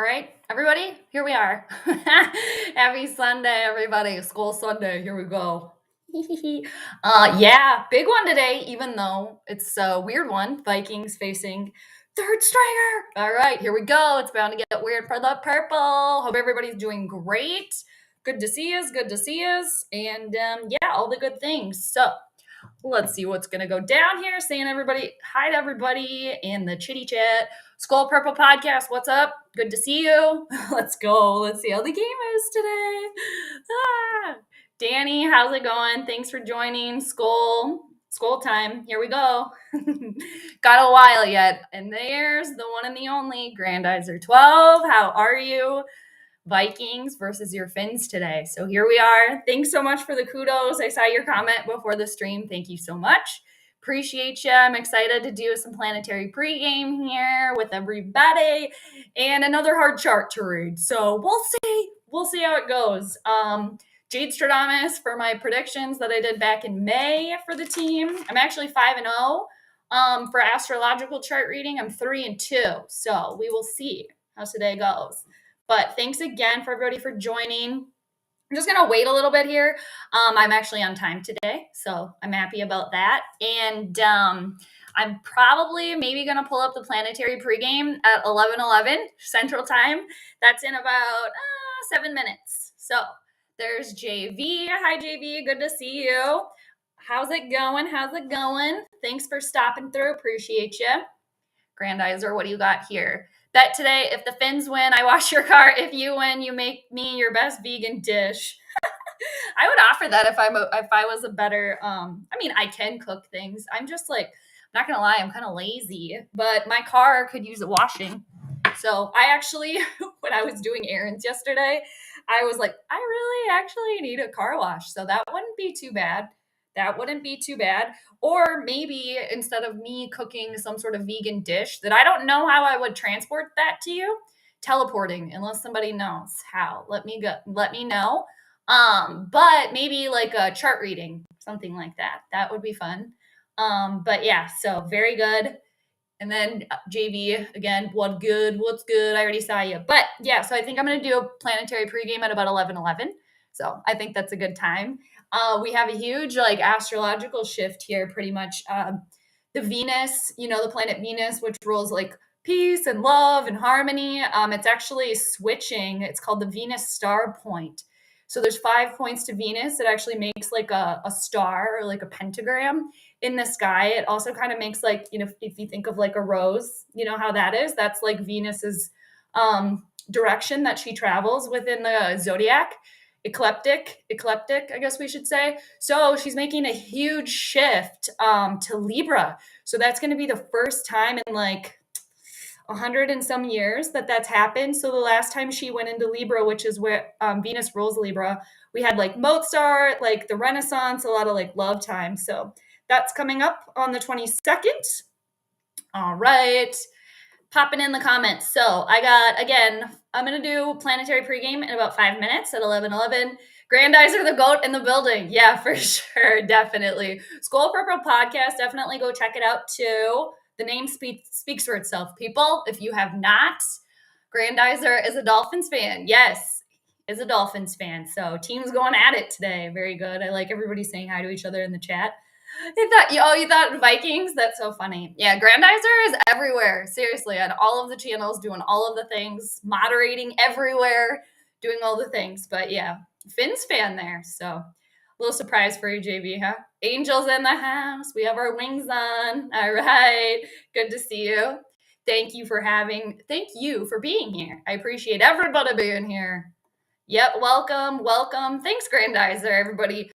All right, everybody, here we are. Happy Sunday, everybody. Skol Sunday. Here we go. Yeah, big one today, even though it's a weird one. Vikings facing third stringer. All right, here we go. It's bound to get weird for the purple. Hope everybody's doing great. Good to see us. Good to see us. And yeah, all the good things. So let's see what's going to go down here. Saying everybody, hi to everybody in the chitty chat. Skol Purple Podcast, what's up? Good to see you. Let's go. Let's see how the game is today. Danny, how's it going? Thanks for joining. Skol time. Here we go. Got a while yet. And there's the one and the only Grandizer 12. How are you? Vikings versus your Finns today. So here we are. Thanks so much for the kudos. I saw your comment before the stream. Thank you so much. Appreciate you. I'm excited to do some planetary pregame here with everybody and another hard chart to read. So we'll see how it goes. Jade for my predictions that I did back in May for the team. I'm actually 5-0. For astrological chart reading, I'm 3-2. So we will see how today goes. But thanks again for everybody for joining. I'm just going to wait a little bit here. I'm actually on time today, so I'm happy about that. And I'm probably maybe going to pull up the planetary pregame at 11:11 Central Time. That's in about 7 minutes. So there's JV. Hi, JV. Good to see you. How's it going? How's it going? Thanks for stopping through. Appreciate you. Grandizer, what do you got here? Bet today, if the Finns win, I wash your car. If you win, you make me your best vegan dish. I would offer that if I was a better. I can cook things. I'm just like, I'm not gonna lie, I'm kind of lazy. But my car could use a washing. So I actually, when I was doing errands yesterday, I was like, I really actually need a car wash. So that wouldn't be too bad. Or maybe instead of me cooking some sort of vegan dish that I don't know how I would transport that to you, teleporting, unless somebody knows how. Let me know. But maybe like a chart reading, something like that. That would be fun. But yeah, so very good. And then JV again, what's good? I already saw you. But yeah, so I think I'm gonna do a planetary pregame at about 11:11. So I think that's a good time. We have a huge astrological shift here, pretty much. The Venus, the planet Venus, which rules like peace and love and harmony. It's actually switching. It's called the Venus star point. So there's 5 points to Venus. It actually makes like a star or like a pentagram in the sky. It also kind of makes like, if you think of like a rose, how that is. That's like Venus's direction that she travels within the zodiac. Eclectic, I guess we should say. So she's making a huge shift to Libra. So that's going to be the first time in like 100 and some years that's happened. So the last time she went into Libra, which is where Venus rules Libra, we had like Mozart, like the Renaissance, a lot of like love time. So that's coming up on the 22nd. All right. Popping in the comments. So I'm going to do planetary pregame in about 5 minutes at 11:11. Grandizer the GOAT in the building. Yeah, for sure. Definitely. Skol Purple Podcast. Definitely go check it out too. The name speaks for itself, people. If you have not, Grandizer is a Dolphins fan. Yes, is a Dolphins fan. So team's going at it today. Very good. I like everybody saying hi to each other in the chat. You thought Vikings? That's so funny. Yeah, Grandizer is everywhere. Seriously, on all of the channels, doing all of the things, moderating everywhere, doing all the things. But yeah, Finn's fan there. So a little surprise for you, JV, huh? Angels in the house. We have our wings on. All right. Good to see you. Thank you for being here. I appreciate everybody being here. Yep, welcome. Thanks, Grandizer, everybody.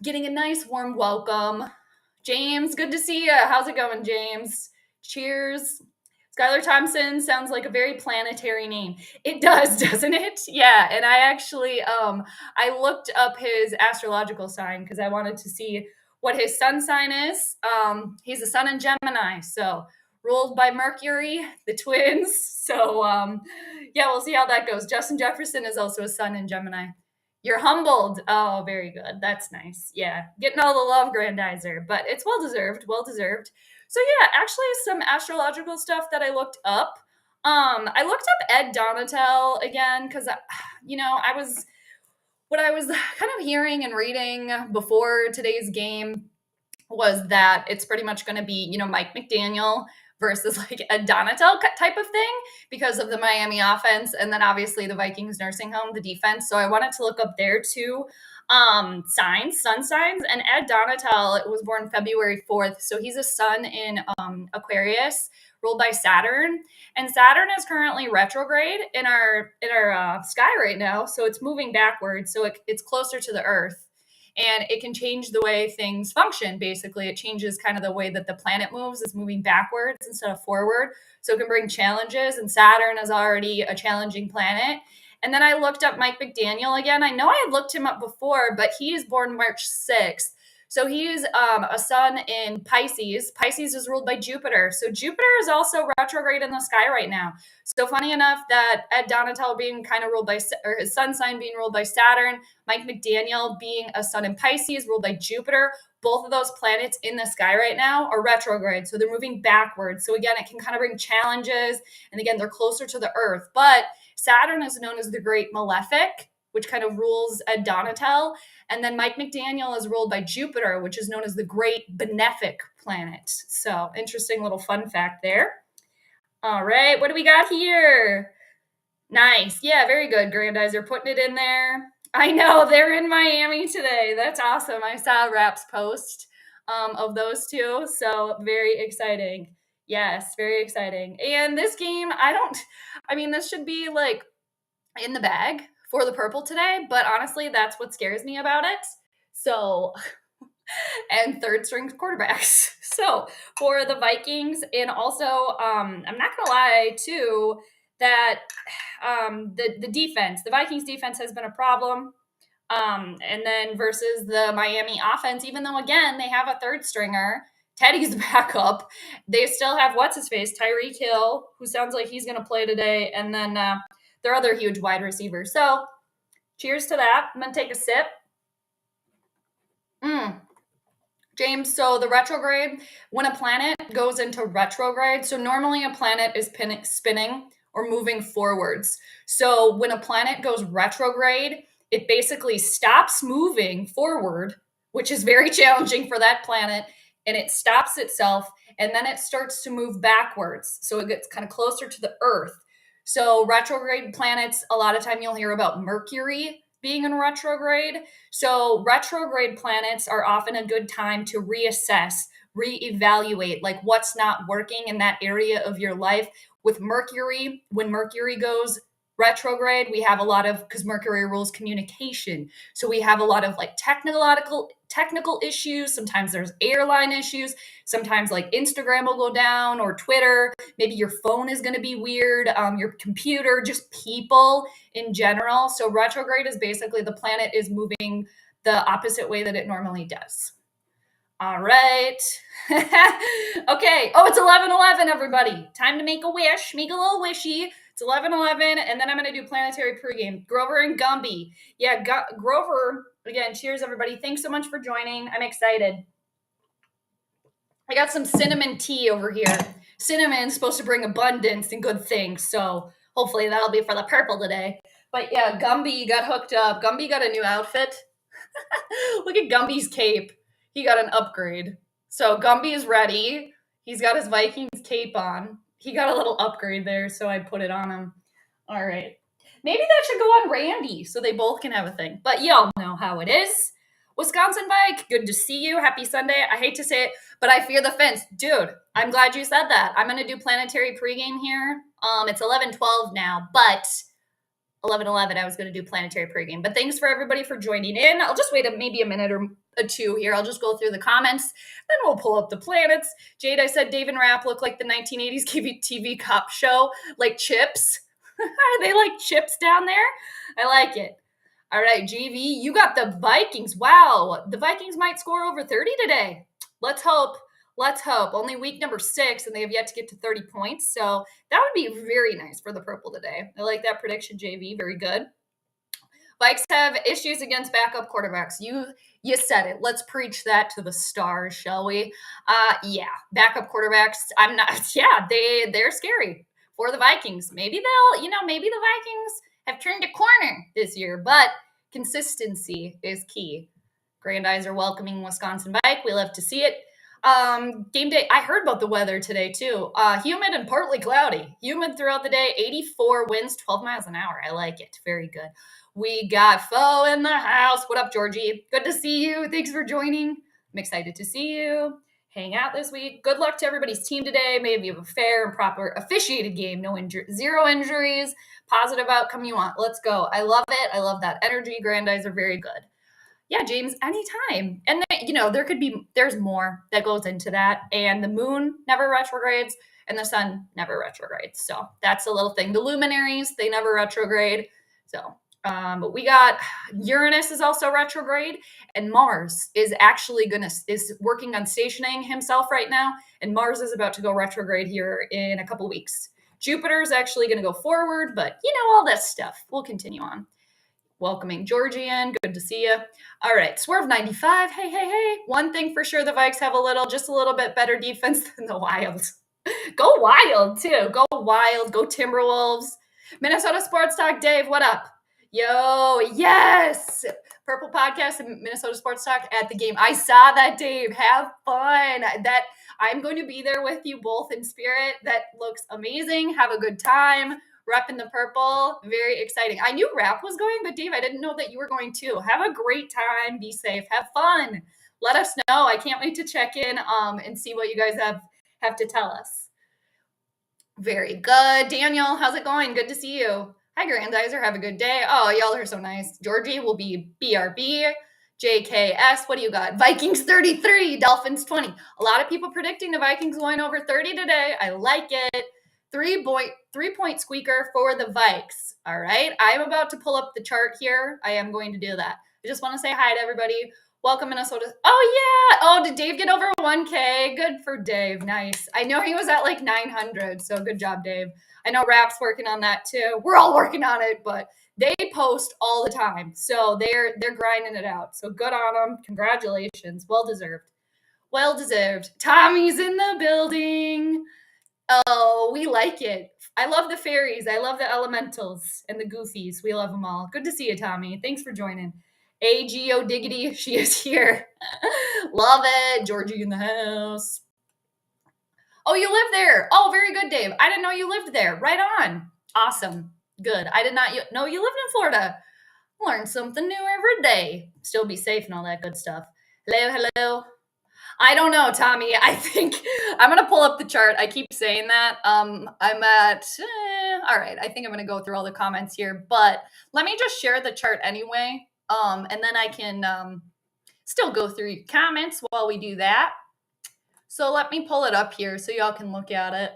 Getting a nice warm welcome. James, good to see you. How's it going, James? Cheers. Skylar Thompson sounds like a very planetary name. It does, doesn't it? Yeah, and I actually, I looked up his astrological sign because I wanted to see what his sun sign is. He's a sun in Gemini, so ruled by Mercury, the twins. So, yeah, we'll see how that goes. Justin Jefferson is also a sun in Gemini. You're humbled. Oh, very good. That's nice. Yeah, getting all the love, Grandizer, but it's well-deserved. So yeah, actually some astrological stuff that I looked up. I looked up Ed Donatel again because, what I was kind of hearing and reading before today's game was that it's pretty much going to be, Mike McDaniel versus like a Donatel type of thing because of the Miami offense. And then obviously the Vikings nursing home, the defense. So I wanted to look up there too. Sun signs. And Ed Donatel was born February 4th. So he's a sun in Aquarius, ruled by Saturn. And Saturn is currently retrograde in our sky right now. So it's moving backwards. So it's closer to the Earth. And it can change the way things function. Basically, it changes kind of the way that the planet moves. It's moving backwards instead of forward. So it can bring challenges. And Saturn is already a challenging planet. And then I looked up Mike McDaniel again. I know I had looked him up before, but he is born March 6th. So he's a sun in Pisces. Pisces is ruled by Jupiter. So Jupiter is also retrograde in the sky right now. So funny enough that Ed Donatel being kind of ruled by, or his sun sign being ruled by Saturn, Mike McDaniel being a sun in Pisces ruled by Jupiter, both of those planets in the sky right now are retrograde. So they're moving backwards. So again, it can kind of bring challenges. And again, they're closer to the Earth. But Saturn is known as the Great Malefic, which kind of rules Ed Donatel. And then Mike McDaniel is ruled by Jupiter, which is known as the Great Benefic planet. So interesting little fun fact there. All right, what do we got here? Nice. Yeah, very good, Grandizer. Putting it in there. I know, they're in Miami today. That's awesome. I saw Rap's post of those two. So very exciting. Yes, very exciting. And this game, this should be like in the bag for the purple today, but honestly, that's what scares me about it. So, and third string quarterbacks. So for the Vikings, and also, I'm not gonna lie too, that the defense, the Vikings defense has been a problem. And then versus the Miami offense, even though again they have a third stringer, Teddy's backup, they still have what's his face, Tyreek Hill, who sounds like he's gonna play today, and then their other huge wide receiver. So cheers to that. I'm going to take a sip. James, so the retrograde, when a planet goes into retrograde, so normally a planet is spinning or moving forwards. So when a planet goes retrograde, it basically stops moving forward, which is very challenging for that planet, and it stops itself, and then it starts to move backwards. So it gets kind of closer to the Earth. So retrograde planets, a lot of time you'll hear about Mercury being in retrograde. So retrograde planets are often a good time to reassess, reevaluate, like what's not working in that area of your life. With Mercury, when Mercury goes retrograde, we have a lot of, because Mercury rules communication. So we have a lot of like technical issues. Sometimes there's airline issues. Sometimes like Instagram will go down or Twitter. Maybe your phone is going to be weird. Your computer, just people in general. So retrograde is basically the planet is moving the opposite way that it normally does. All right. Okay. Oh, it's 11:11, everybody. Time to make a wish. Make a little wishy. It's 11:11, and then I'm going to do planetary pregame. Grover and Gumby. Yeah, Grover, again, cheers, everybody. Thanks so much for joining. I'm excited. I got some cinnamon tea over here. Cinnamon's supposed to bring abundance and good things, so hopefully that'll be for the purple today. But yeah, Gumby got hooked up. Gumby got a new outfit. Look at Gumby's cape. He got an upgrade. So Gumby is ready. He's got his Vikings cape on. He got a little upgrade there, so I put it on him. All right. Maybe that should go on Randy so they both can have a thing. But y'all know how it is. Wisconsin Vike, good to see you. Happy Sunday. I hate to say it, but I fear the fence. Dude, I'm glad you said that. I'm going to do planetary pregame here. It's 11:12 now, but 11:11, I was going to do planetary pregame. But thanks for everybody for joining in. I'll just wait maybe a minute or two here. I'll just go through the comments, then we'll pull up the planets. Jade, I said Dave and Rap look like the 1980s TV cop show, like chips. Are they like chips down there? I like it. All right, JV, you got the Vikings. Wow, the Vikings might score over 30 today. Let's hope. Let's hope. Only week number 6, and they have yet to get to 30 points. So that would be very nice for the purple today. I like that prediction, JV. Very good. Vikes have issues against backup quarterbacks. You said it. Let's preach that to the stars, shall we? Yeah, backup quarterbacks. I'm not. Yeah, they're scary. for the Vikings. Maybe maybe the Vikings have turned a corner this year, but consistency is key. Grandizer are welcoming Wisconsin Bike. We love to see it. Game day, I heard about the weather today too. Humid and partly cloudy. Humid throughout the day, 84 winds, 12 miles an hour. I like it. Very good. We got Fo in the house. What up, Georgie? Good to see you. Thanks for joining. I'm excited to see you. Hang out this week. Good luck to everybody's team today. Maybe you have a fair and proper officiated game. No zero injuries. Positive outcome you want. Let's go. I love it. I love that energy. Grandizer are very good. Yeah, James, anytime. And then, there's more that goes into that. And the moon never retrogrades and the sun never retrogrades. So that's a little thing. The luminaries, they never retrograde. So, but we got Uranus is also retrograde, and Mars is actually is working on stationing himself right now. And Mars is about to go retrograde here in a couple weeks. Jupiter's actually going to go forward, but all that stuff. We'll continue on. Welcoming Georgie in. Good to see you. All right, Swerve 95. Hey. One thing for sure, the Vikes have just a little bit better defense than the Wilds. Go Wild, too. Go Wild. Go Timberwolves. Minnesota Sports Talk, Dave, what up? Yo, yes. Purple Podcast and Minnesota Sports Talk at the game. I saw that, Dave. Have fun. I'm going to be there with you both in spirit. That looks amazing. Have a good time. Repping the purple. Very exciting. I knew Rap was going, but Dave, I didn't know that you were going too. Have a great time. Be safe. Have fun. Let us know. I can't wait to check in and see what you guys have to tell us. Very good. Daniel, how's it going? Good to see you. Hi, Grandizer. Have a good day. Oh, y'all are so nice. Georgie will be BRB. JKS, what do you got? Vikings 33, Dolphins 20. A lot of people predicting the Vikings going over 30 today. I like it. 3-point squeaker for the Vikes. All right. I'm about to pull up the chart here. I am going to do that. I just want to say hi to everybody. Welcome, Minnesota. Oh, yeah. Oh, did Dave get over 1K? Good for Dave. Nice. I know he was at like 900. So good job, Dave. I know Rap's working on that too. We're all working on it, but they post all the time. So they're grinding it out. So good on them. Congratulations. Well deserved. Well deserved. Tommy's in the building. Oh, we like it. I love the fairies. I love the elementals and the goofies. We love them all. Good to see you, Tommy. Thanks for joining. AGO Diggity, she is here. Love it. Georgie in the house. Oh, you live there. Oh, very good, Dave. I didn't know you lived there. Right on. Awesome. Good. I did not know you lived in Florida. Learn something new every day. Still be safe and all that good stuff. Hello. I don't know, Tommy. I think I'm going to pull up the chart. I keep saying that. I'm at, all right. I think I'm going to go through all the comments here, but let me just share the chart anyway. And then I can still go through your comments while we do that. So let me pull it up here so y'all can look at it.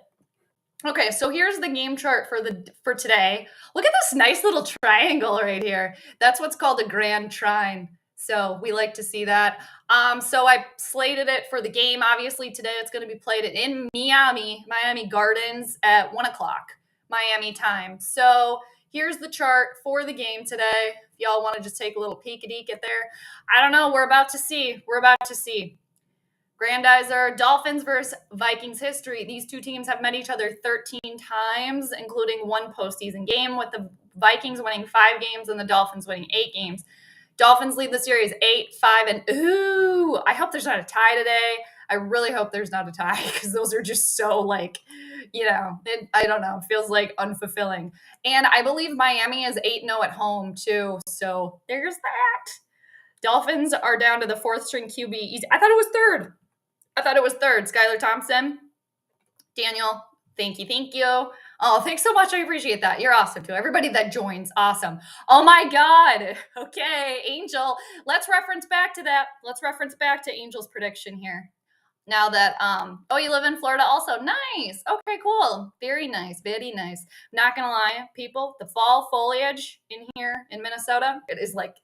Okay, so here's the game chart for today. Look at this nice little triangle right here. That's what's called a grand trine. So we like to see that. So I slated it for the game. Obviously, today it's going to be played in Miami Gardens at 1 o'clock, Miami time. So here's the chart for the game today. If y'all want to just take a little peek-a-deek at there. I don't know. We're about to see. Grandizer, Dolphins versus Vikings history. These two teams have met each other 13 times, including one postseason game, with the Vikings winning 5 games and the Dolphins winning 8 games. Dolphins lead the series 8-5, and ooh, I hope there's not a tie today. I really hope there's not a tie because those are just so I don't know, it feels like unfulfilling. And I believe Miami is 8-0 at home too, so there's that. Dolphins are down to the 4th string QB. I thought it was third. Skylar Thompson. Daniel, thank you. Oh, thanks so much. I appreciate that. You're awesome too. Everybody that joins, awesome. Oh my God. Okay, Angel. Let's reference back to that. Let's reference back to Angel's prediction here. Now that, you live in Florida also. Nice. Okay, cool. Very nice. Not gonna lie, people, the fall foliage in here in Minnesota, it is like,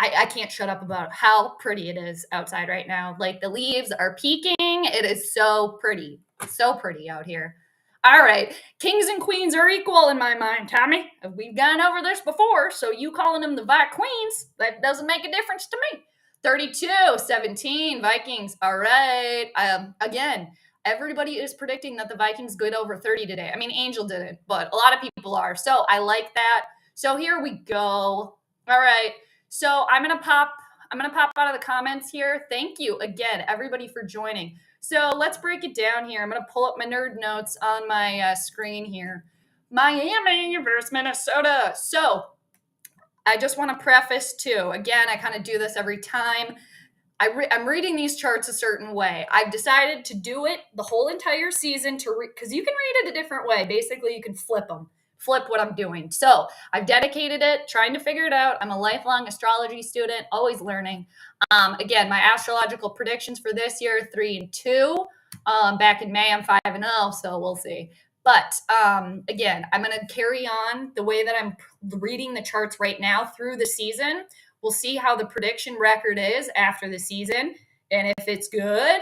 I can't shut up about how pretty it is outside right now. Like the leaves are peaking. It is so pretty out here. All right. Kings and queens are equal in my mind, Tommy. We've gone over this before, so you calling them the Queens, that doesn't make a difference to me. 32-17 Vikings. All right. Again, Everybody is predicting that the Vikings get over 30 today. I mean, Angel didn't, but a lot of people are. So I like that. So here we go. All right. So I'm gonna pop out of the comments here. Thank you again, everybody, for joining. So let's break it down here. I'm gonna pull up my nerd notes on my screen here. Miami versus Minnesota. So I just want to preface too. Again, I kind of do this every time. I'm reading these charts a certain way. I've decided to do it the whole entire season because you can read it a different way. Basically, you can flip what I'm doing. So I've dedicated it, trying to figure it out. I'm a lifelong astrology student, always learning. Again, my astrological predictions for this year, 3-2. Back in May, I'm 5-0, so we'll see. But again, I'm going to carry on the way that I'm reading the charts right now through the season. We'll see how the prediction record is after the season. And if it's good,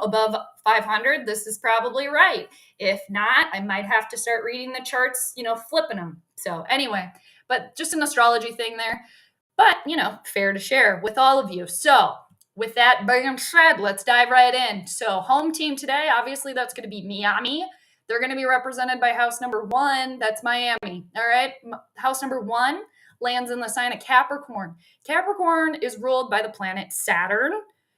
above 500, this is probably right. If not, I might have to start reading the charts, flipping them. So anyway, but just an astrology thing there. But, fair to share with all of you. So with that being said, let's dive right in. So home team today, obviously that's going to be Miami. They're going to be represented by house number 1. That's Miami. All right. House number 1 lands in the sign of Capricorn. Capricorn is ruled by the planet Saturn.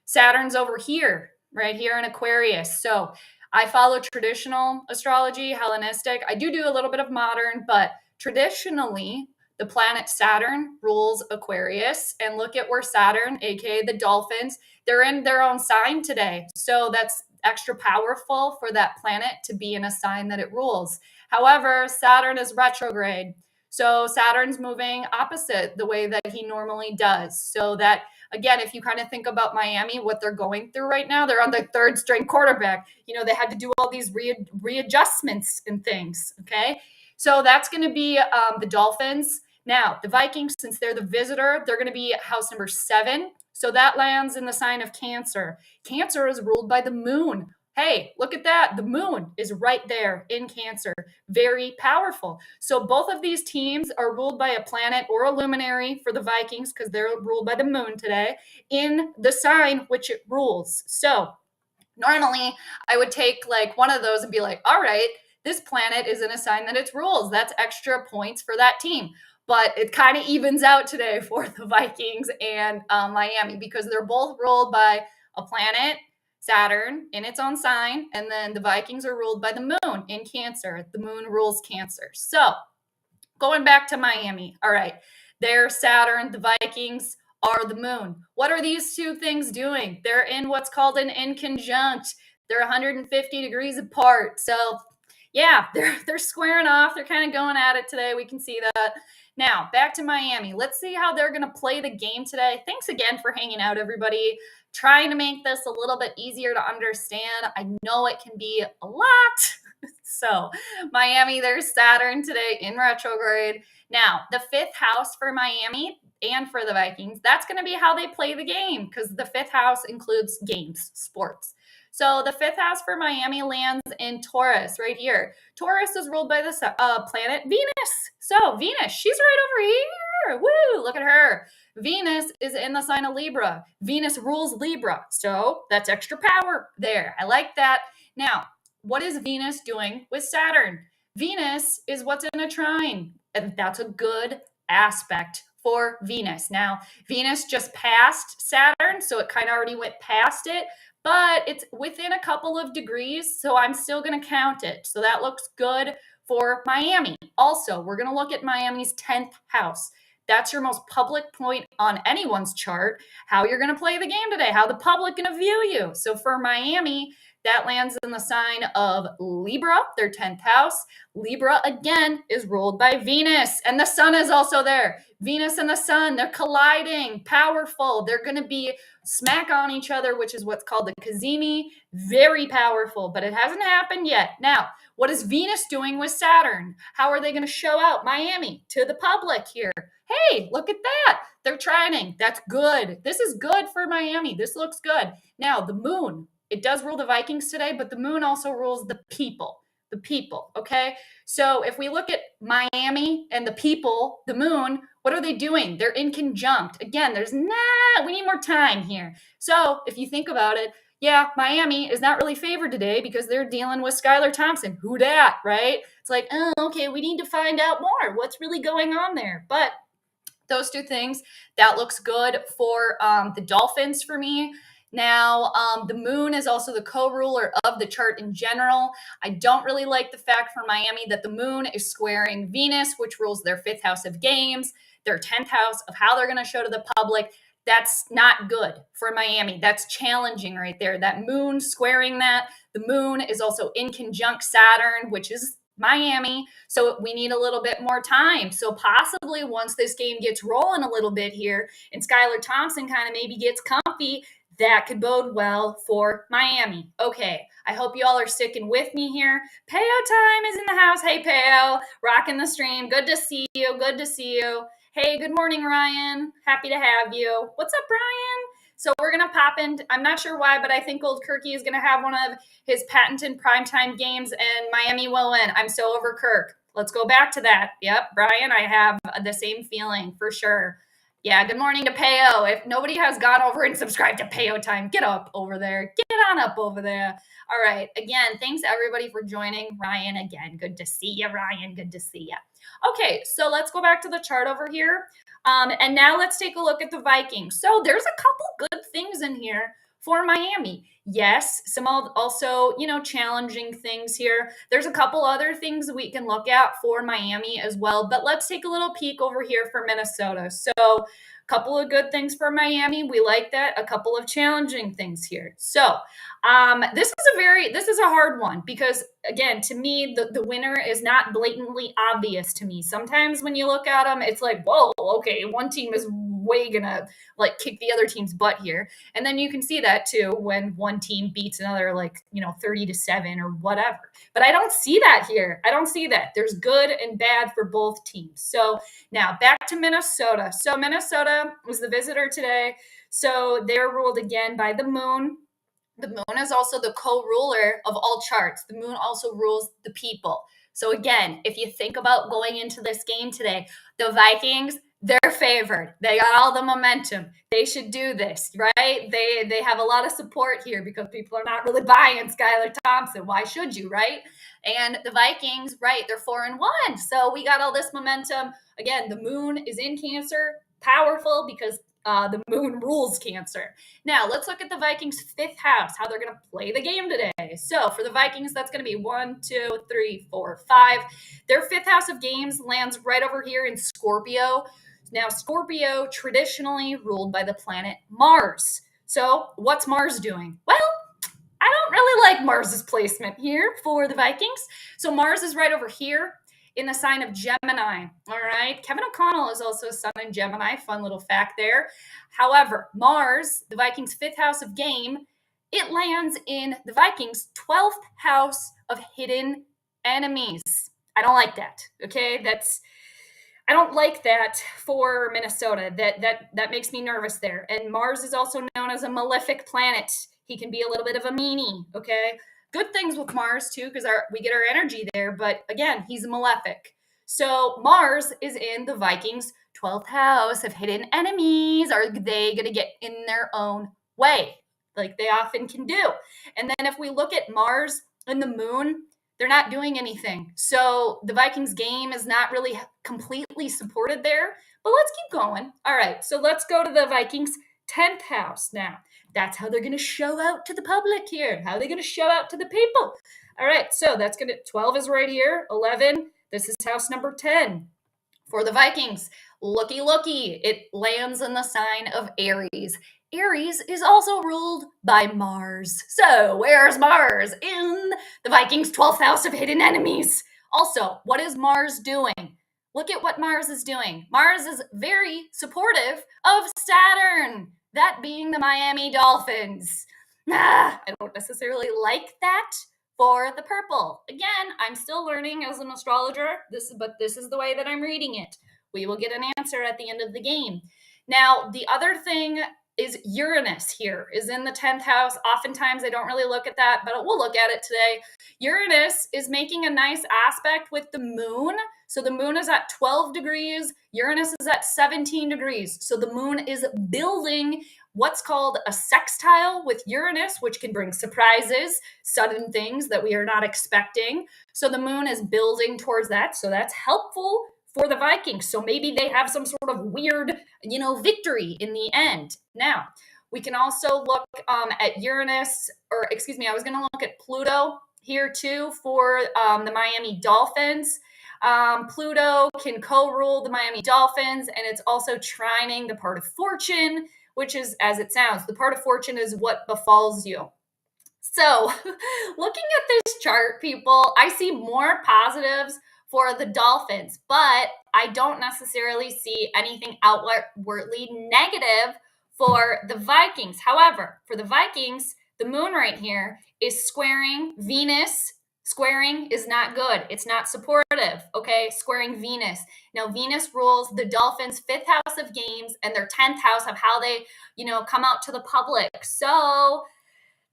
Saturn's over here, right here in Aquarius. So I follow traditional astrology, Hellenistic. I do a little bit of modern, but traditionally, the planet Saturn rules Aquarius. And look at where Saturn, aka the Dolphins, they're in their own sign today. So that's extra powerful for that planet to be in a sign that it rules. However, Saturn is retrograde. So Saturn's moving opposite the way that he normally does. So that, again, if you kind of think about Miami, what they're going through right now, they're on their 3rd string quarterback. They had to do all these readjustments and things, okay? So that's going to be the Dolphins. Now, the Vikings, since they're the visitor, they're going to be house number 7. So that lands in the sign of Cancer. Cancer is ruled by the moon. Hey, look at that. The moon is right there in Cancer. Very powerful. So both of these teams are ruled by a planet or a luminary for the Vikings because they're ruled by the moon today in the sign which it rules. So normally I would take like one of those and be like, all right, this planet is in a sign that it rules. That's extra points for that team. But it kind of evens out today for the Vikings and Miami because they're both ruled by a planet, Saturn, in its own sign. And then the Vikings are ruled by the moon in Cancer. The moon rules Cancer. So going back to Miami. All right. They're Saturn. The Vikings are the moon. What are these two things doing? They're in what's called an inconjunct. They're 150 degrees apart. So yeah, they're squaring off. They're kind of going at it today. We can see that. Now, back to Miami. Let's see how they're going to play the game today. Thanks again for hanging out, everybody. Trying to make this a little bit easier to understand. I know it can be a lot. So, Miami, there's Saturn today in retrograde. Now, the 5th house for Miami and for the Vikings, that's going to be how they play the game because the 5th house includes games, sports. So the 5th house for Miami lands in Taurus right here. Taurus is ruled by the planet Venus. So Venus, she's right over here. Woo, look at her. Venus is in the sign of Libra. Venus rules Libra. So that's extra power there. I like that. Now, what is Venus doing with Saturn? Venus is what's in a trine. And that's a good aspect for Venus. Now, Venus just passed Saturn, so it kind of already went past it. But it's within a couple of degrees, so I'm still going to count it. So that looks good for Miami. Also, we're going to look at Miami's 10th house. That's your most public point on anyone's chart, how you're going to play the game today, how the public going to view you. So for Miami, that lands in the sign of Libra, their 10th house. Libra, again, is ruled by Venus, and the sun is also there. Venus and the sun, they're colliding, powerful. They're going to be smack on each other, which is what's called the Cazimi. Very powerful, but it hasn't happened yet. Now, what is Venus doing with Saturn? How are they going to show out Miami to the public here? Hey, look at that. They're trining. That's good. This is good for Miami. This looks good. Now, the moon. It does rule the Vikings today, but the moon also rules the people. The people, okay? So if we look at Miami and the people, the moon, what are they doing? They're in conjunct. Again, we need more time here. So if you think about it, yeah, Miami is not really favored today because they're dealing with Skylar Thompson. Who dat, right? It's like, oh, okay, we need to find out more. What's really going on there? But those two things, that looks good for the Dolphins for me. Now, the moon is also the co-ruler of the chart in general. I don't really like the fact for Miami that the moon is squaring Venus, which rules their fifth house of games, their 10th house of how they're going to show to the public. That's not good for Miami. That's challenging right there. That moon squaring that. The moon is also in conjunct Saturn, which is Miami. So we need a little bit more time. So possibly once this game gets rolling a little bit here and Skylar Thompson kind of maybe gets comfy, that could bode well for Miami. Okay, I hope you all are sticking with me here. Peo time is in the house. Hey, Peo, rocking the stream. Good to see you. Good to see you. Hey, good morning, Ryan. Happy to have you. What's up, Brian? So we're going to pop in. I'm not sure why, but I think Old Kirky is going to have one of his patented primetime games and Miami will win. I'm so over Kirk. Let's go back to that. Yep, Brian, I have the same feeling for sure. Yeah, good morning to Peo. If nobody has gone over and subscribed to Peo Time, get up over there. Get on up over there. All right. Again, thanks everybody for joining. Ryan, again, good to see you, Ryan. Good to see you. Okay, so let's go back to the chart over here. And now let's take a look at the Vikings. So there's a couple good things in here for Miami. Yes, some also, challenging things here. There's a couple other things we can look at for Miami as well, but let's take a little peek over here for Minnesota. So a couple of good things for Miami. We like that. A couple of challenging things here. So this is a hard one because again, to me, the winner is not blatantly obvious to me. Sometimes when you look at them, it's like, whoa, okay, one team is way gonna like kick the other team's butt here. And then you can see that too when one team beats another 30-7 or whatever. But I don't see that here. I don't see that. There's good and bad for both teams. So now back to Minnesota. So Minnesota was the visitor today. So they're ruled again by the moon. The moon is also the co-ruler of all charts. The moon also rules the people. So again, if you think about going into this game today, the Vikings, they're favored. They got all the momentum. They should do this, right? They have a lot of support here because people are not really buying Skylar Thompson. Why should you, right? And the Vikings, right, they're 4-1. So we got all this momentum. Again, the moon is in Cancer, powerful because the moon rules Cancer. Now, let's look at the Vikings' fifth house, how they're going to play the game today. So for the Vikings, that's going to be 1, 2, 3, 4, 5. Their fifth house of games lands right over here in Scorpio. Now, Scorpio traditionally ruled by the planet Mars. So what's Mars doing? Well, I don't really like Mars's placement here for the Vikings. So Mars is right over here in the sign of Gemini. All right. Kevin O'Connell is also a sun in Gemini. Fun little fact there. However, Mars, the Vikings' fifth house of game, it lands in the Vikings' 12th house of hidden enemies. I don't like that. Okay. I don't like that for Minnesota. That makes me nervous there. And Mars is also known as a malefic planet. He can be a little bit of a meanie. Okay. Good things with Mars too, because we get our energy there. But again, he's a malefic. So Mars is in the Vikings' 12th house of hidden enemies. Are they going to get in their own way, like they often can do? And then if we look at Mars and the moon, they're not doing anything. So the Vikings game is not really completely supported there. But let's keep going. All right, so let's go to the Vikings' 10th house now. That's how they're going to show out to the public here. How are they going to show out to the people? All right, so that's going to, 12 is right here, 11. This is house number 10 for the Vikings. Looky, it lands in the sign of Aries. Aries is also ruled by Mars. So where's Mars? In the Vikings' 12th house of hidden enemies. Also, what is Mars doing? Look at what Mars is doing. Mars is very supportive of Saturn, that being the Miami Dolphins. I don't necessarily like that for the purple. Again, I'm still learning as an astrologer, but this is the way that I'm reading it. We will get an answer at the end of the game. Now, the other thing is Uranus here is in the 10th house. Oftentimes I don't really look at that, but we'll look at it today. Uranus is making a nice aspect with the moon. So the moon is at 12 degrees. Uranus is at 17 degrees. So the moon is building what's called a sextile with Uranus, which can bring surprises, sudden things that we are not expecting. So the moon is building towards that. So that's helpful for the Vikings. So maybe they have some sort of weird, victory in the end. Now, we can also look at Uranus, or excuse me, I was going to look at Pluto here too for the Miami Dolphins. Pluto can co-rule the Miami Dolphins, and it's also trining the part of fortune, which is, as it sounds, the part of fortune is what befalls you. So, looking at this chart, people, I see more positives for the Dolphins, but I don't necessarily see anything outwardly negative for the Vikings. However, for the Vikings, the moon right here is squaring Venus. Squaring is not good. It's not supportive, okay? Squaring Venus. Now, Venus rules the Dolphins' 5th house of games and their 10th house of how they, come out to the public. So,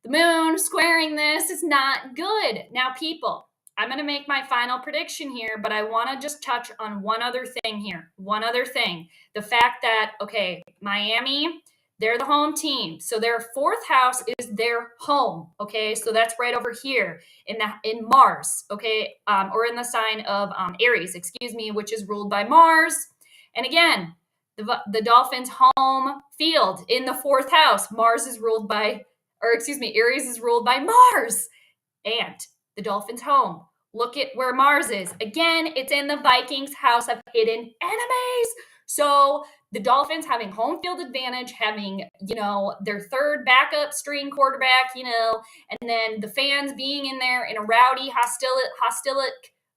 the moon squaring this is not good. Now, people, I'm going to make my final prediction here, but I want to just touch on one other thing here. One other thing. The fact that, okay, Miami, they're the home team. So their 4th house is their home. Okay, so that's right over here in Mars, okay, or in the sign of Aries, which is ruled by Mars. And again, the Dolphins' home field in the 4th house, Aries is ruled by Mars. And the Dolphins' home. Look at where Mars is. Again, it's in the Vikings' house of hidden enemies. So the Dolphins having home field advantage, having, their 3rd backup string quarterback, and then the fans being in there in a rowdy, hostile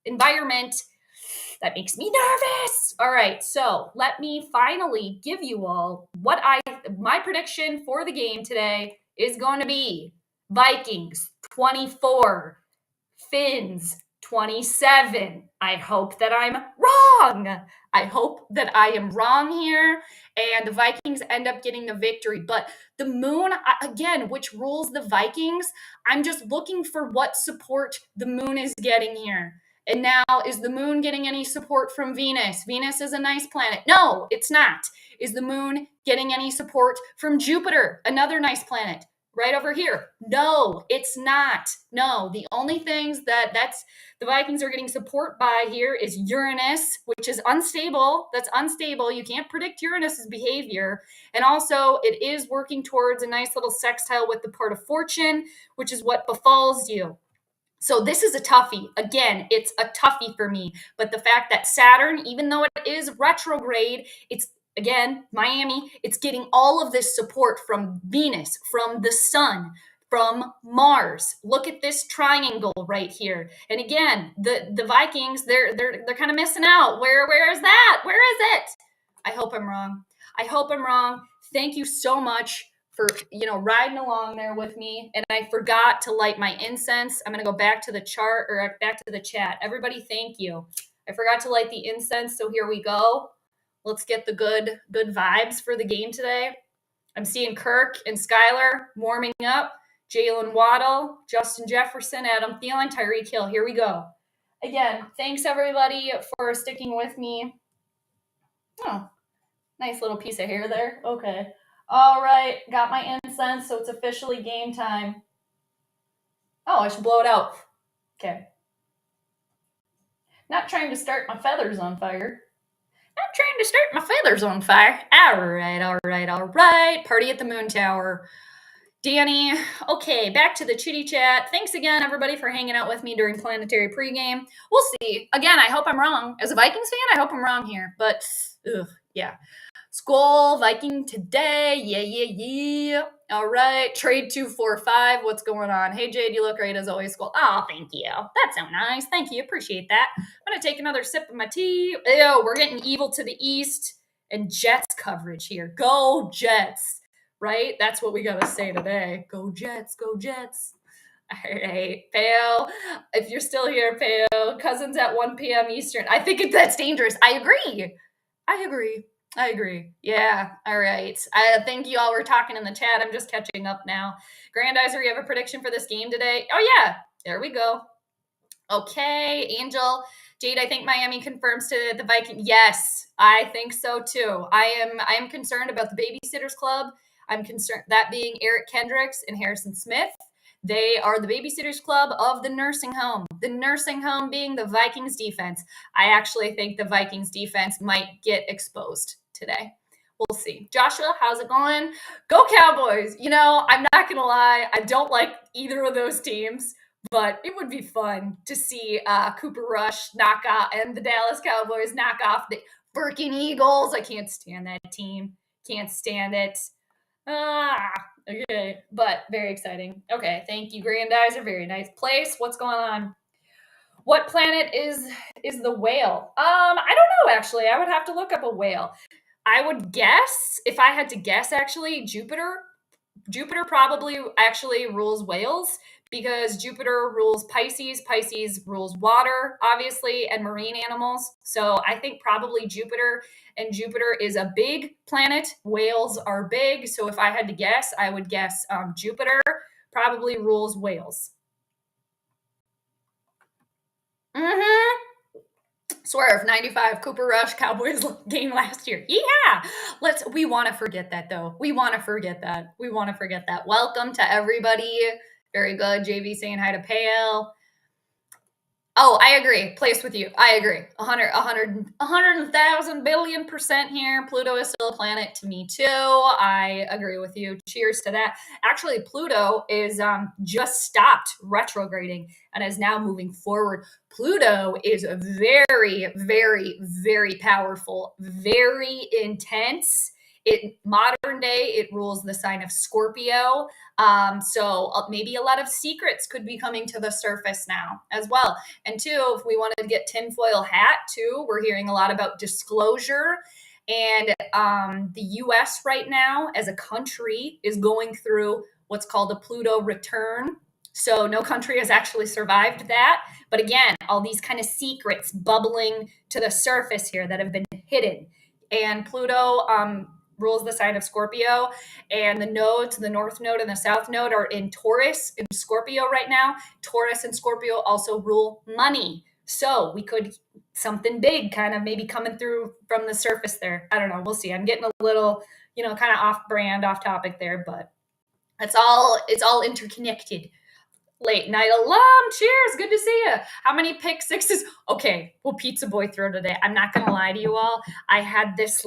environment. That makes me nervous. All right, so let me finally give you all my prediction for the game today is going to be Vikings 24, Finns 27. I hope that I'm wrong. I hope that I am wrong here and the Vikings end up getting the victory. But the moon, again, which rules the Vikings, I'm just looking for what support the moon is getting here. And now, is the moon getting any support from Venus? Venus is a nice planet. No, it's not. Is the moon getting any support from Jupiter? Another nice planet. Right over here. No, it's not. No, the only things that's the Vikings are getting support by here is Uranus, which is unstable. That's unstable. You can't predict Uranus's behavior. And also, it is working towards a nice little sextile with the part of fortune, which is what befalls you. So this is a toughie. Again, it's a toughie for me. But the fact that Saturn, even though it is retrograde, it's, again, Miami, it's getting all of this support from Venus, from the sun, from Mars. Look at this triangle right here. And again, the Vikings, they're kind of missing out. Where is that? Where is it? I hope I'm wrong. I hope I'm wrong. Thank you so much for, riding along there with me. And I forgot to light my incense. I'm going to go back to the chart or back to the chat. Everybody, thank you. I forgot to light the incense. So here we go. Let's get the good vibes for the game today. I'm seeing Kirk and Skylar warming up. Jalen Waddle, Justin Jefferson, Adam Thielen, Tyreek Hill. Here we go. Again, thanks everybody for sticking with me. Oh, nice little piece of hair there. Okay. All right, got my incense, so it's officially game time. Oh, I should blow it out. Okay. Not trying to start my feathers on fire. Not trying to start my feathers on fire. All right. Party at the Moon Tower. Danny, okay, back to the chitty chat. Thanks again, everybody, for hanging out with me during Planetary Pregame. We'll see. Again, I hope I'm wrong. As a Vikings fan, I hope I'm wrong here. But, yeah. Skol, Viking today. Yeah. All right. Trade 245. What's going on? Hey, Jade, you look great as always. Skol. Oh, thank you. That's so nice. Thank you. Appreciate that. I'm going to take another sip of my tea. Ew, we're getting evil to the east. And Jets coverage here. Go Jets. Right? That's what we got to say today. Go Jets. Go Jets. All right, Pale. If you're still here, Pale. Cousins at 1 p.m. Eastern. I think that's dangerous. I agree. Yeah. All right. I think you all were talking in the chat. I'm just catching up now. Grandizer, you have a prediction for this game today? Oh, yeah. There we go. Okay. Angel. Jade, I think Miami confirms to the Vikings. Yes, I think so too. I am concerned about the Babysitters Club. I'm concerned that being Eric Kendricks and Harrison Smith. They are the babysitters club of the nursing home. The nursing home being the Vikings defense. I actually think the Vikings defense might get exposed today. We'll see. Joshua, how's it going? Go Cowboys. I'm not going to lie. I don't like either of those teams, but it would be fun to see Cooper Rush knock out and the Dallas Cowboys knock off the freaking Eagles. I can't stand that team. Can't stand it. Okay, but very exciting. Okay, thank you, Grandizer. Very nice place. What's going on? What planet is the whale? I don't know, actually. I would have to look up a whale. I would guess, if I had to guess, actually, Jupiter. Jupiter probably actually rules whales because Jupiter rules Pisces. Pisces rules water, obviously, and marine animals. So I think probably Jupiter, and Jupiter is a big planet. Whales are big. So if I had to guess, I would guess Jupiter probably rules whales. Swerve 95 Cooper Rush Cowboys game last year. Yeah, we want to forget that though. We want to forget that. Welcome to everybody. Very good. JV saying hi to Pale. Oh, I agree. Placed with you. I agree. 100,000 billion% here. Pluto is still a planet to me too. I agree with you. Cheers to that. Actually, Pluto is just stopped retrograding and is now moving forward. Pluto is very, very, very powerful, very intense. Modern day, it rules the sign of Scorpio. So maybe a lot of secrets could be coming to the surface now as well. And two, if we wanted to get tinfoil hat too, we're hearing a lot about disclosure. And the U.S. right now as a country is going through what's called a Pluto return. So no country has actually survived that. But again, all these kind of secrets bubbling to the surface here that have been hidden. And Pluto rules the sign of Scorpio, and the nodes, the north node and the south node, are in Taurus and Scorpio right now. Taurus and Scorpio also rule money. So we could something big kind of maybe coming through from the surface there. I don't know. We'll see. I'm getting a little, kind of off brand, off topic there, but it's all interconnected. Late night alarm. Cheers. Good to see you. How many pick sixes? Okay. Will Pizza Boy throw today? I'm not going to lie to you all. I had this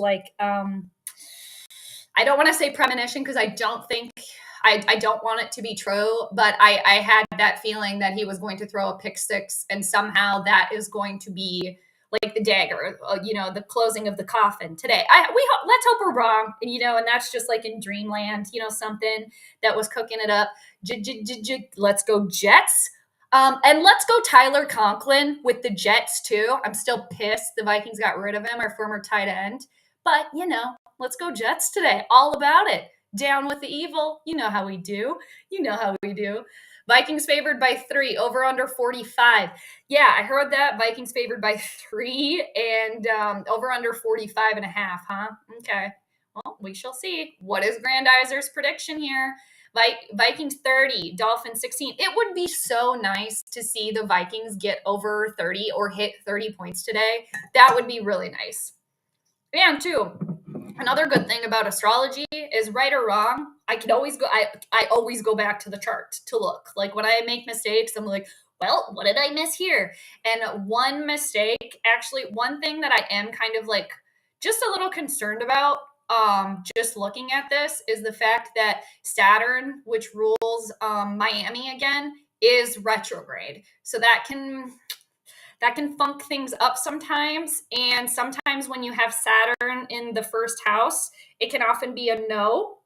I don't want to say premonition because I don't want it to be true, but I had that feeling that he was going to throw a pick six, and somehow that is going to be like the dagger, the closing of the coffin today. Let's hope we're wrong, and that's just like in dreamland, something that was cooking it up. Let's go Jets. And let's go Tyler Conklin with the Jets too. I'm still pissed the Vikings got rid of him, our former tight end, but let's go Jets today. All about it. Down with the evil. You know how we do. Vikings favored by 3, over under 45. Yeah, I heard that. Vikings favored by 3 and over under 45.5, huh? Okay. Well, we shall see. What is Grandizer's prediction here? Vikings 30, Dolphins 16. It would be so nice to see the Vikings get over 30 or hit 30 points today. That would be really nice. And too, another good thing about astrology is, right or wrong, I always go back to the chart to look. Like when I make mistakes, I'm like, well, what did I miss here? And one mistake, actually, one thing that I am kind of like just a little concerned about, just looking at this, is the fact that Saturn, which rules Miami again, is retrograde. So that can funk things up sometimes. And sometimes when you have Saturn in the first house, it can often be a no.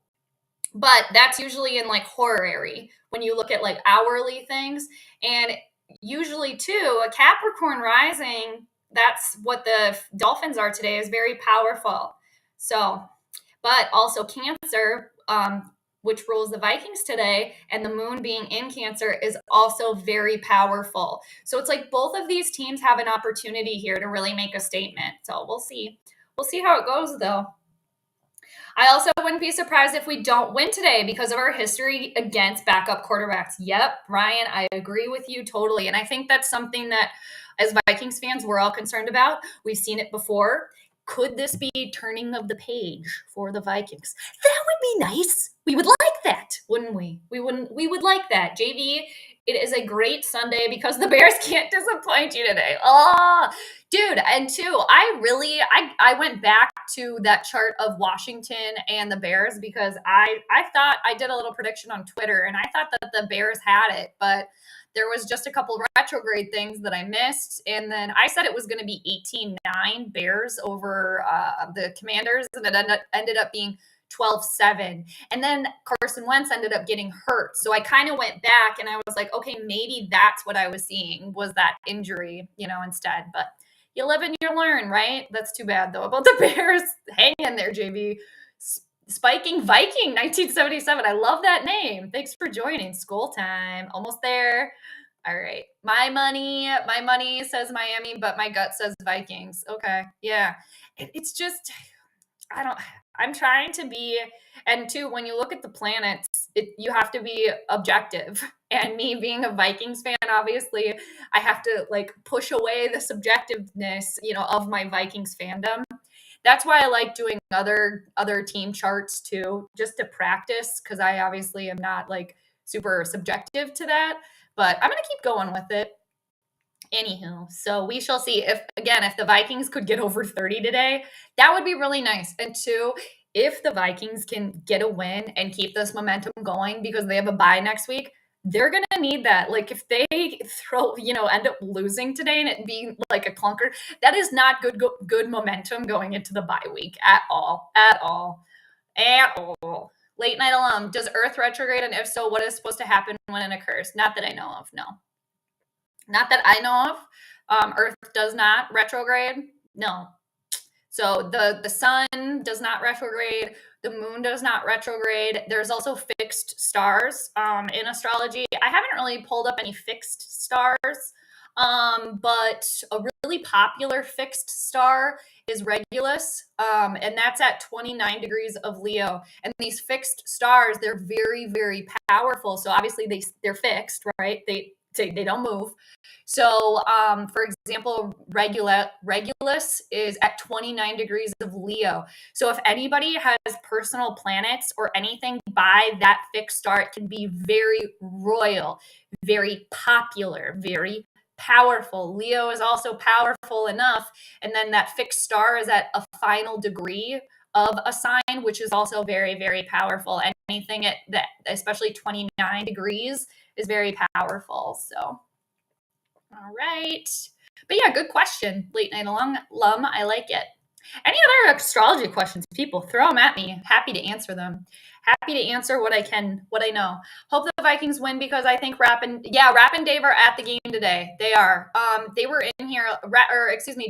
But that's usually in like horary when you look at like hourly things. And usually too, a Capricorn rising, that's what the Dolphins are today, is very powerful. So, but also Cancer, which rules the Vikings today, and the moon being in Cancer is also very powerful. So it's like both of these teams have an opportunity here to really make a statement. So we'll see. We'll see how it goes, though. I also wouldn't be surprised if we don't win today because of our history against backup quarterbacks. Yep, Ryan, I agree with you totally. And I think that's something that, as Vikings fans, we're all concerned about. We've seen it before. Could this be turning of the page for the Vikings? That would be nice. We would like that, wouldn't we? We would like that. JV, it is a great Sunday because the Bears can't disappoint you today. Oh, dude. And two, I went back to that chart of Washington and the Bears because I thought I did a little prediction on Twitter and I thought that the Bears had it, but there was just a couple retrograde things that I missed. And then I said it was going to be 18-9 Bears over the Commanders, and it ended up being 12-7. And then Carson Wentz ended up getting hurt. So I kind of went back and I was like, okay, maybe that's what I was seeing was that injury, instead. But you live and you learn, right? That's too bad, though, about the Bears. Hang in there, JB. Spiking Viking 1977. I love that name. Thanks for joining. Skol time. Almost there. All right. My money says Miami, but my gut says Vikings. Okay. Yeah. It's just, I'm trying to be, and two, when you look at the planets, you have to be objective. And me being a Vikings fan, obviously, I have to push away the subjectiveness, of my Vikings fandom. That's why I like doing other team charts too, just to practice, because I obviously am not super subjective to that, but I'm going to keep going with it. Anywho, so we shall see if the Vikings could get over 30 today, that would be really nice. And two, if the Vikings can get a win and keep this momentum going because they have a bye next week, they're going to need that. If they end up losing today and it being a clunker, that is not good momentum going into the bye week at all. Late night alum, does Earth retrograde? And if so, what is supposed to happen when it occurs? Not that I know of, no. Not that I know of. Earth does not retrograde. No. So the sun does not retrograde. The moon does not retrograde. There's also fixed stars in astrology. I haven't really pulled up any fixed stars, but a really popular fixed star is Regulus, and that's at 29 degrees of Leo. And these fixed stars, they're very, very powerful. So obviously they're fixed, right? They don't move. So, for example, Regulus is at 29 degrees of Leo. So if anybody has personal planets or anything by that fixed star, it can be very royal, very popular, very powerful. Leo is also powerful enough. And then that fixed star is at a final degree of a sign, which is also very, very powerful. Anything at that, especially 29 degrees, is very powerful. So, all right. But yeah, good question. Late night alum. I like it. Any other astrology questions, people, throw them at me. Happy to answer them. Happy to answer what I can, what I know. Hope the Vikings win because I think Rapp and Dave are at the game today. They are. They were in here,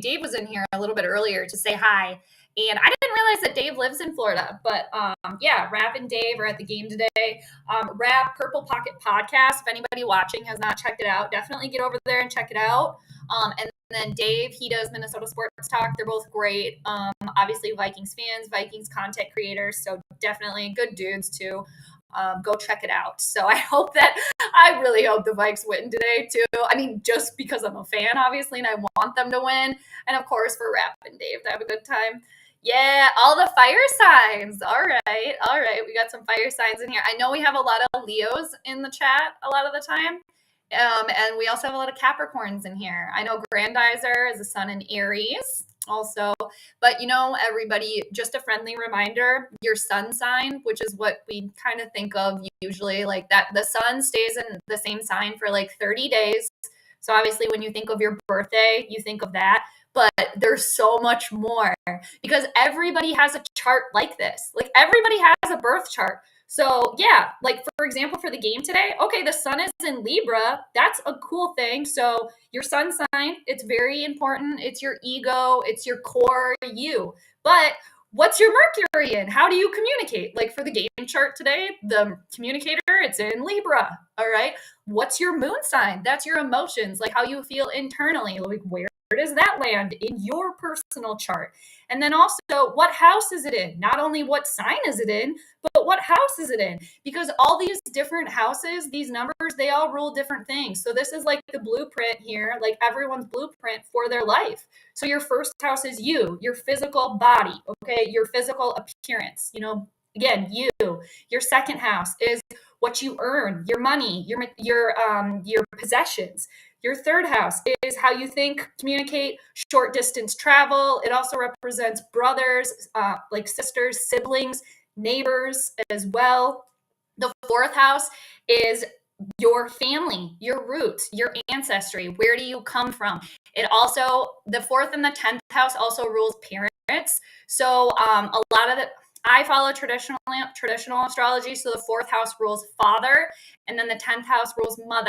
Dave was in here a little bit earlier to say hi. And I didn't realize that Dave lives in Florida, but Rapp and Dave are at the game today. Rapp Purple Pocket Podcast. If anybody watching has not checked it out, definitely get over there and check it out. And then Dave, he does Minnesota Sports Talk. They're both great. Obviously Vikings fans, Vikings content creators. So definitely good dudes too. Go check it out. So I really hope the Vikes win today too. I mean, just because I'm a fan, obviously, and I want them to win. And of course for Rapp and Dave to have a good time. Yeah, all the fire signs. All right. We got some fire signs in here. I know we have a lot of Leos in the chat a lot of the time. And we also have a lot of Capricorns in here. I know Grandizer is a sun in Aries also. But everybody, just a friendly reminder, your sun sign, which is what we kind of think of usually, that the sun stays in the same sign for 30 days. So obviously when you think of your birthday, you think of that. But there's so much more because everybody has a chart like this. Everybody has a birth chart. So yeah, for example, for the game today, okay, the sun is in Libra. That's a cool thing. So your sun sign, it's very important. It's your ego. It's your core you. But what's your Mercury in? How do you communicate? For the game chart today, the communicator, it's in Libra. All right. What's your moon sign? That's your emotions, how you feel internally. Where does that land in your personal chart? And then also, what house is it in? Not only what sign is it in, but what house is it in? Because all these different houses, these numbers, they all rule different things. So this is like the blueprint here, like everyone's blueprint for their life. So your first house is you, your physical body, okay? Your physical appearance, again, you. Your second house is what you earn, your money, your possessions. Your third house is how you think, communicate, short distance travel. It also represents brothers, like sisters, siblings, neighbors as well. The fourth house is your family, your roots, your ancestry. Where do you come from? It also, the fourth and the 10th house also rules parents. So a lot of I follow traditional astrology. So the fourth house rules father, and then the 10th house rules mother.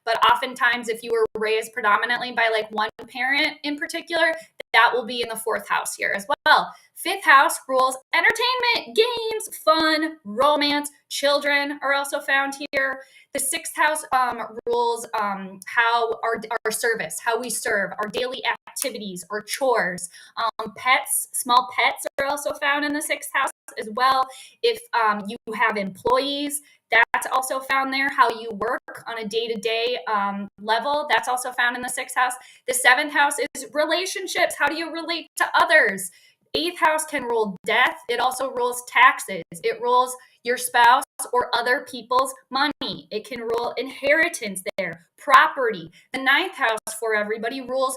But oftentimes, if you were raised predominantly by like one parent in particular, that will be in the fourth house here as well. Fifth house rules entertainment, games, fun, romance. Children are also found here. The sixth house rules how our service, how we serve, our daily activities or chores. Pets, small pets are also found in the sixth house as well. If you have employees, that's also found there. How you work on a day-to-day level, that's also found in the sixth house. The seventh house is relationships. How do you relate to others? Eighth house can rule death. It also rules taxes. It rules your spouse or other people's money. It can rule inheritance there, property. The ninth house for everybody rules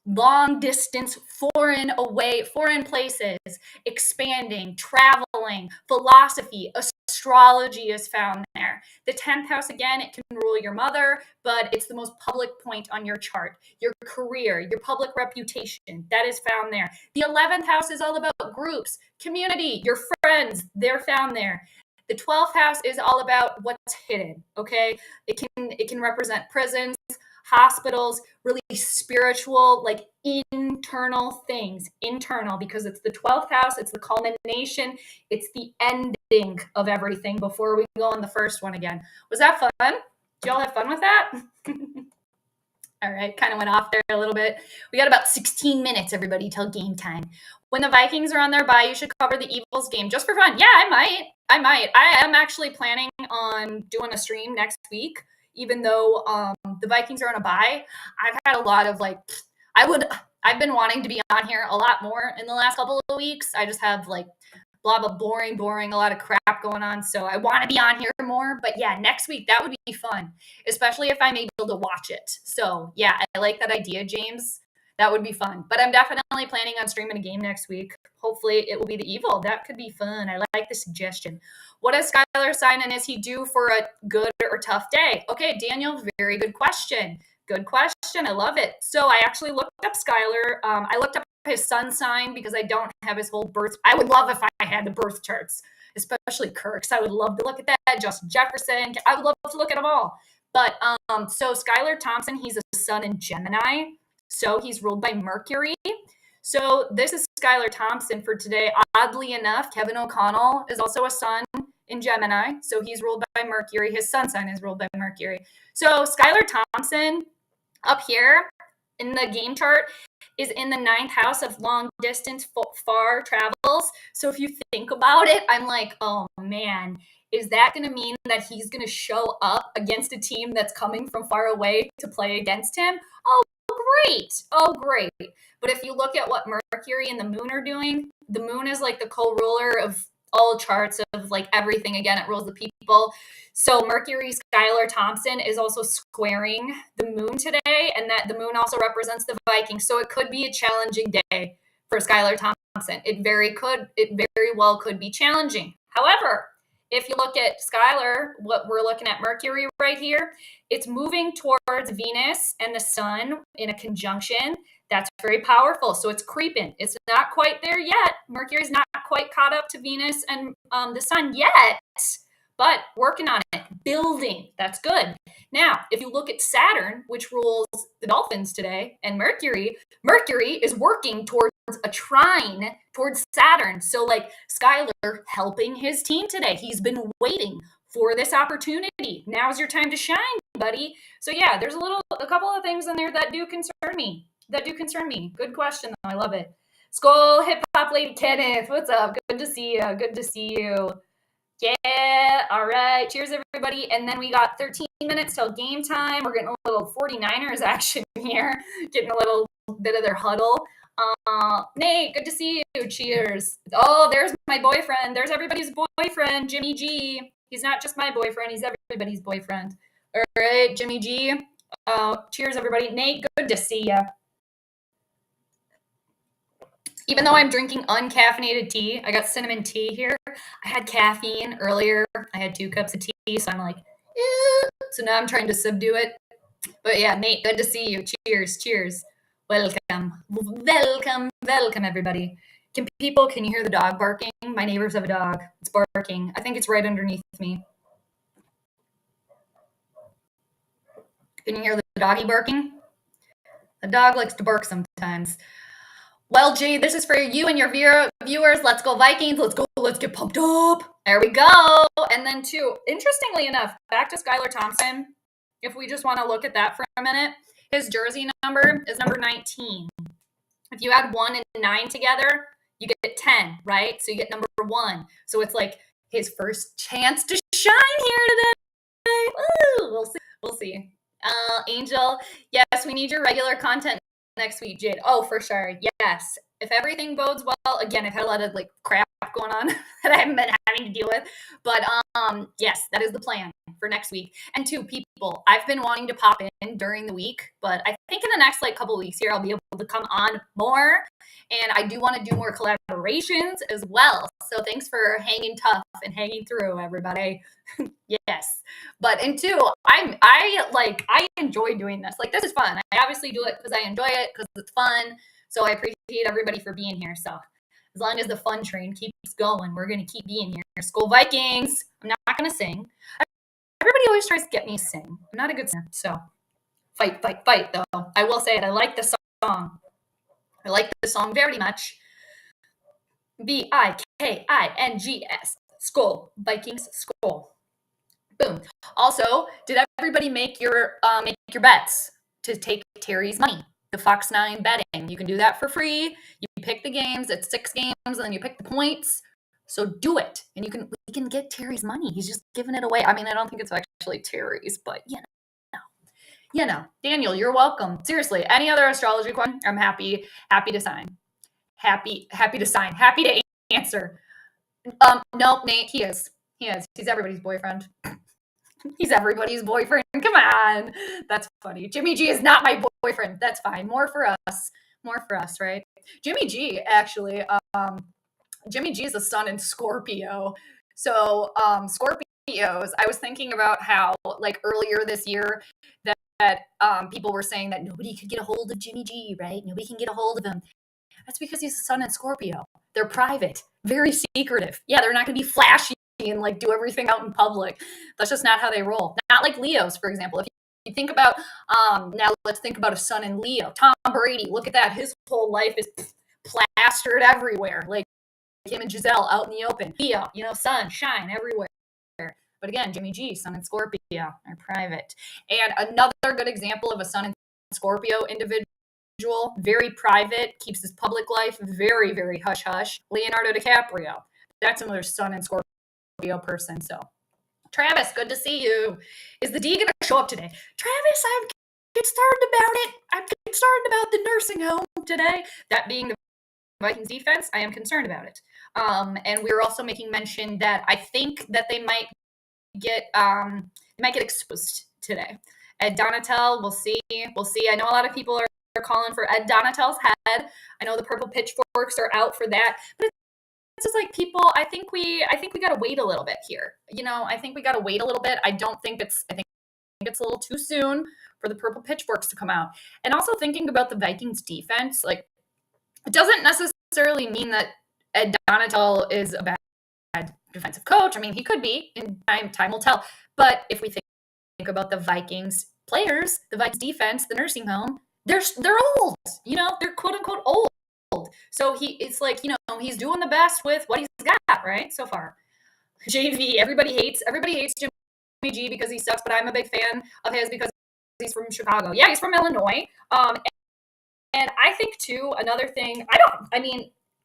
long distance, foreign places, expanding, traveling, philosophy, astrology is found there. The 10th house, again, it can rule your mother, but it's the most public point on your chart. Your career, your public reputation, that is found there. The 11th house is all about groups, community, your friends, they're found there. The 12th house is all about what's hidden, okay? It can represent prisons, hospitals, really spiritual, like internal things, because it's the 12th house, it's the culmination, it's the ending of everything before we go on the first one again. Was that fun? Did y'all have fun with that? All right, kind of went off there a little bit. We got about 16 minutes, everybody, till game time. When the Vikings are on their bye, you should cover the Eagles game just for fun. Yeah, I might. I am actually planning on doing a stream next week, even though the Vikings are on a bye. I've had a lot of I've been wanting to be on here a lot more in the last couple of weeks. I just have blah, blah, boring, a lot of crap going on. So I want to be on here more. But yeah, next week, that would be fun, especially if I'm able to watch it. So yeah, I like that idea, James. That would be fun. But I'm definitely planning on streaming a game next week. Hopefully it will be the Evil. That could be fun. I like the suggestion. What is Skylar's sign, and is he due for a good or tough day? Okay, Daniel, very good question. Good question. I love it. So I actually looked up Skylar. I looked up his sun sign because I don't have his whole birth. I would love if I had the birth charts, especially Kirk's. I would love to look at that. Justin Jefferson. I would love to look at them all. But so Skylar Thompson, he's a sun in Gemini. So he's ruled by Mercury. So this is Skylar Thompson for today. Oddly enough, Kevin O'Connell is also a sun in Gemini. So he's ruled by Mercury. His sun sign is ruled by Mercury. So Skylar Thompson up here in the game chart is in the 9th house of long distance, far travels. So if you think about it, I'm like, oh man, is that going to mean that he's going to show up against a team that's coming from far away to play against him? Oh, great. Oh, great. But if you look at what Mercury and the moon are doing, the moon is like the co-ruler of all charts of like everything. Again, it rules the people. So Mercury, Skylar Thompson is also squaring the moon today, and that the moon also represents the Vikings. So it could be a challenging day for Skylar Thompson. It very well could be challenging. However, if you look at Skylar, what we're looking at Mercury right here, it's moving towards Venus and the sun in a conjunction. That's very powerful. So it's creeping. It's not quite there yet. Mercury's not quite caught up to Venus and the sun yet, but working on it, building. That's good. Now, if you look at Saturn, which rules the Dolphins today, and Mercury is working towards a trine towards Saturn. So like Skylar helping his team today. He's been waiting for this opportunity. Now's your time to shine, buddy. So yeah, there's a couple of things in there that do concern me. that do concern me. Good question, though. I love it. Skol, hip hop lady Kenneth. What's up? Good to see you. Good to see you. Yeah. All right. Cheers, everybody. And then we got 13 minutes till game time. We're getting a little 49ers action here, getting a little bit of their huddle. Nate, good to see you. Cheers. Oh, there's my boyfriend. There's everybody's boyfriend, Jimmy G. He's not just my boyfriend. He's everybody's boyfriend. All right, Jimmy G. Cheers, everybody. Nate, good to see you. Even though I'm drinking uncaffeinated tea, I got cinnamon tea here. I had caffeine earlier. I had 2 cups of tea, so I'm like, so now I'm trying to subdue it. But yeah, Nate, good to see you. Cheers, cheers. Welcome, everybody. Can you hear the dog barking? My neighbors have a dog. It's barking. I think it's right underneath me. Can you hear the doggy barking? The dog likes to bark sometimes. Well, Jade, this is for you and your viewers. Let's go Vikings. Let's go. Let's get pumped up. There we go. And then, too, interestingly enough, back to Skylar Thompson. If we just want to look at that for a minute, his jersey number is number 19. If you add 1 and 9 together, you get 10, right? So you get number 1. So it's like his first chance to shine here today. Ooh, we'll see. We'll see. Angel, yes, we need your regular content next week, Jade. Oh, for sure. Yes. If everything bodes well, again, I've had a lot of crap going on that I haven't been having to deal with. But yes, that is the plan for next week. And 2 people, I've been wanting to pop in during the week, but I think in the next couple weeks here, I'll be able to come on more. And I do want to do more collaborations as well. So thanks for hanging tough and hanging through, everybody. Yes. But and 2, I enjoy doing this. This is fun. I obviously do it because I enjoy it, because it's fun. So I appreciate everybody for being here. So as long as the fun train keeps going, we're going to keep being here. Skol Vikings. I'm not going to sing. Everybody always tries to get me to sing. I'm not a good singer. So fight, though. I will say it. I like the song. I like the song very much. Vikings. Skol. Vikings. Skol. Boom. Also, did everybody make your bets to take Terry's money? The Fox 9 betting. You can do that for free. You pick the games. It's 6 games, and then you pick the points. So do it, and we can get Terry's money. He's just giving it away. I mean, I don't think it's actually Terry's, but Daniel, you're welcome. Seriously, any other astrology question? I'm happy to sign. Happy to sign. Happy to answer. No, Nate, he is. He's everybody's boyfriend. He's everybody's boyfriend. Come on. That's funny. Jimmy G is not my boyfriend. That's fine. More for us, right? Jimmy G, actually, Jimmy G is a sun in Scorpio. So, Scorpios, I was thinking about how, earlier this year, that people were saying that nobody could get a hold of Jimmy G, right? Nobody can get a hold of him. That's because he's a sun in Scorpio. They're private, very secretive. Yeah, they're not going to be flashy and do everything out in public. That's just not how they roll. Not like Leos, for example. If you think about, now let's think about a sun in Leo. Tom Brady, look at that. His whole life is plastered everywhere. Him and Giselle out in the open. Leo, sun, shine everywhere. But again, Jimmy G, sun in Scorpio, are private. And another good example of a sun in Scorpio individual, very private, keeps his public life very, very hush-hush. Leonardo DiCaprio. That's another sun in Scorpio person. So, Travis, good to see you. Is the D going to show up today? Travis, I'm concerned about it. I'm concerned about the nursing home today. That being the Vikings defense, I am concerned about it. And we were also making mention that I think that they might get exposed today. Ed Donatel, we'll see. I know a lot of people are calling for Ed Donatel's head. I know the purple pitchforks are out for that, but it's just people. I think we got to wait a little bit here. I think we got to wait a little bit. I think it's a little too soon for the purple pitchforks to come out. And also thinking about the Vikings defense, it doesn't necessarily mean that Ed Donatel is a bad defensive coach. I mean, he could be, and time will tell. But if we think about the Vikings players, the Vikings defense, the nursing home, they're old. They're quote unquote old. So it's he's doing the best with what he's got, right? So far. JV, everybody hates Jimmy G because he sucks, but I'm a big fan of his because he's from Chicago. Yeah, he's from Illinois. I think too, another thing,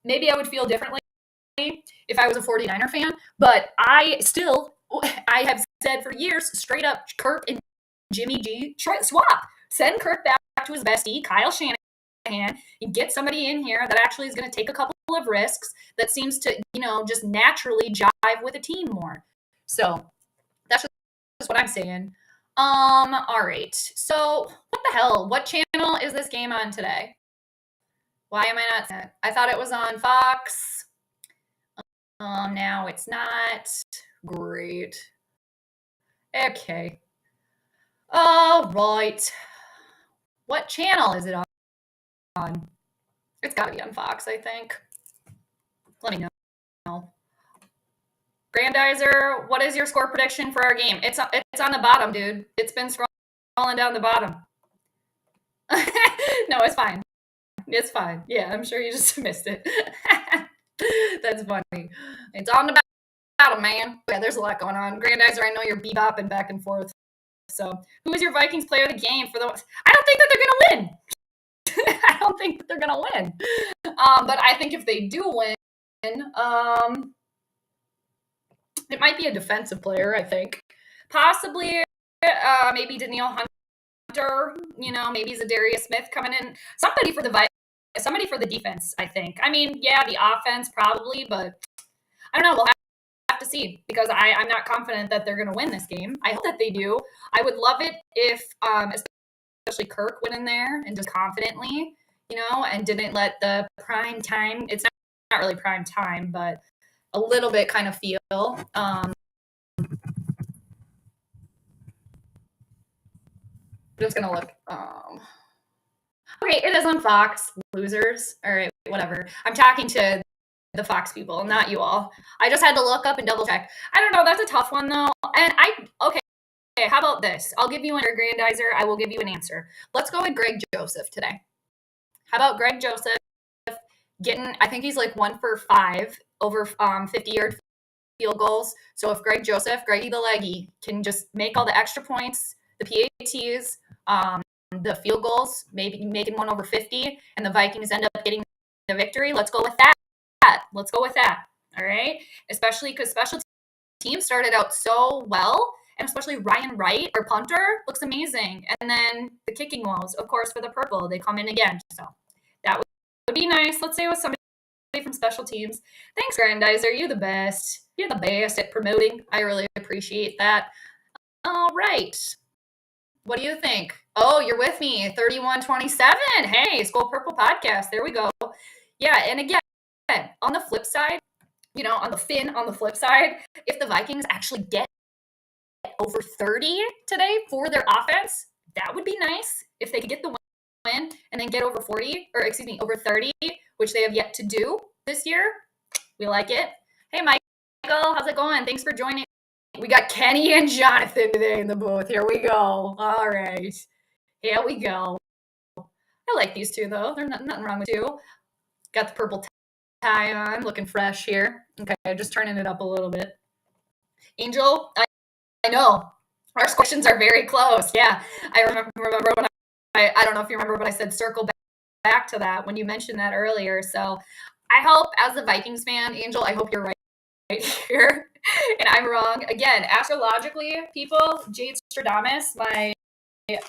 maybe I would feel differently if I was a 49er fan, but I have said for years, straight up, Kirk and Jimmy G, swap. Send Kirk back to his bestie, Kyle Shanahan, and get somebody in here that actually is going to take a couple of risks that seems to, just naturally jive with a team more. So that's just what I'm saying. All right. So what the hell? What channel is this game on today? Why am I not seeing it? I thought it was on Fox. Now it's not. Great. Okay. All right. What channel is it on? It's got to be on Fox, I think. Let me know. Grandizer, what is your score prediction for our game? It's on the bottom, dude. It's been scrolling down the bottom. No, it's fine. It's fine. Yeah, I'm sure you just missed it. That's funny. It's on the bottom, man. Yeah, there's a lot going on. Grandizer, I know you're bebopping back and forth. So, who is your Vikings player of the game for the? I don't think that they're gonna win. I don't think that they're gonna win. But I think if they do win, it might be a defensive player. I think possibly maybe Danielle Hunter. Maybe Zadarius Smith coming in. Somebody for the defense. I think. I mean, yeah, the offense probably, but I don't know. We'll have to see because I'm not confident that they're going to win this game. I hope that they do. I would love it if, especially Kirk went in there and just confidently, and didn't let the prime time. It's not really prime time, but a little bit kind of feel. Just gonna look. Okay, it is on Fox. Losers. All right, whatever. I'm talking to the Fox people, not you all. I just had to look up and double check. I don't know. That's a tough one though. And okay. How about this? I'll give you an Grandizer. I will give you an answer. Let's go with Greg Joseph today. How about Greg Joseph getting? I think he's like 1 for 5 over 50-yard field goals. So if Greggy the Leggy, can just make all the extra points, the PATs, the field goals, maybe making 1 over 50, and the Vikings end up getting the victory, let's go with that. Let's go with that. All right? Especially because special teams started out so well, and especially Ryan Wright, our punter, looks amazing. And then the kicking woes, of course, for the purple, they come in again. So that would be nice. Let's say it was somebody from special teams. Thanks, Grandizer. You're the best. You're the best at promoting. I really appreciate that. All right. What do you think? Oh, you're with me. 31-27. Hey, Skol Purple Podcast. There we go. Yeah, and again, on the flip side, on the flip side, if the Vikings actually get over 30 today for their offense, that would be nice. If they could get the win and then get over 30, which they have yet to do this year. We like it. Hey, Michael, how's it going? Thanks for joining. We got Kenny and Jonathan today in the booth. Here we go. All right. Here we go. I like these two, though. There's nothing wrong with you. Got the purple tie on. Looking fresh here. Okay, just turning it up a little bit. Angel, I know. Our questions are very close. Yeah, I remember when I don't know if you remember, but I said circle back to that when you mentioned that earlier. So I hope, as a Vikings fan, Angel, I hope you're right here and I'm wrong. Again, astrologically, people, Jade Stradamus, my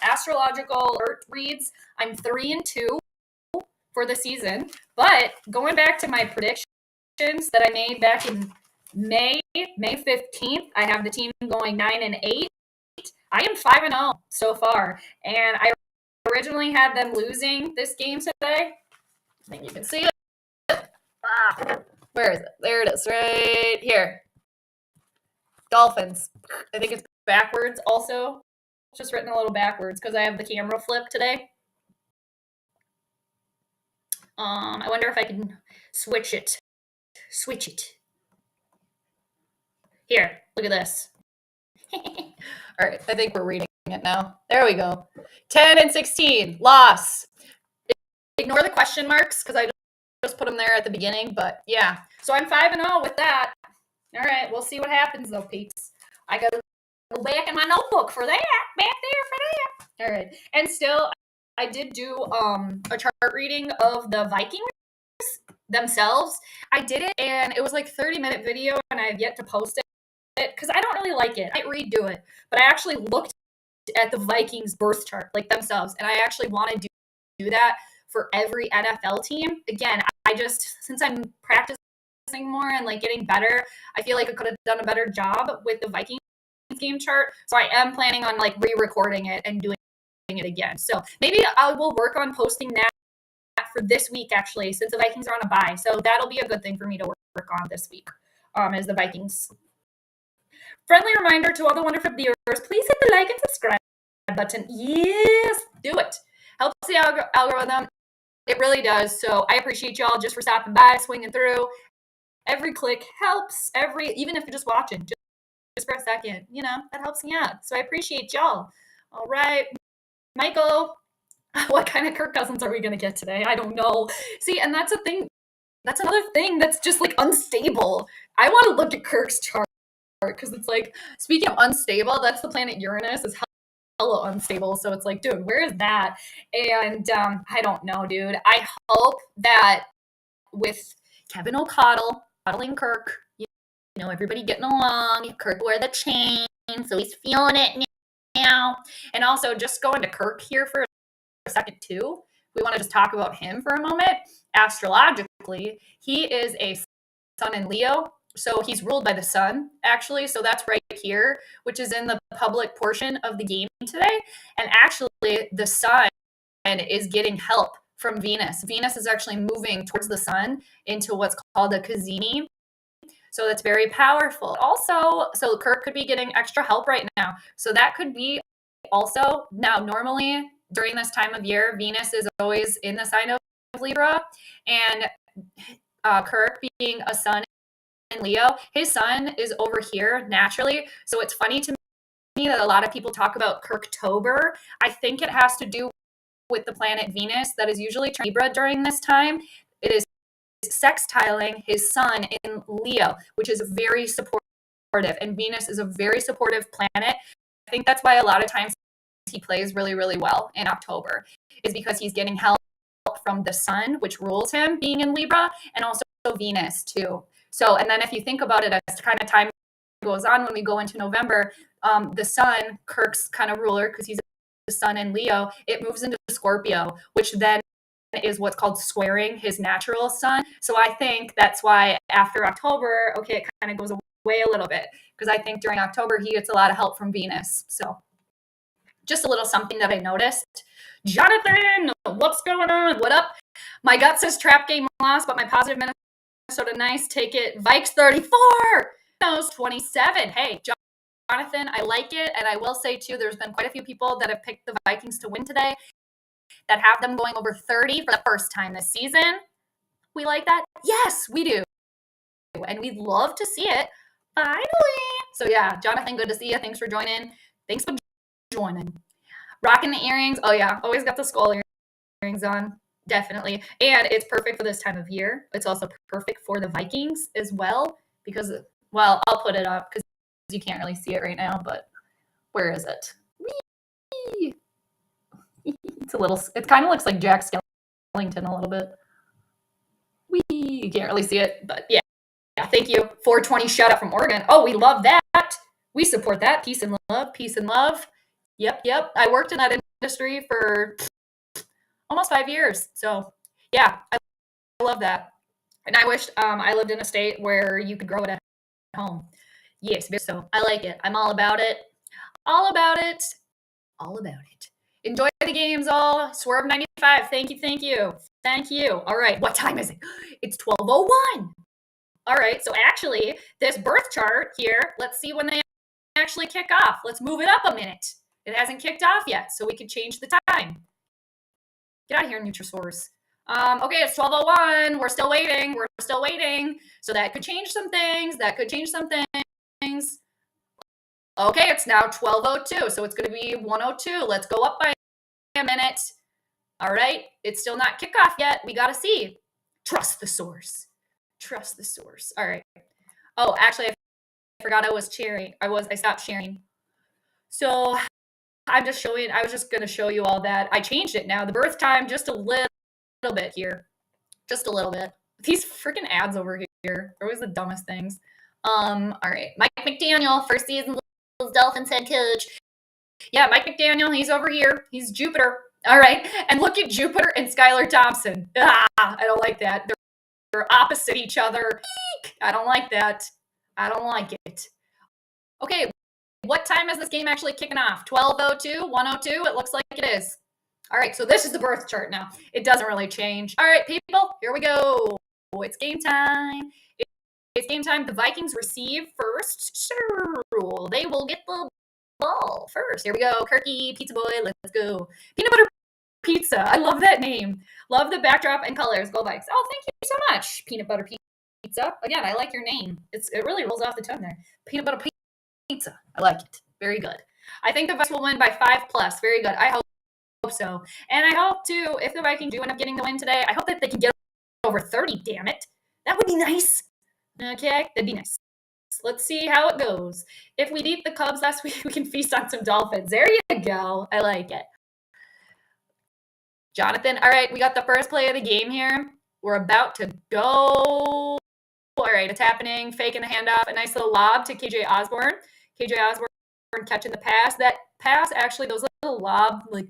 astrological earth reads, I'm 3-2 for the season. But going back to my predictions that I made back in May 15th, I have the team going 9-8. I am 5-0 so far, and I originally had them losing this game today. I think you can see it. Where is it? There it is, right here. Dolphins. I think it's backwards also. It's just written a little backwards because I have the camera flip today. I wonder if I can switch it. Here, look at this. All right, I think we're reading it now. There we go. 10-16, loss. Ignore the question marks because I just put them there at the beginning, but yeah. So I'm 5-0 with that. All right, we'll see what happens though, peeps. I got to go back in my notebook for that, back there for that. All right, and still I did do a chart reading of the Vikings themselves. I did it, and it was like 30-minute video, and I have yet to post it because I don't really like it. I might redo it, but I actually looked at the Vikings birth chart, like themselves, and I actually want to do that for every NFL team. Again, I just, since I'm practicing more and like getting better, I feel like I could have done a better job with the Vikings game chart. So I am planning on like re-recording it and doing it again. So maybe I will work on posting that for this week, actually, since the Vikings are on a bye. So that'll be a good thing for me to work on this week, as the Vikings. Friendly reminder to all the wonderful viewers, please hit the like and subscribe button. Yes, do it. Helps the algorithm. It really does. So I appreciate y'all just for stopping by, swinging through. Every click helps. Even if you're just watching, just for a second, that helps me out. So I appreciate y'all. All right, Michael, what kind of Kirk Cousins are we going to get today? I don't know. See, and that's a thing. That's another thing that's just like unstable. I want to look at Kirk's chart because it's like, speaking of unstable, that's the planet Uranus is hella unstable. So it's like, dude, where is that? And I don't know, dude. I hope that with Kevin O'Connell cuddling Kirk, everybody getting along, Kirk wear the chain, so he's feeling it now. And also, just going to Kirk here for a second too. We want to just talk about him for a moment. Astrologically, he is a sun in Leo. So he's ruled by the sun, actually. So that's right here, which is in the public portion of the game today. And actually, the sun is getting help from Venus. Venus is actually moving towards the sun into what's called a Cazimi. So that's very powerful. Also, so Kirk could be getting extra help right now. So that could be also, now normally during this time of year, Venus is always in the sign of Libra. And Kirk being a sun in Leo, his sun is over here naturally. So it's funny to me that a lot of people talk about Kirktober. I think it has to do with the planet Venus that is usually Libra during this time. It is sextiling his sun in Leo, which is very supportive. And Venus is a very supportive planet. I think that's why a lot of times he plays really, really well in October, is because he's getting help from the sun, which rules him being in Libra, and also Venus too. So, and then if you think about it as kind of time goes on, when we go into November, the sun, Kirk's kind of ruler, because he's the sun in Leo, it moves into Scorpio, which then is what's called squaring his natural sun. So I think that's why after October, okay, it kind of goes away a little bit, because I think during October he gets a lot of help from Venus. So just a little something that I noticed. Jonathan, what's going on? What up? My gut says trap game loss, but my positive Minnesota nice take it. Vikes 34, Nose 27. Hey, Jonathan, I like it. And I will say too, there's been quite a few people that have picked the Vikings to win today that have them going over 30 for the first time this season. We like that? Yes, we do. And we'd love to see it. Finally. So yeah, Jonathan, good to see you. Thanks for joining. Thanks for joining. Rocking the earrings. Oh yeah, always got the Skol earrings on. Definitely. And it's perfect for this time of year. It's also perfect for the Vikings as well because, well, I'll put it up because you can't really see it right now, but where is it? Whee! It kind of looks like Jack Skellington a little bit. Whee! You can't really see it, but yeah. Yeah, thank you. 420 shout out from Oregon. Oh, we love that. We support that. Peace and love. Peace and love. Yep. I worked in that industry for almost 5 years. So yeah, I love that. And I wish I lived in a state where you could grow it at home. Yes, so I like it. I'm all about it. All about it. All about it. Enjoy the games all. Swerve 95. Thank you. All right. What time is it? It's 12:01. All right. So actually, this birth chart here, let's see when they actually kick off. Let's move it up a minute. It hasn't kicked off yet, so we could change the time. Get out of here, Nutrisource. Okay, it's 12:01. We're still waiting. So that could change some things. Okay, it's now 12:02. So it's going to be 1:02. Let's go up by a minute. All right. It's still not kickoff yet. We got to see. Trust the source. All right. Oh, actually, I forgot I was sharing. I stopped sharing. So I was just going to show you all that. I changed it now. The birth time, just a little bit here. Just a little bit. These freaking ads over here. They're always the dumbest things. All right. Mike McDaniel, first season Dolphins head coach. Yeah, Mike McDaniel, he's over here. He's Jupiter. All right. And look at Jupiter and Skylar Thompson. I don't like that. They're opposite each other. Eek! I don't like that. I don't like it. Okay, what time is this game actually kicking off? 12:02, 1:02? It looks like it is. All right, so this is the birth chart now. It doesn't really change. All right, people, here we go. It's game time. It's game time. The Vikings receive first. They will get the ball first. Here we go. Kirky, Pizza Boy, let's go. Peanut butter pizza. I love that name. Love the backdrop and colors. Go Vikes. Oh, thank you so much, Peanut butter pizza. Again, I like your name. It really rolls off the tongue there. Peanut butter pizza. I like it. Very good. I think the Vikings will win by 5+. Very good. I hope so. And I hope, too, if the Vikings do end up getting the win today, I hope that they can get over 30, damn it. That would be nice. Okay? That'd be nice. Let's see how it goes. If we beat the Cubs last week, we can feast on some Dolphins. There you go. I like it. Jonathan, all right, we got the first play of the game here. We're about to go. All right, it's happening. Faking the handoff. A nice little lob to KJ Osborne. KJ Osborne catching the pass. That pass, actually, those little lob, like,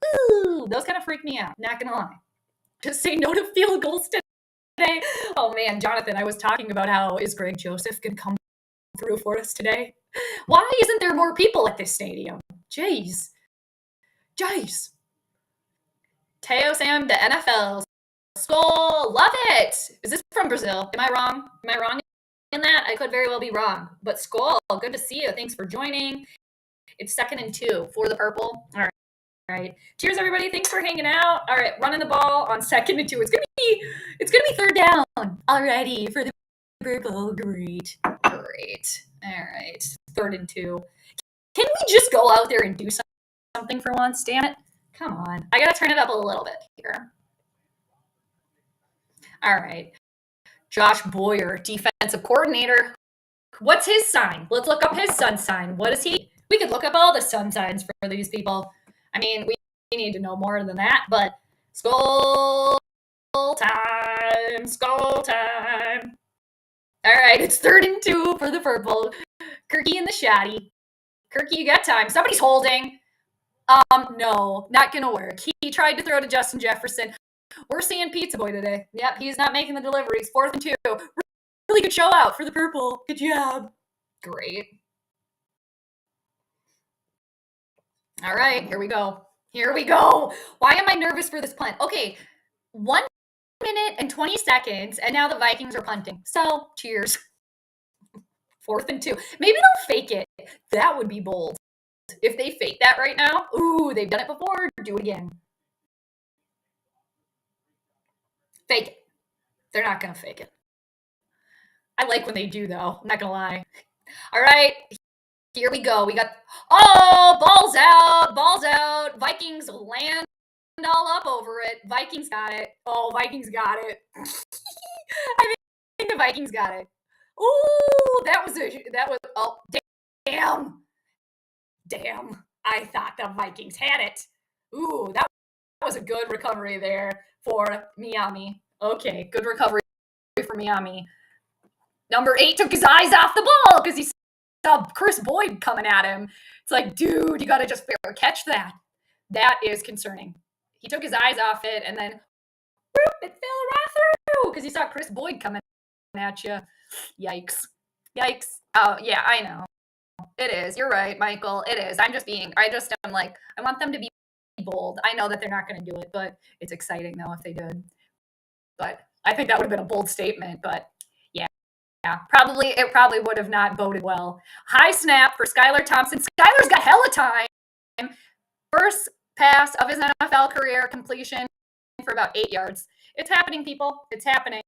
ooh, those kind of freak me out. Not going to lie. Just say no to field goals today. Oh, man, Jonathan, I was talking about how is Greg Joseph going to come through for us today. Why isn't there more people at this stadium? Jeez. Teo Sam, the NFL. Skol, love it. Is this from Brazil? Am I wrong? Am I wrong in that? I could very well be wrong. But Skol, good to see you. Thanks for joining. It's 2nd and 2 for the purple. All right. Cheers, everybody. Thanks for hanging out. All right, running the ball on 2nd and 2. It's gonna be 3rd down already for the purple. Great. All right. 3rd and 2. Can we just go out there and do something for once? Damn it. Come on. I got to turn it up a little bit here. All right. Josh Boyer, defensive coordinator. What's his sign? Let's look up his sun sign. What is he? We could look up all the sun signs for these people. I mean, we need to know more than that, but Skol time. Skol time. All right, it's 3rd and 2 for the purple. Kirky and the Shotty. Kirky, you got time. Somebody's holding. No, not going to work. He tried to throw to Justin Jefferson. We're seeing Pizza Boy today. Yep, he's not making the deliveries. 4th and 2. Really good show out for the purple. Good job. Great. All right, here we go. Why am I nervous for this punt? Okay, 1 minute and 20 seconds, and now the Vikings are punting. So, cheers. 4th and 2. Maybe they'll fake it. That would be bold. If they fake that right now, ooh, they've done it before. Do it again. Fake it. They're not going to fake it. I like when they do, though. I'm not going to lie. All right. Here we go. We got, balls out. Vikings land all up over it. Vikings got it. Oh, Vikings got it. I think the Vikings got it. Ooh, damn. I thought the Vikings had it. Ooh, that was a good recovery there for Miami. Okay, good recovery for Miami. Number 8 took his eyes off the ball because he saw Chris Boyd coming at him. It's like, dude, you got to just fair catch that. That is concerning. He took his eyes off it, and then whoop, it fell right through because he saw Chris Boyd coming at you. Yikes. Oh, yeah, I know. It is. You're right, Michael. It is. I want them to be bold. I know that they're not going to do it, but it's exciting, though, if they did. But I think that would have been a bold statement, but yeah, it probably would have not boded well. High snap for Skylar Thompson. Skylar's got hella time. First pass of his NFL career, completion for about 8 yards. It's happening, people. It's happening.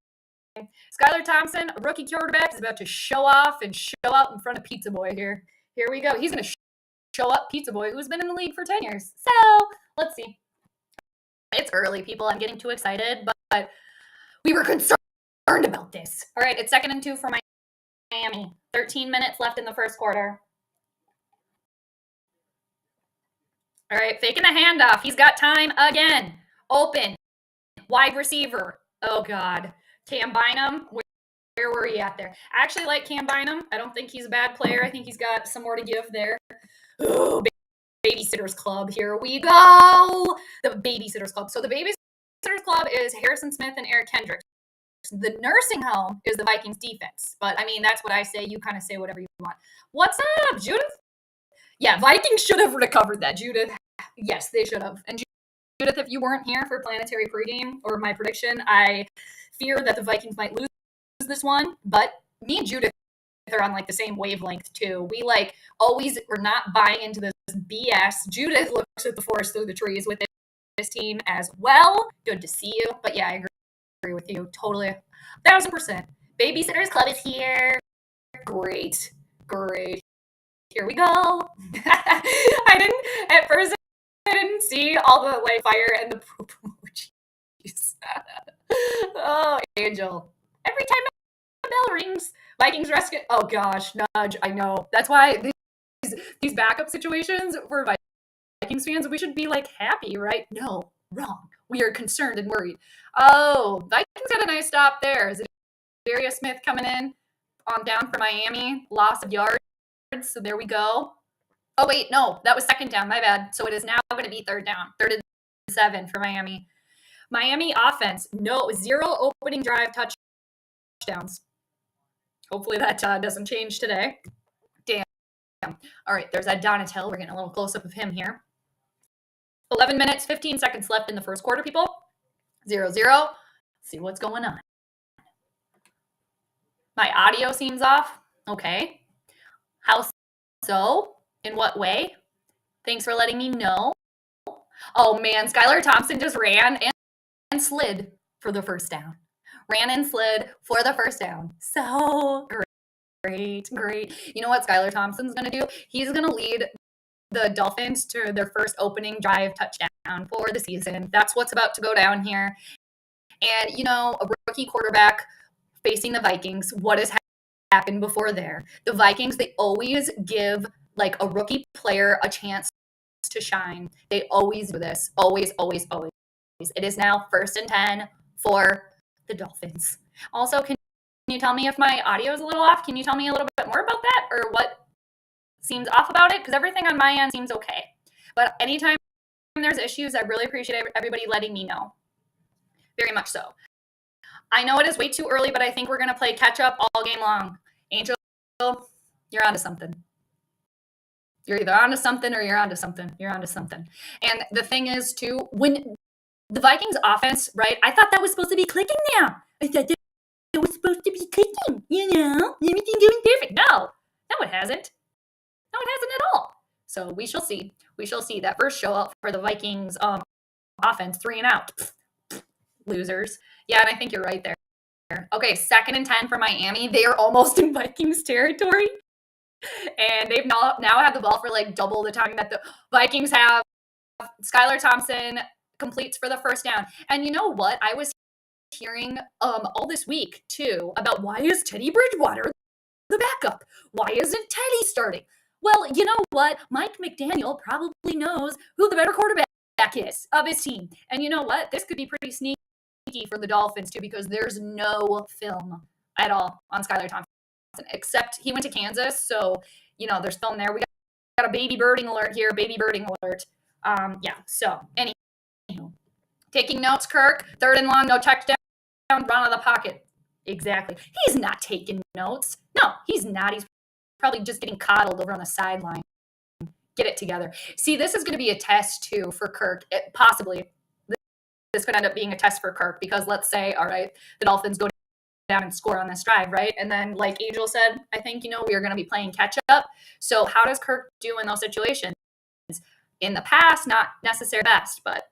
Skylar Thompson, a rookie quarterback, is about to show off and show out in front of Pizza Boy here. Here we go. He's going to show up Pizza Boy, who's been in the league for 10 years. So, let's see. It's early, people. I'm getting too excited, but we were concerned about this. All right, it's 2nd and 2 for Miami. 13 minutes left in the first quarter. All right, faking the handoff. He's got time again. Open. Wide receiver. Oh, God. Cam Bynum. Where were you at there? I actually like Cam Bynum. I don't think he's a bad player. I think he's got some more to give there. Ooh, Babysitters Club. Here we go. The Babysitters Club. So the Babysitters Club is Harrison Smith and Eric Kendricks. The nursing home is the Vikings defense. But, I mean, that's what I say. You kind of say whatever you want. What's up, Judith? Yeah, Vikings should have recovered that, Judith. Yes, they should have. And Judith, if you weren't here for planetary pregame or my prediction, I fear that the Vikings might lose this one. But me and Judith are on like the same wavelength too. We like always we're not buying into this BS. Judith looks at the forest through the trees with this team as well. Good to see you. But yeah, I agree with you totally, 1,000%. Babysitters Club is here. Great. Here we go. At first I didn't see all the like fire and the poop emojis. Oh, Angel. Every time the bell rings, Vikings rescue. Oh gosh, nudge. I know. That's why these backup situations for Vikings fans, we should be like happy, right? No, wrong. We are concerned and worried. Oh, Vikings got a nice stop there. Is it Darius Smith coming in on down for Miami? Loss of yards. So there we go. Oh, wait, no, that was second down. My bad. So it is now going to be third down. 3rd and 7 for Miami. Miami offense, 0 opening drive touchdowns. Hopefully that doesn't change today. Damn. All right, there's that Donatel. We're getting a little close-up of him here. 11 minutes, 15 seconds left in the first quarter, people. 0-0. See what's going on. My audio seems off. Okay. How so? In what way? Thanks for letting me know. Oh, man, Skylar Thompson just ran and slid for the first down. Ran and slid for the first down. So great. You know what Skylar Thompson's going to do? He's going to lead the Dolphins to their first opening drive touchdown for the season. That's what's about to go down here. And, you know, a rookie quarterback facing the Vikings, what has happened before there? The Vikings, they always give like a rookie player a chance to shine. They always do this. Always. It is now 1st and 10 for the Dolphins. Also, can you tell me if my audio is a little off? Can you tell me a little bit more about that or what seems off about it? Because everything on my end seems okay. But anytime there's issues, I really appreciate everybody letting me know. Very much so. I know it is way too early, but I think we're going to play catch up all game long. Angel, you're onto something. You're either onto something or you're onto something. And the thing is, too, when the Vikings offense, right, I thought that was supposed to be clicking now. I thought that it was supposed to be clicking, everything going perfect. No, it hasn't. No, it hasn't at all. So we shall see. That first show up for the Vikings offense, 3 and out. Losers. Yeah, and I think you're right there. Okay, 2nd and 10 for Miami. They are almost in Vikings territory. And they've now had the ball for like double the time that the Vikings have. Skylar Thompson completes for the first down. And you know what? I was hearing all this week, too, about why is Teddy Bridgewater the backup? Why isn't Teddy starting? Well, you know what? Mike McDaniel probably knows who the better quarterback is of his team. And you know what? This could be pretty sneaky for the Dolphins, too, because there's no film at all on Skylar Thompson. Except he went to Kansas, so, there's film there. We got a baby birding alert here, Yeah, so, anywho. Taking notes, Kirk. 3rd and long, no touchdown, run out of the pocket. Exactly. He's not taking notes. No, he's not. He's probably just getting coddled over on the sideline. Get it together. See, this is going to be a test, too, for Kirk. Possibly. This could end up being a test for Kirk because let's say, all right, the Dolphins go down and score on this drive, right? And then, like Angel said, I think, we are going to be playing catch up. So how does Kirk do in those situations? In the past, not necessarily best, but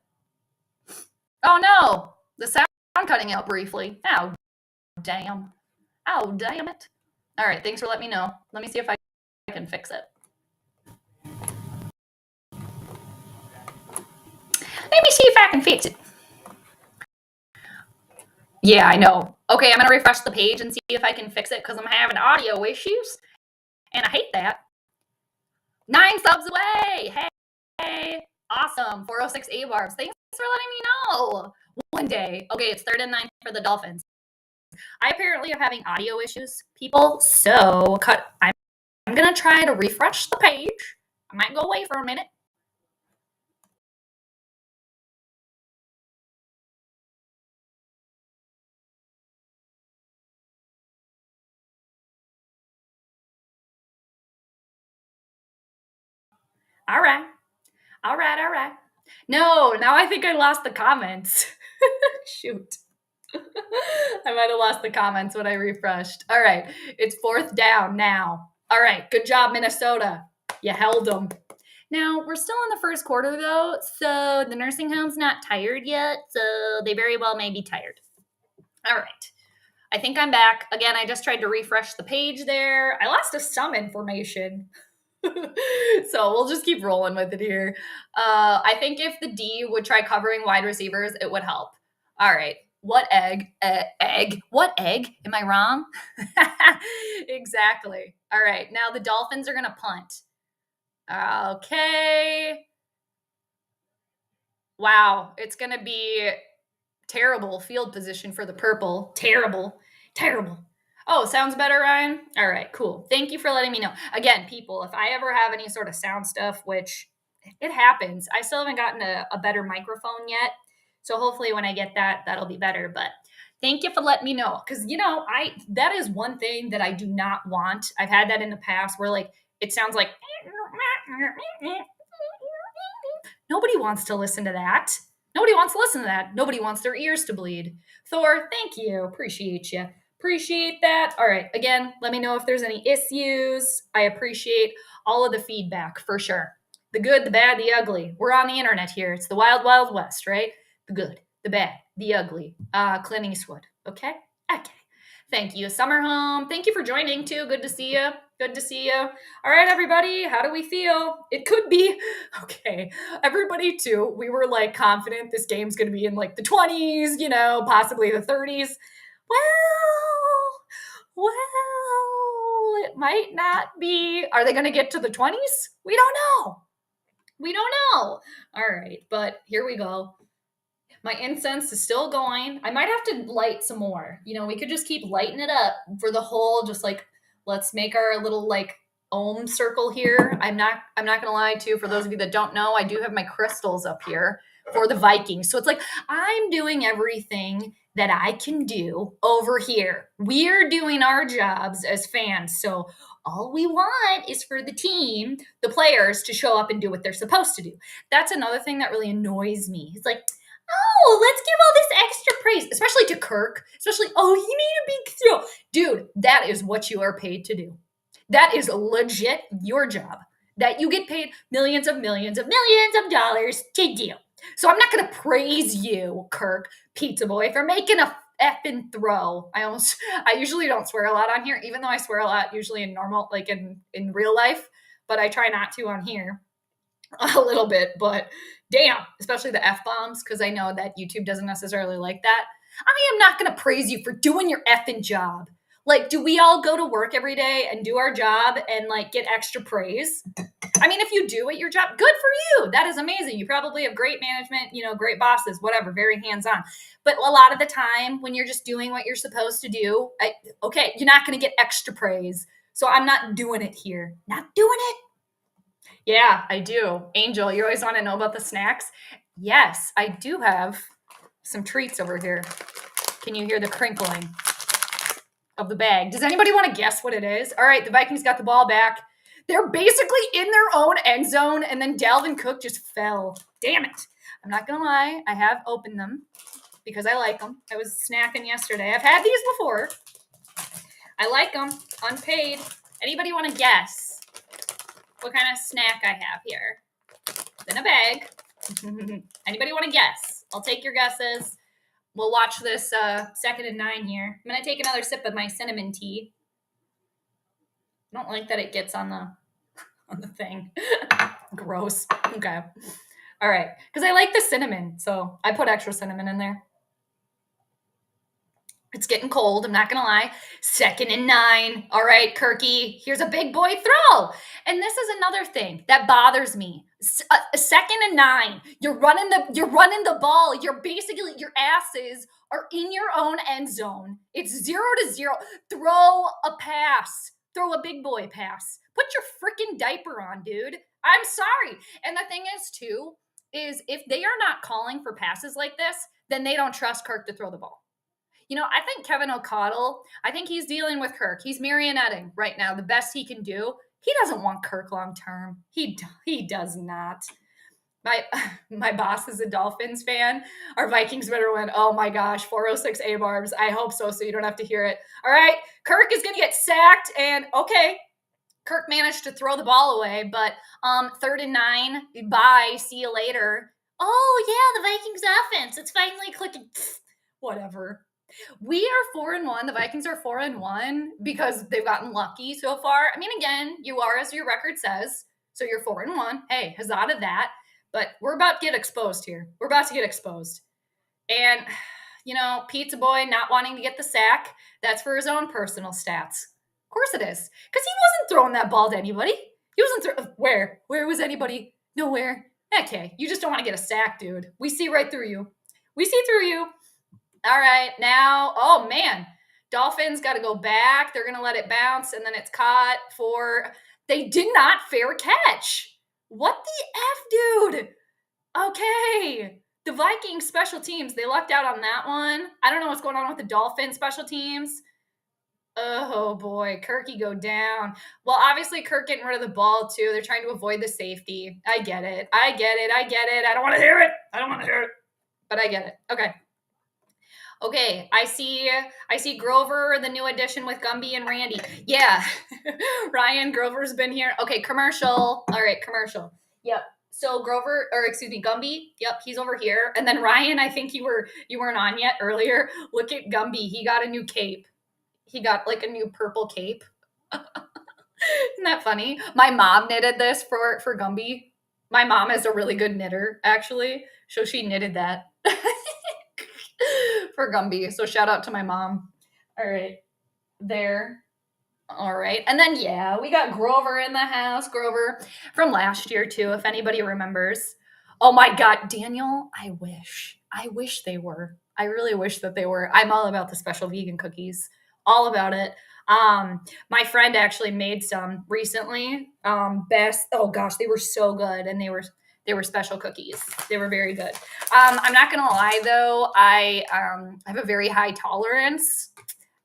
oh no, the sound cutting out briefly. Oh, damn it. All right, thanks for letting me know. Let me see if I can fix it. Let me see if I can fix it. Yeah, I know. Okay, I'm going to refresh the page and see if I can fix it because I'm having audio issues. And I hate that. 9 subs away. Hey. Awesome. 406 A-Barbs. Thanks for letting me know. One day. Okay, it's 3rd and 9 for the Dolphins. I apparently am having audio issues, people. So I'm going to try to refresh the page. I might go away for a minute. All right. No, now I think I lost the comments. Shoot. I might have lost the comments when I refreshed. All right. It's 4th down now. All right. Good job, Minnesota. You held them. Now, we're still in the first quarter, though, so the nursing home's not tired yet, so they very well may be tired. All right. I think I'm back. Again, I just tried to refresh the page there. I lost some information. So we'll just keep rolling with it here. I think if the D would try covering wide receivers, it would help. All right. What egg? Egg? What egg? Am I wrong? Exactly. All right. Now the Dolphins are going to punt. Okay. Wow. It's going to be terrible field position for the purple. Terrible. Oh, sounds better, Ryan? All right, cool. Thank you for letting me know. Again, people, if I ever have any sort of sound stuff, which it happens, I still haven't gotten a better microphone yet. So hopefully when I get that, that'll be better. But thank you for letting me know. Because, that is one thing that I do not want. I've had that in the past where, it sounds like nobody wants to listen to that. Nobody wants their ears to bleed. Thor, thank you. Appreciate you. Appreciate that. All right. Again, let me know if there's any issues. I appreciate all of the feedback for sure. The good, the bad, the ugly. We're on the internet here. It's the wild, wild west, right? The good, the bad, the ugly. Clint Eastwood. Okay? Okay. Thank you, Summer Home. Thank you for joining too. Good to see you. All right, everybody. How do we feel? It could be okay. Everybody too. We were confident this game's going to be in the 20s, possibly the 30s. Well, it might not be. Are they going to get to the 20s? We don't know. All right, but here we go. My incense is still going. I might have to light some more. We could just keep lighting it up for the whole, just let's make our little ohm circle here. I'm not gonna lie too, for those of you that don't know, I do have my crystals up here for the Vikings. So it's I'm doing everything that I can do over here. We're doing our jobs as fans. So all we want is for the team, the players, to show up and do what they're supposed to do. That's another thing that really annoys me. It's oh, let's give all this extra praise, especially to Kirk. Oh, he made a big throw. Dude, that is what you are paid to do. That is legit your job that you get paid millions of dollars to do. So I'm not going to praise you, Kirk, pizza boy, for making a effing throw. I usually don't swear a lot on here, even though I swear a lot usually in normal, in real life, but I try not to on here a little bit, but damn, especially the F-bombs, because I know that YouTube doesn't necessarily like that. I am not going to praise you for doing your effing job. Do we all go to work every day and do our job and get extra praise? I mean, if you do at your job, good for you. That is amazing. You probably have great management, great bosses, whatever, very hands-on. But a lot of the time when you're just doing what you're supposed to do, okay, you're not going to get extra praise. So I'm not doing it here. Not doing it. Yeah, I do. Angel, you always want to know about the snacks? Yes, I do have some treats over here. Can you hear the crinkling of the bag? Does anybody want to guess what it is? All right, the Vikings got the ball back. They're basically in their own end zone, and then Dalvin Cook just fell. Damn it. I'm not going to lie. I have opened them because I like them. I was snacking yesterday. I've had these before. I like them. Unpaid. Anybody want to guess what kind of snack I have here? It's in a bag. Anybody want to guess? I'll take your guesses. We'll watch this 2nd and 9 here. I'm going to take another sip of my cinnamon tea. I don't like that it gets on the thing. Gross. Okay. All right. Because I like the cinnamon, so I put extra cinnamon in there. It's getting cold. I'm not going to lie. 2nd and 9. All right, Kirky, here's a big boy throw. And this is another thing that bothers me. 2nd and 9. You're running the ball. You're basically, your asses are in your own end zone. It's 0-0. Throw a pass. Throw a big boy pass. Put your freaking diaper on, dude. I'm sorry. And the thing is, too, is if they are not calling for passes like this, then they don't trust Kirk to throw the ball. I think Kevin O'Connell, I think he's dealing with Kirk. He's marionetting right now the best he can do. He doesn't want Kirk long term. He does not. My boss is a Dolphins fan. Our Vikings better win. Oh my gosh, 406 A-barbs. I hope so you don't have to hear it. All right, Kirk is going to get sacked, and okay, Kirk managed to throw the ball away, but 3rd and 9, bye, see you later. Oh yeah, the Vikings offense, it's finally clicking. Whatever. We are 4-1. The Vikings are 4-1 because they've gotten lucky so far. I mean, again, you are as your record says. So you're 4-1. Hey, huzzah to that. But we're about to get exposed here. We're about to get exposed. And, Pizza Boy not wanting to get the sack, that's for his own personal stats. Of course it is. Because he wasn't throwing that ball to anybody. He wasn't where? Where was anybody? Nowhere. Okay, you just don't want to get a sack, dude. We see right through you. We see through you. All right, now, oh man, Dolphins got to go back. They're going to let it bounce, and then it's caught for, they did not fair catch. What the F, dude? Okay, the Vikings special teams, they lucked out on that one. I don't know what's going on with the Dolphins special teams. Oh boy, Kirky go down. Well, obviously Kirk getting rid of the ball too. They're trying to avoid the safety. I get it. I don't want to hear it. But I get it. Okay, I see Grover, the new addition with Gumby and Randy. Yeah, Ryan Grover's been here. Okay, commercial. All right, commercial. Yep. So Gumby. Yep, he's over here. And then Ryan, I think you weren't on yet earlier. Look at Gumby. He got a new cape. He got like a new purple cape. Isn't that funny? My mom knitted this for Gumby. My mom is a really good knitter, actually. So she knitted that. For Gumby. So shout out to my mom. All right. There. All right. And then, yeah, we got Grover in the house. Grover from last year, too, if anybody remembers. Oh, my God. Daniel, I wish they were. I really wish that they were. I'm all about the special vegan cookies. All about it. My friend actually made some recently. Oh, gosh, they were so good. And they were special cookies. They were very good. I'm not going to lie, though. I have a very high tolerance.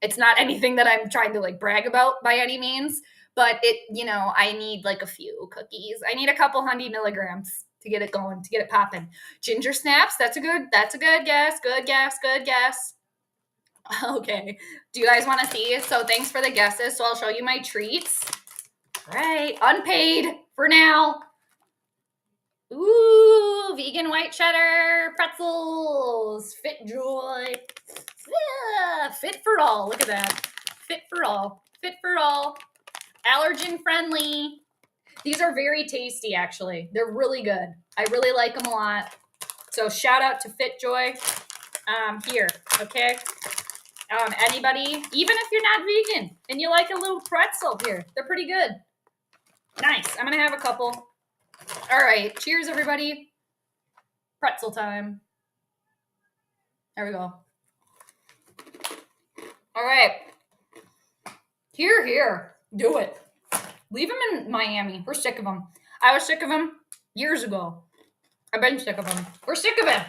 It's not anything that I'm trying to like brag about by any means, but I need like a few cookies. I need a couple 100 milligrams to get it going, to get it popping. Ginger snaps. That's a good guess. Good guess. Okay. Do you guys want to see? So thanks for the guesses. So I'll show you my treats. All right. Unpaid for now. Ooh, vegan white cheddar pretzels. Fit Joy. Yeah, fit for all. Look at that. Fit for all. Allergen friendly. These are very tasty, actually. They're really good. I really like them a lot. So shout out to Fit Joy. Here, okay? Anybody, even if you're not vegan and you like a little pretzel here, they're pretty good. Nice. I'm going to have a couple. All right. Cheers, everybody. Pretzel time. There we go. All right. Here. Do it. Leave him in Miami. We're sick of him. I was sick of him years ago. I've been sick of him. We're sick of him.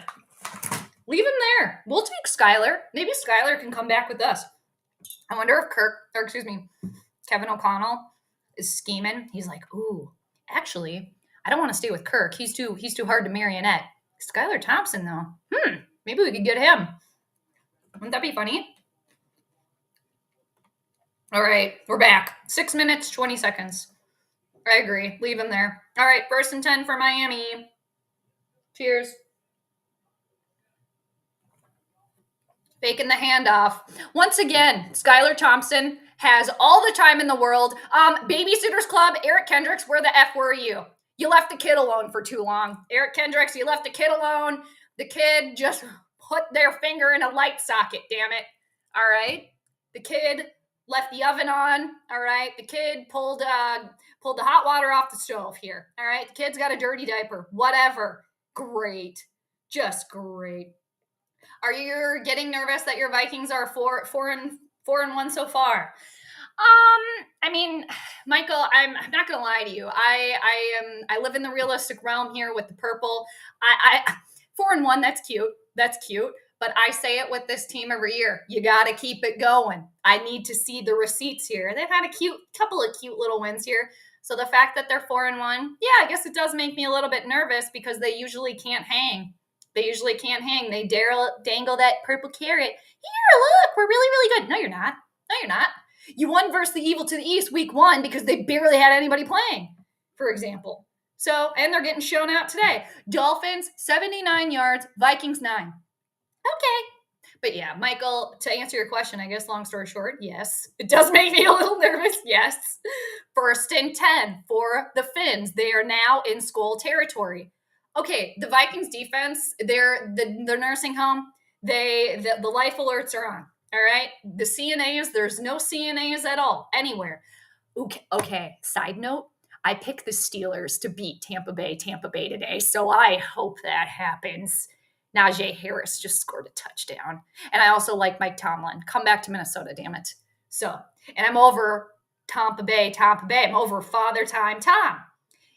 Leave him there. We'll take Skylar. Maybe Skylar can come back with us. I wonder if Kevin O'Connell is scheming. He's like, ooh, actually, I don't want to stay with Kirk. He's too hard to marionette. Skylar Thompson, though. Maybe we could get him. Wouldn't that be funny? All right, we're back. 6 minutes, 20 seconds. I agree. Leave him there. All right, 1st and 10 for Miami. Cheers. Faking the handoff. Once again, Skylar Thompson has all the time in the world. Babysitters Club, Eric Kendricks, where the F were you? You left the kid alone for too long. Eric Kendricks, you left the kid alone. The kid just put their finger in a light socket, damn it. All right. The kid left the oven on. All right. The kid pulled the hot water off the stove here. All right. The kid's got a dirty diaper. Whatever. Great. Just great. Are you getting nervous that your Vikings are 4-1 so far? I mean, Michael, I'm not gonna lie to you. I live in the realistic realm here with the purple. I 4-1. That's cute. That's cute. But I say it with this team every year. You got to keep it going. I need to see the receipts here. They've had a couple of cute little wins here. So the fact that they're 4-1, yeah, I guess it does make me a little bit nervous because they usually can't hang. They usually can't hang. They dangle that purple carrot. Here, look, we're really, really good. No, you're not. No, you're not. You won versus the Evil to the East week 1 because they barely had anybody playing, for example. So, and they're getting shown out today. Dolphins, 79 yards, Vikings, 9. Okay. But yeah, Michael, to answer your question, I guess long story short, yes. It does make me a little nervous, yes. 1st and 10 for the Finns. They are now in Skol territory. Okay, the Vikings defense, they're nursing home. The life alerts are on. All right. The CNAs, there's no CNAs at all anywhere. Okay. Side note, I picked the Steelers to beat Tampa Bay today. So I hope that happens. Najee Harris just scored a touchdown. And I also like Mike Tomlin. Come back to Minnesota, damn it. So, and I'm over Tampa Bay. I'm over Father Time Tom.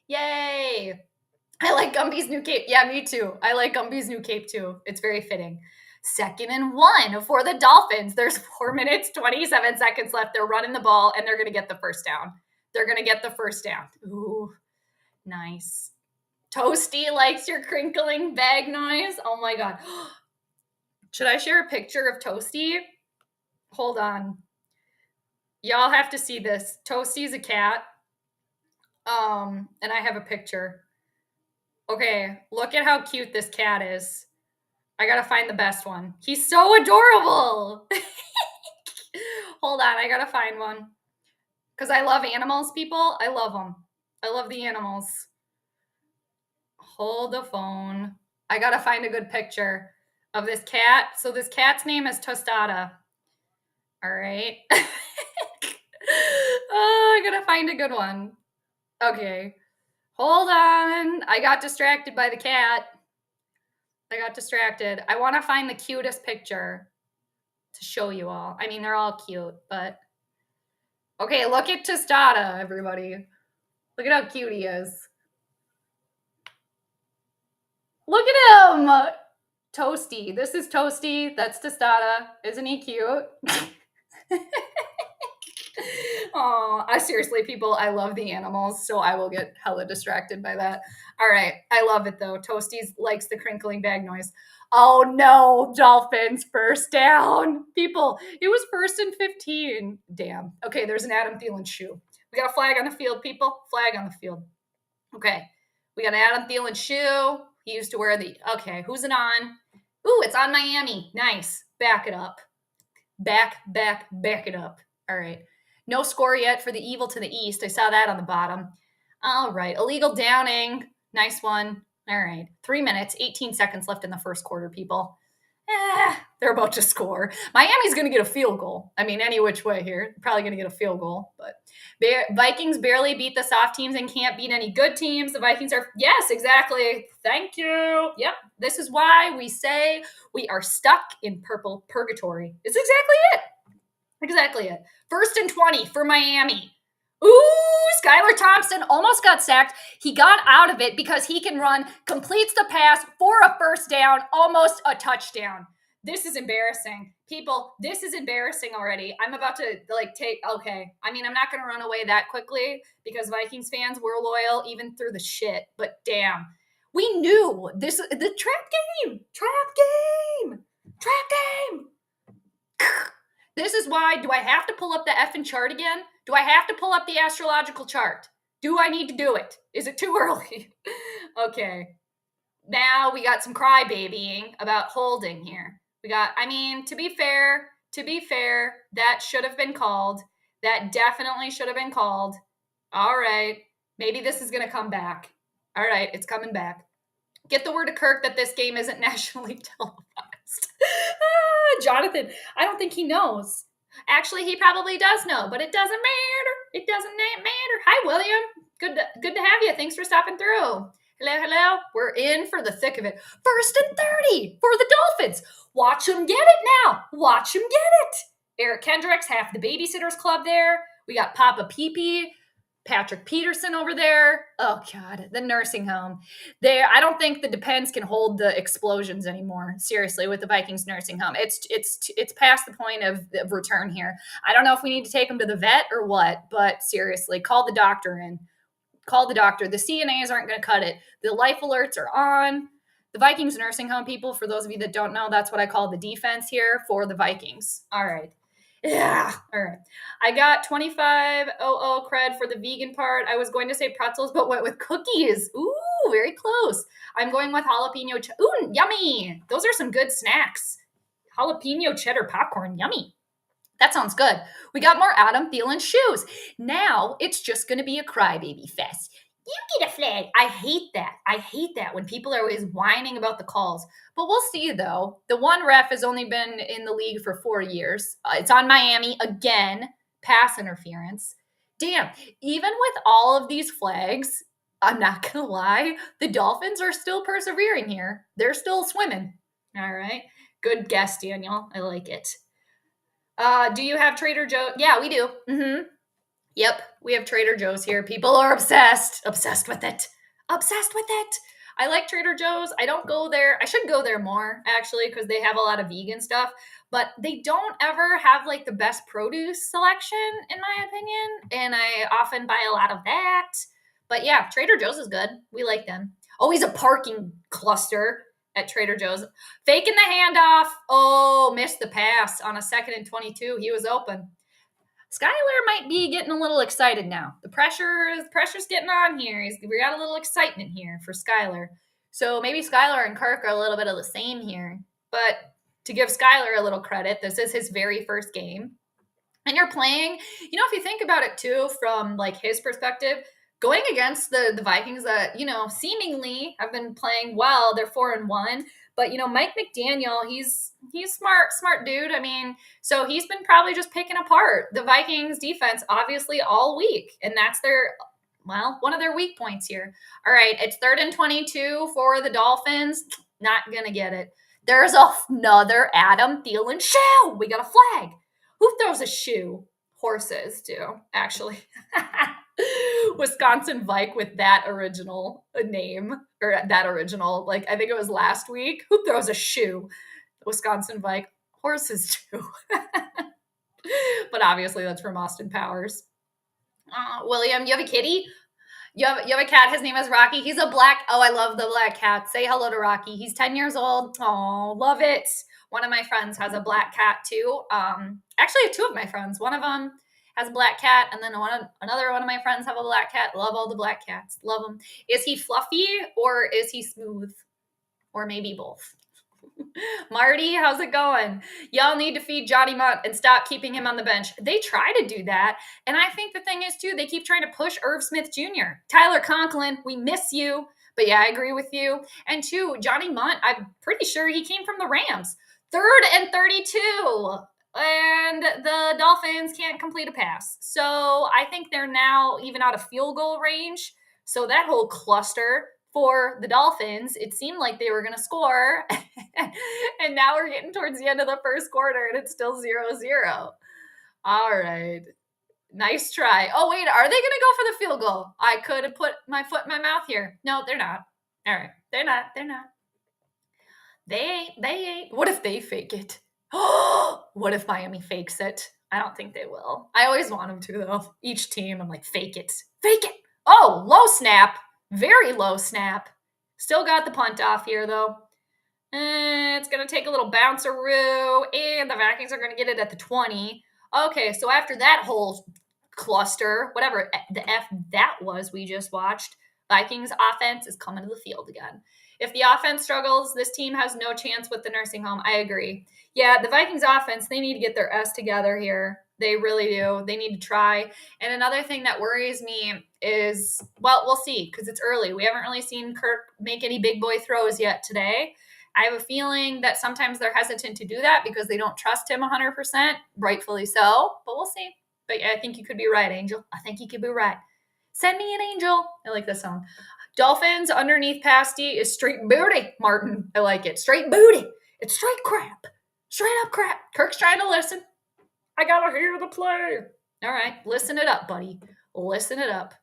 Yay. I like Gumby's new cape. Yeah, me too. I like Gumby's new cape too. It's very fitting. 2nd and 1 for the Dolphins. There's 4 minutes, 27 seconds left. They're running the ball, and they're going to get the first down. Ooh, nice. Toasty likes your crinkling bag noise. Oh, my God. Should I share a picture of Toasty? Hold on. Y'all have to see this. Toasty's a cat, and I have a picture. Okay, look at how cute this cat is. I gotta find the best one. He's so adorable. Hold on, I gotta find one. Because I love animals, people. I love them. I love the animals. Hold the phone. I gotta find a good picture of this cat. So this cat's name is Tostada. All right. Oh, I gotta find a good one. Okay. Hold on. I got distracted by the cat. I want to find the cutest picture to show you all. I mean, they're all cute, but... Okay, look at Tostada, everybody. Look at how cute he is. Look at him! Toasty. This is Toasty. That's Tostada. Isn't he cute? Oh, seriously, people, I love the animals, so I will get hella distracted by that. All right, I love it, though. Toasty likes the crinkling bag noise. Oh, no, Dolphins, first down. People, it was 1st and 15. Damn. Okay, there's an Adam Thielen shoe. We got a flag on the field, people. Flag on the field. Okay, we got an Adam Thielen shoe. He used to wear the... Okay, who's it on? Ooh, it's on Miami. Nice. Back it up. Back it up. All right. No score yet for the Evil to the East. I saw that on the bottom. All right. Illegal downing. Nice one. All right. 3 minutes, 18 seconds left in the first quarter, people. They're about to score. Miami's going to get a field goal. I mean, any which way here. Probably going to get a field goal. But Vikings barely beat the soft teams and can't beat any good teams. The Vikings are, yes, exactly. Thank you. Yep. This is why we say we are stuck in purple purgatory. It's exactly it. 1st and 20 for Miami. Ooh, Skylar Thompson almost got sacked. He got out of it because he can run, completes the pass for a first down, almost a touchdown. This is embarrassing. People, this is embarrassing already. I'm about to okay. I mean, I'm not going to run away that quickly because Vikings fans were loyal even through the shit, but damn. We knew the trap game. This is why, do I have to pull up the effing chart again? Do I have to pull up the astrological chart? Do I need to do it? Is it too early? Okay. Now we got some crybabying about holding here. To be fair, that should have been called. That definitely should have been called. All right. Maybe this is going to come back. All right. It's coming back. Get the word to Kirk that this game isn't nationally televised. Jonathan, I don't think he knows. Actually, he probably does know, but it doesn't matter. It doesn't matter. Hi, William. Good to have you. Thanks for stopping through. Hello. We're in for the thick of it. 1st and 30 for the Dolphins. Watch them get it now. Watch them get it. Eric Kendricks, half the Babysitters Club there. We got Papa Pee-Pee, Patrick Peterson over there. Oh, God, the nursing home. I don't think the Depends can hold the explosions anymore. Seriously, with the Vikings nursing home. It's past the point of return here. I don't know if we need to take them to the vet or what, but seriously, call the doctor in. Call the doctor. The CNAs aren't going to cut it. The life alerts are on. The Vikings nursing home people, for those of you that don't know, that's what I call the defense here for the Vikings. All right. Yeah. All right. I got 2500 cred for the vegan part. I was going to say pretzels, but went with cookies. Ooh, very close. I'm going with jalapeno. Ooh, yummy. Those are some good snacks. Jalapeno cheddar popcorn. Yummy. That sounds good. We got more Adam Thielen shoes. Now it's just going to be a crybaby fest. You get a flag. I hate that. I hate that when people are always whining about the calls. But we'll see, though. The one ref has only been in the league for 4 years. It's on Miami again. Pass interference. Damn. Even with all of these flags, I'm not going to lie, the Dolphins are still persevering here. They're still swimming. All right. Good guess, Daniel. I like it. Do you have Trader Joe's? Yeah, we do. Mm-hmm. Yep, we have Trader Joe's here. People are obsessed with it. I like Trader Joe's. I don't go there. I should go there more, actually, because they have a lot of vegan stuff. But they don't ever have, like, the best produce selection, in my opinion. And I often buy a lot of that. But, yeah, Trader Joe's is good. We like them. Always a parking cluster at Trader Joe's. Faking the handoff. Oh, missed the pass on a 2nd and 22. He was open. Skylar might be getting a little excited now. The pressure's getting on here. We got a little excitement here for Skylar. So maybe Skylar and Kirk are a little bit of the same here. But to give Skylar a little credit, this is his very first game. And you're playing, if you think about it too, from like his perspective, going against the Vikings that, seemingly have been playing well. They're 4-1. But, Mike McDaniel, he's smart dude. I mean, so he's been probably just picking apart the Vikings defense, obviously, all week. And that's one of their weak points here. All right, it's 3rd and 22 for the Dolphins. Not going to get it. There's another Adam Thielen shoe. We got a flag. Who throws a shoe? Horses do, actually. Wisconsin Vike with that original name, or that original, I think it was last week. Who throws a shoe? Wisconsin Vike. Horses do. But obviously that's from Austin Powers. William, you have a kitty? You have a cat. His name is Rocky. He's a black. Oh, I love the black cat. Say hello to Rocky. He's 10 years old. Oh, love it. One of my friends has a black cat too. Actually, 2 of my friends. One of them has a black cat, and then another one of my friends have a black cat. Love all the black cats. Love them. Is he fluffy or is he smooth? Or maybe both. Marty, how's it going? Y'all need to feed Johnny Mutt and stop keeping him on the bench. They try to do that. And I think the thing is, too, they keep trying to push Irv Smith Jr. Tyler Conklin, we miss you. But yeah, I agree with you. And 2, Johnny Mutt, I'm pretty sure he came from the Rams. 3rd and 32. And the Dolphins can't complete a pass. So I think they're now even out of field goal range. So that whole cluster for the Dolphins, it seemed like they were going to score. And now we're getting towards the end of the first quarter and it's still 0-0. All right. Nice try. Oh, wait, are they going to go for the field goal? I could have put my foot in my mouth here. No, they're not. All right. They're not. They ain't. What if they fake it? What if Miami fakes it? I don't think they will. I always want them to, though. Each team, I'm like, fake it. Oh, low snap. Very low snap. Still got the punt off here, though. It's going to take a little bounceroo, and the Vikings are going to get it at the 20. Okay, so after that whole cluster, whatever the F that was we just watched, Vikings offense is coming to the field again. If the offense struggles, this team has no chance with the nursing home. I agree. Yeah, the Vikings offense, they need to get their S together here. They really do. They need to try. And another thing that worries me is, well, we'll see because it's early. We haven't really seen Kirk make any big boy throws yet today. I have a feeling that sometimes they're hesitant to do that because they don't trust him 100%, rightfully so, but we'll see. But yeah, I think you could be right, Angel. I think you could be right. Send me an angel. I like this song. Dolphins underneath pasty is straight booty, Martin. I like it. Straight booty. It's straight crap. Straight up crap. Kirk's trying to listen. I gotta hear the play. All right, listen it up, buddy. Listen it up.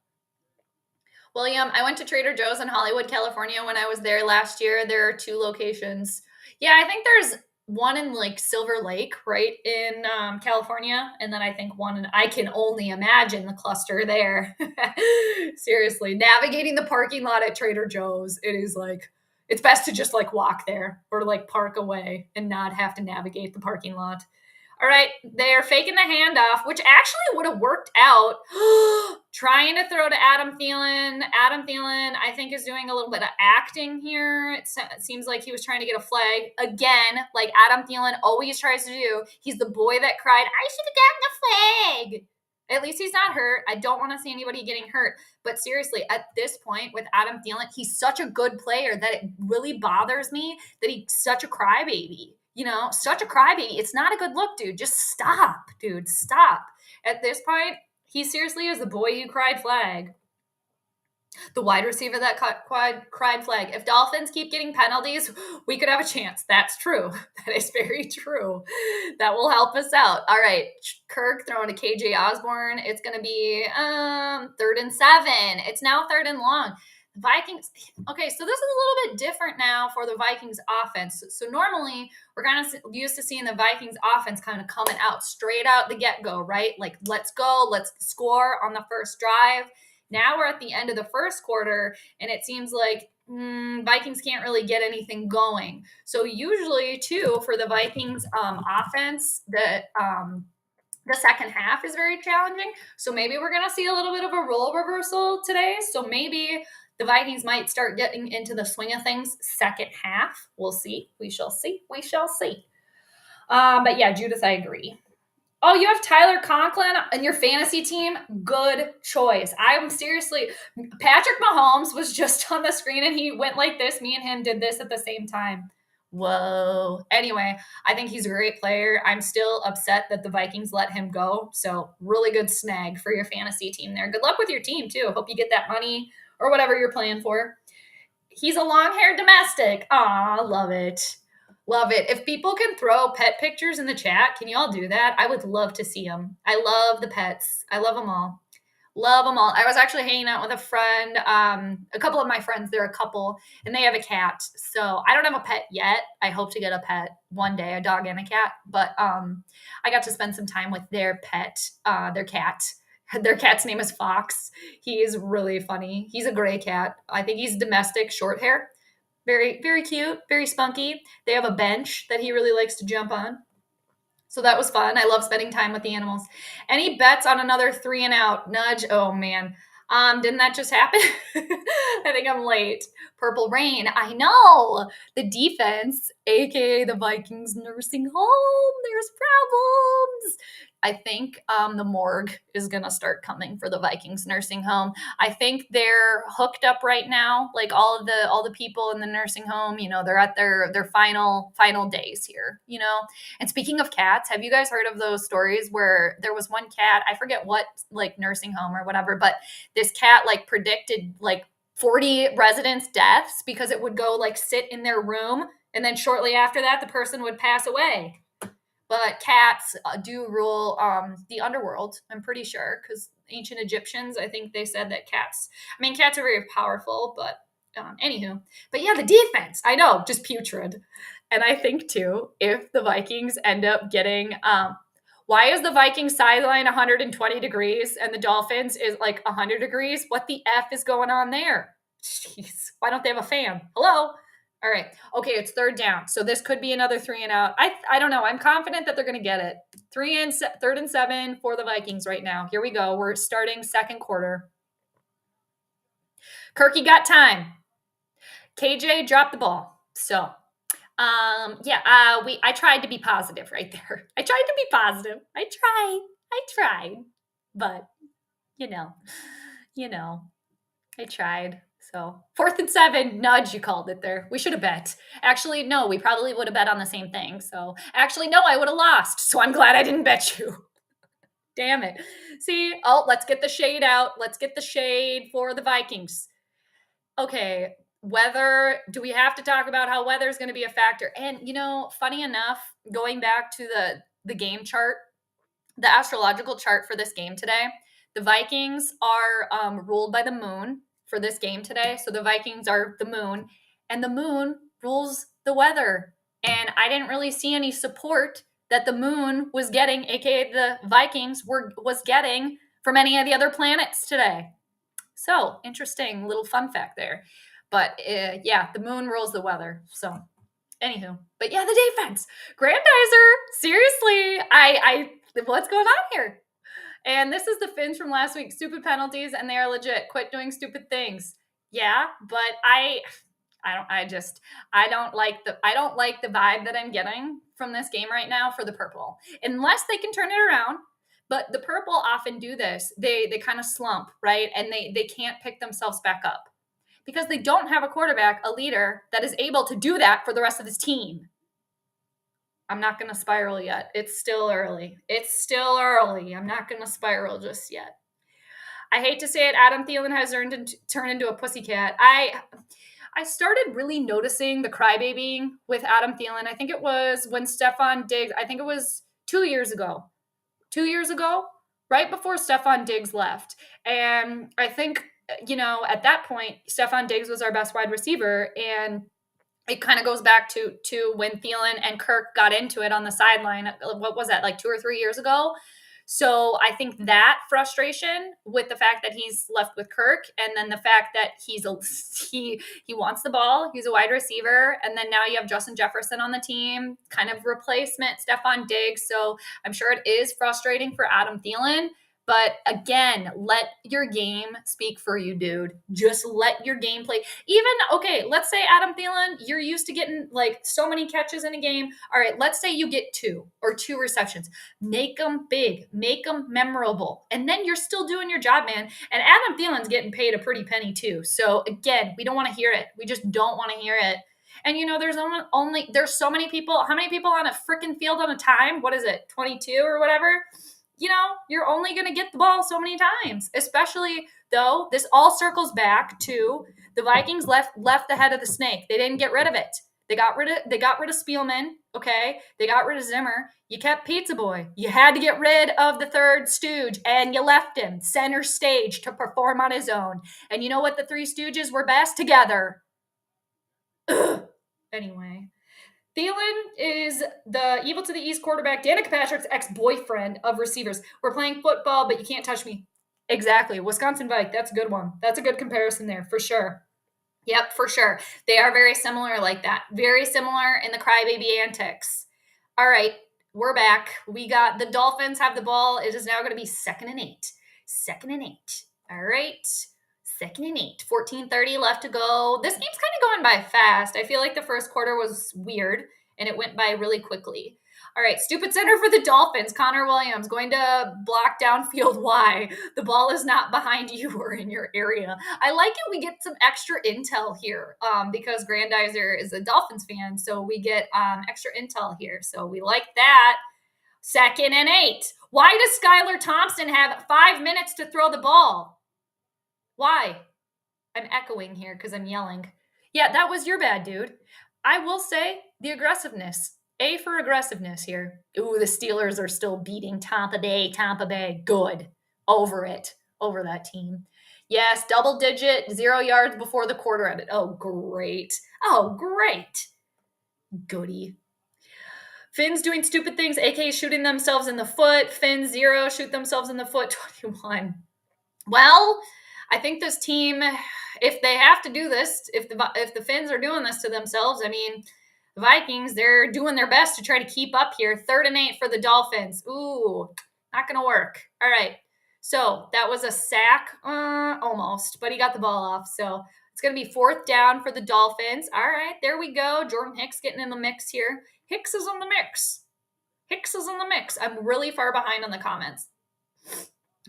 William, I went to Trader Joe's in Hollywood, California when I was there last year. There are 2 locations. Yeah, I think there's one in like Silver Lake, right in California, and then I think one in, I can only imagine the cluster there. Seriously, navigating the parking lot at Trader Joe's, it is like, it's best to just like walk there or like park away and not have to navigate the parking lot. All right, they're faking the handoff, which actually would have worked out. Trying to throw to Adam Thielen. Adam Thielen, I think, is doing a little bit of acting here. It seems like he was trying to get a flag. Again, like Adam Thielen always tries to do. He's the boy that cried, I should have gotten a flag. At least he's not hurt. I don't want to see anybody getting hurt. But seriously, at this point with Adam Thielen, he's such a good player that it really bothers me that he's such a crybaby. You know, such a crybaby. It's not a good look, dude. Just stop, dude. Stop. At this point, he seriously is the boy who cried flag. The wide receiver that cried flag. If Dolphins keep getting penalties, we could have a chance. That's true. That is very true. That will help us out. All right. Kirk throwing to KJ Osborne. It's going to be 3rd and 7. It's now 3rd and long. Vikings. Okay, so this is a little bit different now for the Vikings offense. So normally we're kind of used to seeing the Vikings offense kind of coming out straight out the get-go, right? Like, let's go, let's score on the first drive. Now we're at the end of the first quarter, and it seems like Vikings can't really get anything going. So usually, too, for the Vikings offense, the second half is very challenging. So maybe we're going to see a little bit of a role reversal today. So maybe the Vikings might start getting into the swing of things second half. We'll see. We shall see. We shall see. But yeah, Judith, I agree. Oh, you have Tyler Conklin in your fantasy team? Good choice. I'm seriously, Patrick Mahomes was just on the screen and he went like this. Me and him did this at the same time. Whoa. Anyway, I think he's a great player. I'm still upset that the Vikings let him go. So really good snag for your fantasy team there. Good luck with your team too. Hope you get that money or whatever you're playing for. He's a long-haired domestic. Aw, love it. Love it. If people can throw pet pictures in the chat, can you all do that? I would love to see them. I love the pets. I love them all. Love them all. I was actually hanging out with a friend, a couple of my friends, they're a couple, and they have a cat. So I don't have a pet yet. I hope to get a pet one day, a dog and a cat. But I got to spend some time with their pet, their cat. Their cat's name is Fox. He is really funny. He's a gray cat. I think he's domestic, short hair. Very, very cute, very spunky. They have a bench that he really likes to jump on. So that was fun. I love spending time with the animals. Any bets on another 3 and out? Nudge. Oh, man. Didn't that just happen? I think I'm late. Purple Rain. I know. The defense, aka the Vikings nursing home. There's problems. I think the morgue is going to start coming for the Vikings nursing home. I think they're hooked up right now. Like all the people in the nursing home, you know, they're at their final days here, you know. And speaking of cats, have you guys heard of those stories where there was one cat, I forget what like nursing home or whatever, but this cat like predicted like 40 residents' deaths because it would go like sit in their room and then shortly after that the person would pass away. But cats do rule the underworld, I'm pretty sure, because ancient Egyptians, I think they said that cats are very powerful, but anywho. But yeah, the defense, I know, just putrid. And I think, too, if the Vikings end up getting why is the Vikings sideline 120 degrees and the Dolphins is like 100 degrees? What the F is going on there? Jeez, why don't they have a fan? Hello? All right. Okay, it's 3rd down. So this could be another 3 and out. I don't know. I'm confident that they're going to get it. 3rd and 7 for the Vikings right now. Here we go. We're starting second quarter. Kirky got time. KJ dropped the ball. So, I tried to be positive right there. I tried to be positive. I tried. But, you know, I tried. So 4th and 7, nudge, you called it there. We should have bet. Actually, no, we probably would have bet on the same thing. So actually, no, I would have lost. So I'm glad I didn't bet you. Damn it. See, let's get the shade out. Let's get the shade for the Vikings. Okay, weather. Do we have to talk about how weather is going to be a factor? And, funny enough, going back to the game chart, the astrological chart for this game today, the Vikings are ruled by the moon for this game today. So the Vikings are the moon, and the moon rules the weather. And I didn't really see any support that the moon was getting, aka the Vikings was getting from any of the other planets today. So interesting little fun fact there. But yeah, the moon rules the weather. So anywho, but yeah, the defense, Grandizer, seriously, I what's going on here? And this is the Finns from last week. Stupid penalties, and they are legit. Quit doing stupid things. Yeah, but I don't like the vibe that I'm getting from this game right now for the purple. Unless they can turn it around. But the purple often do this. They kind of slump, right? And they can't pick themselves back up because they don't have a quarterback, a leader that is able to do that for the rest of his team. I'm not going to spiral yet. It's still early. I'm not going to spiral just yet. I hate to say it, Adam Thielen has turned into a pussycat. I started really noticing the crybabying with Adam Thielen. I think it was when Stefon Diggs, I think it was 2 years ago. 2 years ago, right before Stefon Diggs left. And I think, at that point, Stefon Diggs was our best wide receiver, and it kind of goes back to when Thielen and Kirk got into it on the sideline. What was that, like 2 or 3 years ago? So I think that frustration with the fact that he's left with Kirk, and then the fact that he wants the ball, he's a wide receiver, and then now you have Justin Jefferson on the team, kind of replacement Stefon Diggs. So I'm sure it is frustrating for Adam Thielen. But again, let your game speak for you, dude. Just let your game play. Okay, let's say Adam Thielen, you're used to getting like so many catches in a game. All right, let's say you get 2 receptions. Make them big, make them memorable. And then you're still doing your job, man. And Adam Thielen's getting paid a pretty penny too. So again, we don't want to hear it. We just don't want to hear it. And there's so many people. How many people on a freaking field on a time? What is it, 22 or whatever? You're only going to get the ball so many times, especially though this all circles back to the Vikings left the head of the snake. They didn't get rid of it. They got rid of Spielman. Okay. They got rid of Zimmer. You kept Pizza Boy. You had to get rid of the third stooge, and you left him center stage to perform on his own. And you know what? The 3 stooges were best together. Ugh. Anyway. Thielen is the Evil to the East quarterback, Danica Patrick's ex-boyfriend of receivers. We're playing football, but you can't touch me. Exactly. Wisconsin Vike. That's a good one. That's a good comparison there, for sure. Yep, for sure. They are very similar like that. Very similar in the crybaby antics. All right, we're back. We got the Dolphins have the ball. It is now going to be 2nd and 8. 2nd and 8. All right. 2nd and 8, 14:30 left to go. This game's kind of going by fast. I feel like the first quarter was weird, and it went by really quickly. All right, stupid center for the Dolphins. Connor Williams going to block downfield. Why? The ball is not behind you or in your area. I like it. We get some extra intel here because Grandizer is a Dolphins fan, so we get extra intel here. So we like that. 2nd and 8. Why does Skylar Thompson have 5 minutes to throw the ball? Why? I'm echoing here because I'm yelling. Yeah, that was your bad, dude. I will say the aggressiveness. A for aggressiveness here. Ooh, the Steelers are still beating Tampa Bay. Good. Over it. Over that team. Yes, double digit, 0 yards before the quarter ended. Oh, great. Goody. Finns doing stupid things. AK shooting themselves in the foot. Finns 0, shoot themselves in the foot. 21. Well, I think this team, if they have to do this, if the Finns are doing this to themselves, I mean, the Vikings, they're doing their best to try to keep up here. 3rd and 8 for the Dolphins. Ooh, not going to work. All right. So that was a sack, almost, but he got the ball off. So it's going to be 4th down for the Dolphins. All right, there we go. Jordan Hicks getting in the mix here. Hicks is in the mix. I'm really far behind on the comments.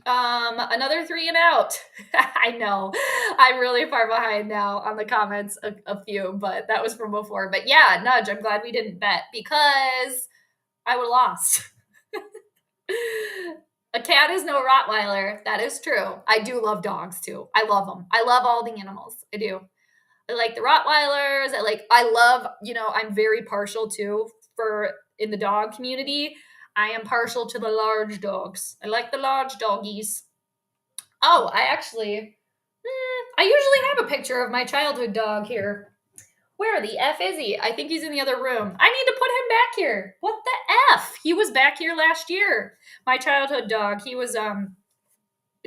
Another 3 and out. I know. I'm really far behind now on the comments, a few, but that was from before. But yeah, Nudge, I'm glad we didn't bet because I would have lost. A cat is no Rottweiler. That is true. I do love dogs too. I love them. I love all the animals. I do. I like the Rottweilers. I love, I'm very partial too for in the dog community. I am partial to the large dogs. I like the large doggies. Oh, I usually have a picture of my childhood dog here. Where the F is he? I think he's in the other room. I need to put him back here. What the F? He was back here last year. My childhood dog. He was a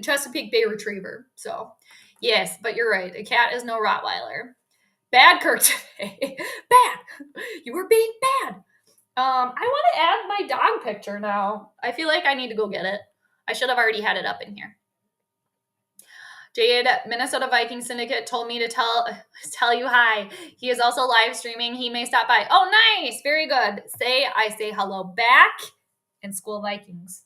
Chesapeake Bay Retriever. So, yes, but you're right. A cat is no Rottweiler. Bad Kirk today. Bad. You were being bad. I want to add my dog picture now. I feel like I need to go get it. I should have already had it up in here. Jade, Minnesota Vikings Syndicate told me to tell you hi. He is also live streaming. He may stop by. Oh, nice. Very good. I say hello back and Skol Vikings.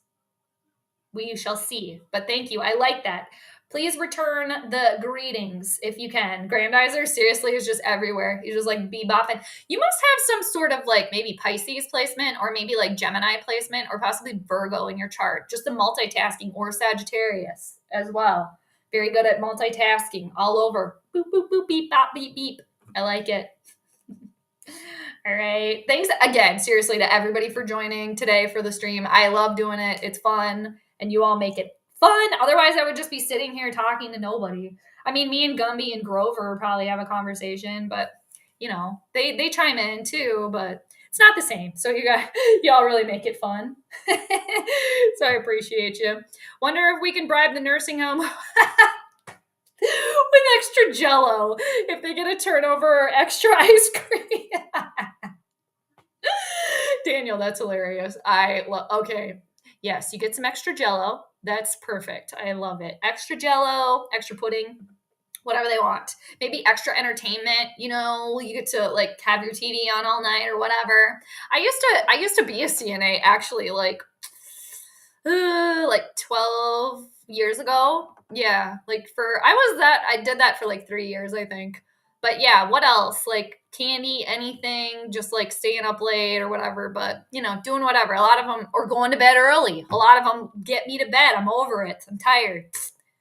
We shall see. But thank you. I like that. Please return the greetings if you can. Grandizer seriously is just everywhere. He's just like bebopping. You must have some sort of like maybe Pisces placement or maybe like Gemini placement or possibly Virgo in your chart. Just the multitasking, or Sagittarius as well. Very good at multitasking all over. Boop, boop, boop, beep, bop, beep, beep. I like it. All right. Thanks again, seriously, to everybody for joining today for the stream. I love doing it. It's fun, and you all make it fun. Otherwise, I would just be sitting here talking to nobody. I mean, me and Gumby and Grover probably have a conversation, but, they chime in too, but it's not the same. So y'all really make it fun. So I appreciate you. Wonder if we can bribe the nursing home with extra Jello if they get a turnover or extra ice cream. Daniel, that's hilarious. Okay. Yes, you get some extra Jello. That's perfect. I love it. Extra Jello, extra pudding, whatever they want. Maybe extra entertainment. You get to like have your TV on all night or whatever. I used to be a CNA actually, like 12 years ago. Yeah, I did that for like 3 years, I think. But yeah, what else? Like candy, anything, just like staying up late or whatever, but doing whatever. A lot of them, or going to bed early. A lot of them get me to bed. I'm over it. I'm tired.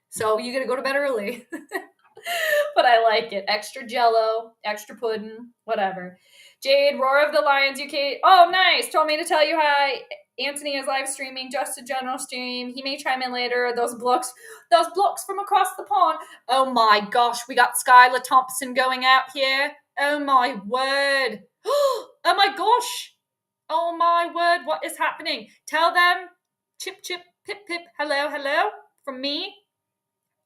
So you gotta go to bed early. But I like it. Extra Jello, extra pudding, whatever. Jade, Roar of the Lions UK. Oh, nice. Told me to tell you hi. Anthony is live streaming, just a general stream. He may chime in later. Those blocks from across the pond. Oh my gosh, we got Skylar Thompson going out here. Oh my word. Oh my gosh. Oh my word, what is happening? Tell them, chip, chip, pip, pip, hello, hello, from me.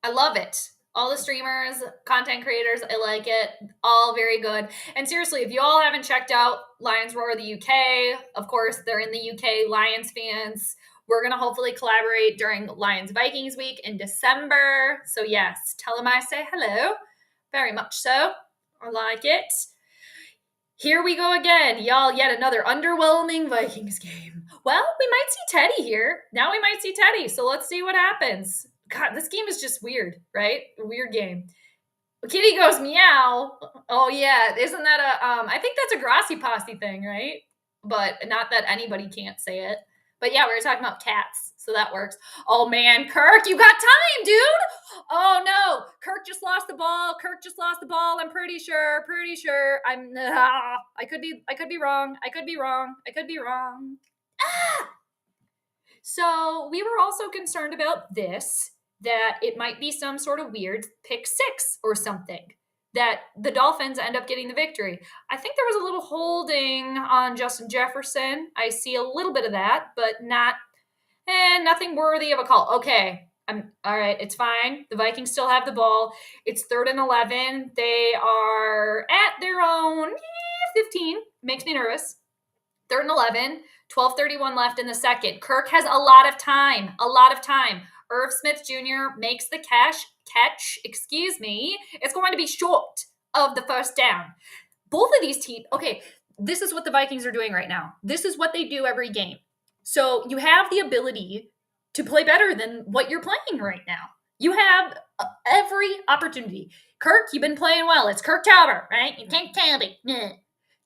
I love it. All the streamers, content creators, I like it. All very good. And seriously, if you all haven't checked out Lions Roar the UK, of course, they're in the UK, Lions fans. We're going to hopefully collaborate during Lions Vikings week in December. So yes, tell them I say hello. Very much so. I like it. Here we go again. Y'all, yet another underwhelming Vikings game. Well, we might see Teddy here. Now we might see Teddy. So let's see what happens. God, this game is just weird, right? A weird game. Kitty goes meow. Oh yeah, isn't that I think that's a Grassy Posse thing, right? But not that anybody can't say it. But yeah, we were talking about cats, so that works. Oh man, Kirk, you got time, dude. Oh no, Kirk just lost the ball. I'm pretty sure. I could be wrong. Ah! So we were also concerned about this, that it might be some sort of weird pick six or something, that the Dolphins end up getting the victory. I think there was a little holding on Justin Jefferson. I see a little bit of that, but nothing worthy of a call. Okay, all right, it's fine. The Vikings still have the ball. It's 3rd and 11. They are at their own 15. Makes me nervous. 3rd and 11. 12:31 left in the second. Kirk has a lot of time. Irv Smith Jr. makes the catch. It's going to be short of the first down. Both of these teams, okay, this is what the Vikings are doing right now. This is what they do every game. So you have the ability to play better than what you're playing right now. You have every opportunity. Kirk, you've been playing well. It's Kirk Talbot, right? You can't tell me.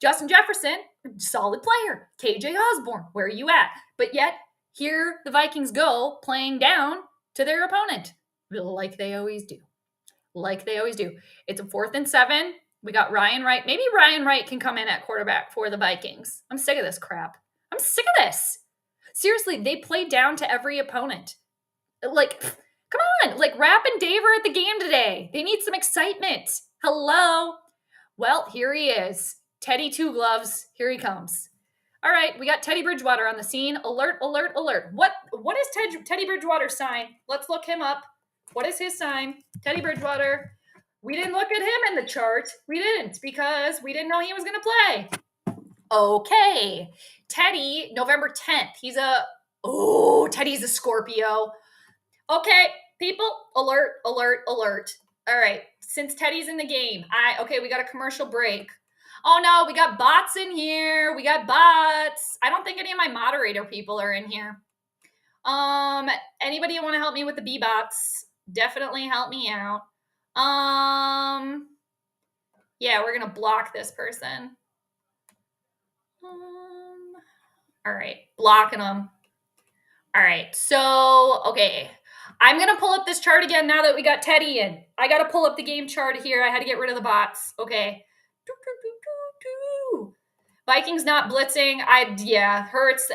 Justin Jefferson, solid player. KJ Osborne, where are you at? But yet, here the Vikings go playing down to their opponent, like they always do. Like they always do. It's a 4th and 7. We got Ryan Wright. Maybe Ryan Wright can come in at quarterback for the Vikings. I'm sick of this crap. I'm sick of this. Seriously, they play down to every opponent. Like, come on. Like, Rapp and Dave are at the game today. They need some excitement. Hello. Well, here he is. Teddy Two Gloves. Here he comes. All right, we got Teddy Bridgewater on the scene. Alert, alert, alert. What is Teddy Bridgewater's sign? Let's look him up. What is his sign? Teddy Bridgewater. We didn't look at him in the chart. We didn't, because we didn't know he was going to play. Okay. Teddy, November 10th. Teddy's a Scorpio. Okay, people, alert, alert, alert. All right, since Teddy's in the game, we got a commercial break. Oh no, we got bots in here. We got bots. I don't think any of my moderator people are in here. Anybody want to help me with the B-bots? Definitely help me out. Yeah, we're gonna block this person. All right, blocking them. All right, so, okay. I'm gonna pull up this chart again now that we got Teddy in. I gotta pull up the game chart here. I had to get rid of the bots. Okay. Vikings not blitzing. Hurts.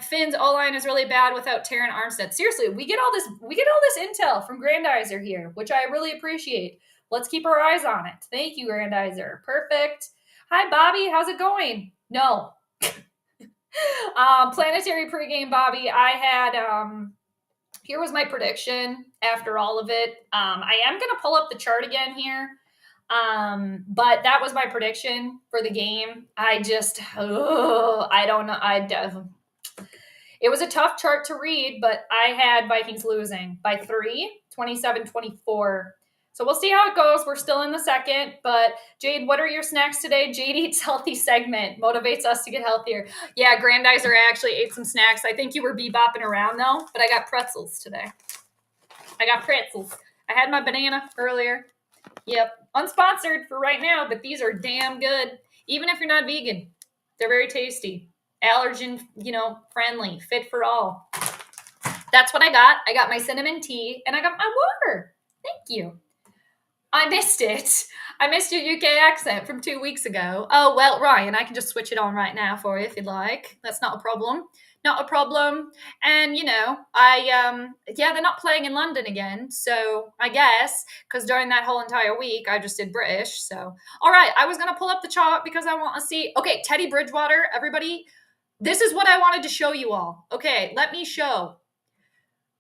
Finn's O-line is really bad without Terran Armstead. Seriously, we get all this intel from Grandizer here, which I really appreciate. Let's keep our eyes on it. Thank you, Grandizer. Perfect. Hi, Bobby. How's it going? No. Planetary pregame, Bobby. I had here was my prediction after all of it. I am gonna pull up the chart again here. But that was my prediction for the game. I don't know. It was a tough chart to read, but I had Vikings losing by 3, 27-24. So we'll see how it goes. We're still in the second, but Jade, what are your snacks today? Jade Eats Healthy segment motivates us to get healthier. Yeah, Grandizer actually ate some snacks. I think you were bebopping around though, but I got pretzels today. I had my banana earlier. Yep, unsponsored for right now, but these are damn good. Even if you're not vegan, they're very tasty. Allergen, friendly, fit for all. That's what I got. I got my cinnamon tea and I got my water. Thank you. I missed it. I missed your UK accent from 2 weeks ago. Oh, well, Ryan, I can just switch it on right now for you if you'd like. That's not a problem. Not a problem. And, they're not playing in London again. So I guess, because during that whole entire week, I just did British. So, all right, I was going to pull up the chart because I want to see. Okay, Teddy Bridgewater, everybody. This is what I wanted to show you all. Okay, let me show.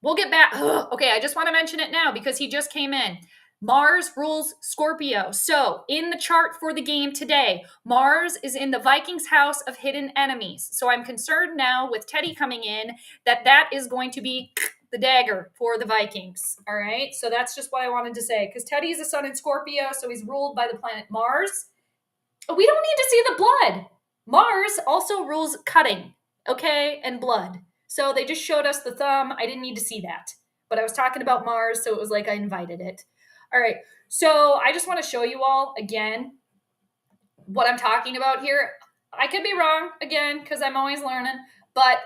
We'll get back. Okay, I just want to mention it now because he just came in. Mars rules Scorpio. So in the chart for the game today, Mars is in the Vikings house of hidden enemies. So I'm concerned now with Teddy coming in that is going to be the dagger for the Vikings. All right. So that's just what I wanted to say because Teddy is a sun in Scorpio. So he's ruled by the planet Mars. We don't need to see the blood. Mars also rules cutting. Okay. And blood. So they just showed us the thumb. I didn't need to see that, but I was talking about Mars. So it was like I invited it. All right, so I just want to show you all, again, what I'm talking about here. I could be wrong, again, because I'm always learning, but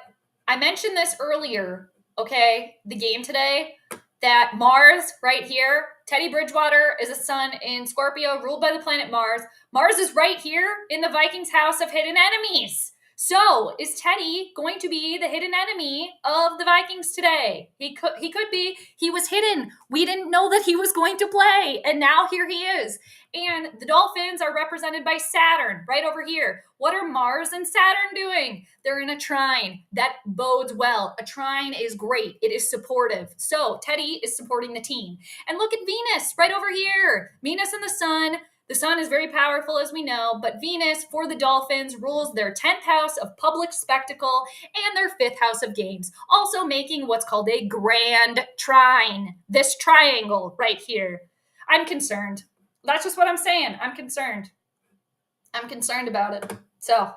I mentioned this earlier, okay, the game today, that Mars right here, Teddy Bridgewater is a sun in Scorpio, ruled by the planet Mars. Mars is right here in the Vikings house of hidden enemies. So, is Teddy going to be the hidden enemy of the Vikings today? He could be. He was hidden. We didn't know that he was going to play, and now here he is. And the Dolphins are represented by Saturn right over here. What are Mars and Saturn doing? They're in a trine. That bodes well. A trine is great. It is supportive. So, Teddy is supporting the team. And look at Venus right over here. Venus and the sun. The sun is very powerful, as we know, but Venus, for the Dolphins, rules their 10th house of public spectacle and their 5th house of games, also making what's called a grand trine, this triangle right here. I'm concerned. That's just what I'm saying. I'm concerned. I'm concerned about it. So,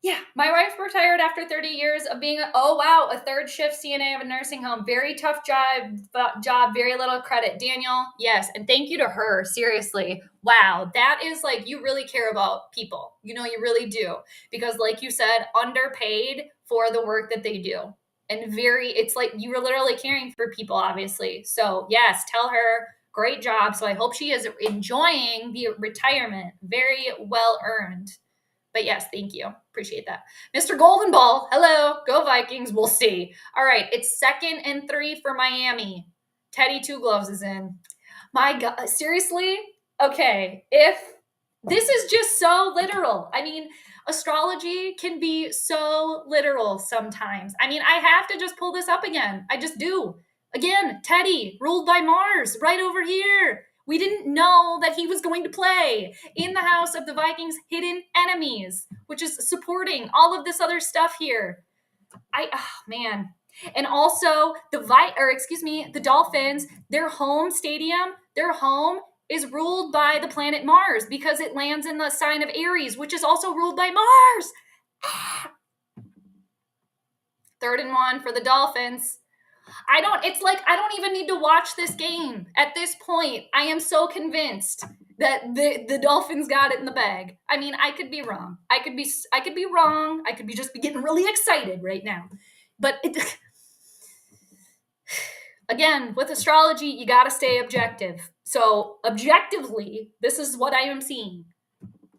Yeah, my wife retired after 30 years of being a third shift CNA of a nursing home. Very tough job, very little credit. Daniel, yes, and thank you to her, seriously. Wow, that is like, you really care about people. You really do. Because like you said, underpaid for the work that they do. And it's like you were literally caring for people, obviously. So yes, tell her, great job. So I hope she is enjoying the retirement. Very well earned. But yes, thank you. Appreciate that. Mr. Golden Ball, hello. Go Vikings. We'll see. All right, it's 2nd and 3 for Miami. Teddy Two Gloves is in. My God, seriously? Okay, if this is just so literal. I mean, astrology can be so literal sometimes. I mean, I have to just pull this up again. I just do. Again, Teddy, ruled by Mars, right over here. We didn't know that he was going to play in the house of the Vikings' hidden enemies, which is supporting all of this other stuff here. Man. And also the Dolphins, their home stadium, their home is ruled by the planet Mars because it lands in the sign of Aries, which is also ruled by Mars. 3rd and 1 for the Dolphins. I don't even need to watch this game at this point. I am so convinced that the Dolphins got it in the bag. I mean, I could be wrong. I could be wrong. I could be just getting really excited right now. But again, with astrology, you got to stay objective. So objectively, this is what I am seeing.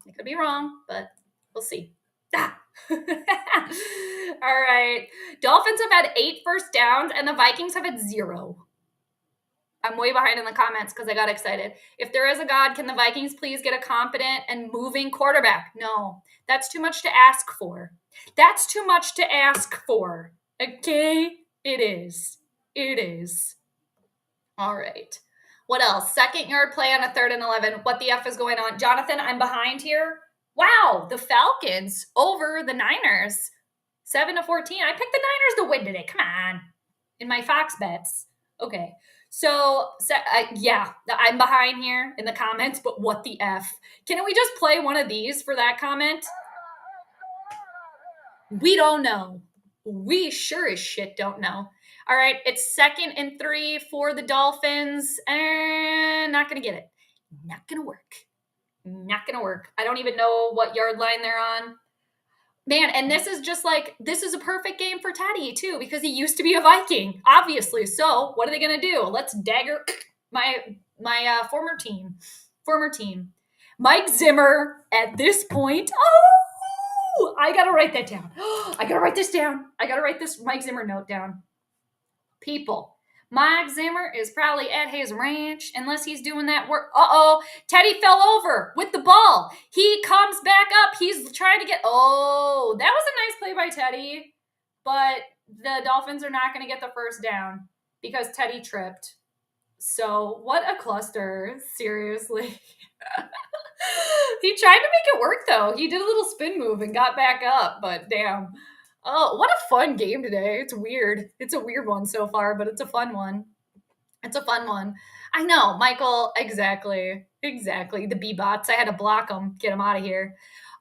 I could be wrong, but we'll see. All right. Dolphins have had 8 first downs, and the Vikings have had 0. I'm way behind in the comments because I got excited. If there is a God, can the Vikings please get a competent and moving quarterback? No, that's too much to ask for. That's too much to ask for. Okay? It is. It is. All right. What else? 2nd yard play on a 3rd and 11. What the F is going on? Jonathan, I'm behind here. Wow, the Falcons over the Niners. 7-14. I picked the Niners to win today. Come on. In my Fox bets. Okay. So yeah, I'm behind here in the comments, but what the F? Can we just play one of these for that comment? We don't know. We sure as shit don't know. All right, it's 2nd and 3 for the Dolphins, and not going to get it. Not going to work. Not going to work. I don't even know what yard line they're on. Man, and this is a perfect game for Teddy, too, because he used to be a Viking, obviously. So what are they going to do? Let's dagger my former team. Mike Zimmer at this point. Oh, I got to write that down. I got to write this down. I got to write this Mike Zimmer note down. People, Mike Zimmer is probably at his ranch unless he's doing that work. Teddy fell over with the ball. He comes back up. He's trying to get. Oh, that was a nice play by Teddy. But the Dolphins are not going to get the first down because Teddy tripped. So what a cluster. Seriously. He tried to make it work, though. He did a little spin move and got back up, but damn. Oh, what a fun game today. It's weird. It's a weird one so far, but it's a fun one. I know, Michael. Exactly. The B-bots. I had to block them, get them out of here.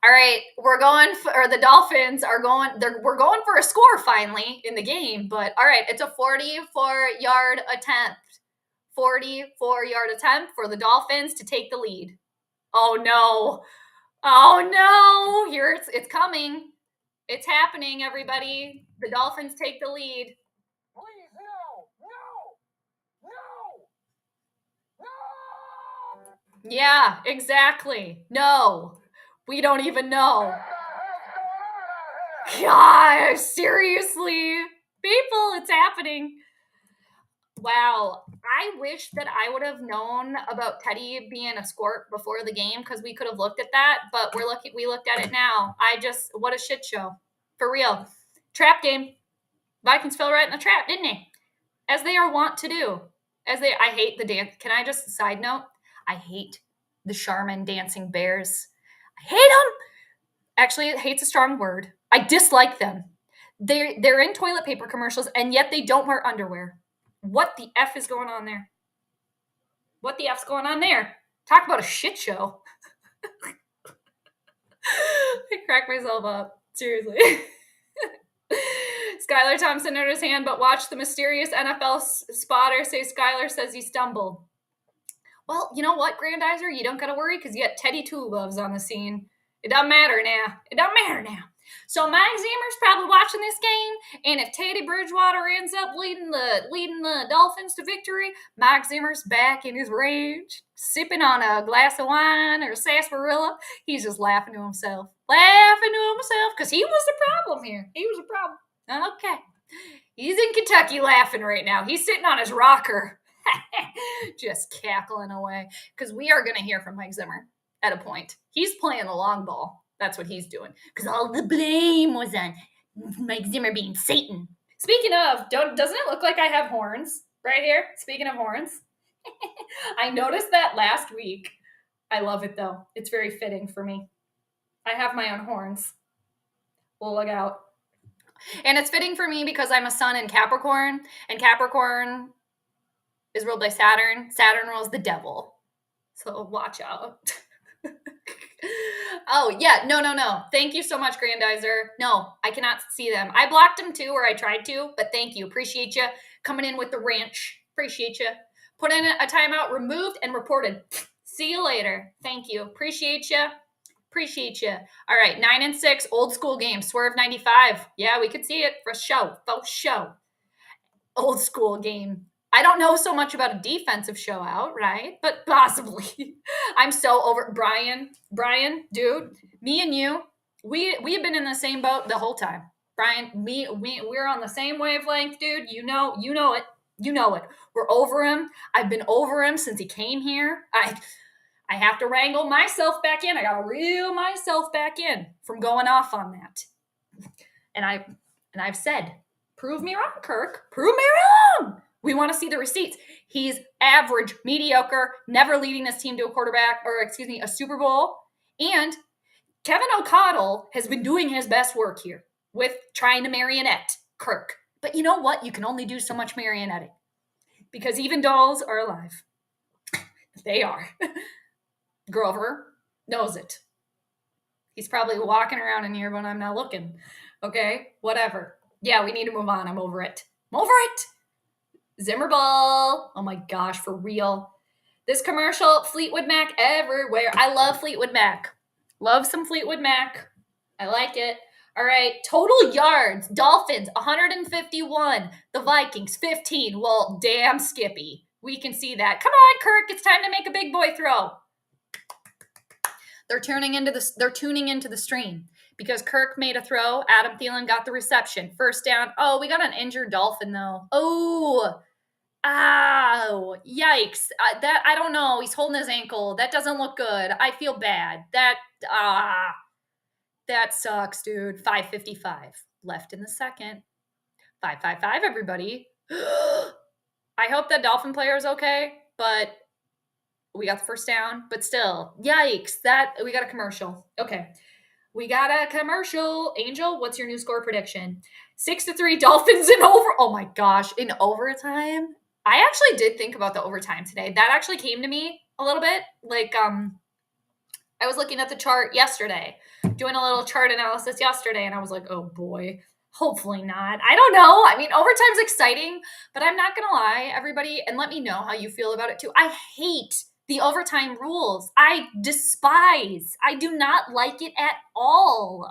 All right, the Dolphins are going. We're going for a score finally in the game, but all right, it's a 44-yard attempt. 44-yard attempt for the Dolphins to take the lead. Oh no! Here it's coming. It's happening, everybody. The Dolphins take the lead. Please, no. Yeah, exactly. No. We don't even know. God, seriously. People, it's happening. Wow. I wish that I would have known about Teddy being a squirt before the game because we could have looked at that, but we looked at it now. What a shit show. For real. Trap game. Vikings fell right in the trap, didn't they? As they are wont to do. I hate the dance. Can I just side note? I hate the Charmin dancing bears. I hate them. Actually, hate's a strong word. I dislike them. They're in toilet paper commercials, and yet they don't wear underwear. What the F is going on there? What the F's going on there? Talk about a shit show. I crack myself up. Seriously. Skylar Thompson hurt his hand, but watch the mysterious NFL spotter say Skylar says he stumbled. Well, you know what, Grandizer? You don't got to worry because you got Teddy Two Gloves on the scene. It doesn't matter now. It doesn't matter now. So Mike Zimmer's probably watching this game, and if Teddy Bridgewater ends up leading the Dolphins to victory, Mike Zimmer's back in his rage, sipping on a glass of wine or a sarsaparilla. He's just laughing to himself, because he was the problem here. He was the problem. Okay. He's in Kentucky laughing right now. He's sitting on his rocker, just cackling away, because we are going to hear from Mike Zimmer at a point. He's playing the long ball. That's what he's doing, because all the blame was on Mike Zimmer being Satan. Speaking of, doesn't it look like I have horns right here? Speaking of horns, I noticed that last week. I love it, though. It's very fitting for me. I have my own horns. We'll look out. And it's fitting for me because I'm a sun in Capricorn, and Capricorn is ruled by Saturn. Saturn rules the devil. So watch out. Oh, yeah. No. Thank you so much, Grandizer. No, I cannot see them. I blocked them too, or I tried to, but thank you. Appreciate you coming in with the ranch. Appreciate you. Put in a timeout, removed, and reported. See you later. Thank you. Appreciate you. Appreciate you. All right, 9 and 6, old school game. Swerve 95. Yeah, we could see it for show. Old school game. I don't know so much about a defensive show out, right? But possibly. I'm so over Brian, dude, me and you, we have been in the same boat the whole time. Brian, we're on the same wavelength, dude. You know it. We're over him. I've been over him since he came here. I have to wrangle myself back in. I got to reel myself back in from going off on that. And I've said, prove me wrong, Kirk. Prove me wrong. We want to see the receipts. He's average, mediocre, never leading this team to a Super Bowl. And Kevin O'Connell has been doing his best work here with trying to marionette Kirk. But you know what? You can only do so much marionetting because even dolls are alive. They are. Grover knows it. He's probably walking around in here when I'm not looking. Okay, whatever. Yeah, we need to move on. I'm over it. Zimmer ball. Oh my gosh, for real. This commercial, Fleetwood Mac everywhere. I love Fleetwood Mac. Love some Fleetwood Mac. I like it. All right, total yards. Dolphins, 151. The Vikings, 15. Well, damn Skippy. We can see that. Come on, Kirk. It's time to make a big boy throw. They're tuning into the stream because Kirk made a throw. Adam Thielen got the reception. First down. Oh, we got an injured Dolphin, though. Oh, yikes. That I don't know. He's holding his ankle. That doesn't look good. I feel bad. That sucks, dude. 5:55 left in the second. 5:55, everybody. I hope that Dolphin player is okay, but we got the first down, but still, yikes, we got a commercial. Okay. We got a commercial. Angel, what's your new score prediction? 6-3 Dolphins in over. Oh my gosh, in overtime. I actually did think about the overtime today. That actually came to me a little bit. Like, I was looking at the chart yesterday, doing a little chart analysis yesterday, and I was like, oh boy, hopefully not. I don't know. I mean, overtime's exciting, but I'm not going to lie, everybody, and let me know how you feel about it too. I hate the overtime rules. I do not like it at all.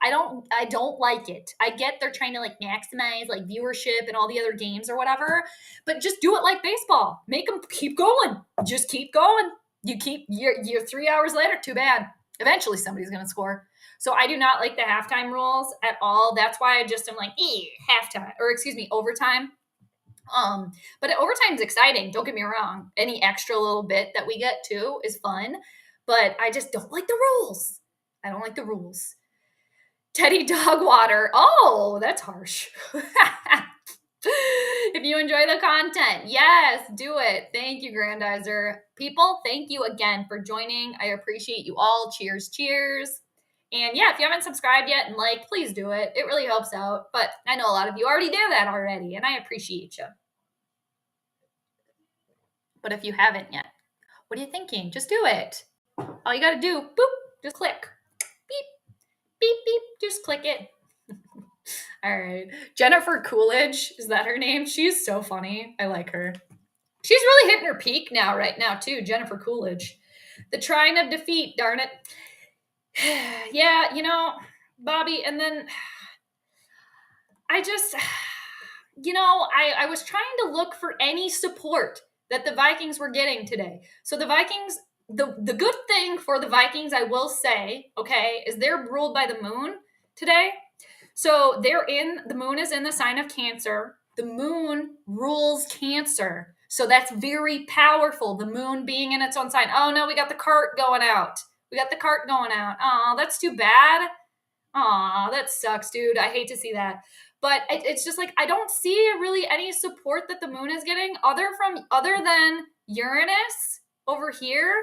I don't like it. I get they're trying to like maximize like viewership and all the other games or whatever, but just do it like baseball. Make them keep going. Just keep going. You're 3 hours later, too bad. Eventually somebody's going to score. So I do not like the halftime rules at all. That's why I just am like, overtime. But overtime is exciting. Don't get me wrong. Any extra little bit that we get too is fun, but I just don't like the rules. I don't like the rules. Teddy Dogwater. Oh, that's harsh. If you enjoy the content, yes, do it. Thank you, Grandizer. People, thank you again for joining. I appreciate you all. Cheers, cheers. And yeah, if you haven't subscribed yet and liked, please do it. It really helps out. But I know a lot of you already do that already, and I appreciate you. But if you haven't yet, what are you thinking? Just do it. All you got to do, boop, just click. Beep, beep, beep. Just click it. All right. Jennifer Coolidge, is that her name? She's so funny. I like her. She's really hitting her peak right now, too. Jennifer Coolidge. The Trine of Defeat, darn it. Yeah, Bobby, and then I just, I was trying to look for any support that the Vikings were getting today. So the Vikings, the good thing for the Vikings, I will say, okay, is they're ruled by the moon today. So the moon is in the sign of Cancer. The moon rules Cancer. So that's very powerful, the moon being in its own sign. Oh no, we got the cart going out. Oh, that's too bad. Aw, that sucks, dude. I hate to see that. But it's just like I don't see really any support that the moon is getting other than Uranus over here.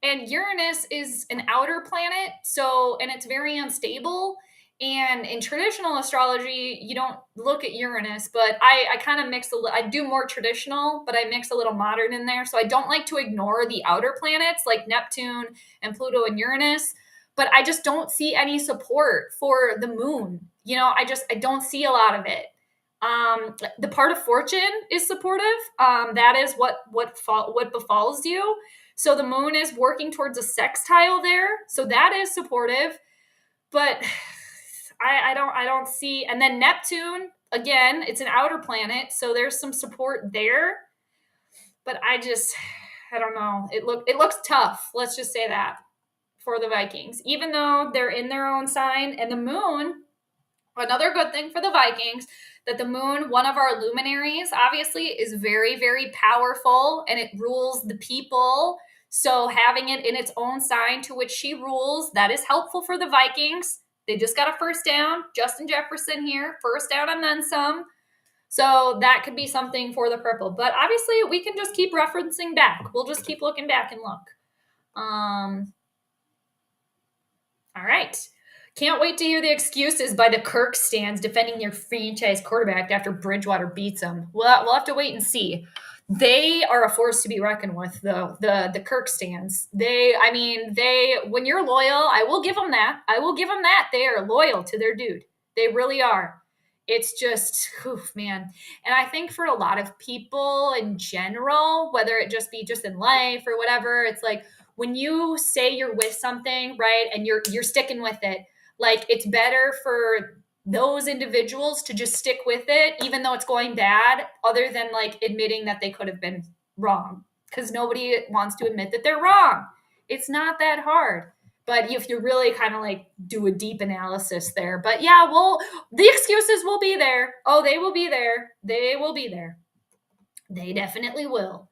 And Uranus is an outer planet, and it's very unstable. And in traditional astrology, you don't look at Uranus, but I kind of I do more traditional, but I mix a little modern in there. So I don't like to ignore the outer planets like Neptune and Pluto and Uranus, but I just don't see any support for the moon. I don't see a lot of it. The part of fortune is supportive. That is what befalls you. So the moon is working towards a sextile there. So that is supportive, but I don't see. And then Neptune, again, it's an outer planet. So there's some support there, but I don't know. It looks tough. Let's just say that for the Vikings, even though they're in their own sign. And the moon, another good thing for the Vikings, that the moon, one of our luminaries, obviously is very, very powerful and it rules the people. So having it in its own sign to which she rules, that is helpful for the Vikings. They just got a first down. Justin Jefferson here, first down and then some. So that could be something for the purple. But obviously we can just keep referencing back. We'll just keep looking back and look. All right. Can't wait to hear the excuses by the Kirk stands defending their franchise quarterback after Bridgewater beats them. We'll have to wait and see. They are a force to be reckoned with, though. The Kirk stands. When you're loyal, I will give them that. They are loyal to their dude. They really are. It's just, man. And I think for a lot of people in general, whether it just be just in life or whatever, it's like when you say you're with something, right, and you're sticking with it, like it's better for those individuals to just stick with it, even though it's going bad, other than like admitting that they could have been wrong, because nobody wants to admit that they're wrong. It's not that hard. But if you really kind of like do a deep analysis there, but yeah, the excuses will be there. Oh, they will be there. They will be there. They definitely will.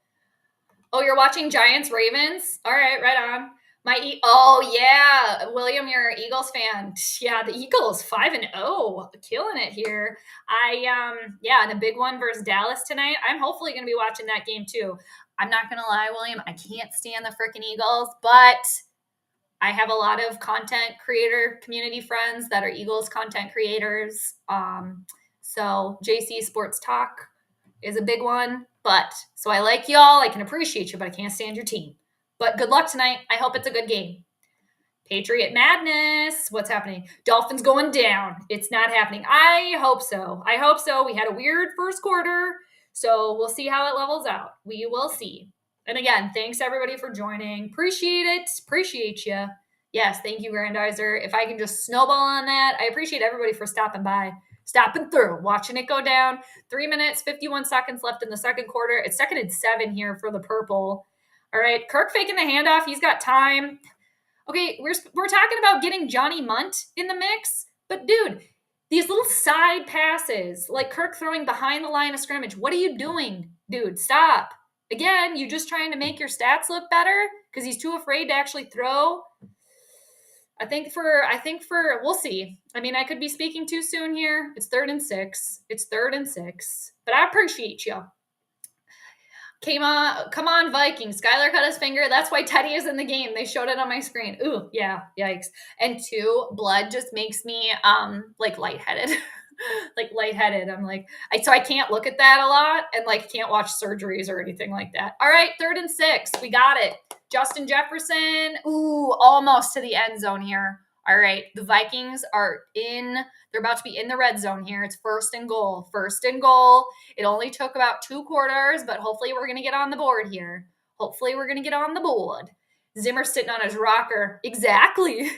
Oh, you're watching Giants Ravens? All right, right on. Oh yeah, William, you're an Eagles fan. Yeah, the Eagles 5-0, killing it here. And a big one versus Dallas tonight. I'm hopefully going to be watching that game too. I'm not going to lie, William, I can't stand the freaking Eagles, but I have a lot of content creator community friends that are Eagles content creators. So JC Sports Talk is a big one. So I like y'all. I can appreciate you, but I can't stand your team. But good luck tonight. I hope it's a good game. Patriot Madness. What's happening? Dolphins going down. It's not happening. I hope so. We had a weird first quarter, so we'll see how it levels out. We will see. And again, thanks everybody for joining. Appreciate it. Appreciate you. Yes, thank you, Grandizer. If I can just snowball on that, I appreciate everybody for stopping by, stopping through, watching it go down. 3 minutes, 51 seconds left in the second quarter. It's 2nd and 7 here for the purple. All right, Kirk faking the handoff. He's got time. Okay, we're talking about getting Johnny Munt in the mix, but dude, these little side passes, like Kirk throwing behind the line of scrimmage. What are you doing, dude? Stop. Again, you just trying to make your stats look better because he's too afraid to actually throw. I think for we'll see. I mean, I could be speaking too soon here. It's 3rd and 6. But I appreciate you. Come on, Vikings. Skylar cut his finger. That's why Teddy is in the game. They showed it on my screen. Ooh, yeah, yikes. And 2, blood just makes me like lightheaded. I'm like, so I can't look at that a lot and like can't watch surgeries or anything like that. All right, 3rd and 6. We got it. Justin Jefferson. Ooh, almost to the end zone here. All right, the Vikings they're about to be in the red zone here. It's first and goal. First and goal. It only took about 2 quarters, but hopefully we're going to get on the board here. Hopefully we're going to get on the board. Zimmer's sitting on his rocker. Exactly.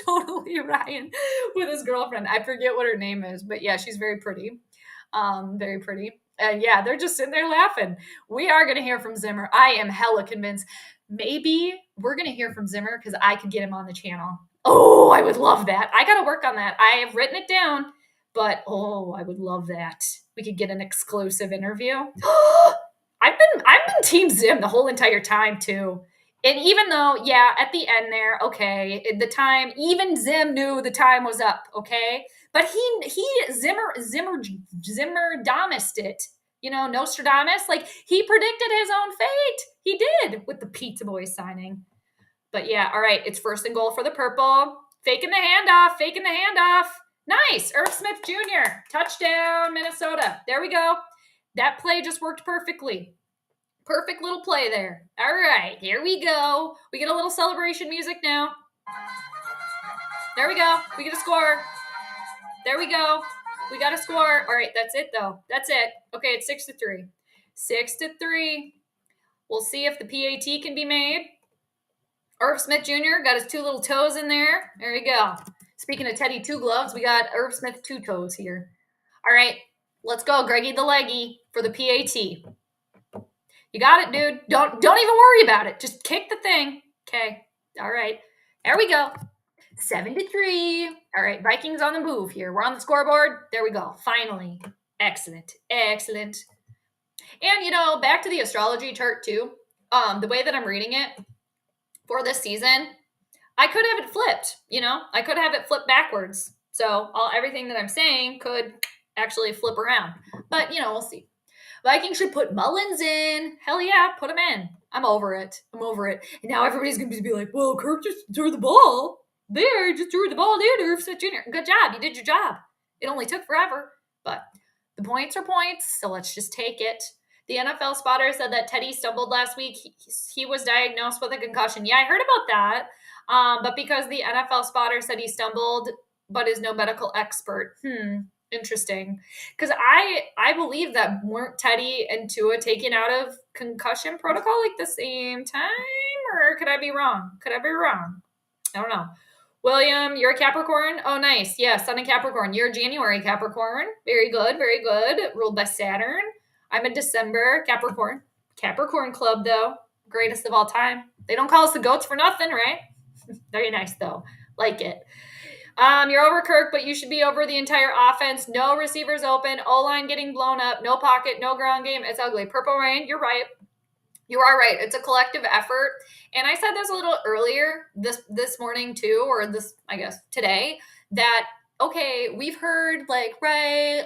Totally Ryan with his girlfriend. I forget what her name is, but yeah, she's very pretty. Very pretty. And yeah, they're just sitting there laughing. We are going to hear from Zimmer. I am hella convinced. Maybe we're going to hear from Zimmer because I could get him on the channel. Oh, I would love that. I got to work on that. I have written it down, but I would love that. We could get an exclusive interview. I've been Team Zim the whole entire time too. And even though, yeah, at the end there, okay, the time, even Zim knew the time was up, okay? But Zimmer Damased it. You know, Nostradamus, like he predicted his own fate. He did with the Pizza Boys signing. But yeah, all right, it's first and goal for the purple. Faking the handoff. Nice, Irv Smith Jr. Touchdown, Minnesota. There we go. That play just worked perfectly. Perfect little play there. All right, here we go. We get a little celebration music now. There we go. We get a score. There we go. We got a score. All right, that's it, though. That's it. Okay, it's 6-3. 6-3. We'll see if the PAT can be made. Irv Smith Jr. got his 2 little toes in there. There you go. Speaking of Teddy 2 gloves, we got Irv Smith 2 toes here. All right, let's go, Greggy the Leggy, for the PAT. You got it, dude. Don't even worry about it. Just kick the thing. Okay. All right. There we go. 7-3. All right, Vikings on the move here. We're on the scoreboard. There we go. Finally. Excellent. And, back to the astrology chart, too. The way that I'm reading it for this season, I could have it flipped, I could have it flipped backwards. So everything that I'm saying could actually flip around. But, we'll see. Vikings should put Mullins in. Hell yeah, put him in. I'm over it. And now everybody's going to be like, well, Kirk just threw the ball. Just threw the ball there to Irv Smith Jr. Good job. You did your job. It only took forever. But the points are points, so let's just take it. The NFL spotter said that Teddy stumbled last week. He was diagnosed with a concussion. Yeah, I heard about that. But because the NFL spotter said he stumbled but is no medical expert. Interesting. Because I believe that weren't Teddy and Tua taken out of concussion protocol like the same time? Or could I be wrong? I don't know. William, you're a Capricorn? Oh, nice. Yeah, Sun in Capricorn. You're a January Capricorn. Very good. Ruled by Saturn. I'm a December Capricorn. Capricorn Club, though. Greatest of all time. They don't call us the goats for nothing, right? Very nice, though. Like it. You're over Kirk, but you should be over the entire offense. No receivers open. O-line getting blown up. No pocket. No ground game. It's ugly. Purple Rain, you're right. You are right. It's a collective effort. And I said this a little earlier this morning too, or this, I guess, today, that, okay, we've heard they're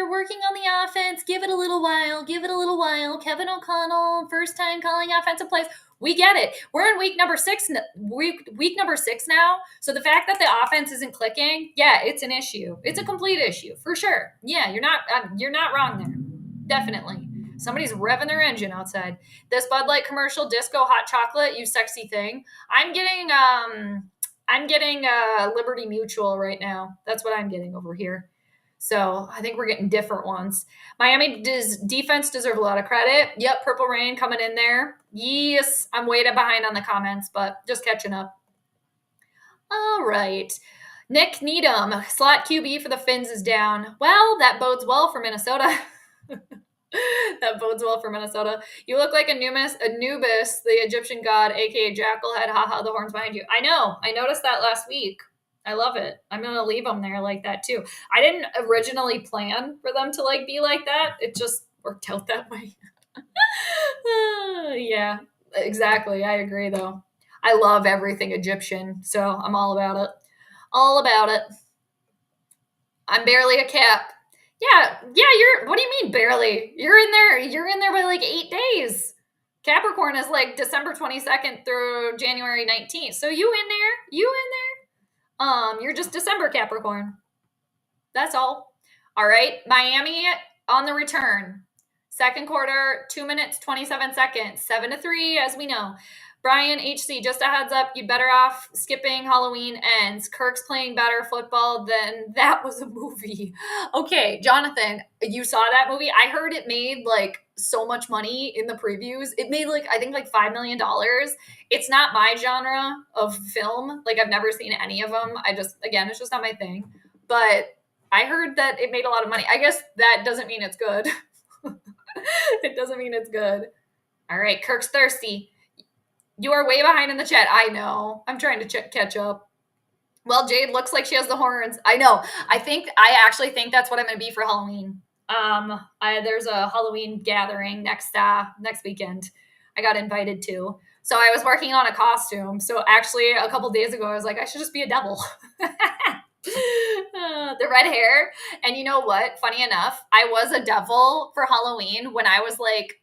working on the offense. Give it a little while. Kevin O'Connell, first time calling offensive plays. We get it. We're in week number 6 now. So the fact that the offense isn't clicking, yeah, it's an issue. It's a complete issue for sure. Yeah, you're not wrong there. Definitely. Somebody's revving their engine outside. This Bud Light commercial, disco hot chocolate, you sexy thing. I'm getting Liberty Mutual right now. That's what I'm getting over here. So I think we're getting different ones. Miami defense deserve a lot of credit. Yep, Purple Rain coming in there. Yes, I'm way behind on the comments, but just catching up. All right. Nick Needham, slot QB for the Finns is down. Well, that bodes well for Minnesota. You look like Anubis, the Egyptian god, aka Jackalhead. Haha, the horns behind you. I know. I noticed that last week. I love it. I'm going to leave them there like that too. I didn't originally plan for them to be like that. It just worked out that way. Yeah, exactly. I agree though. I love everything Egyptian, so I'm all about it. I'm barely a cap. Yeah, what do you mean barely? You're in there by 8 days. Capricorn is December 22nd through January 19th. So you in there? You're just December Capricorn. That's all. All right, Miami on the return. Second quarter, 2 minutes, 27 seconds, 7-3, as we know. Brian HC, just a heads up, you better off skipping Halloween Ends. Kirk's playing better football than that was a movie. Okay, Jonathan, you saw that movie? I heard it made like so much money in the previews. It made like, I think like $5 million. It's not my genre of film. Like I've never seen any of them. Again, it's just not my thing. But I heard that it made a lot of money. I guess that doesn't mean it's good. It doesn't mean it's good. All right, Kirk's thirsty. You are way behind in the chat. I know. I'm trying to catch up. Well, Jade looks like she has the horns. I know. I actually think that's what I'm going to be for Halloween. There's a Halloween gathering next weekend. I got invited to. So I was working on a costume. So actually a couple days ago, I was like, I should just be a devil. The red hair. And you know what? Funny enough, I was a devil for Halloween when I was like,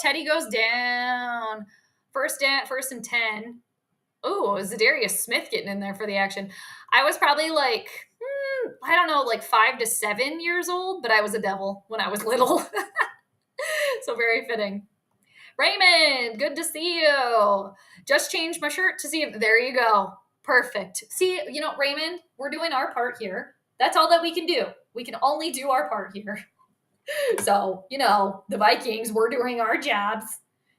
Teddy goes down. First and 10. Oh, Zadarius Smith getting in there for the action. I was probably like, I don't know, like 5 to 7 years old, but I was a devil when I was little. So very fitting. Raymond, good to see you. Just changed my shirt to see if, there you go. Perfect. See, Raymond, we're doing our part here. That's all that we can do. We can only do our part here. So, the Vikings, we're doing our jobs.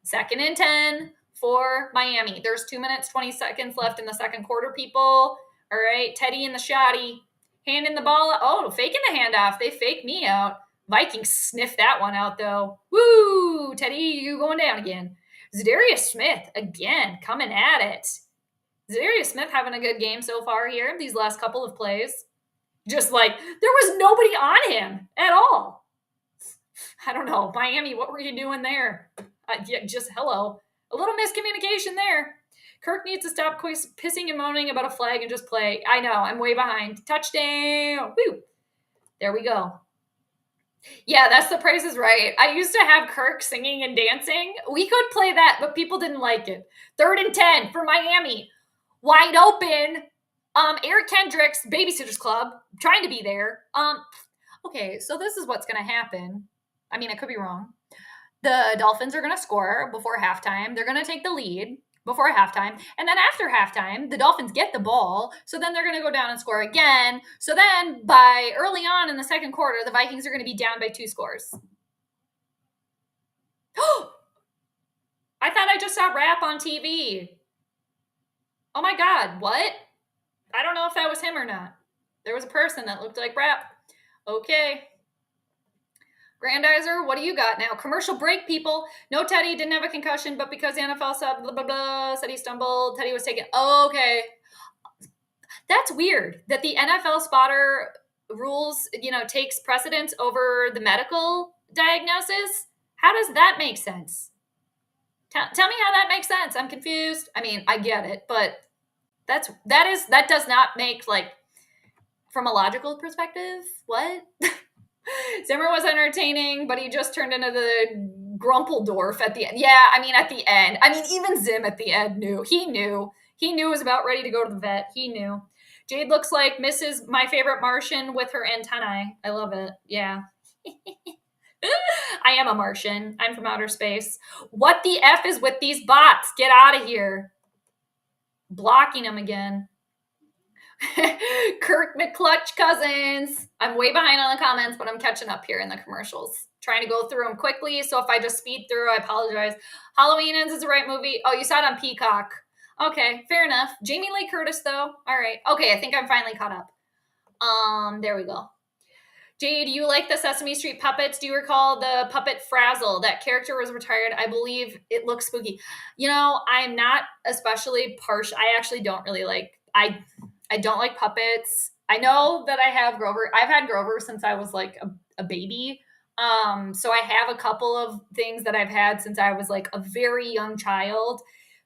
2nd and 10 for Miami. There's 2 minutes, 20 seconds left in the second quarter, people. All right, Teddy and the shotty. Handing the ball. Oh, faking the handoff. They faked me out. Vikings sniffed that one out, though. Woo! Teddy, you going down again. Zadarius Smith, again, coming at it. Zadarius Smith having a good game so far here, these last couple of plays. Just like, there was nobody on him at all. I don't know. Miami, what were you doing there? Just hello. A little miscommunication there. Kirk needs to stop pissing and moaning about a flag and just play. I know. I'm way behind. Touchdown. Woo. There we go. Yeah, that's The Price is Right. I used to have Kirk singing and dancing. We could play that, but people didn't like it. 3rd and 10 for Miami. Wide open. Eric Kendricks, Babysitters Club, trying to be there. Okay, so this is what's going to happen. I mean, I could be wrong. The Dolphins are going to score before halftime. They're going to take the lead before halftime. And then after halftime, the Dolphins get the ball. So then they're going to go down and score again. So then by early on in the second quarter, the Vikings are going to be down by 2 scores. I thought I just saw rap on TV. Oh my God, what? I don't know if that was him or not. There was a person that looked like rap. Okay. Grandizer, what do you got now? Commercial break, people. No, Teddy didn't have a concussion, but because the NFL said blah, blah, blah, said he stumbled, Teddy was taken. Oh, okay. That's weird that the NFL spotter rules, takes precedence over the medical diagnosis. How does that make sense? Tell me how that makes sense. I'm confused. I mean, I get it, but that does not make, like, from a logical perspective, what? Zimmer was entertaining, but he just turned into the Grumpeldorf at the end. Yeah, I mean, at the end. I mean, even Zim at the end knew. He knew. He knew he was about ready to go to the vet. He knew. Jade looks like Mrs. My Favorite Martian with her antennae. I love it. Yeah. I am a Martian. I'm from outer space. What the F is with these bots? Get out of here. Blocking them again. Kirk McClutch Cousins. I'm way behind on the comments, but I'm catching up here in the commercials. Trying to go through them quickly, so if I just speed through, I apologize. Halloween Ends is the right movie. Oh, you saw it on Peacock. Okay, fair enough. Jamie Lee Curtis, though. All right. Okay, I think I'm finally caught up. There we go. Jade, you like the Sesame Street puppets? Do you recall the puppet Frazzle? That character was retired. I believe it looks spooky. I'm not especially partial. I actually don't really like... I don't like puppets. I know that I have Grover. I've had Grover since I was like a baby. So I have a couple of things that I've had since I was like a very young child.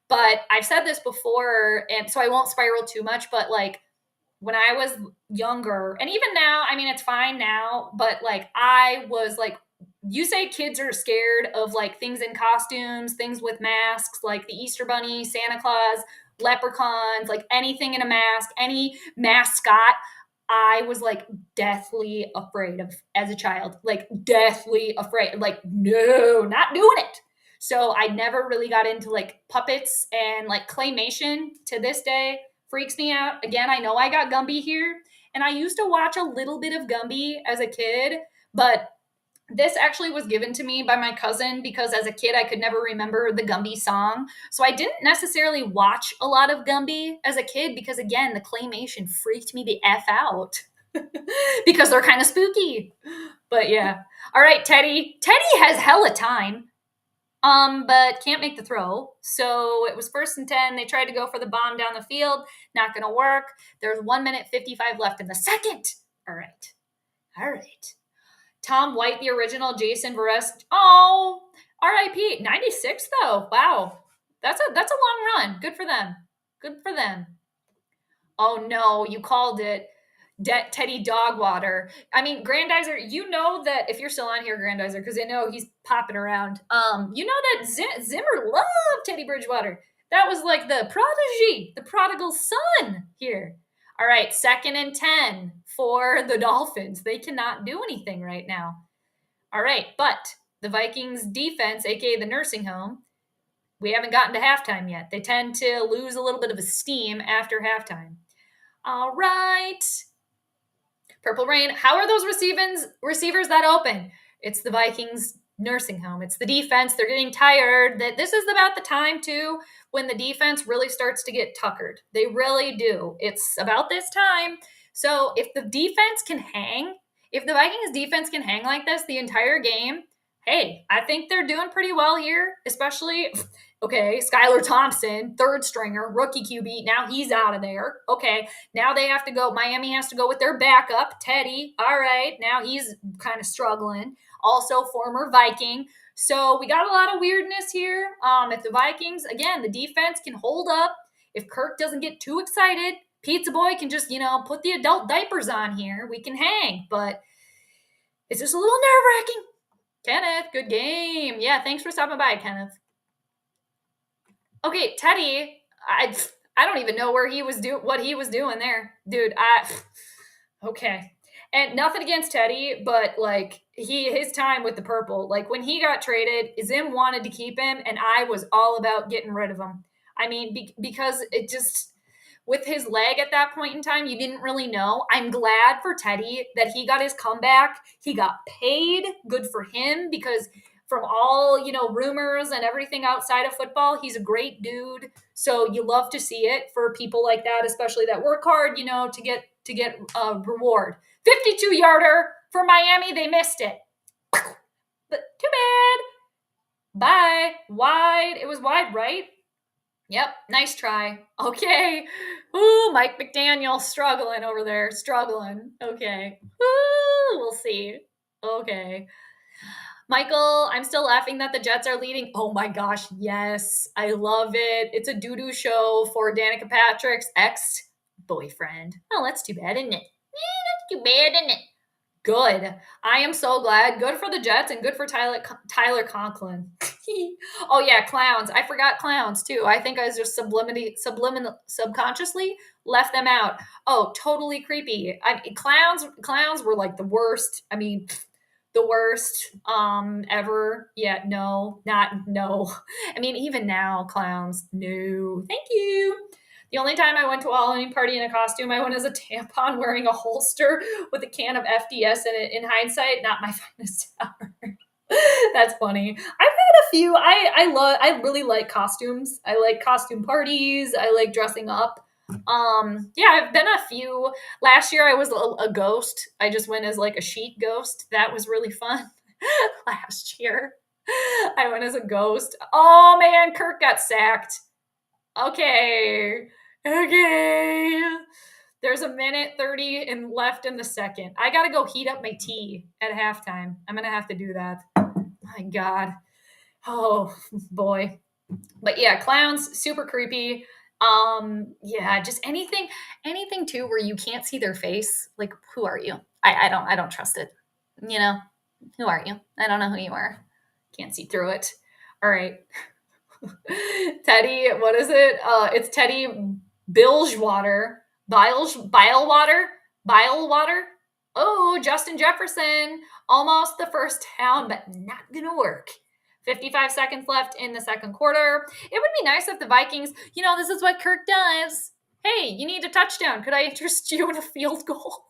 But I've said this before, and so I won't spiral too much, but like when I was younger, and even now, I mean, it's fine now, but like I was like, you say kids are scared of like things in costumes, things with masks, like the Easter Bunny, Santa Claus, leprechauns, like anything in a mask, any mascot. I was like deathly afraid of as a child, like deathly afraid, like no, not doing it. So I never really got into like puppets, and like claymation to this day freaks me out. Again, I know I got Gumby here, and I used to watch a little bit of Gumby as a kid, but this actually was given to me by my cousin because as a kid I could never remember the Gumby song. So I didn't necessarily watch a lot of Gumby as a kid because again, the claymation freaked me the F out because they're kind of spooky. But yeah. All right, Teddy. Teddy has hella time. But can't make the throw. So it was 1st and 10. They tried to go for the bomb down the field. Not gonna work. There's 1 minute 55 left in the second. All right. All right. Tom White, the original, Jason Verest. Oh, R.I.P. 96 though. Wow, that's a long run. Good for them. Good for them. Oh no, you called it. Teddy Dogwater. I mean, Grandizer. You know that if you're still on here, Grandizer, because I know he's popping around. You know that Zimmer loved Teddy Bridgewater. That was like the prodigy, the prodigal son here. All right, 2nd and 10 for the Dolphins. They cannot do anything right now. All right, but the Vikings defense, aka the nursing home, we haven't gotten to halftime yet. They tend to lose a little bit of steam after halftime. All right. Purple Rain, how are those receivers that open? It's the Vikings nursing home. It's the defense. They're getting tired. This is about the time, too, when the defense really starts to get tuckered. They really do. It's about this time. So if the defense can hang, if the Vikings defense can hang like this the entire game, hey, I think they're doing pretty well here, especially, okay, Skylar Thompson, 3rd stringer, rookie QB. Now he's out of there. Okay, now they have to go. Miami has to go with their backup, Teddy. All right, now he's kind of struggling. Also, former Viking. So we got a lot of weirdness here. If the Vikings, again, the defense can hold up, if Kirk doesn't get too excited, Pizza Boy can just, put the adult diapers on here. We can hang, but it's just a little nerve-wracking. Kenneth, good game. Yeah, thanks for stopping by, Kenneth. Okay, Teddy, I don't even know what he was doing there. Dude, okay. And nothing against Teddy, but like his time with the purple, like when he got traded, Zim wanted to keep him and I was all about getting rid of him. I mean, because it just with his leg at that point in time, you didn't really know. I'm glad for Teddy that he got his comeback. He got paid. Good for him because from all, rumors and everything outside of football, he's a great dude. So you love to see it for people like that, especially that work hard, to get a reward. 52-yarder for Miami. They missed it. But too bad. Bye. Wide. It was wide, right? Yep, nice try. Okay. Ooh, Mike McDaniel struggling over there. Struggling. Okay. Ooh, we'll see. Okay. Michael, I'm still laughing that the Jets are leading. Oh my gosh, yes. I love it. It's a doo-doo show for Danica Patrick's ex-boyfriend. Oh, that's too bad, isn't it? That's too bad, isn't it? Good. I am so glad. Good for the Jets and good for Tyler Conklin. Oh yeah, clowns. I forgot clowns too. I think I was just subconsciously left them out. Oh, totally creepy. Clowns were like the worst. I mean, the worst ever. Yeah, no. I mean, even now, clowns. No. Thank you. The only time I went to a Halloween party in a costume, I went as a tampon wearing a holster with a can of FDS in it. In hindsight, not my finest hour. That's funny. I've had a few. I really like costumes. I like costume parties. I like dressing up. Yeah, I've been a few. Last year I was a ghost. I just went as like a sheet ghost. That was really fun. Last year I went as a ghost. Oh man, Kirk got sacked. Okay. There's 1:30 and left in the second. I gotta go heat up my tea at halftime. I'm gonna have to do that. My God. Oh boy. But yeah, clowns, super creepy. Yeah, just anything too where you can't see their face. Like, who are you? I don't trust it. Who are you? I don't know who you are. Can't see through it. All right. Teddy, what is it? It's Teddy Bilgewater. Bile water. Oh, Justin Jefferson. Almost the first down, but not gonna work. 55 seconds left in the second quarter. It would be nice if the Vikings, this is what Kirk does. Hey, you need a touchdown. Could I interest you in a field goal?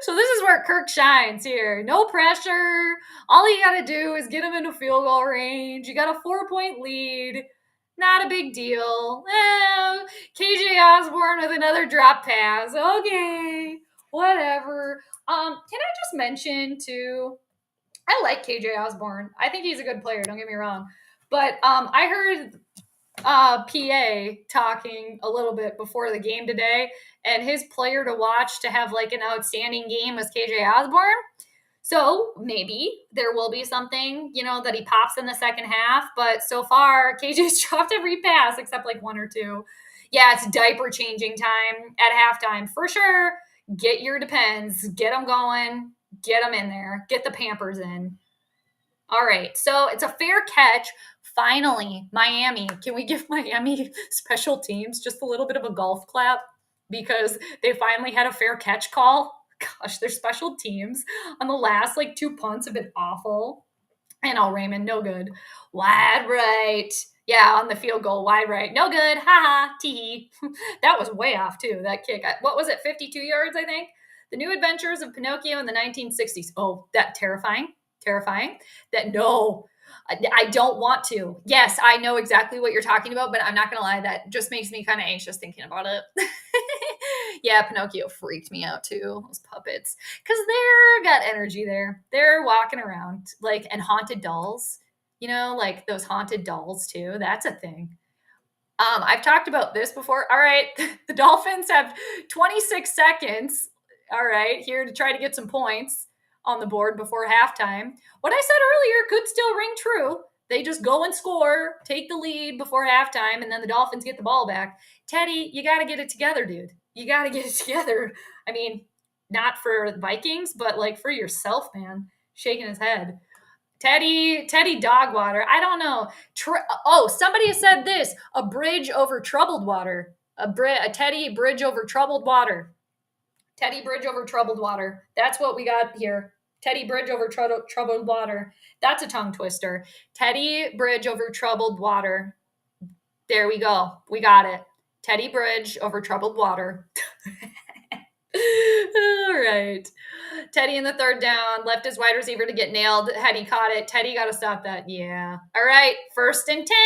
So this is where Kirk shines here. No pressure. All you got to do is get him into field goal range. You got a 4-point lead. Not a big deal. KJ Osborne with another drop pass. Okay, whatever. Can I just mention too, I like KJ Osborne. I think he's a good player, don't get me wrong. But I heard PA talking a little bit before the game today, and his player to watch to have like an outstanding game was KJ Osborne. So maybe there will be something, that he pops in the second half. But so far, KJ's dropped every pass except like one or two. Yeah, it's diaper changing time at halftime for sure. Get your Depends, get them going, get them in there, get the Pampers in. All right, so it's a fair catch. Finally, Miami. Can we give Miami special teams just a little bit of a golf clap? Because they finally had a fair catch call. Gosh, their special teams on the last 2 punts have been awful. And Raymond, no good. Wide right. Yeah, on the field goal, wide right. No good. Ha ha. Tee. That was way off, too, that kick. What was it, 52 yards, I think? The New Adventures of Pinocchio in the 1960s. Oh, that terrifying. That no. I don't want to. Yes, I know exactly what you're talking about, but I'm not going to lie. That just makes me kind of anxious thinking about it. Yeah, Pinocchio freaked me out too. Those puppets. Because they're got energy there. They're walking around. And haunted dolls. Those haunted dolls too. That's a thing. I've talked about this before. All right. The Dolphins have 26 seconds. All right. Here to try to get some points on the board before halftime. What I said earlier could still ring true. They just go and score, take the lead before halftime, and then the Dolphins get the ball back. Teddy, you got to get it together, dude. You got to get it together. I mean, not for the Vikings, but for yourself, man. Shaking his head. Teddy Dogwater. I don't know. Somebody said this. A bridge over troubled water. A Teddy bridge over troubled water. Teddy bridge over troubled water. That's what we got here. Teddy bridge over troubled water. That's a tongue twister. Teddy bridge over troubled water. There we go. We got it. Teddy bridge over troubled water. All right. Teddy in the third down. Left his wide receiver to get nailed. Had he caught it. Teddy got to stop that. Yeah. All right. 1st and 10.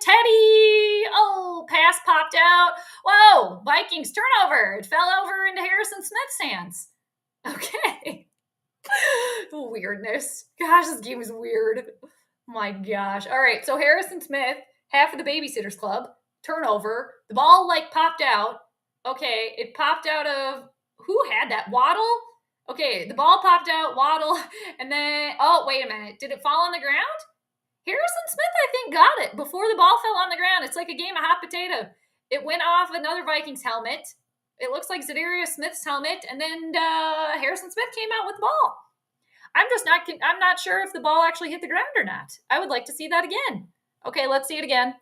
Teddy. Oh, pass popped out. Whoa. Vikings turnover. It fell over into Harrison Smith's hands. Okay. Weirdness. Gosh, this game is weird. My gosh. All right. So Harrison Smith, half of the Babysitters Club, turnover. The ball popped out. Okay. It popped out of, who had that? Waddle? Okay. The ball popped out, Waddle. And then, oh, wait a minute. Did it fall on the ground? Harrison Smith, I think, got it before the ball fell on the ground. It's like a game of hot potato. It went off another Vikings helmet. It looks like Zadarius Smith's helmet, and then Harrison Smith came out with the ball. I'm not sure if the ball actually hit the ground or not. I would like to see that again. Okay, let's see it again.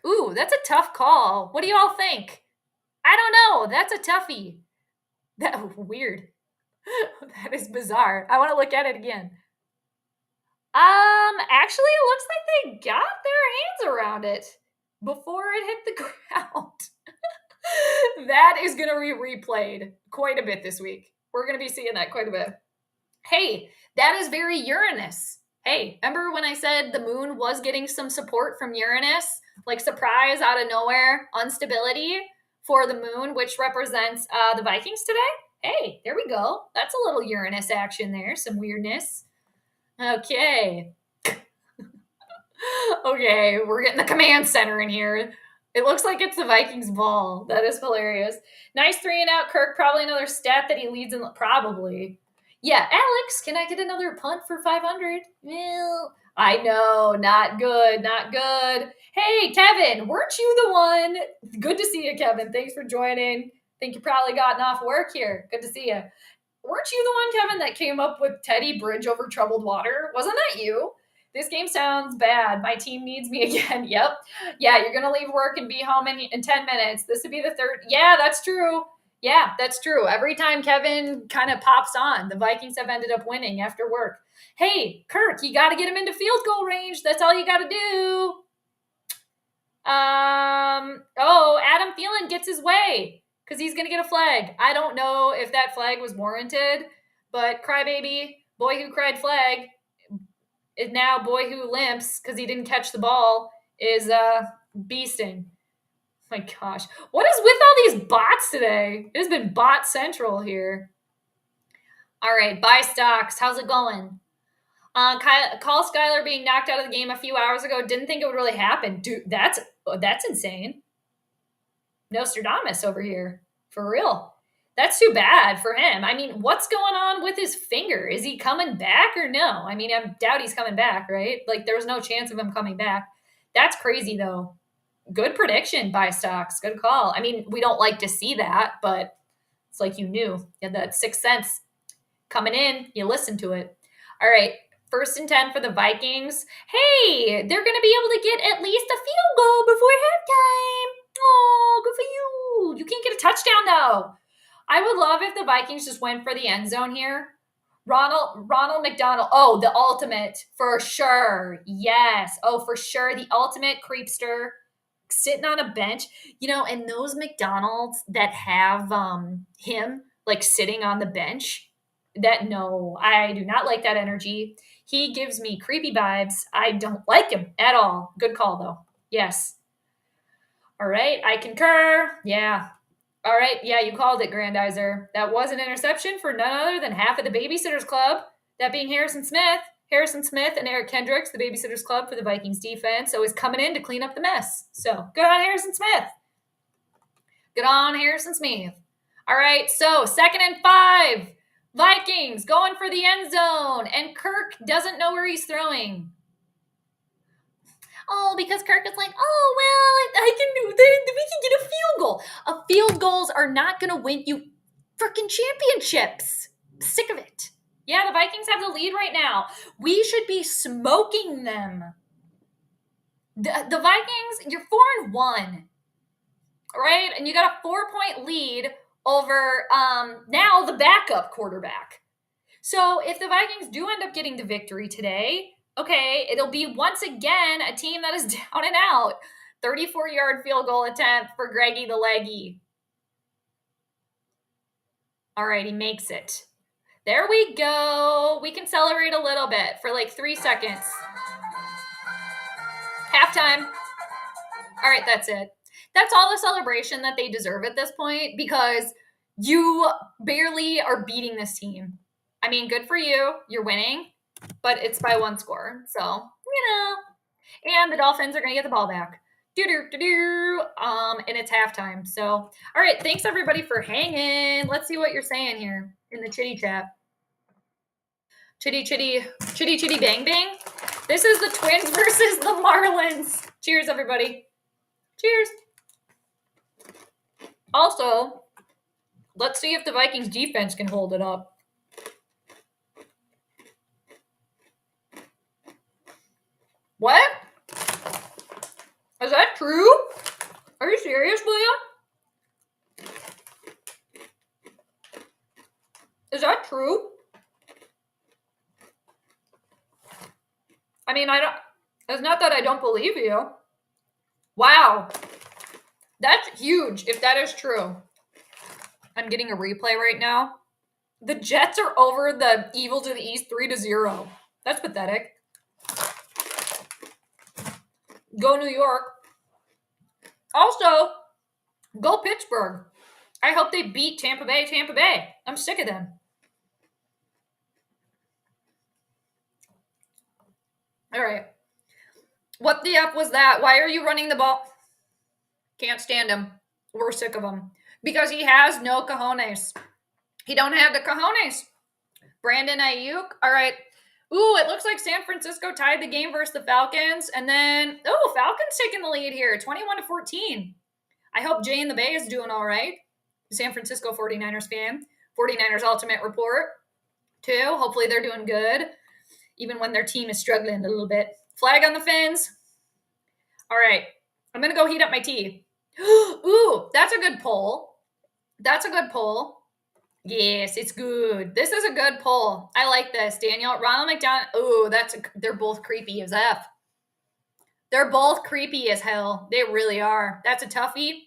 Ooh, that's a tough call. What do you all think? I don't know. That's a toughie. Weird. That is bizarre. I want to look at it again. Actually, it looks like they got their hands around it before it hit the ground. That is going to be replayed quite a bit this week. We're going to be seeing that quite a bit. Hey, that is very Uranus. Hey, remember when I said the moon was getting some support from Uranus? Surprise out of nowhere, instability for the moon, which represents the Vikings today? Hey, there we go. That's a little Uranus action there, some weirdness. Okay. Okay, we're getting the command center in here. It looks like it's the Vikings ball. That is hilarious. Nice 3-and-out, Kirk. Probably another stat that he leads in. Probably. Yeah, Alex, can I get another punt for 500? Well, I know, not good. Hey, Kevin, weren't you the one? Good to see you, Kevin. Thanks for joining. Think you probably gotten off work here. Good to see you. Weren't you the one, Kevin, that came up with Teddy bridge over troubled water? Wasn't that you? This game sounds bad. My team needs me again. Yep. Yeah, you're going to leave work and be home in 10 minutes. This would be the third. Yeah, that's true. Yeah, that's true. Every time Kevin kind of pops on, the Vikings have ended up winning after work. Hey, Kirk, you got to get him into field goal range. That's all you got to do. Adam Thielen gets his way because he's going to get a flag. I don't know if that flag was warranted, but crybaby, boy who cried flag, is now boy who limps because he didn't catch the ball, is beasting. My gosh. What is with all these bots today? It has been bot central here. All right, buy stocks. How's it going? Call Skyler being knocked out of the game a few hours ago. Didn't think it would really happen. Dude, that's insane. Nostradamus over here. For real. That's too bad for him. I mean, what's going on with his finger? Is he coming back or no? I mean, I doubt he's coming back, right? Like, there's no chance of him coming back. That's crazy, though. Good prediction, buy stocks. Good call. I mean, we don't like to see that, but it's like you knew. You had that sixth sense coming in. You listened to it. All right. 1st and 10 for the Vikings. Hey, they're going to be able to get at least a field goal before halftime. Oh, good for you. You can't get a touchdown, though. I would love if the Vikings just went for the end zone here. Ronald McDonald. Oh, the ultimate. For sure. Yes. Oh, for sure. The ultimate creepster sitting on a bench. You know, and those McDonald's that have him like sitting on the bench, no, I do not like that energy. He gives me creepy vibes. I don't like him at all. Good call, though. Yes. All right. I concur. Yeah. All right. Yeah, you called it, Grandizer. That was an interception for none other than half of the Babysitters Club, that being Harrison Smith. Harrison Smith and Eric Kendricks, the Babysitters Club for the Vikings defense, always coming in to clean up the mess. So good on Harrison Smith. Good on Harrison Smith. All right. So 2nd and 5. Vikings going for the end zone, and Kirk doesn't know where he's throwing. Oh, because Kirk is like, oh, well, I can do this. We can get a field goal. Field goals are not going to win you freaking championships. Sick of it. Yeah, the Vikings have the lead right now. We should be smoking them. The Vikings, you're 4-1, right? And you got a 4-point lead over now the backup quarterback. So if the Vikings do end up getting the victory today, okay, it'll be once again a team that is down and out. 34-yard field goal attempt for Greggy the Leggy. All right, he makes it. There we go. We can celebrate a little bit for like 3 seconds. Halftime. All right, that's it. That's all the celebration that they deserve at this point, because you barely are beating this team. I mean, good for you. You're winning, but it's by 1 score. So, and the Dolphins are going to get the ball back. And it's halftime. So, all right. Thanks everybody for hanging. Let's see what you're saying here in the chitty chat. Chitty, chitty, chitty, chitty, bang, bang. This is the Twins versus the Marlins. Cheers, everybody. Cheers. Also, let's see if the Vikings defense can hold it up. What? Is that true? Are you serious, William? Is that true? I mean, it's not that I don't believe you. Wow. That's huge if that is true. I'm getting a replay right now. The Jets are over the Evil to the East 3-0. That's pathetic. Go New York. Also, go Pittsburgh. I hope they beat Tampa Bay. I'm sick of them. All right. What the F was that? Why are you running the ball? Can't stand him. We're sick of him. Because he has no cojones. He don't have the cojones. Brandon Ayuk. All right. Ooh, it looks like San Francisco tied the game versus the Falcons. And then, Falcons taking the lead here, 21-14. I hope Jay in the Bay is doing all right. San Francisco 49ers fan. 49ers Ultimate Report, too. Hopefully they're doing good, even when their team is struggling a little bit. Flag on the Fins. All right. I'm going to go heat up my tea. Ooh, that's a good poll. That's a good poll. Yes, it's good. This is a good poll. I like this, Daniel. Ronald McDonald. Oh, they're both creepy as F. They're both creepy as hell. They really are. That's a toughie.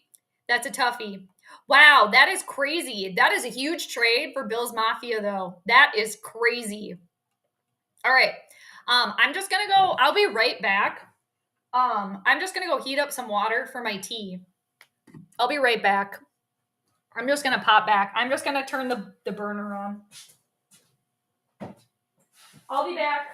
That's a toughie. Wow, that is crazy. That is a huge trade for Bills Mafia, though. That is crazy. All right. I'm just gonna go. I'll be right back. I'm just gonna go heat up some water for my tea. I'll be right back. I'm just gonna pop back. I'm just gonna turn the burner on. I'll be back.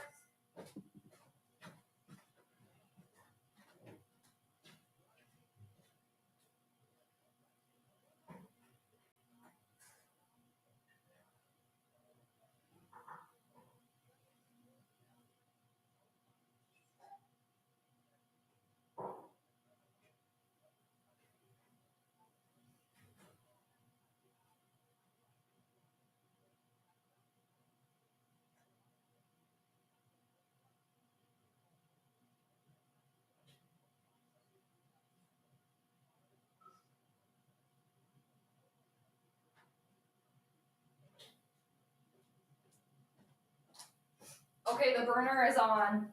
Okay, the burner is on.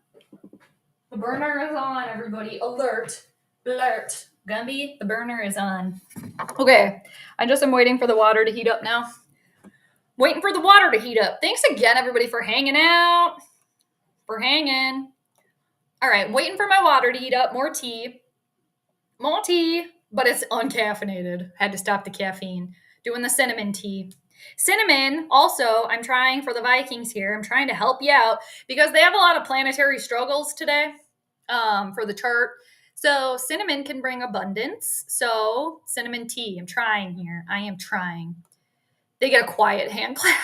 The burner is on, everybody. Alert. Alert. Gumby, the burner is on. Okay, I just am waiting for the water to heat up now. Waiting for the water to heat up. Thanks again, everybody, for hanging out. For hanging. All right, waiting for my water to heat up. More tea. More tea, but it's uncaffeinated. Had to stop the caffeine. Doing the cinnamon tea. Cinnamon, also, I'm trying for the Vikings here. I'm trying to help you out because they have a lot of planetary struggles today for the chart. So cinnamon can bring abundance. So cinnamon tea. I'm trying here. I am trying. They get a quiet hand clap.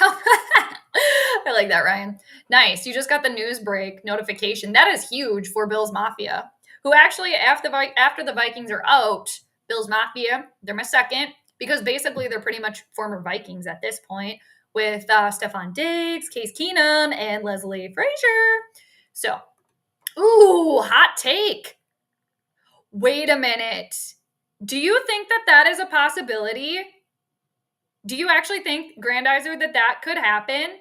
I like that, Ryan. Nice. You just got the news break notification. That is huge for Bills Mafia, who actually, after the Vikings are out, Bills Mafia, they're my second, because basically they're pretty much former Vikings at this point with Stephon Diggs, Case Keenum, and Leslie Frazier. So, ooh, hot take. Wait a minute. Do you think that is a possibility? Do you actually think, Grandizer, that could happen?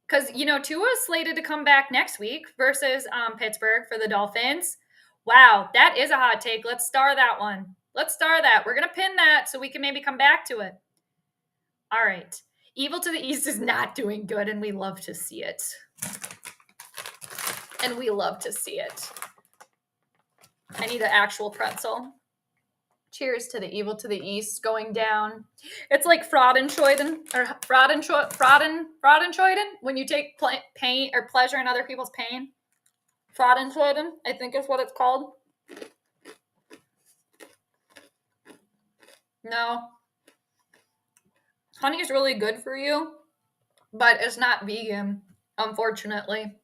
Because, Tua is slated to come back next week versus Pittsburgh for the Dolphins. Wow, that is a hot take. Let's star that one. Let's star that. We're going to pin that so we can maybe come back to it. All right. Evil to the East is not doing good, and we love to see it. And we love to see it. I need an actual pretzel. Cheers to the Evil to the East going down. It's like Fraudenscheiden, or Fraudenscheiden, when you take pain or pleasure in other people's pain. Fraudenscheiden, I think is what it's called. No. Honey is really good for you, but it's not vegan, unfortunately.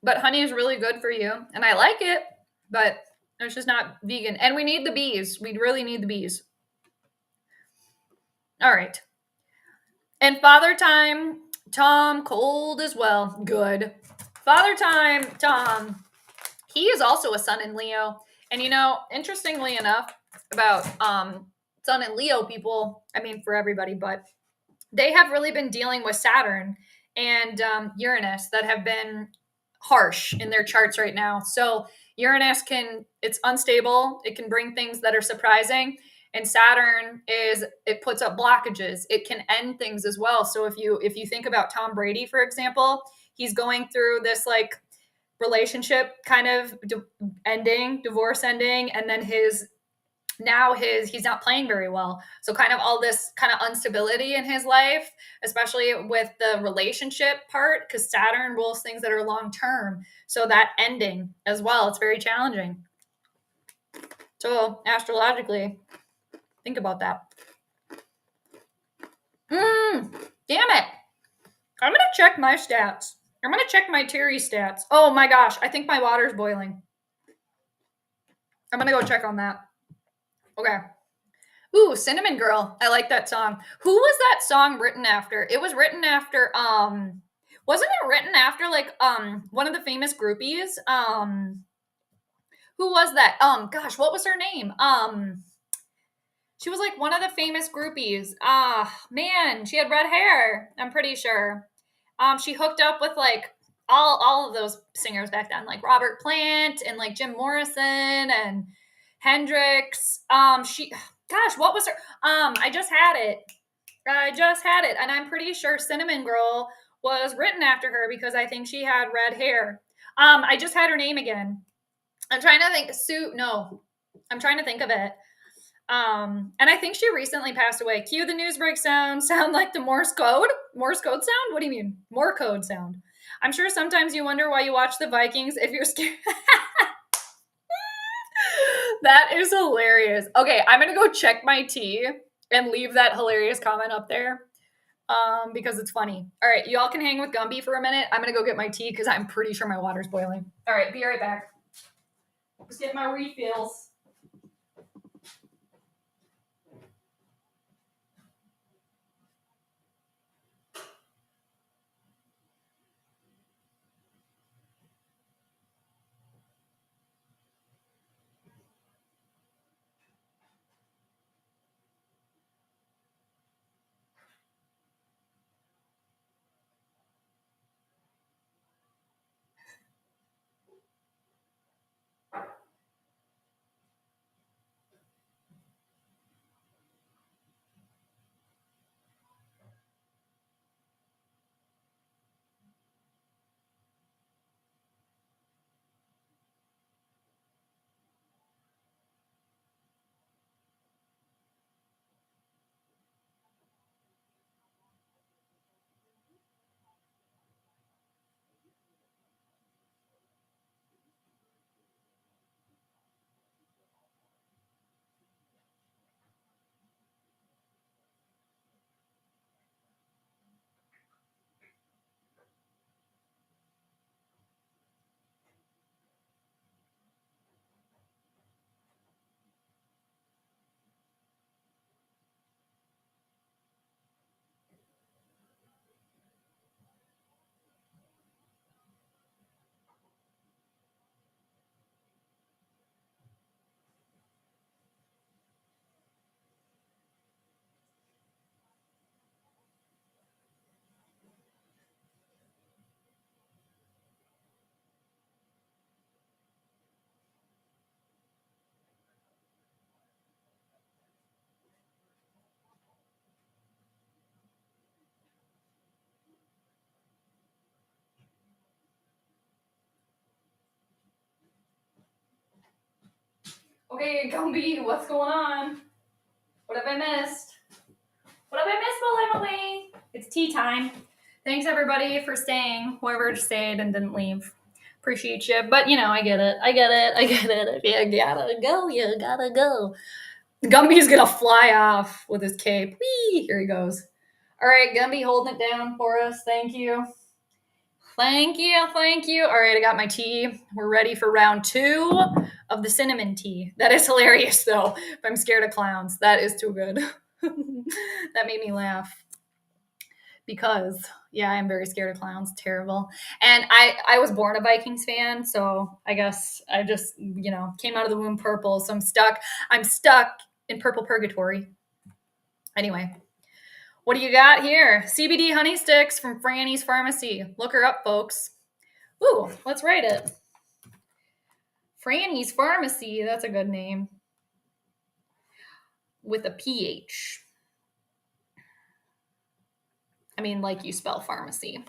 But honey is really good for you, and I like it, but it's just not vegan. And we need the bees. We really need the bees. All right. And Father Time, Tom, cold as well. Good. Father Time, Tom, he is also a sun in Leo. And, interestingly enough, about sun in Leo people, I mean, for everybody, but they have really been dealing with Saturn and Uranus that have been harsh in their charts right now. So Uranus it's unstable. It can bring things that are surprising. And Saturn it puts up blockages. It can end things as well. So if you think about Tom Brady, for example, he's going through this like relationship kind of divorce ending, and then he's not playing very well. So kind of all this kind of instability in his life, especially with the relationship part, because Saturn rules things that are long term. So that ending as well, it's very challenging. So astrologically, think about that. Damn it. I'm going to check my stats. I'm going to check my Terry stats. Oh my gosh, I think my water's boiling. I'm going to go check on that. Okay. Ooh, Cinnamon Girl. I like that song. Who was that song written after? It was written after, wasn't it written after like, one of the famous groupies? Who was that? Gosh, what was her name? She was like one of the famous groupies. Ah, man, she had red hair. I'm pretty sure. She hooked up with like all of those singers back then, like Robert Plant and like Jim Morrison and Hendrix. Gosh, what was her? I just had it. And I'm pretty sure Cinnamon Girl was written after her because I think she had red hair. I just had her name again. I'm trying to think. No, I'm trying to think of it. And I think she recently passed away. Cue the news break sound like the Morse code. Morse code sound? What do you mean? More code sound. I'm sure sometimes you wonder why you watch the Vikings if you're scared. That is hilarious. Okay, I'm gonna go check my tea and leave that hilarious comment up there. Because it's funny. All right, y'all can hang with Gumby for a minute. I'm gonna go get my tea because I'm pretty sure my water's boiling. All right, be right back. Just get my refills. Okay, Gumby, what's going on? What have I missed? What have I missed while I'm away? It's tea time. Thanks everybody for staying. Whoever stayed and didn't leave. Appreciate you. But I get it. If you gotta go, you gotta go. Gumby's gonna fly off with his cape. Whee! Here he goes. All right, Gumby holding it down for us. Thank you. Thank you. All right, I got my tea. We're ready for round 2 of the cinnamon tea. That is hilarious, though. If I'm scared of clowns, that is too good. That made me laugh. Because, yeah, I'm very scared of clowns. Terrible. And I was born a Vikings fan, so I guess I just, came out of the womb purple. So I'm stuck in purple purgatory. Anyway. What do you got here? CBD honey sticks from Franny's Pharmacy. Look her up, folks. Ooh, let's write it. Franny's Pharmacy. That's a good name. With a PH. I mean, like you spell pharmacy,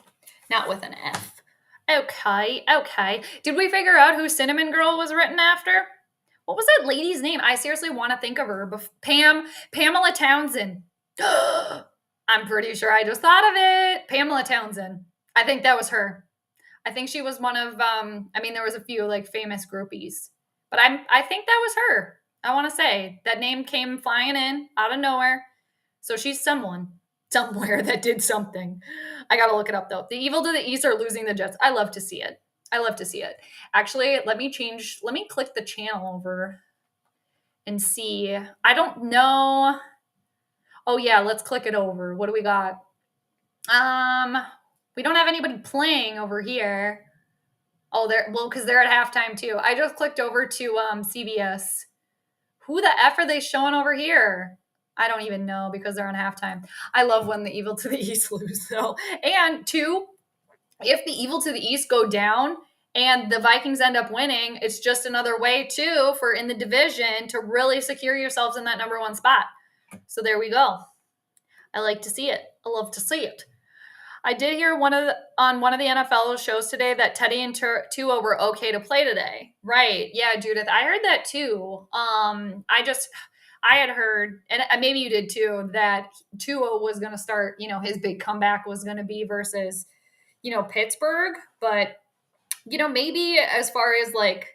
not with an F. Okay. Did we figure out who Cinnamon Girl was written after? What was that lady's name? I seriously want to think of her. Pamela Townsend. I'm pretty sure I just thought of it. Pamela Townsend. I think that was her. I think she was one of there was a few like famous groupies. But I think that was her. I want to say that name came flying in out of nowhere. So she's someone somewhere that did something. I got to look it up though. The Evil to the East are losing the Jets. I love to see it. Actually, let me click the channel over and see. I don't know. Oh yeah, let's click it over. What do we got? We don't have anybody playing over here. Oh, because they're at halftime too. I just clicked over to CBS. Who the F are they showing over here? I don't even know because they're on halftime. I love when the evil to the East lose, though. And two, if the evil to the East go down and the Vikings end up winning, it's just another way, too, for in the division to really secure yourselves in that number one spot. So there we go. I like to see it. I love to see it. I did hear on one of the NFL shows today that Teddy and Tua were okay to play today. Right. Yeah, Judith. I heard that too. I had heard, and maybe you did too, that Tua was going to start, his big comeback was going to be versus, Pittsburgh. But, maybe as far as like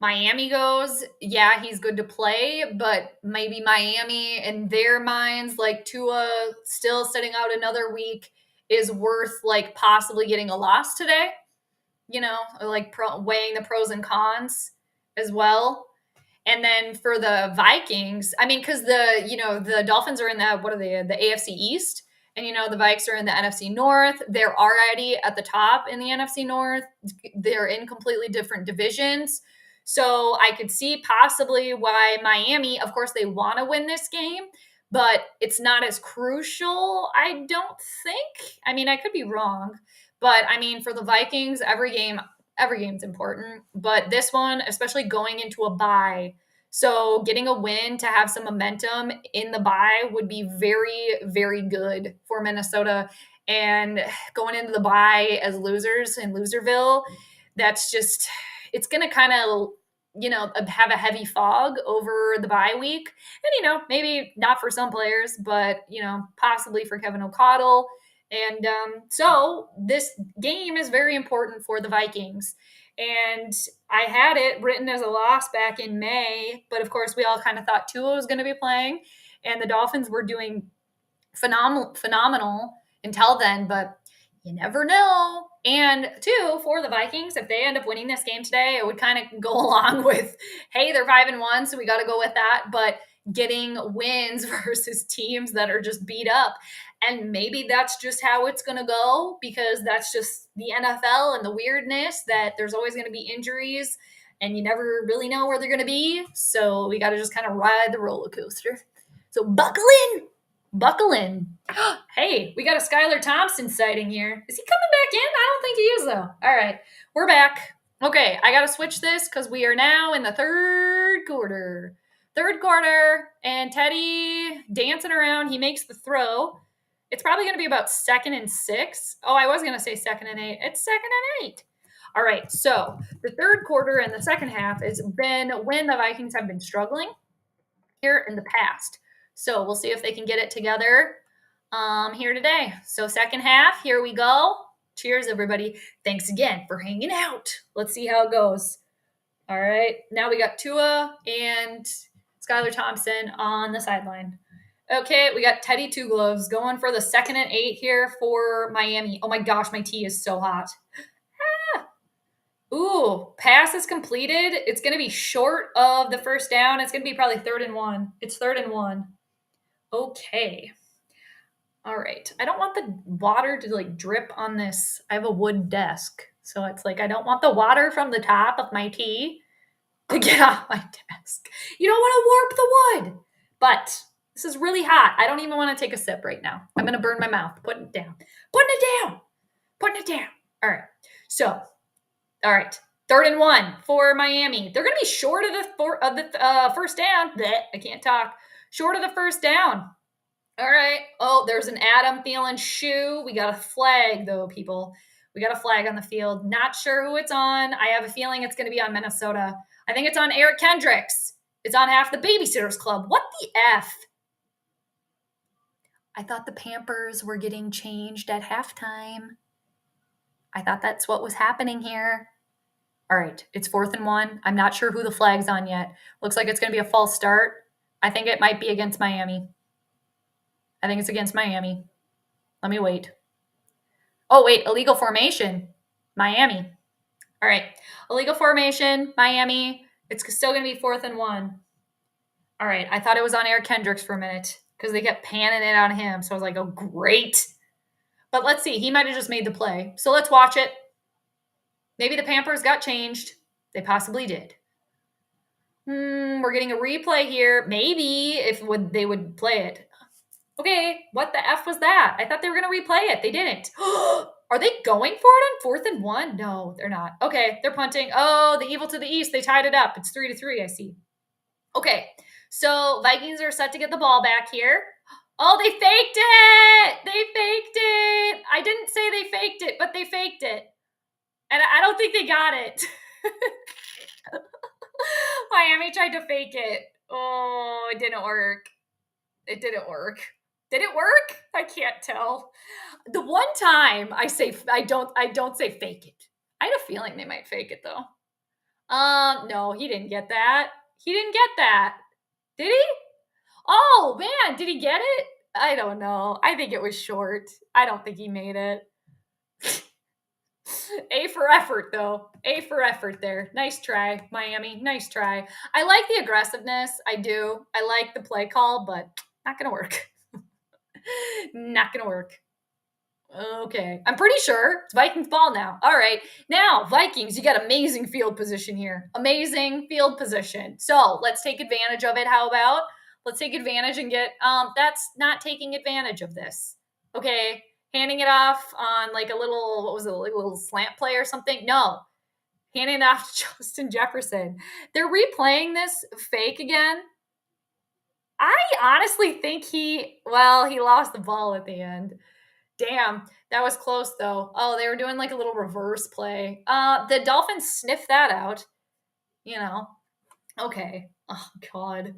Miami goes, yeah, he's good to play, but maybe Miami in their minds, like Tua still sitting out another week is worth like possibly getting a loss today, like weighing the pros and cons as well. And then for the Vikings, I mean, because the Dolphins are in the AFC East, and the Vikes are in the NFC North. They're already at the top in the NFC North. They're in completely different divisions. So I could see possibly why Miami, of course, they want to win this game, but it's not as crucial, I don't think. I mean, I could be wrong, but I mean, for the Vikings, every game's important, but this one, especially going into a bye, so getting a win to have some momentum in the bye would be very, very good for Minnesota. And going into the bye as losers in Loserville, that's just, it's going to kind of, have a heavy fog over the bye week. And, maybe not for some players, but, possibly for Kevin O'Connell. And so this game is very important for the Vikings. And I had it written as a loss back in May, but of course we all kind of thought Tua was going to be playing, and the Dolphins were doing phenomenal until then, but you never know. And two, for the Vikings, if they end up winning this game today, it would kind of go along with, hey, they're 5-1, so we got to go with that. But getting wins versus teams that are just beat up. And maybe that's just how it's going to go, because that's just the NFL and the weirdness that there's always going to be injuries and you never really know where they're going to be. So we got to just kind of ride the roller coaster. So buckle in. Buckle in. Hey, we got a Skylar Thompson sighting here. Is he coming back in? I don't think he is, though. All right, we're back. Okay, I got to switch this because we are now in the third quarter. And Teddy dancing around. He makes the throw. It's probably going to be about 2nd and 6. Oh, I was going to say 2nd and 8. It's 2nd and 8. All right, so the third quarter and the second half has been when the Vikings have been struggling here in the past. So we'll see if they can get it together here today. So second half, here we go. Cheers, everybody. Thanks again for hanging out. Let's see how it goes. All right, now we got Tua and Skylar Thompson on the sideline. Okay, we got Teddy Two Gloves going for the 2nd and 8 here for Miami. Oh my gosh, my tea is so hot. Ooh, pass is completed. It's going to be short of the first down. It's going to be probably 3rd and 1. It's 3rd and 1. Okay. All right. I don't want the water to like drip on this. I have a wood desk. So it's like I don't want the water from the top of my tea to get off my desk. You don't want to warp the wood. But this is really hot. I don't even want to take a sip right now. I'm going to burn my mouth. Putting it down. Putting it down. All right. So, all right. 3rd and 1 for Miami. They're going to be short of the first down. Blech, I can't talk. Short of the first down. All right. Oh, there's an Adam Thielen shoe. We got a flag, though, people. We got a flag on the field. Not sure who it's on. I have a feeling it's going to be on Minnesota. I think it's on Eric Kendricks. It's on half the Babysitters Club. What the F? I thought the Pampers were getting changed at halftime. I thought that's what was happening here. All right, it's 4th and 1. I'm not sure who the flag's on yet. Looks like it's going to be a false start. I think it might be against Miami. I think it's against Miami. Let me wait. Oh, wait, illegal formation. Miami. All right, illegal formation, Miami. It's still going to be 4th and 1. All right, I thought it was on Eric Kendricks for a minute because they kept panning it on him. So I was like, oh, great. But let's see. He might have just made the play. So let's watch it. Maybe the Pampers got changed. They possibly did. We're getting a replay here. Maybe if they would play it. Okay, what the F was that? I thought they were going to replay it. They didn't. Are they going for it on 4th and 1? No, they're not. Okay, they're punting. Oh, the evil to the east. They tied it up. It's 3-3, I see. Okay, so Vikings are set to get the ball back here. Oh, they faked it! They faked it! I didn't say they faked it, but they faked it. And I don't think they got it. Miami tried to fake it. Oh, it didn't work. It didn't work. Did it work? I can't tell. The one time I don't say fake it. I had a feeling they might fake it though. No, he didn't get that. He didn't get that. Did he? Oh man, did he get it? I don't know. I think it was short. I don't think he made it. A for effort, though. A for effort there. Nice try, Miami. Nice try. I like the aggressiveness. I do. I like the play call, but not going to work. Not going to work. Okay. I'm pretty sure it's Vikings ball now. All right. Now, Vikings, you got amazing field position here. Amazing field position. So let's take advantage of it. How about? Let's take advantage and get, that's not taking advantage of this. Okay. Handing it off on like a little, what was it, like a little slant play or something? No. Handing it off to Justin Jefferson. They're replaying this fake again. I honestly think he lost the ball at the end. Damn, that was close though. Oh, they were doing like a little reverse play. The Dolphins sniffed that out. You know. Okay. Oh God.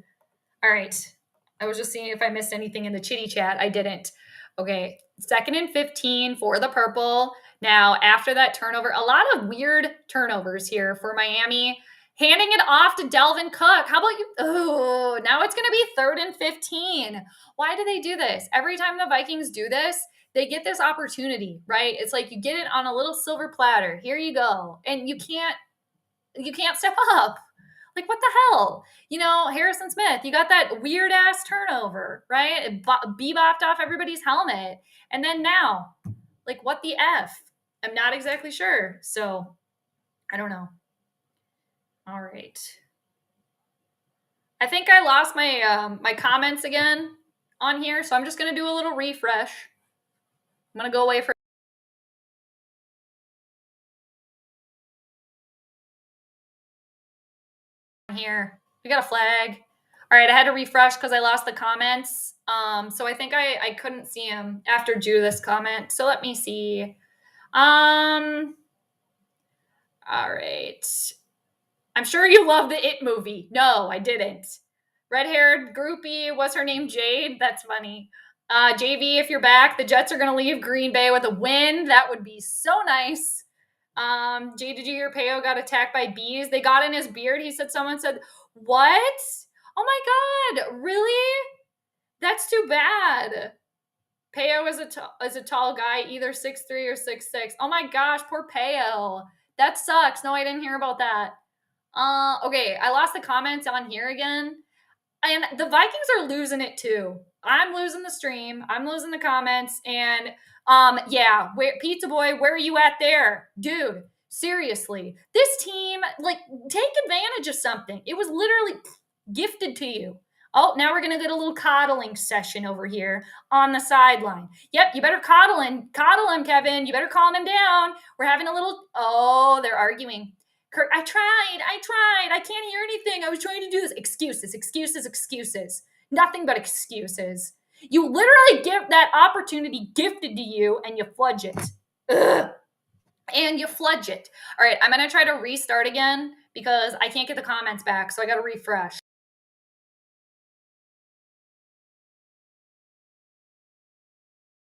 All right. I was just seeing if I missed anything in the chitty chat. I didn't. Okay. 2nd and 15 for the purple. Now, after that turnover, a lot of weird turnovers here for Miami. Handing it off to Delvin Cook. How about you? Oh, now it's going to be 3rd and 15. Why do they do this? Every time the Vikings do this, they get this opportunity, right? It's like you get it on a little silver platter. Here you go. And you can't step up. Like, what the hell? Harrison Smith, you got that weird ass turnover, right? It bebopped off everybody's helmet. And then now, like, what the F? I'm not exactly sure. So, I don't know. All right. I think I lost my my comments again on here. So, I'm just going to do a little refresh. I'm going to go away for here. We got a flag. All right, I had to refresh because I lost the comments. So I think I couldn't see him after Judith's comment. So let me see. All right. I'm sure you love the It movie. No, I didn't. Red-haired groupie, what's her name? Jade? That's funny. JV, if you're back, the Jets are going to leave Green Bay with a win. That would be so nice. Jade, did you hear Peo got attacked by bees? They got in his beard. Someone said, what? Oh my God, really? That's too bad. Peo is a tall guy, either 6'3" or 6'6". Oh my gosh, poor Peo. That sucks. No, I didn't hear about that. Okay, I lost the comments on here again. And the Vikings are losing it too. I'm losing the stream. I'm losing the comments. And yeah, Pizza Boy, where are you at there? Dude, seriously. This team, like, take advantage of something. It was literally gifted to you. Oh, now we're going to get a little coddling session over here on the sideline. Yep, you better coddle him, Kevin. You better calm him down. We're having a little, oh, they're arguing. Kurt, I tried. I can't hear anything. I was trying to do this. Excuses. Nothing but excuses. You literally give that opportunity gifted to you and you fudge it. Ugh. And you fudge it. All right, I'm going to try to restart again because I can't get the comments back, so I got to refresh.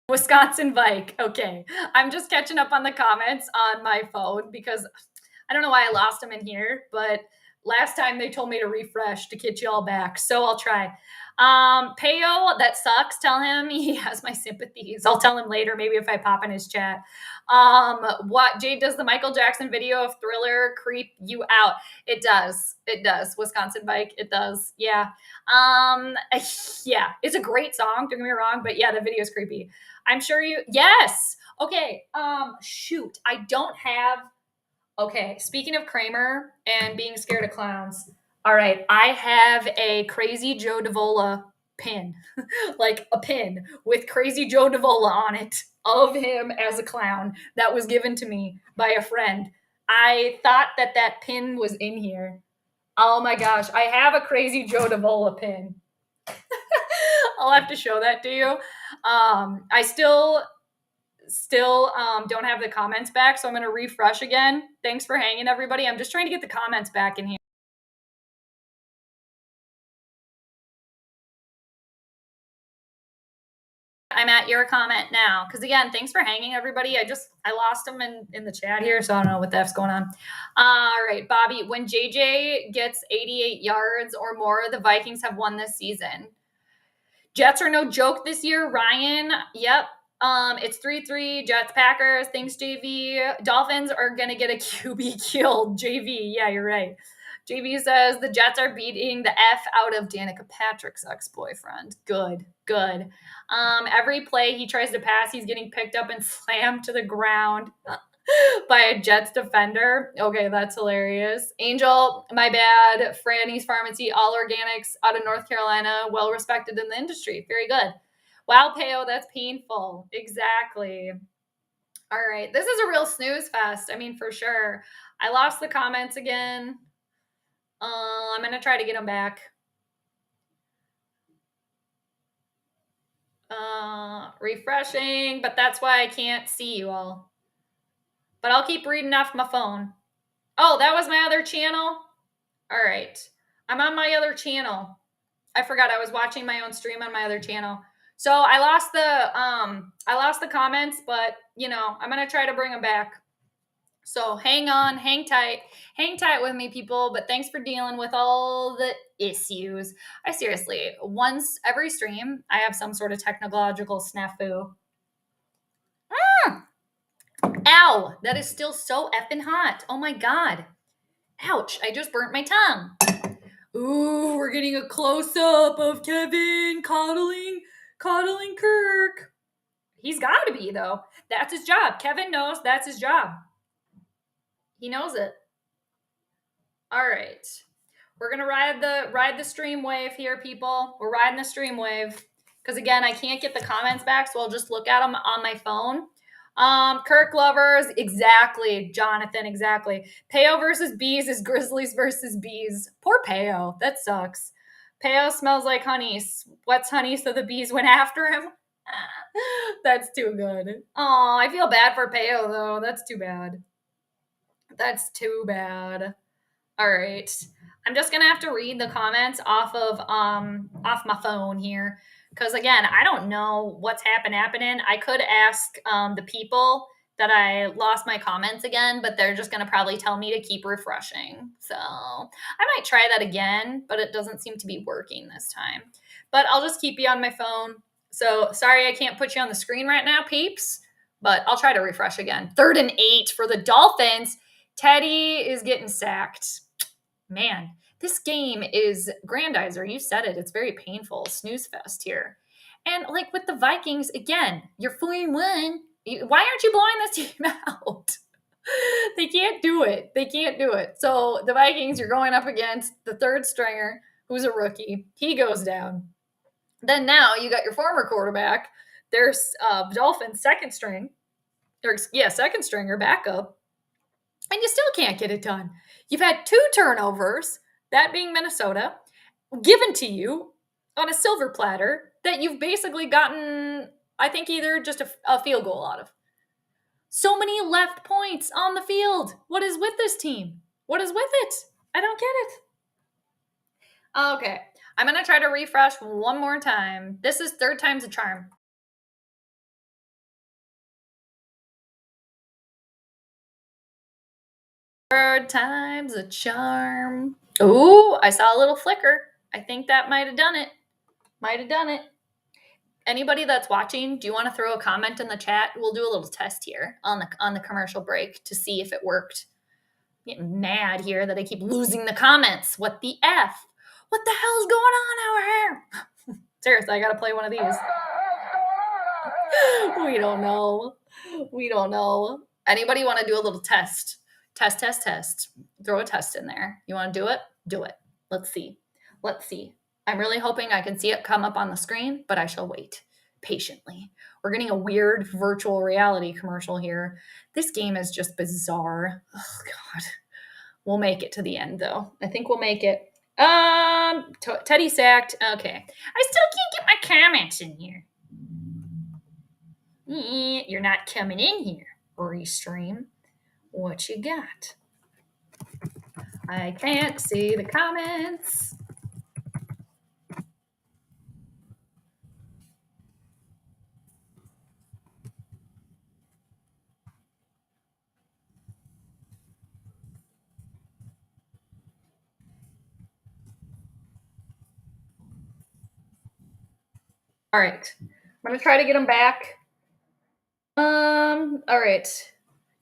Wisconsin Vike. Okay. I'm just catching up on the comments on my phone because I don't know why I lost them in here, but last time they told me to refresh to get you all back. So I'll try. Peo, that sucks. Tell him he has my sympathies. I'll tell him later, maybe if I pop in his chat. What Jade, does the Michael Jackson video of Thriller creep you out? It does. Wisconsin Bike. It does. Yeah. Yeah. It's a great song. Don't get me wrong, but yeah, the video is creepy. I'm sure yes. Okay. Shoot. I don't have. Okay, speaking of Kramer and being scared of clowns, All right, I have a Crazy Joe Davola pin, like a pin with Crazy Joe Davola on it of him as a clown that was given to me by a friend. I thought that that pin was in here. Oh my gosh, I have a Crazy Joe Davola pin. I'll have to show that to you. I still don't have the comments back, so I'm going to refresh again. Thanks for hanging, everybody. I'm just trying to get the comments back in here. I'm at your comment now. Because again, thanks for hanging, everybody. I lost them in the chat here, so I don't know what the F's going on. All right, Bobby. When JJ gets 88 yards or more, the Vikings have won this season. Jets are no joke this year. Ryan, yep. It's 3-3, Jets, Packers. Thanks, JV. Dolphins are going to get a QB killed. JV, yeah, you're right. JV says the Jets are beating the F out of Danica Patrick's ex-boyfriend. Good. Every play he tries to pass, he's getting picked up and slammed to the ground by a Jets defender. Okay, that's hilarious. Angel, my bad. Franny's Pharmacy, all organics out of North Carolina, well respected in the industry. Very good. Wow, Peo, that's painful. Exactly. All right, this is a real snooze fest. I mean, for sure. I lost the comments again. I'm going to try to get them back. Refreshing, but that's why I can't see you all. But I'll keep reading off my phone. Oh, that was my other channel? All right. I'm on my other channel. I forgot I was watching my own stream on my other channel. So I lost the comments, but I'm going to try to bring them back. So hang on, hang tight with me, people. But thanks for dealing with all the issues. I seriously, once every stream, I have some sort of technological snafu. Ow, that is still so effing hot. Oh my God. Ouch, I just burnt my tongue. Ooh, we're getting a close-up of Kevin coddling Kirk. He's got to be, though. That's his job. Kevin knows that's his job. He knows it. All right. We're going to ride the stream wave here, people. We're riding the stream wave. Because, again, I can't get the comments back, so I'll just look at them on my phone. Kirk lovers, exactly. Jonathan, exactly. Peo versus bees is Grizzlies versus bees. Poor Peo. That sucks. Peo smells like honey. What's honey so the bees went after him? That's too good. Oh, I feel bad for Peo, though. That's too bad. All right. I'm just going to have to read the comments off my phone here. Because, again, I don't know what's happening. I could ask the people that I lost my comments again, but they're just going to probably tell me to keep refreshing. So I might try that again, but it doesn't seem to be working this time. But I'll just keep you on my phone. So sorry I can't put you on the screen right now, peeps, but I'll try to refresh again. 3rd and 8 for the Dolphins. Teddy is getting sacked. Man, this game is Grandizer. You said it. It's very painful. Snooze fest here. And like with the Vikings, again, you're 4-1. Why aren't you blowing this team out? They can't do it. So the Vikings, you're going up against the 3rd stringer, who's a rookie. He goes down. Then now you got your former quarterback. There's Dolphins second stringer backup. And you still can't get it done. You've had 2 turnovers, that being Minnesota, given to you on a silver platter that you've basically gotten, I think, either just a field goal out of. So many left points on the field. What is with this team? What is with it? I don't get it. Okay, I'm going to try to refresh one more time. This is 3rd time's a charm. Third time's a charm. Ooh, I saw a little flicker. I think that might have done it. Anybody that's watching, do you want to throw a comment in the chat? We'll do a little test here on the commercial break to see if it worked. I'm getting mad here that I keep losing the comments. What the F? What the hell's going on over here? Seriously, I got to play one of these. We don't know. Anybody want to do a little test? Test. Throw a test in there. You want to do it? Do it. Let's see. Let's see. I'm really hoping I can see it come up on the screen, but I shall wait patiently. We're getting a weird virtual reality commercial here. This game is just bizarre. Oh, God. We'll make it to the end, though. I think we'll make it. Teddy sacked. Okay. I still can't get my comments in here. You're not coming in here, Restream. What you got? I can't see the comments. All right. I'm going to try to get them back. All right.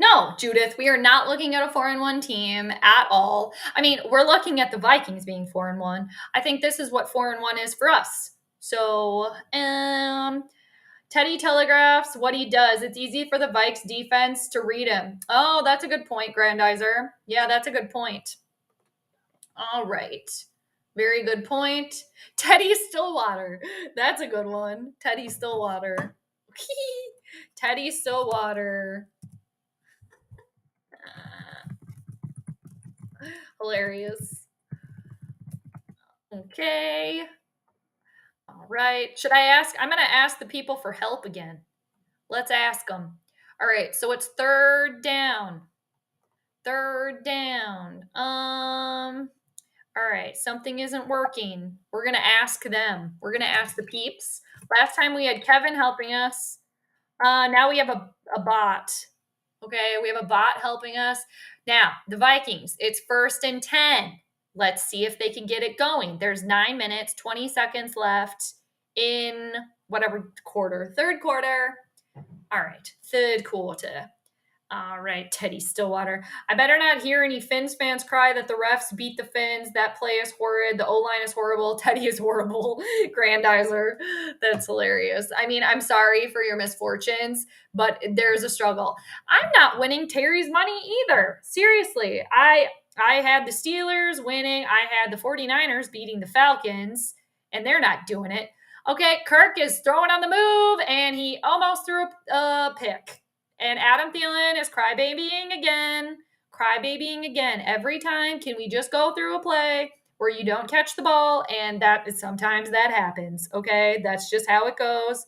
No, Judith, we are not looking at a 4-1 team at all. I mean, we're looking at the Vikings being 4-1. I think this is what 4-1 is for us. So, Teddy telegraphs what he does. It's easy for the Vikes defense to read him. Oh, that's a good point, Grandizer. Yeah, that's a good point. All right. Very good point. Teddy Stillwater. That's a good one. Teddy Stillwater. Teddy Stillwater. Hilarious. Okay. All right. Should I ask? I'm going to ask the people for help again. Let's ask them. All right. So it's third down. Third down. All right. Something isn't working. We're going to ask them. We're going to ask the peeps. Last time we had Kevin helping us. Now we have a bot. Okay, we have a bot helping us. Now, the Vikings, it's 1st and 10. Let's see if they can get it going. There's 9 minutes, 20 seconds left in whatever quarter. Third quarter. All right, third quarter. All right, Teddy Stillwater. I better not hear any Finns fans cry that the refs beat the Finns. That play is horrid. The O-line is horrible. Teddy is horrible. Grandizer. That's hilarious. I mean, I'm sorry for your misfortunes, but there's a struggle. I'm not winning Terry's money either. Seriously. I had the Steelers winning. I had the 49ers beating the Falcons, and they're not doing it. Okay, Kirk is throwing on the move, and he almost threw a pick. And Adam Thielen is crybabying again. Crybabying again. Every time, can we just go through a play where you don't catch the ball? And sometimes that happens, okay? That's just how it goes.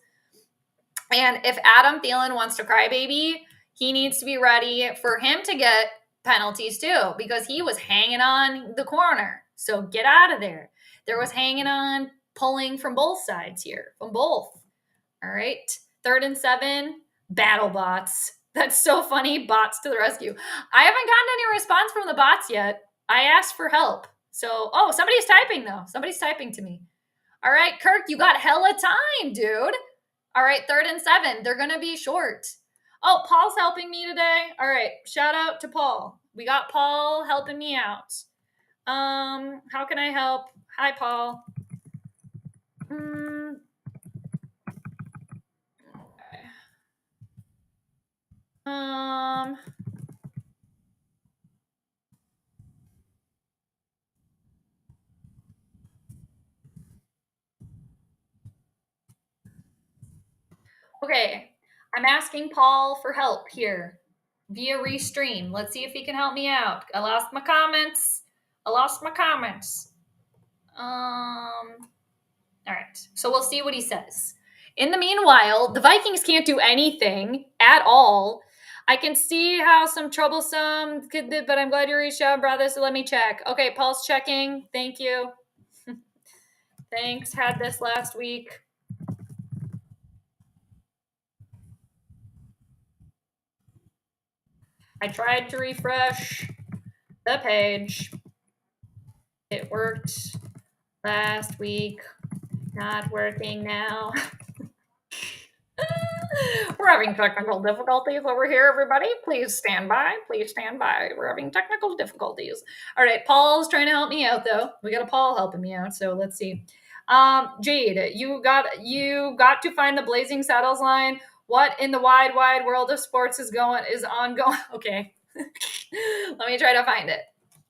And if Adam Thielen wants to crybaby, he needs to be ready for him to get penalties too, because he was hanging on the corner. So get out of there. There was hanging on, pulling from both sides here, from both. All right. 3rd and 7. Battle bots. That's so funny. Bots to the rescue. I haven't gotten any response from the bots yet. I asked for help. So, somebody's typing though. Somebody's typing to me. All right, Kirk, you got hella time, dude. All right, 3rd and 7. They're going to be short. Oh, Paul's helping me today. All right, shout out to Paul. We got Paul helping me out. How can I help? Hi, Paul. Okay, I'm asking Paul for help here via Restream. Let's see if he can help me out. I lost my comments. All right, so we'll see what he says. In the meanwhile, the Vikings can't do anything at all. I can see how some troublesome could be, but I'm glad you reached out, brother, so let me check. Okay, Paul's checking. Thank you. Thanks, had this last week. I tried to refresh the page. It worked last week. Not working now. We're having technical difficulties over here, everybody. Please stand by. We're having technical difficulties. All right, Paul's trying to help me out, though. We got a Paul helping me out, so let's see. Jade, you got to find the Blazing Saddles line. What in the wide world of sports is ongoing? Okay. Let me try to find it.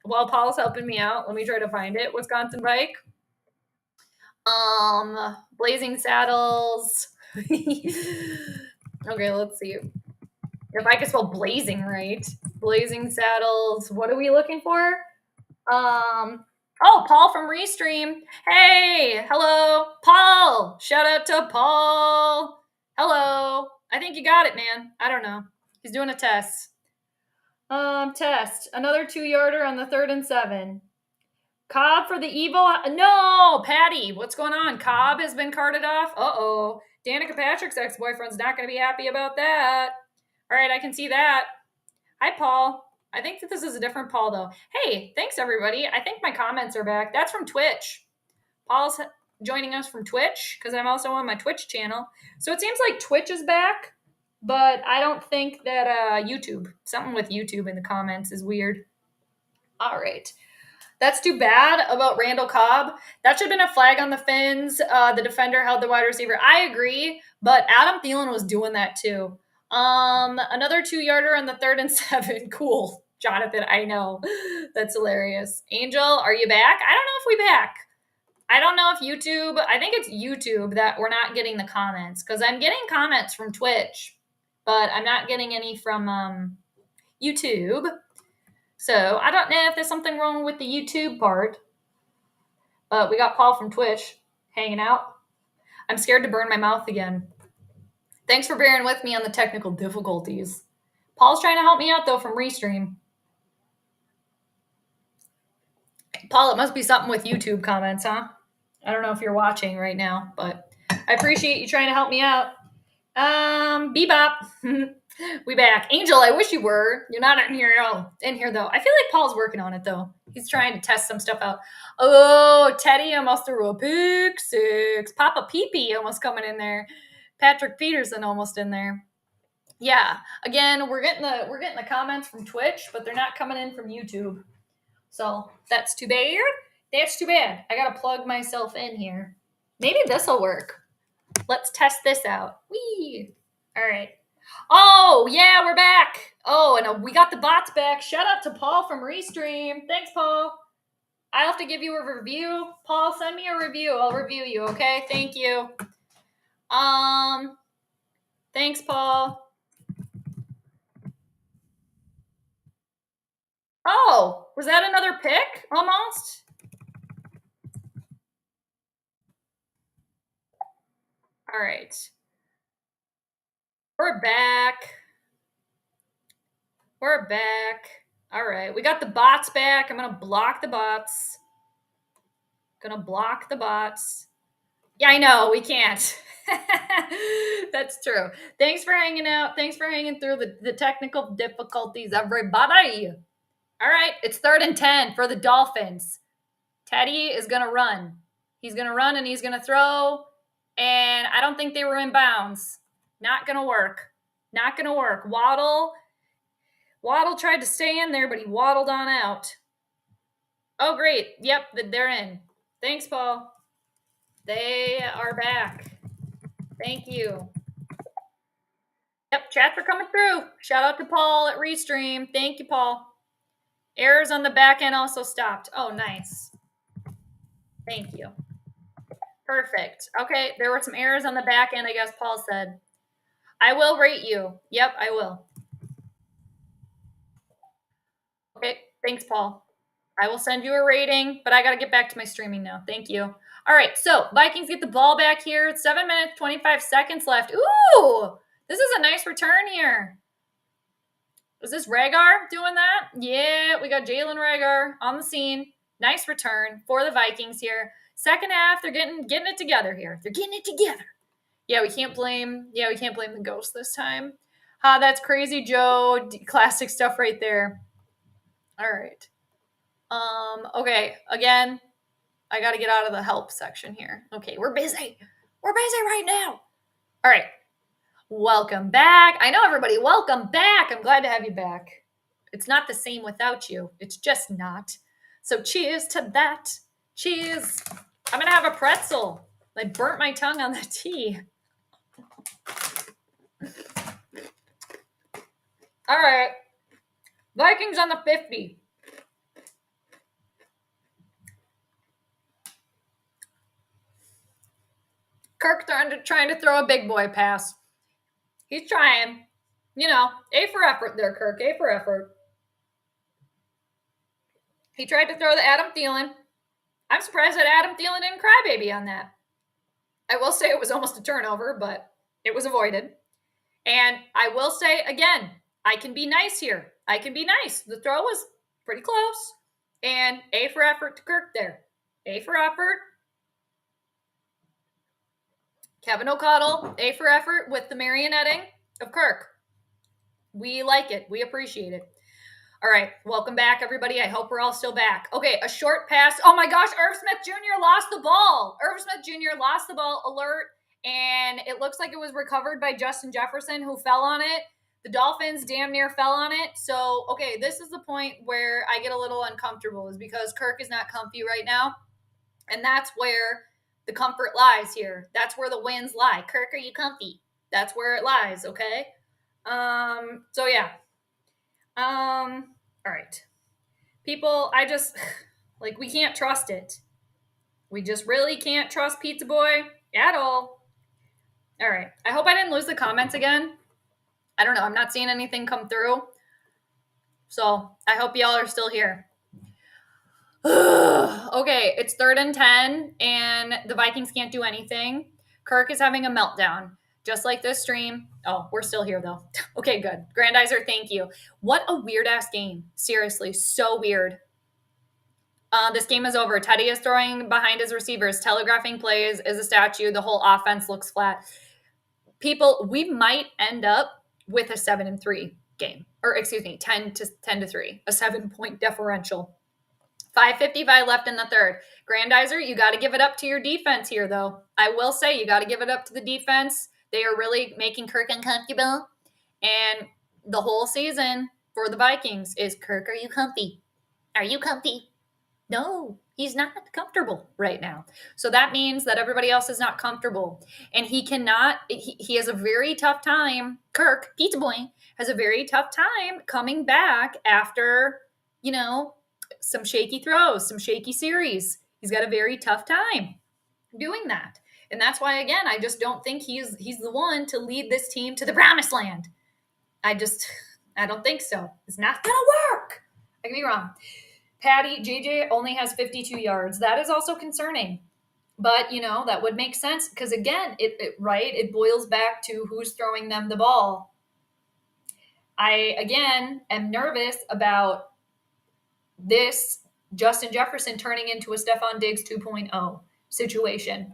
while Paul's helping me out, let me try to find it. Wisconsin bike. Blazing Saddles. Okay, let's see. If I can spell blazing right. Blazing Saddles. What are we looking for? Oh, Paul from Restream. Hey, hello. Paul. Shout out to Paul. Hello. I think you got it, man. I don't know. He's doing a test. Test. Another 2-yarder on the 3rd and 7. Cobb for the evil. No, Patty. What's going on? Cobb has been carted off. Uh-oh. Danica Patrick's ex-boyfriend's not going to be happy about that. All right, I can see that. Hi, Paul. I think that this is a different Paul, though. Hey, thanks, everybody. I think my comments are back. That's from Twitch. Paul's joining us from Twitch because I'm also on my Twitch channel. So it seems like Twitch is back, but I don't think that YouTube. Something with YouTube in the comments is weird. All right. That's too bad about Randall Cobb. That should have been a flag on the Fins. The defender held the wide receiver. I agree, but Adam Thielen was doing that too. Another 2-yarder on the 3rd and 7. Cool. Jonathan, I know. That's hilarious. Angel, are you back? I don't know if we back. I don't know if YouTube, I think it's YouTube that we're not getting the comments because I'm getting comments from Twitch, but I'm not getting any from YouTube. So I don't know if there's something wrong with the YouTube part, but we got Paul from Twitch hanging out. I'm scared to burn my mouth again. Thanks for bearing with me on the technical difficulties. Paul's trying to help me out, though, from Restream. Paul, it must be something with YouTube comments, huh? I don't know if you're watching right now, but I appreciate you trying to help me out. Bebop. We back. Angel, I wish you were. You're not in here though. I feel like Paul's working on it though. He's trying to test some stuff out. Oh, Teddy almost threw a pick 6. Papa Pee-Pee almost coming in there. Patrick Peterson almost in there. Yeah. Again, we're getting the comments from Twitch, but they're not coming in from YouTube. So that's too bad. That's too bad. I gotta plug myself in here. Maybe this'll work. Let's test this out. Whee! All right. Oh, yeah, we're back. Oh, and we got the bots back. Shout out to Paul from Restream. Thanks, Paul. I'll have to give you a review. Paul, send me a review. I'll review you, okay? Thank you. Thanks, Paul. Oh, was that another pick? Almost? All right. We're back. We're back. All right. We got the bots back. I'm going to block the bots. Yeah, I know. We can't. That's true. Thanks for hanging out. Thanks for hanging through the technical difficulties, everybody. All right. It's 3rd and 10 for the Dolphins. Teddy is going to run. He's going to run and he's going to throw. And I don't think they were in bounds. Not going to work. Not going to work. Waddle tried to stay in there, but he waddled on out. Oh, great. Yep, they're in. Thanks, Paul. They are back. Thank you. Yep, chats are coming through. Shout out to Paul at Restream. Thank you, Paul. Errors on the back end also stopped. Oh, nice. Thank you. Perfect. Okay, there were some errors on the back end, I guess Paul said. I will rate you. Yep, I will. Okay, thanks, Paul. I will send you a rating, but I got to get back to my streaming now. Thank you. All right, so Vikings get the ball back here. It's 7 minutes, 25 seconds left. Ooh, this is a nice return here. Is this Ragar doing that? Yeah, we got Jalen Ragar on the scene. Nice return for the Vikings here. Second half, they're getting it together here. They're getting it together. Yeah, we can't blame the ghost this time. That's crazy, Joe. Classic stuff right there. All right. Okay, again, I got to get out of the help section here. Okay, we're busy. We're busy right now. All right. Welcome back. I know, everybody. Welcome back. I'm glad to have you back. It's not the same without you. It's just not. So cheers to that. Cheers. I'm going to have a pretzel. I burnt my tongue on the tea. All right. Vikings on the 50. Kirk trying to throw a big boy pass. He's trying. A for effort there, Kirk. A for effort. He tried to throw the Adam Thielen. I'm surprised that Adam Thielen didn't crybaby on that. I will say it was almost a turnover, but it was avoided. And I will say, again, I can be nice here. I can be nice. The throw was pretty close. And A for effort to Kirk there. A for effort. Kevin O'Connell, A for effort with the marionetting of Kirk. We like it. We appreciate it. All right. Welcome back, everybody. I hope we're all still back. Okay. A short pass. Oh my gosh. Irv Smith Jr. lost the ball. Irv Smith Jr. lost the ball. Alert. And it looks like it was recovered by Justin Jefferson, who fell on it. The Dolphins damn near fell on it. So, okay, this is the point where I get a little uncomfortable, is because Kirk is not comfy right now. And that's where the comfort lies here. That's where the wins lie. Kirk, are you comfy? That's where it lies, okay? So yeah. All right. People, I just, we can't trust it. We just really can't trust Pizza Boy at all. All right. I hope I didn't lose the comments again. I don't know. I'm not seeing anything come through. So I hope y'all are still here. Okay. It's 3rd and 10 and the Vikings can't do anything. Kirk is having a meltdown, just like this stream. Oh, we're still here though. Okay, good. Grandizer, thank you. What a weird ass game. Seriously. So weird. This game is over. Teddy is throwing behind his receivers, telegraphing plays, is a statue. The whole offense looks flat. People, we might end up with a 7-3 game, or excuse me, 10-3, a 7-point differential. 5:55 left in the third. Grandizer, you got to give it up to your defense here, though. I will say you got to give it up to the defense. They are really making Kirk uncomfortable. And the whole season for the Vikings is, Kirk, are you comfy? Are you comfy? No, he's not comfortable right now. So that means that everybody else is not comfortable. And he cannot, he has a very tough time. Kirk, Pizza Boy, has a very tough time coming back after, some shaky throws, some shaky series. He's got a very tough time doing that. And that's why, again, I just don't think he's the one to lead this team to the promised land. I don't think so. It's not going to work. I could be wrong. Patty, JJ only has 52 yards. That is also concerning. But, that would make sense because, again, it boils back to who's throwing them the ball. I, again, am nervous about this Justin Jefferson turning into a Stephon Diggs 2.0 situation.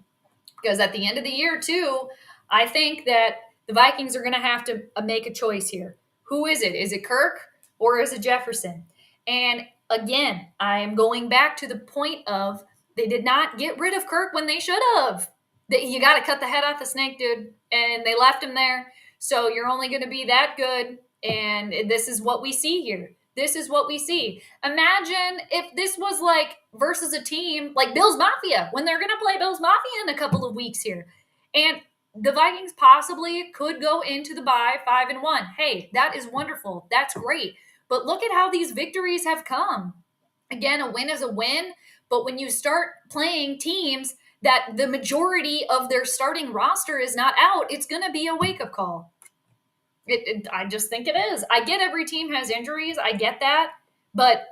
Because at the end of the year, too, I think that the Vikings are going to have to make a choice here. Who is it? Is it Kirk or is it Jefferson? And again, I am going back to the point of they did not get rid of Kirk when they should have. You got to cut the head off the snake, dude. And they left him there. So you're only going to be that good. And this is what we see here. This is what we see. Imagine if this was versus a team like Bills Mafia, when they're going to play Bills Mafia in a couple of weeks here. And the Vikings possibly could go into the bye 5-1. Hey, that is wonderful. That's great. But look at how these victories have come. Again, a win is a win. But when you start playing teams that the majority of their starting roster is not out, it's going to be a wake-up call. I just think it is. I get every team has injuries. I get that. But,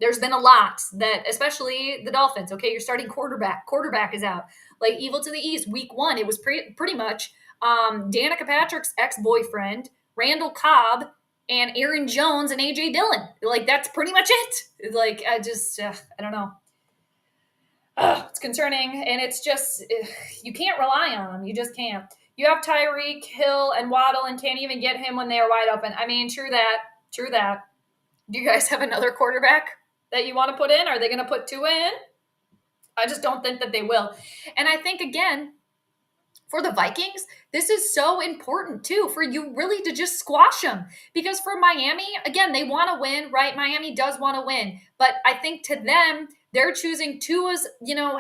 there's been a lot that, especially the Dolphins, okay, your starting quarterback is out. Evil to the East, week 1, it was pretty much Danica Patrick's ex-boyfriend, Randall Cobb, and Aaron Jones and A.J. Dillon. That's pretty much it. I don't know. It's concerning, and it's just, you can't rely on them. You just can't. You have Tyreek, Hill, and Waddle, and can't even get him when they are wide open. I mean, true that. Do you guys have another quarterback that you want to put in? Are they going to put 2 in? I just don't think that they will. And I think, again, for the Vikings, this is so important, too, for you really to just squash them. Because for Miami, again, they want to win, right? Miami does want to win. But I think to them, they're choosing Tua's,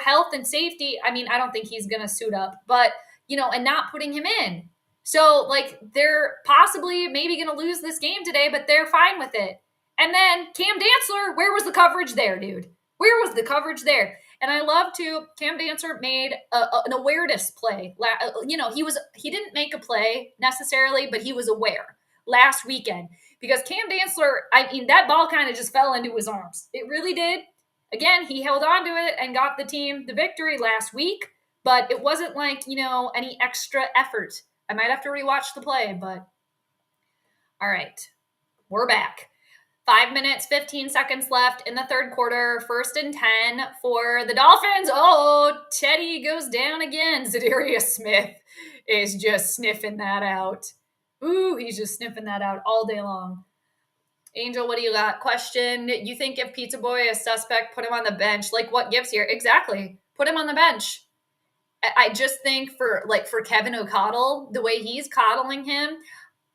health and safety. I mean, I don't think he's going to suit up. But, and not putting him in. So, they're possibly maybe going to lose this game today, but they're fine with it. And then Cam Dantzler, where was the coverage there, dude? Where was the coverage there? And I love to, Cam Dancer made an awareness play. He didn't make a play necessarily, but he was aware last weekend because Cam Dancer, that ball kind of just fell into his arms. It really did. Again, he held on to it and got the team the victory last week, but it wasn't like, any extra effort. I might have to rewatch the play, but all right, we're back. 5 minutes, 15 seconds left in the third quarter. 1st and 10 for the Dolphins. Oh, Teddy goes down again. Zadarius Smith is just sniffing that out. Ooh, he's just sniffing that out all day long. Angel, what do you got? Question, you think if Pizza Boy is suspect, put him on the bench? Like, what gives here? Exactly. Put him on the bench. I just think for Kevin O'Connell, the way he's coddling him,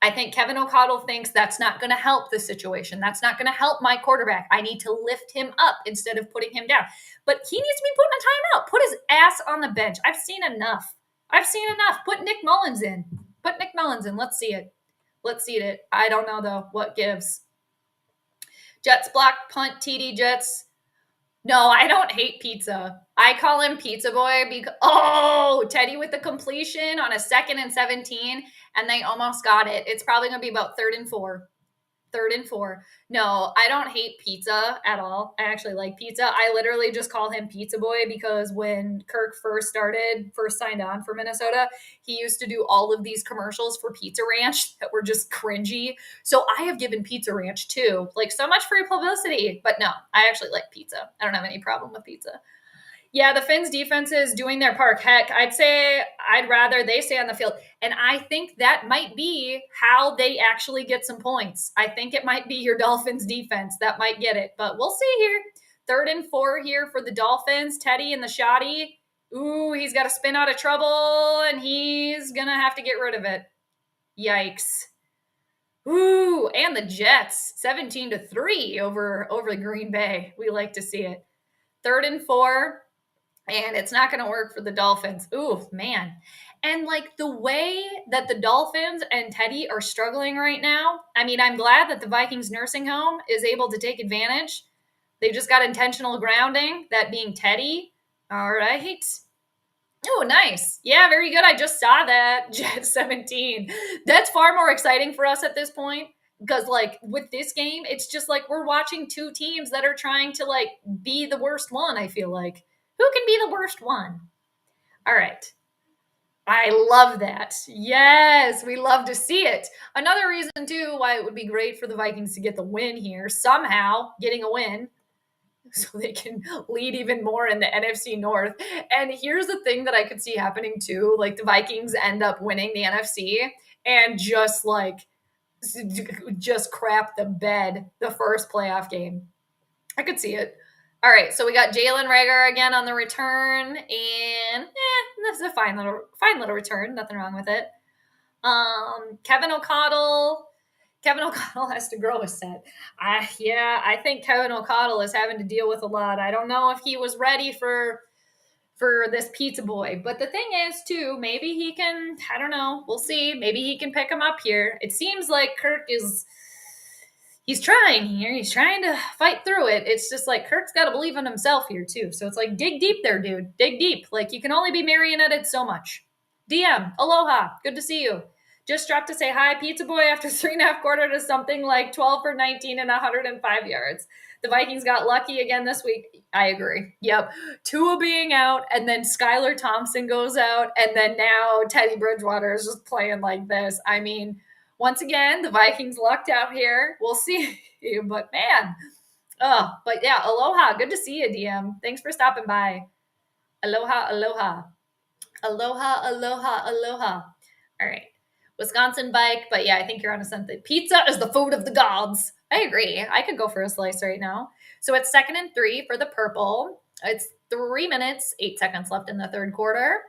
I think Kevin O'Connell thinks that's not going to help the situation. That's not going to help my quarterback. I need to lift him up instead of putting him down. But he needs to be put in a timeout. Put his ass on the bench. I've seen enough. Put Nick Mullins in. Let's see it. I don't know, though, what gives. Jets block punt, TD Jets. No, I don't hate pizza. I call him Pizza Boy because, Teddy with the completion on a 2nd and 17, and they almost got it. It's probably going to be about 3rd and 4. No, I don't hate pizza at all. I actually like pizza. I literally just call him Pizza Boy because when Kirk first signed on for Minnesota, he used to do all of these commercials for Pizza Ranch that were just cringy. So I have given Pizza Ranch too. Like, so much free publicity. But no, I actually like pizza. I don't have any problem with pizza. Yeah, the Finns defense is doing their part. Heck, I'd rather they stay on the field. And I think that might be how they actually get some points. I think it might be your Dolphins defense that might get it. But we'll see here. 3rd and 4 here for the Dolphins. Teddy and the Shoddy. Ooh, he's got to spin out of trouble, and he's going to have to get rid of it. Yikes. Ooh, and the Jets, 17-3 over the Green Bay. We like to see it. 3rd and 4. And it's not going to work for the Dolphins. Ooh, man. And the way that the Dolphins and Teddy are struggling right now, I'm glad that the Vikings nursing home is able to take advantage. They just got intentional grounding, that being Teddy. All right. Oh, nice. Yeah, very good. I just saw that. Jet 17. That's far more exciting for us at this point. Because, with this game, it's just we're watching two teams that are trying to, be the worst one, I feel like. Who can be the worst one? All right. I love that. Yes, we love to see it. Another reason, too, why it would be great for the Vikings to get the win here, somehow getting a win, so they can lead even more in the NFC North. And here's the thing that I could see happening, too. The Vikings end up winning the NFC and just crap the bed the first playoff game. I could see it. All right, so we got Jalen Reagor again on the return, and this is a fine little return. Nothing wrong with it. Kevin O'Connell has to grow a set. I think Kevin O'Connell is having to deal with a lot. I don't know if he was ready for this Pizza Boy, but the thing is, too, maybe he can. I don't know. We'll see. Maybe he can pick him up here. It seems like Kirk is. He's trying here. He's trying to fight through it. It's just Kirk's got to believe in himself here, too. So it's dig deep there, dude. Dig deep. You can only be marionetted so much. DM, aloha. Good to see you. Just dropped to say hi, Pizza Boy, after 3.5 quarters to something like 12 for 19 and 105 yards. The Vikings got lucky again this week. I agree. Yep. Tua being out, and then Skylar Thompson goes out, and then now Teddy Bridgewater is just playing like this. Once again, the Vikings lucked out here. We'll see. But, man. But, yeah, aloha. Good to see you, DM. Thanks for stopping by. Aloha, aloha. Aloha, aloha, aloha. All right. Wisconsin bike. But, yeah, I think you're on to something. Pizza is the food of the gods. I agree. I could go for a slice right now. So, it's 2nd and 3 for the purple. It's 3 minutes, 8 seconds left in the third quarter.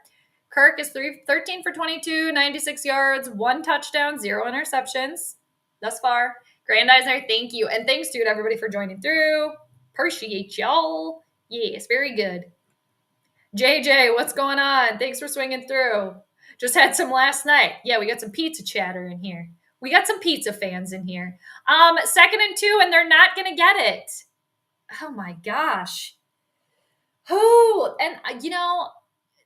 Kirk is 13 for 22, 96 yards, 1 touchdown, 0 interceptions thus far. Grandizer, thank you. And thanks, dude, everybody, for joining through. Appreciate y'all. Yes, very good. JJ, what's going on? Thanks for swinging through. Just had some last night. Yeah, we got some pizza chatter in here. We got some pizza fans in here. 2nd and 2, and they're not going to get it. Oh, my gosh. Oh, and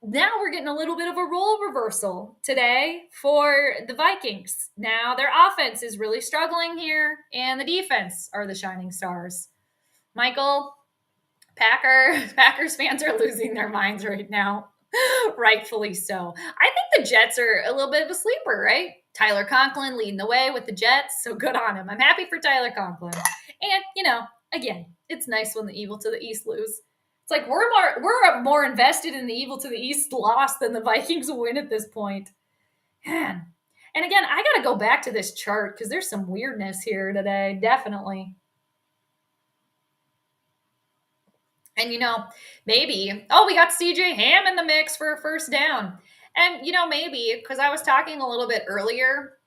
now we're getting a little bit of a role reversal today for the Vikings. Now their offense is really struggling here, and the defense are the shining stars. Michael, Packers fans are losing their minds right now. Rightfully so. I think the Jets are a little bit of a sleeper, right? Tyler Conklin leading the way with the Jets, so good on him. I'm happy for Tyler Conklin. And, again, it's nice when the evil to the East lose. It's like we're more invested in the evil to the East loss than the Vikings win at this point. Man. And again, I got to go back to this chart because there's some weirdness here today, definitely. And, maybe, we got CJ Ham in the mix for a first down. And, maybe, because I was talking a little bit earlier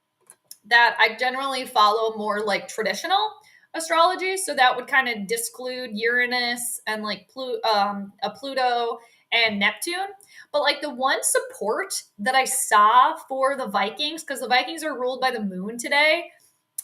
that I generally follow more like traditional astrology. So that would kind of disclude Uranus and like Pluto and Neptune. But like the one support that I saw for the Vikings, because the Vikings are ruled by the moon today,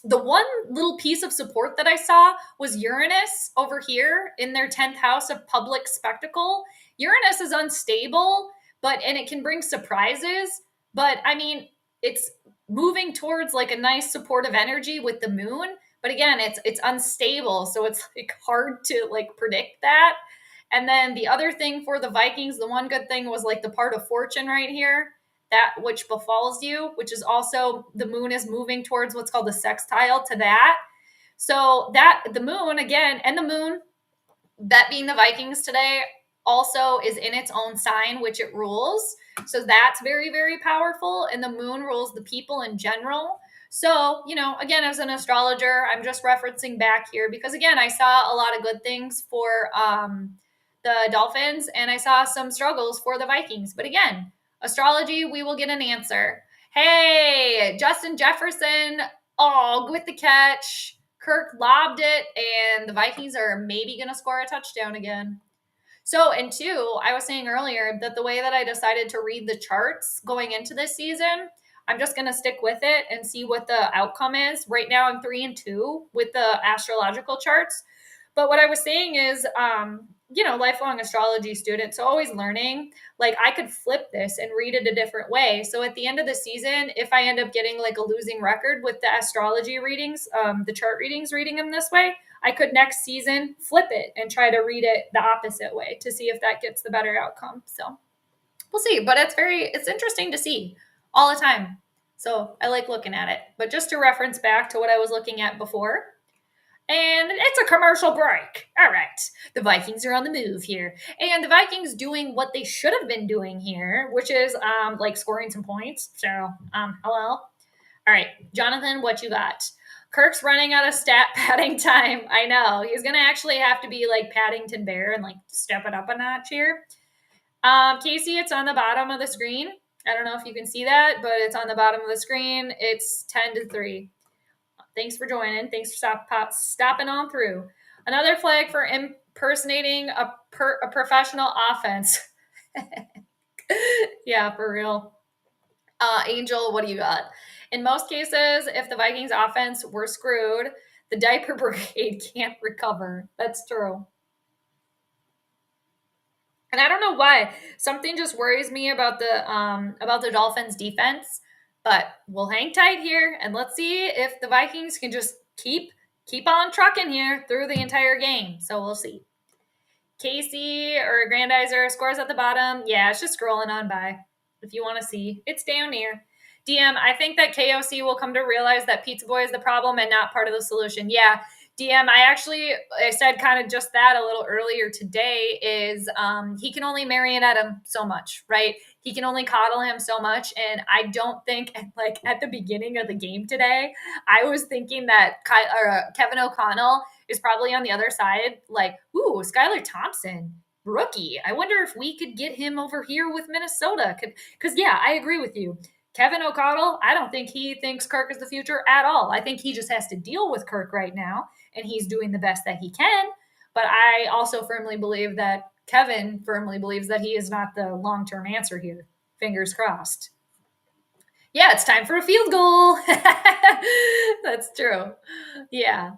the one little piece of support that I saw was Uranus over here in their 10th house of public spectacle. Uranus is unstable, and it can bring surprises. But I mean, it's moving towards like a nice supportive energy with the moon. But again, it's unstable. So it's like hard to like predict that. And then the other thing for the Vikings, the one good thing was like the part of fortune right here, that which befalls you, which is also the moon is moving towards what's called the sextile to that. So that the moon again, and the moon, that being the Vikings today, also is in its own sign, which it rules. So that's very, very powerful. And the moon rules the people in general. So, again, as an astrologer, I'm just referencing back here because, again, I saw a lot of good things for the Dolphins and I saw some struggles for the Vikings. But again, astrology, we will get an answer. Hey, Justin Jefferson, with the catch. Kirk lobbed it, and the Vikings are maybe going to score a touchdown again. So, and two, I was saying earlier that the way that I decided to read the charts going into this season, I'm just going to stick with it and see what the outcome is. Right now, I'm 3-2 with the astrological charts. But what I was saying is, lifelong astrology student, so always learning. Like I could flip this and read it a different way. So at the end of the season, if I end up getting like a losing record with the astrology readings, the chart readings, reading them this way, I could next season flip it and try to read it the opposite way to see if that gets the better outcome. So we'll see. But it's interesting to see all the time. So I like looking at it. But just to reference back to what I was looking at before, and it's a commercial break. All right. The Vikings are on the move here. And the Vikings doing what they should have been doing here, which is like scoring some points. So, hello. All right. Jonathan, what you got? Kirk's running out of stat padding time. I know. He's going to actually have to be like Paddington Bear and like step it up a notch here. Casey, it's on the bottom of the screen. I don't know if you can see that, but it's on the bottom of the screen. It's 10-3. Thanks for joining. Thanks for stopping on through. Another flag for impersonating a professional offense. Yeah, for real. Angel, what do you got? In most cases, if the Vikings offense were screwed, the diaper brigade can't recover. That's true. And I don't know why. Something just worries me about the Dolphins defense. But we'll hang tight here and let's see if the Vikings can just keep on trucking here through the entire game. So we'll see. Casey or Grandizer scores at the bottom. Yeah, it's just scrolling on by. If you want to see, it's down here. DM, I think that KOC will come to realize that Pizza Boy is the problem and not part of the solution. Yeah, DM, I said kind of just that a little earlier today is he can only marionette him so much, right? He can only coddle him so much. And I don't think like at the beginning of the game today, I was thinking that Kevin O'Connell is probably on the other side, like, ooh, Skylar Thompson, rookie. I wonder if we could get him over here with Minnesota. Because, yeah, I agree with you. Kevin O'Connell, I don't think he thinks Kirk is the future at all. I think he just has to deal with Kirk right now, and he's doing the best that he can. But I also firmly believe that Kevin firmly believes that he is not the long-term answer here. Fingers crossed. Yeah, it's time for a field goal. That's true. Yeah.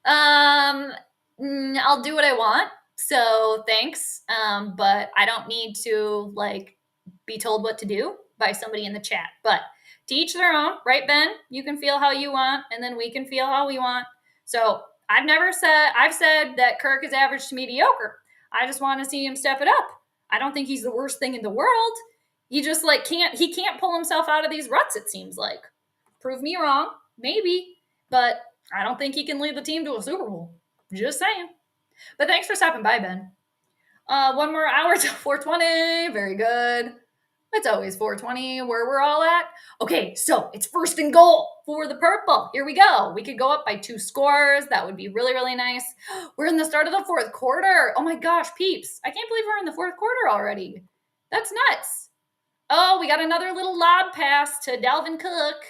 I'll do what I want. So thanks. But I don't need to like be told what to do by somebody in the chat. But to each their own, right, Ben? You can feel how you want, and then we can feel how we want. So I've said that Kirk is average to mediocre. I just want to see him step it up. I don't think he's the worst thing in the world. He just like can't pull himself out of these ruts, it seems like. Prove me wrong, maybe, but I don't think he can lead the team to a Super Bowl. Just saying. But thanks for stopping by, Ben. One more hour till 420. Very good. It's always 420 where we're all at. Okay, so it's first and goal for the purple. Here we go. We could go up by 2 scores. That would be really, really nice. We're in the start of the 4th quarter. Oh my gosh, peeps. I can't believe we're in the 4th quarter already. That's nuts. Oh, we got another little lob pass to Dalvin Cook.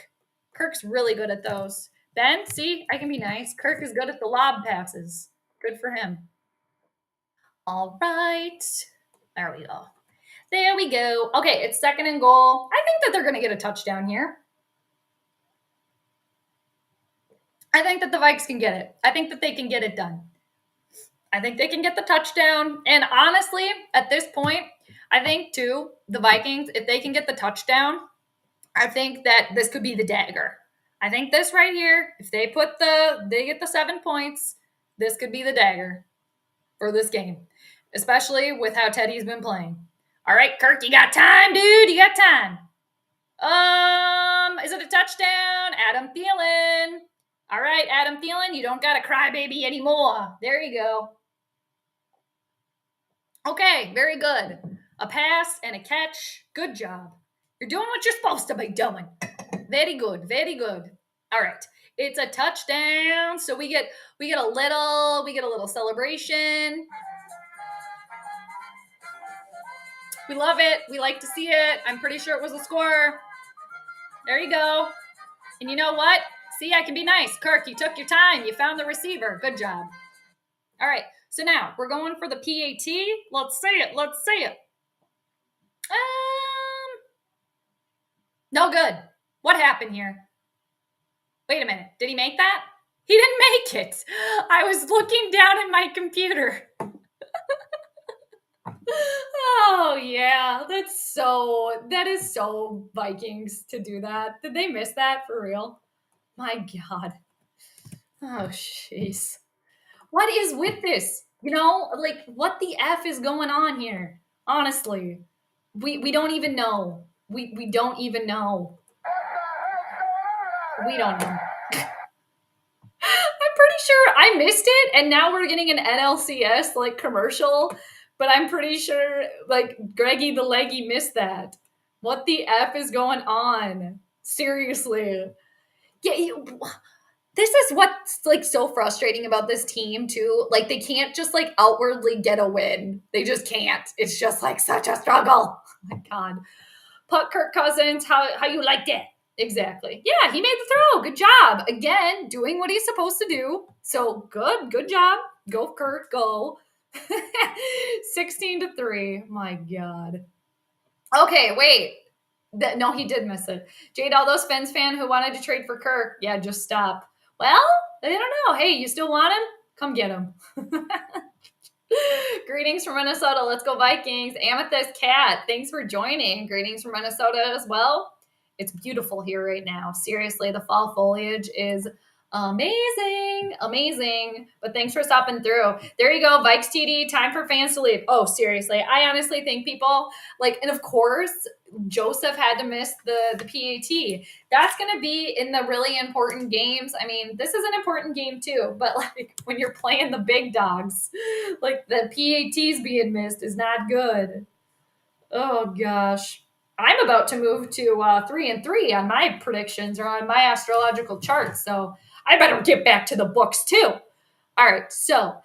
Kirk's really good at those. Ben, see, I can be nice. Kirk is good at the lob passes. Good for him. All right. There we go. There we go. Okay, it's 2nd and goal. I think that they're going to get a touchdown here. I think that the Vikes can get it. I think that they can get it done. I think they can get the touchdown. And honestly, at this point, I think too, the Vikings, if they can get the touchdown, I think that this could be the dagger. I think this right here, if they get the 7 points, this could be the dagger for this game, especially with how Teddy's been playing. All right, Kirk, you got time, dude. You got time. Is it a touchdown? Adam Thielen. All right, Adam Thielen, you don't got a crybaby anymore. There you go. Okay, very good. A pass and a catch. Good job. You're doing what you're supposed to be doing. Very good, very good. All right, it's a touchdown. So we get a little celebration. We love it. We like to see it. I'm pretty sure it was a score. There you go. And you know what? See, I can be nice. Kirk, you took your time. You found the receiver. Good job. All right. So now we're going for the PAT. Let's see it. Let's see it. No good. What happened here? Wait a minute. Did he make that? He didn't make it. I was looking down at my computer. Oh yeah, that is so Vikings to do that. Did they miss that for real? My God. Oh jeez. What is with this? You know, like what the F is going on here? Honestly. We don't even know. We don't even know. We don't know. I'm pretty sure I missed it, and now we're getting an NLCS like commercial. But I'm pretty sure, like, Greggy the Leggy missed that. What the F is going on? Seriously. Yeah, this is what's, like, so frustrating about this team, too. Like, they can't just, like, outwardly get a win. They just can't. It's just, like, such a struggle. Oh, my God. Puck Kirk Cousins, how you liked it? Exactly. Yeah, he made the throw. Good job. Again, doing what he's supposed to do. So, good job. Go, Kirk, go. 16-3. My God. Okay, wait. No, he did miss it. Jade, all those Fins fan who wanted to trade for Kirk. Yeah, just stop. Well, I don't know. Hey, you still want him? Come get him. Greetings from Minnesota. Let's go Vikings. Amethyst Cat, thanks for joining. Greetings from Minnesota as well. It's beautiful here right now. Seriously, the fall foliage is amazing. But thanks for stopping through. There you go, Vikes TD, time for fans to leave. Oh, seriously, I honestly think people like, and of course, Joseph had to miss the PAT. That's going to be in the really important games. I mean, this is an important game too, but like when you're playing the big dogs, like the PATs being missed is not good. Oh gosh. I'm about to move to 3-3 on my predictions or on my astrological charts, so I better get back to the books too. All right, so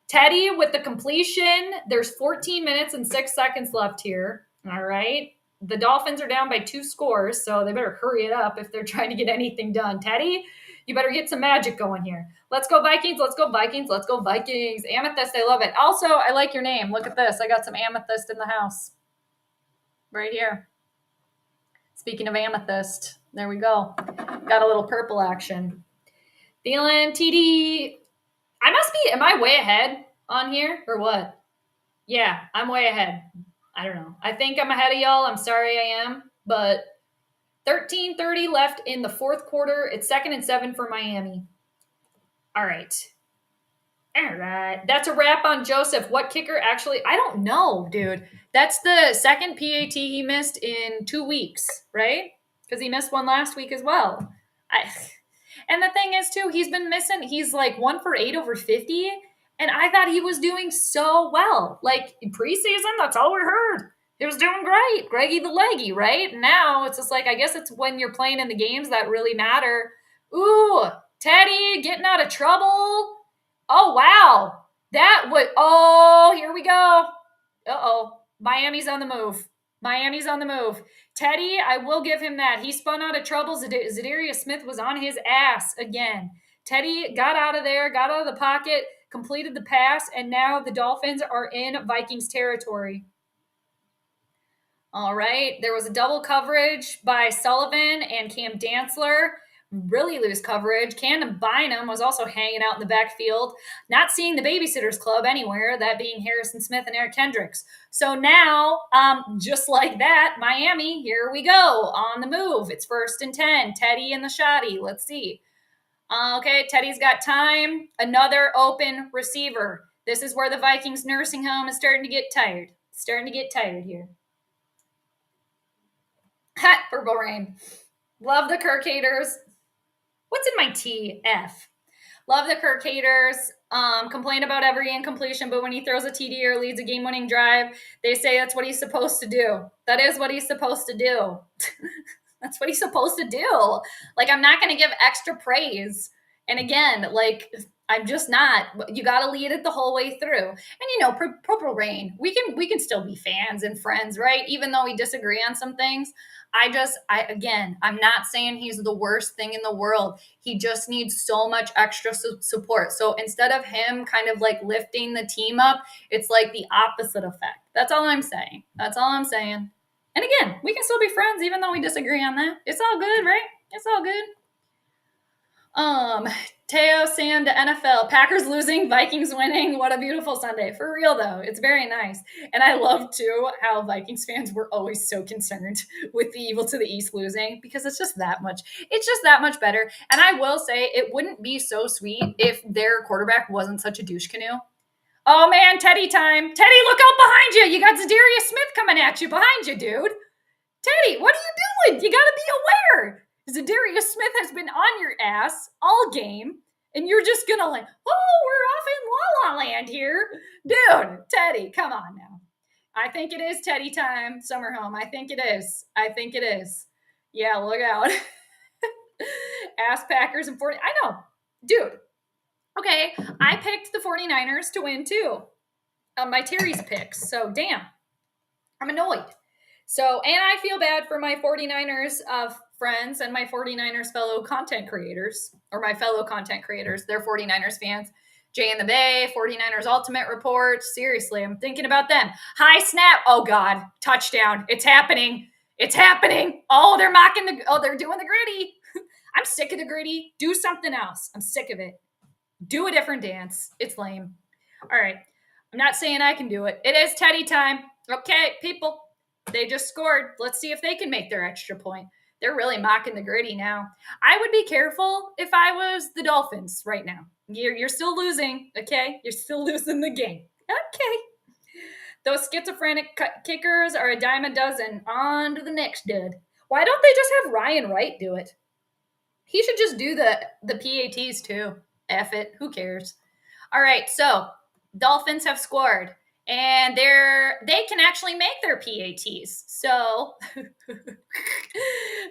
Teddy with the completion. There's 14 minutes and 6 seconds left here. All right. The Dolphins are down by 2 scores, so they better hurry it up if they're trying to get anything done. Teddy, you better get some magic going here. Let's go Vikings. Let's go Vikings. Let's go Vikings. Amethyst, I love it. Also, I like your name. Look at this. I got some amethyst in the house. Right here. Speaking of amethyst, there we go. Got a little purple action. Thielen, TD. Am I way ahead on here or what? Yeah, I'm way ahead. I don't know. I think I'm ahead of y'all. I'm sorry I am, but 13:30 left in the fourth quarter. It's 2nd and 7 for Miami. All right. All right. That's a wrap on Joseph. What kicker actually? I don't know, dude. That's the second PAT he missed in 2 weeks, right? Because he missed one last week as well. And the thing is, too, he's been missing. He's like 1 for 8 over 50. And I thought he was doing so well. Like in preseason, that's all we heard. He was doing great. Greggy the leggy, right? Now it's just like, I guess it's when you're playing in the games that really matter. Ooh, Teddy getting out of trouble. Oh, wow. That would, oh, here we go. Uh-oh. Miami's on the move. Miami's on the move. Teddy, I will give him that. He spun out of trouble. Zadarius Smith was on his ass again. Teddy got out of there, got out of the pocket, completed the pass, and now the Dolphins are in Vikings territory. All right. There was a double coverage by Sullivan and Cam Dantzler. Really loose coverage. Camden Bynum was also hanging out in the backfield, not seeing the Babysitters Club anywhere, that being Harrison Smith and Eric Kendricks. So now, just like that, Miami, here we go, on the move. It's 1st and 10. Teddy and the Shoddy. Let's see. Okay, Teddy's got time. Another open receiver. This is where the Vikings nursing home is starting to get tired. Starting to get tired here. Ha! Purple Rain. Love the Kirk haters. What's in my TF? Love the Kirk haters. Complain about every incompletion, but when he throws a TD or leads a game-winning drive, they say that's what he's supposed to do. That is what he's supposed to do. That's what he's supposed to do. Like, I'm not going to give extra praise. And again, like, I'm just not. You got to lead it the whole way through. And, you know, Purple Rain, we can still be fans and friends, right? Even though we disagree on some things. Again, I'm not saying he's the worst thing in the world. He just needs so much extra support. So instead of him kind of like lifting the team up, it's like the opposite effect. That's all I'm saying. That's all I'm saying. And again, we can still be friends even though we disagree on that. It's all good, right? It's all good. Teo Sam to NFL. Packers losing, Vikings winning. What a beautiful Sunday. For real, though. It's very nice. And I love, too, how Vikings fans were always so concerned with the Evil to the East losing because it's just that much better. And I will say it wouldn't be so sweet if their quarterback wasn't such a douche canoe. Oh, man, Teddy time. Teddy, look out behind you. You got Zadarius Smith coming at you behind you, dude. Teddy, what are you doing? You got to be aware. Zadarius Smith has been on your ass all game, and you're just going to like, oh, we're off in La La Land here. Dude, Teddy, come on now. I think it is Teddy time, Summer Home. I think it is. Yeah, look out. Ass Packers and 40. I know. Dude. Okay, I picked the 49ers to win, too. My Terry's picks. So, damn. I'm annoyed. So, and I feel bad for my 49ers friends and my 49ers fellow content creators, or my fellow content creators. They're 49ers fans. Jay in the Bay, 49ers Ultimate Report. Seriously, I'm thinking about them. High snap. Oh, God. Touchdown. It's happening. Oh, they're doing the gritty. I'm sick of the gritty. Do something else. I'm sick of it. Do a different dance. It's lame. All right. I'm not saying I can do it. It is Teddy time. Okay, people. They just scored. Let's see if they can make their extra point. They're really mocking the gritty now. I would be careful if I was the Dolphins right now. You're still losing, okay? You're still losing the game. Okay. Those schizophrenic kickers are a dime a dozen. On to the next dud. Why don't they just have Ryan Wright do it? He should just do the PATs too. F it. Who cares? All right, so Dolphins have scored. And they can actually make their PATs. So,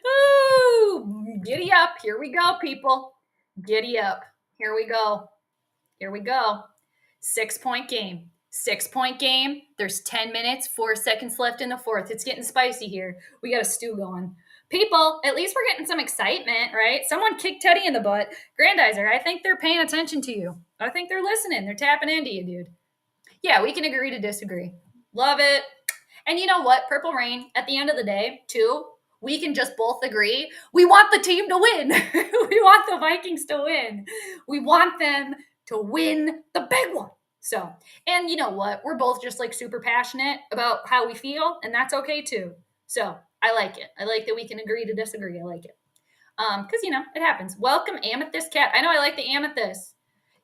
ooh, giddy up. Here we go, people. Giddy up. Here we go. 6-point game. 6-point game. There's 10 minutes, 4 seconds left in the fourth. It's getting spicy here. We got a stew going. People, at least we're getting some excitement, right? Someone kicked Teddy in the butt. Grandizer, I think they're paying attention to you. I think they're listening. They're tapping into you, dude. Yeah, we can agree to disagree. Love it. And you know what? Purple Rain, at the end of the day, too, we can just both agree. We want the team to win. We want the Vikings to win. We want them to win the big one. So, and you know what? We're both just like super passionate about how we feel, and that's okay too. So I like it. I like that we can agree to disagree. I like it. Because it happens. Welcome, Amethyst Cat. I know I like the amethyst.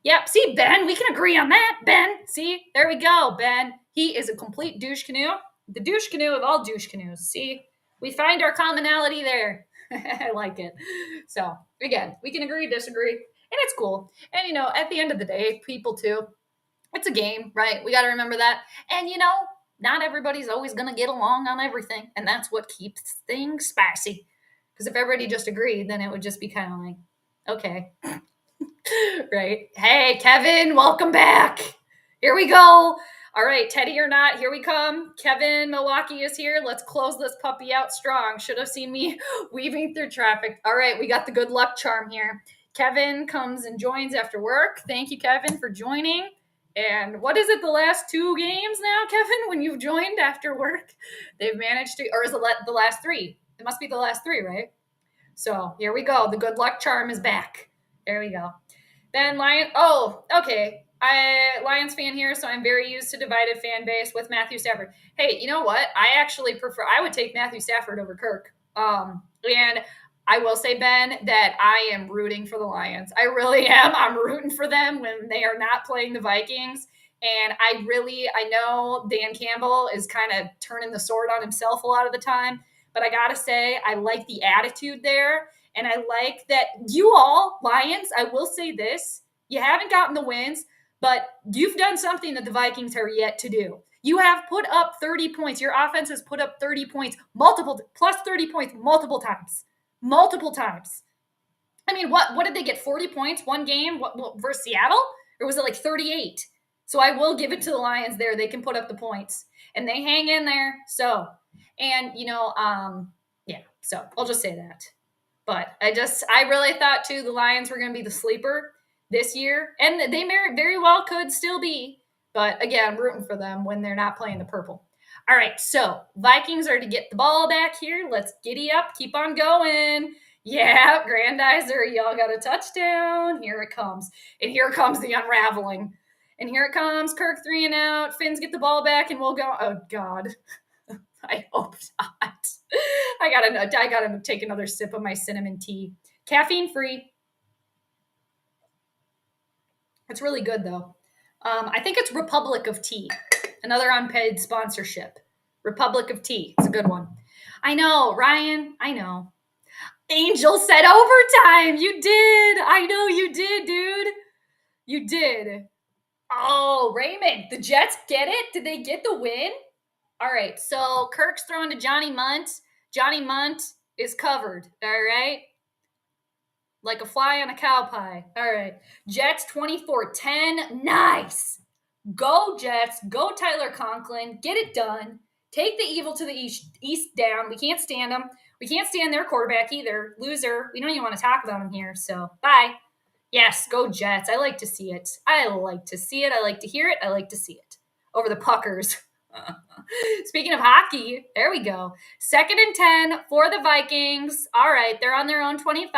Yep. See, Ben, we can agree on that. Ben, see, there we go. Ben, he is a complete douche canoe. The douche canoe of all douche canoes. See, we find our commonality there. I like it. So again, we can agree, disagree, and it's cool. And at the end of the day, people too. It's a game, right? We got to remember that. And not everybody's always going to get along on everything, and that's what keeps things spicy. Because if everybody just agreed, then it would just be kind of like, okay, right? Hey, Kevin, welcome back. Here we go. All right, Teddy or not, here we come. Kevin, Milwaukee is here. Let's close this puppy out strong. Should have seen me weaving through traffic. All right, we got the good luck charm here. Kevin comes and joins after work. Thank you, Kevin, for joining. And what is it, the last 2 games now, Kevin, when you've joined after work? They've managed to, or is it the last 3? It must be the last 3, right? So here we go. The good luck charm is back. There we go. Then Lion. Oh, okay. Lions fan here, so I'm very used to divided fan base with Matthew Stafford. Hey, you know what? I actually prefer. I would take Matthew Stafford over Kirk. And I will say, Ben, that I am rooting for the Lions. I really am. I'm rooting for them when they are not playing the Vikings. And I know Dan Campbell is kind of turning the sword on himself a lot of the time. But I got to say, I like the attitude there. And I like that you all, Lions, I will say this. You haven't gotten the wins, but you've done something that the Vikings are yet to do. You have put up 30 points. Your offense has put up 30 points, plus 30 points multiple times. Multiple times. I mean, what did they get? 40 points one game versus Seattle? Or was it like 38? So I will give it to the Lions there. They can put up the points. And they hang in there. So, and, yeah. So I'll just say that. But I really thought, too, the Lions were going to be the sleeper this year. And they very well could still be. But, again, I'm rooting for them when they're not playing the purple. All right, so Vikings are to get the ball back here. Let's giddy up. Keep on going. Yeah, Grandizer, y'all got a touchdown. Here it comes. And here comes the unraveling. And here it comes. Kirk 3 and out. Finns get the ball back, and we'll go. Oh, God. I hope not. I gotta take another sip of my cinnamon tea. Caffeine free. It's really good though. I think it's Republic of Tea. Another unpaid sponsorship. Republic of Tea. It's a good one. I know, Ryan. I know. Angel said overtime. You did. I know you did, dude. You did. Oh, Raymond. The Jets get it? Did they get the win? All right, so Kirk's throwing to Johnny Munt. Johnny Munt is covered, all right? Like a fly on a cow pie. All right. Jets 24-10. Nice. Go Jets. Go Tyler Conklin. Get it done. Take the evil to the east down. We can't stand them. We can't stand their quarterback either. Loser. We don't even want to talk about him here, so bye. Yes, go Jets. I like to see it. I like to see it. I like to hear it. I like to see it. Over the Puckers. Speaking of hockey, there we go. 2nd and 10 for the Vikings. All right, they're on their own 25.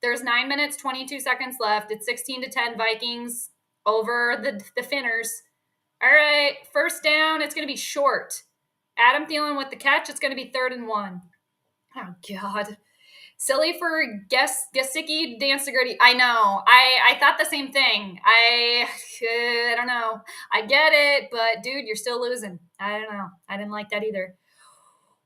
There's 9 minutes, 22 seconds left. It's 16-10 Vikings over the Finners. All right, first down. It's going to be short. Adam Thielen with the catch. It's going to be 3rd and 1. Oh, God. Silly for Gesicki dance to Gertie. I know. I thought the same thing. I don't know. I get it, but dude, you're still losing. I don't know. I didn't like that either.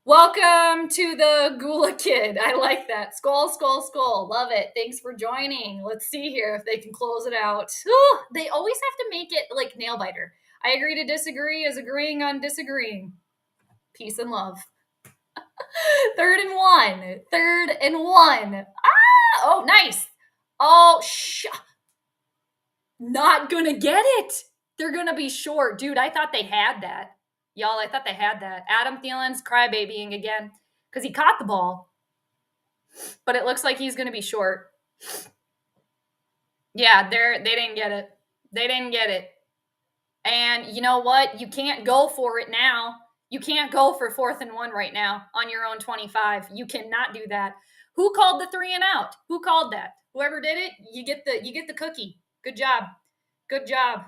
Welcome to the Gula Kid. I like that. Skol, skol, skol. Love it. Thanks for joining. Let's see here if they can close it out. Ooh, they always have to make it like nail biter. I agree to disagree is agreeing on disagreeing. Peace and love. 3rd and 1. 3rd and 1. Ah! Oh, nice. Oh, not gonna get it. They're gonna be short. Dude, I thought they had that. Y'all, I thought they had that. Adam Thielen's crybabying again because he caught the ball. But it looks like he's gonna be short. Yeah, they didn't get it. They didn't get it. And you know what? You can't go for it now. You can't go for 4th and 1 right now on your own 25. You cannot do that. Who called the 3 and out? Who called that? Whoever did it, you get the cookie. Good job. Good job.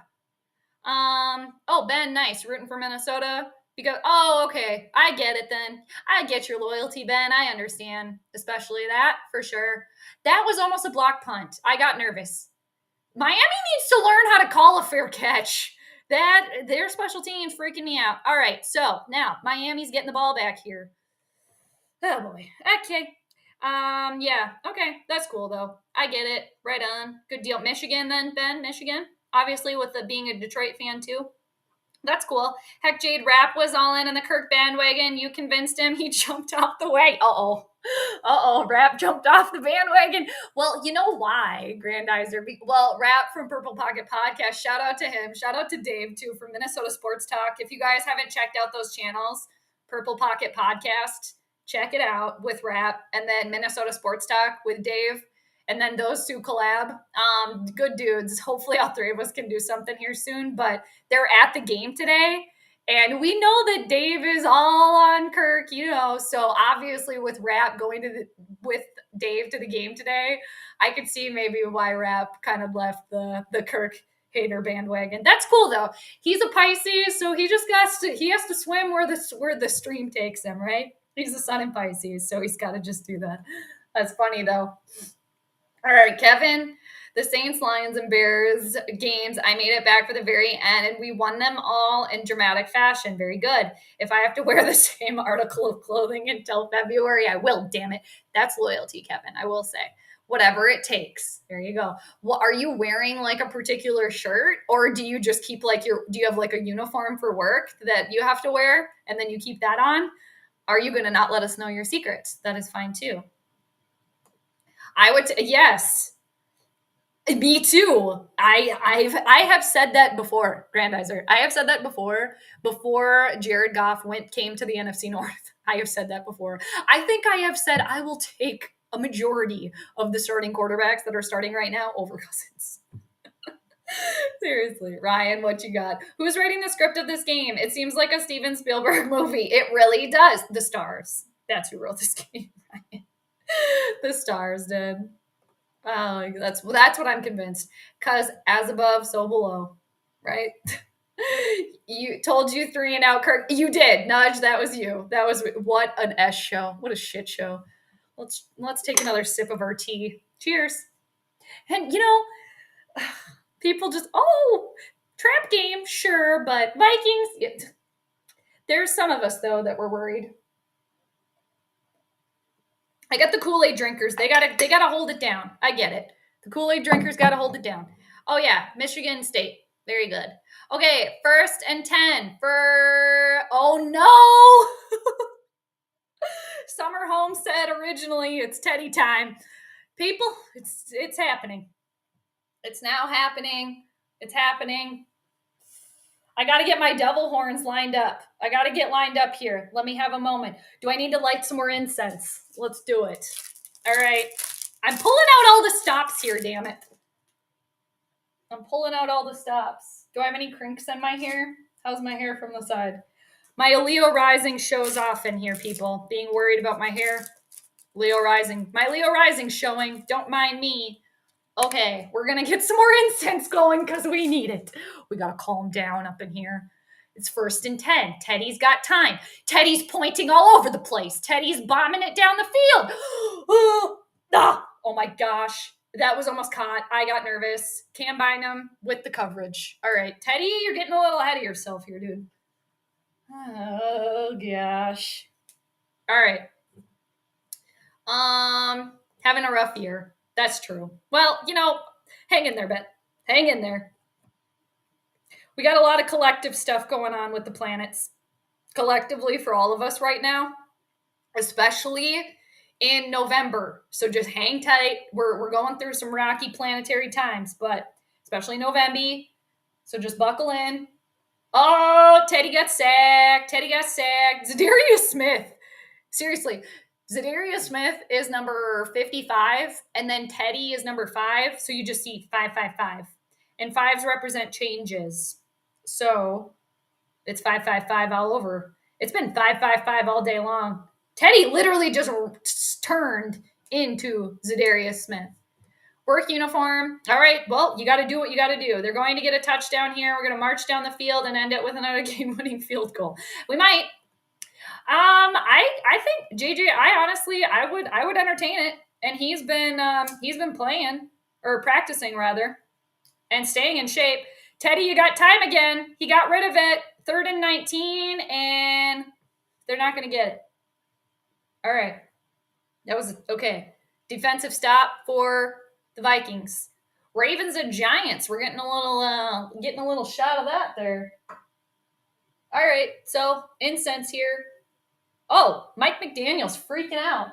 Oh, Ben, nice. Rooting for Minnesota. Because, oh, okay. I get it then. I get your loyalty, Ben. I understand. Especially that, for sure. That was almost a block punt. I got nervous. Miami needs to learn how to call a fair catch. That their special team's freaking me out. All right, so now Miami's getting the ball back here. Oh boy. Okay. Yeah. Okay. That's cool though. I get it. Right on. Good deal. Michigan then, Ben. Michigan. Obviously, with the being a Detroit fan too. That's cool. Heck, Jade Rapp was all in the Kirk bandwagon. You convinced him. He jumped off the way. Rapp jumped off the bandwagon. Well, you know why, Grandizer? Well, Rapp from Purple Pocket Podcast. Shout out to him. Shout out to Dave, too, from Minnesota Sports Talk. If you guys haven't checked out those channels, Purple Pocket Podcast, check it out with Rapp. And then Minnesota Sports Talk with Dave. And then those two collab. Good dudes. Hopefully all three of us can do something here soon. But they're at the game today. And we know that Dave is all on Kirk, So obviously with Rapp going with Dave to the game today, I could see maybe why Rapp kind of left the Kirk hater bandwagon. That's cool though. He's a Pisces, so he has to swim where the stream takes him, right? He's the sun in Pisces, so he's got to just do that. That's funny though. All right, Kevin, the Saints, Lions, and Bears games, I made it back for the very end, and we won them all in dramatic fashion. Very good. If I have to wear the same article of clothing until February, I will, damn it. That's loyalty, Kevin, I will say. Whatever it takes. There you go. Well, are you wearing like a particular shirt, or do you just keep do you have like a uniform for work that you have to wear, and then you keep that on? Are you going to not let us know your secrets? That is fine, too. I would, yes. Me too. I have said that before, Grandizer. I have said that before Jared Goff came to the NFC North. I have said that before. I think I have said I will take a majority of the starting quarterbacks that are starting right now over Cousins. Seriously. Ryan, what you got? Who's writing the script of this game? It seems like a Steven Spielberg movie. It really does. The Stars. That's who wrote this game, Ryan. The Stars did. Oh, that's what I'm convinced. Because as above, so below, right? You told you 3 and out, Kirk. You did, Nudge. That was you. That was what an S show. What a shit show. Let's take another sip of our tea. Cheers. And people just trap game, sure, but Vikings. Yeah. There's some of us though that were worried. I got the Kool-Aid drinkers. They gotta hold it down. I get it. The Kool-Aid drinkers gotta hold it down. Oh yeah, Michigan State. Very good. Okay, 1st and 10 for. Oh no! Summer Home said originally it's Teddy time. People, it's happening. It's now happening. It's happening. I got to get my devil horns lined up. I got to get lined up here. Let me have a moment. Do I need to light some more incense? Let's do it. All right. I'm pulling out all the stops here, damn it. I'm pulling out all the stops. Do I have any crinks in my hair? How's my hair from the side? My Leo rising shows off in here, people. Being worried about my hair. Leo rising. My Leo rising showing. Don't mind me. Okay, we're going to get some more incense going because we need it. We got to calm down up in here. It's 1st and 10. Teddy's got time. Teddy's pointing all over the place. Teddy's bombing it down the field. Oh my gosh. That was almost caught. I got nervous. Cam Bynum with the coverage. All right, Teddy, you're getting a little ahead of yourself here, dude. Oh gosh. All right. Having a rough year. That's true. Well, hang in there, Bet. Hang in there. We got a lot of collective stuff going on with the planets. Collectively for all of us right now. Especially in November. So just hang tight. We're going through some rocky planetary times, but especially November. So just buckle in. Oh, Teddy got sacked. Zadarius Smith. Seriously. Zadarius Smith is number 55, and then Teddy is number 5. So you just see 555. And 5s represent changes. So it's 555 all over. It's been 555 all day long. Teddy literally just turned into Zadarius Smith. Work uniform. All right. Well, you got to do what you got to do. They're going to get a touchdown here. We're going to march down the field and end it with another game-winning field goal. We might. I think JJ. I would entertain it. And he's been playing or practicing rather, and staying in shape. Teddy, you got time again. He got rid of it. 3rd and 19, and they're not going to get it. All right. That was okay. Defensive stop for the Vikings. Ravens and Giants. We're getting a little shot of that there. All right. So incense here. Oh, Mike McDaniel's freaking out.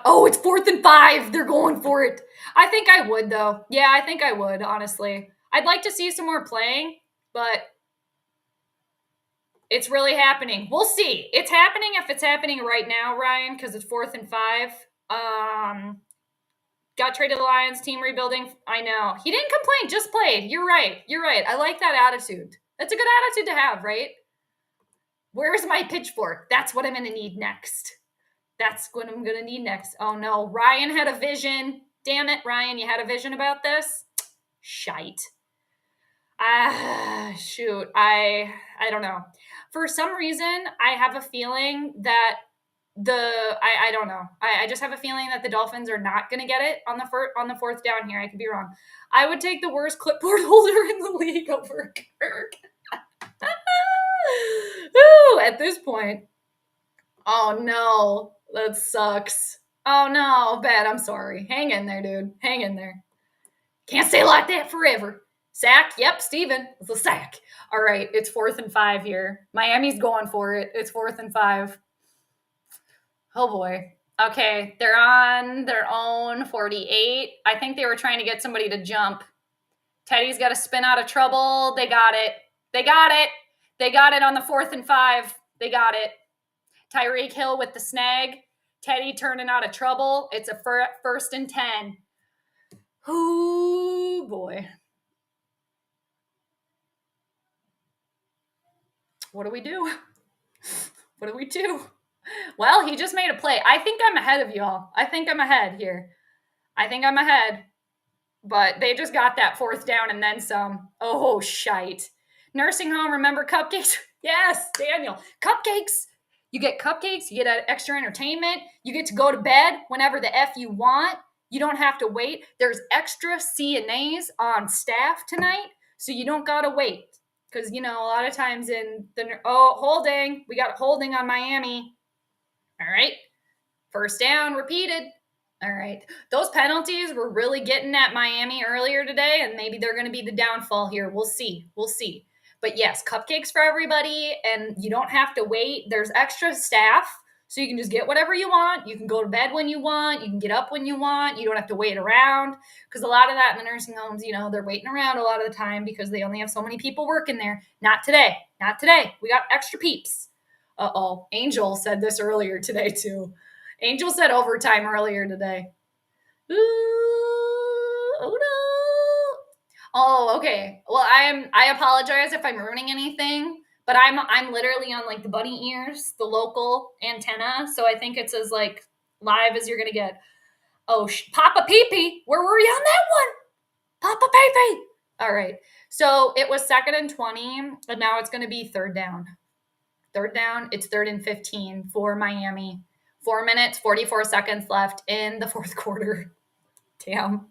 Oh, it's 4th and 5. They're going for it. I think I would, though. Yeah, I think I would, honestly. I'd like to see some more playing, but it's really happening. We'll see. It's happening if it's happening right now, Ryan, because it's 4th and 5. Got traded to the Lions, team rebuilding. I know. He didn't complain, just played. You're right. I like that attitude. That's a good attitude to have, right? Where's my pitchfork? That's what I'm going to need next. Oh, no. Ryan had a vision. Damn it, Ryan. You had a vision about this? Shite. Shoot. I don't know. For some reason, I have a feeling that I don't know. I just have a feeling that the Dolphins are not going to get it on the 4th down here. I could be wrong. I would take the worst clipboard holder in the league over Kirk. Ooh, at this point. Oh, no. That sucks. Oh, no. Bad. I'm sorry. Hang in there, dude. Hang in there. Can't stay like that forever. Sack. Yep, Steven. It's a sack. All right. It's 4th and 5 here. Miami's going for it. It's 4th and 5. Oh, boy. Okay. They're on their own 48. I think they were trying to get somebody to jump. Teddy's got to spin out of trouble. They got it. They got it on the 4th and 5. They got it. Tyreek Hill with the snag. Teddy turning out of trouble. It's a 1st and 10. Oh, boy. What do we do? Well, he just made a play. I think I'm ahead of y'all. I think I'm ahead here. But they just got that 4th down and then some. Oh, shite. Nursing home, remember cupcakes? Yes, Daniel. Cupcakes. You get cupcakes. You get extra entertainment. You get to go to bed whenever the F you want. You don't have to wait. There's extra CNAs on staff tonight, so you don't got to wait. Because, a lot of times holding. We got holding on Miami. All right. 1st down, repeated. All right. Those penalties were really getting at Miami earlier today, and maybe they're going to be the downfall here. We'll see. But yes, cupcakes for everybody, and you don't have to wait. There's extra staff, so you can just get whatever you want. You can go to bed when you want. You can get up when you want. You don't have to wait around, because a lot of that in the nursing homes, they're waiting around a lot of the time because they only have so many people working there. Not today. We got extra peeps. Uh-oh. Angel said this earlier today, too. Angel said overtime earlier today. Ooh, oh no. Oh, okay. Well, I apologize if I'm ruining anything, but I'm literally on like the bunny ears, the local antenna, so I think it's as like live as you're gonna get. Oh, Papa Pee-Pee, where were you on that one? Papa Pee-Pee. All right. So it was 2nd and 20, and now it's gonna be 3rd down. It's 3rd and 15 for Miami. 4 minutes, 44 seconds left in the 4th quarter. Damn.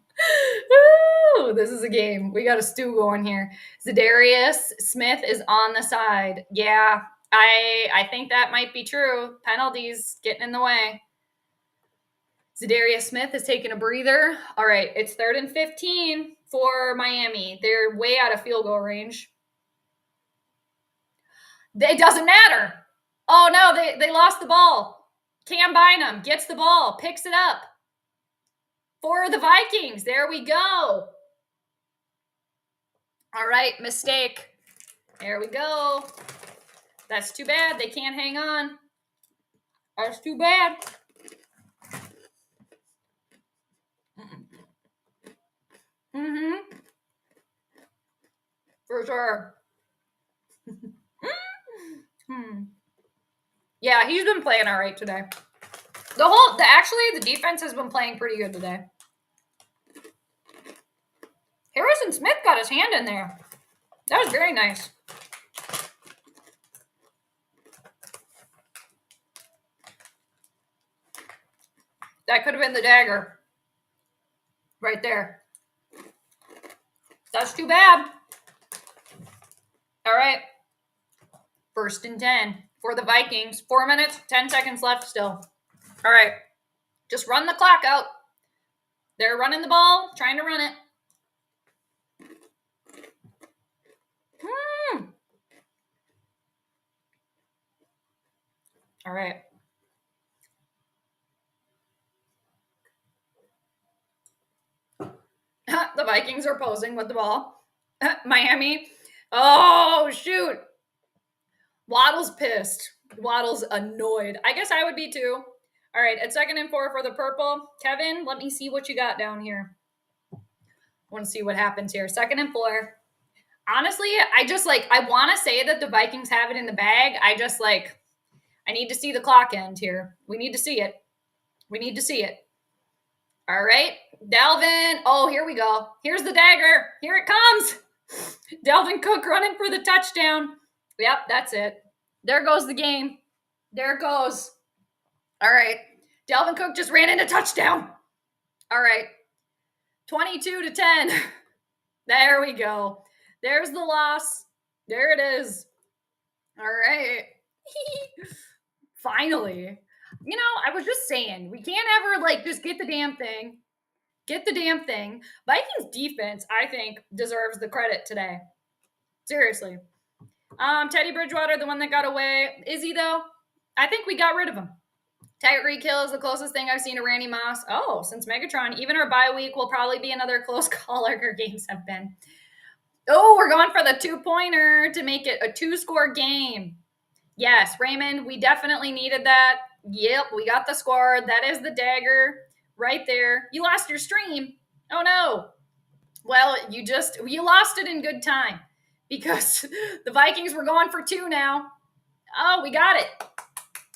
Woo! This is a game. We got a stew going here. Za'Darius Smith is on the side. Yeah, I think that might be true. Penalties getting in the way. Za'Darius Smith is taking a breather. All right, it's 3rd and 15 for Miami. They're way out of field goal range. It doesn't matter. Oh, no, they lost the ball. Cam Bynum gets the ball, picks it up for the Vikings. There we go. All right, mistake. There we go. That's too bad. They can't hang on. That's too bad. For sure. Yeah, he's been playing all right today. The defense has been playing pretty good today. Harrison Smith got his hand in there. That was very nice. That could have been the dagger. Right there. That's too bad. All right. 1st and 10 for the Vikings. 4 minutes, 10 seconds left still. All right. Just run the clock out. They're running the ball, trying to run it. All right. The Vikings are posing with the ball. Miami. Oh, shoot. Waddle's pissed. Waddle's annoyed. I guess I would be too. All right, at 2nd and 4 for the purple. Kevin, let me see what you got down here. I want to see what happens here. 2nd and 4. Honestly, I want to say that the Vikings have it in the bag. I need to see the clock end here. We need to see it. All right, Dalvin. Oh, here we go. Here's the dagger. Here it comes. Dalvin Cook running for the touchdown. Yep, that's it. There goes the game. There it goes. All right. Dalvin Cook just ran into touchdown. All right. 22-10. There we go. There's the loss. There it is. All right. Finally. I was just saying, we can't ever just get the damn thing. Vikings defense, I think, deserves the credit today. Seriously. Teddy Bridgewater, the one that got away. Is he, though? I think we got rid of him. Tyreek Hill is the closest thing I've seen to Randy Moss. Oh, since Megatron. Even our bye week will probably be another close call like our games have been. Oh, we're going for the 2-pointer to make it a 2-score game. Yes, Raymond, we definitely needed that. Yep, we got the score. That is the dagger right there. You lost your stream. Oh, no. Well, you lost it in good time because the Vikings were going for 2 now. Oh, we got it.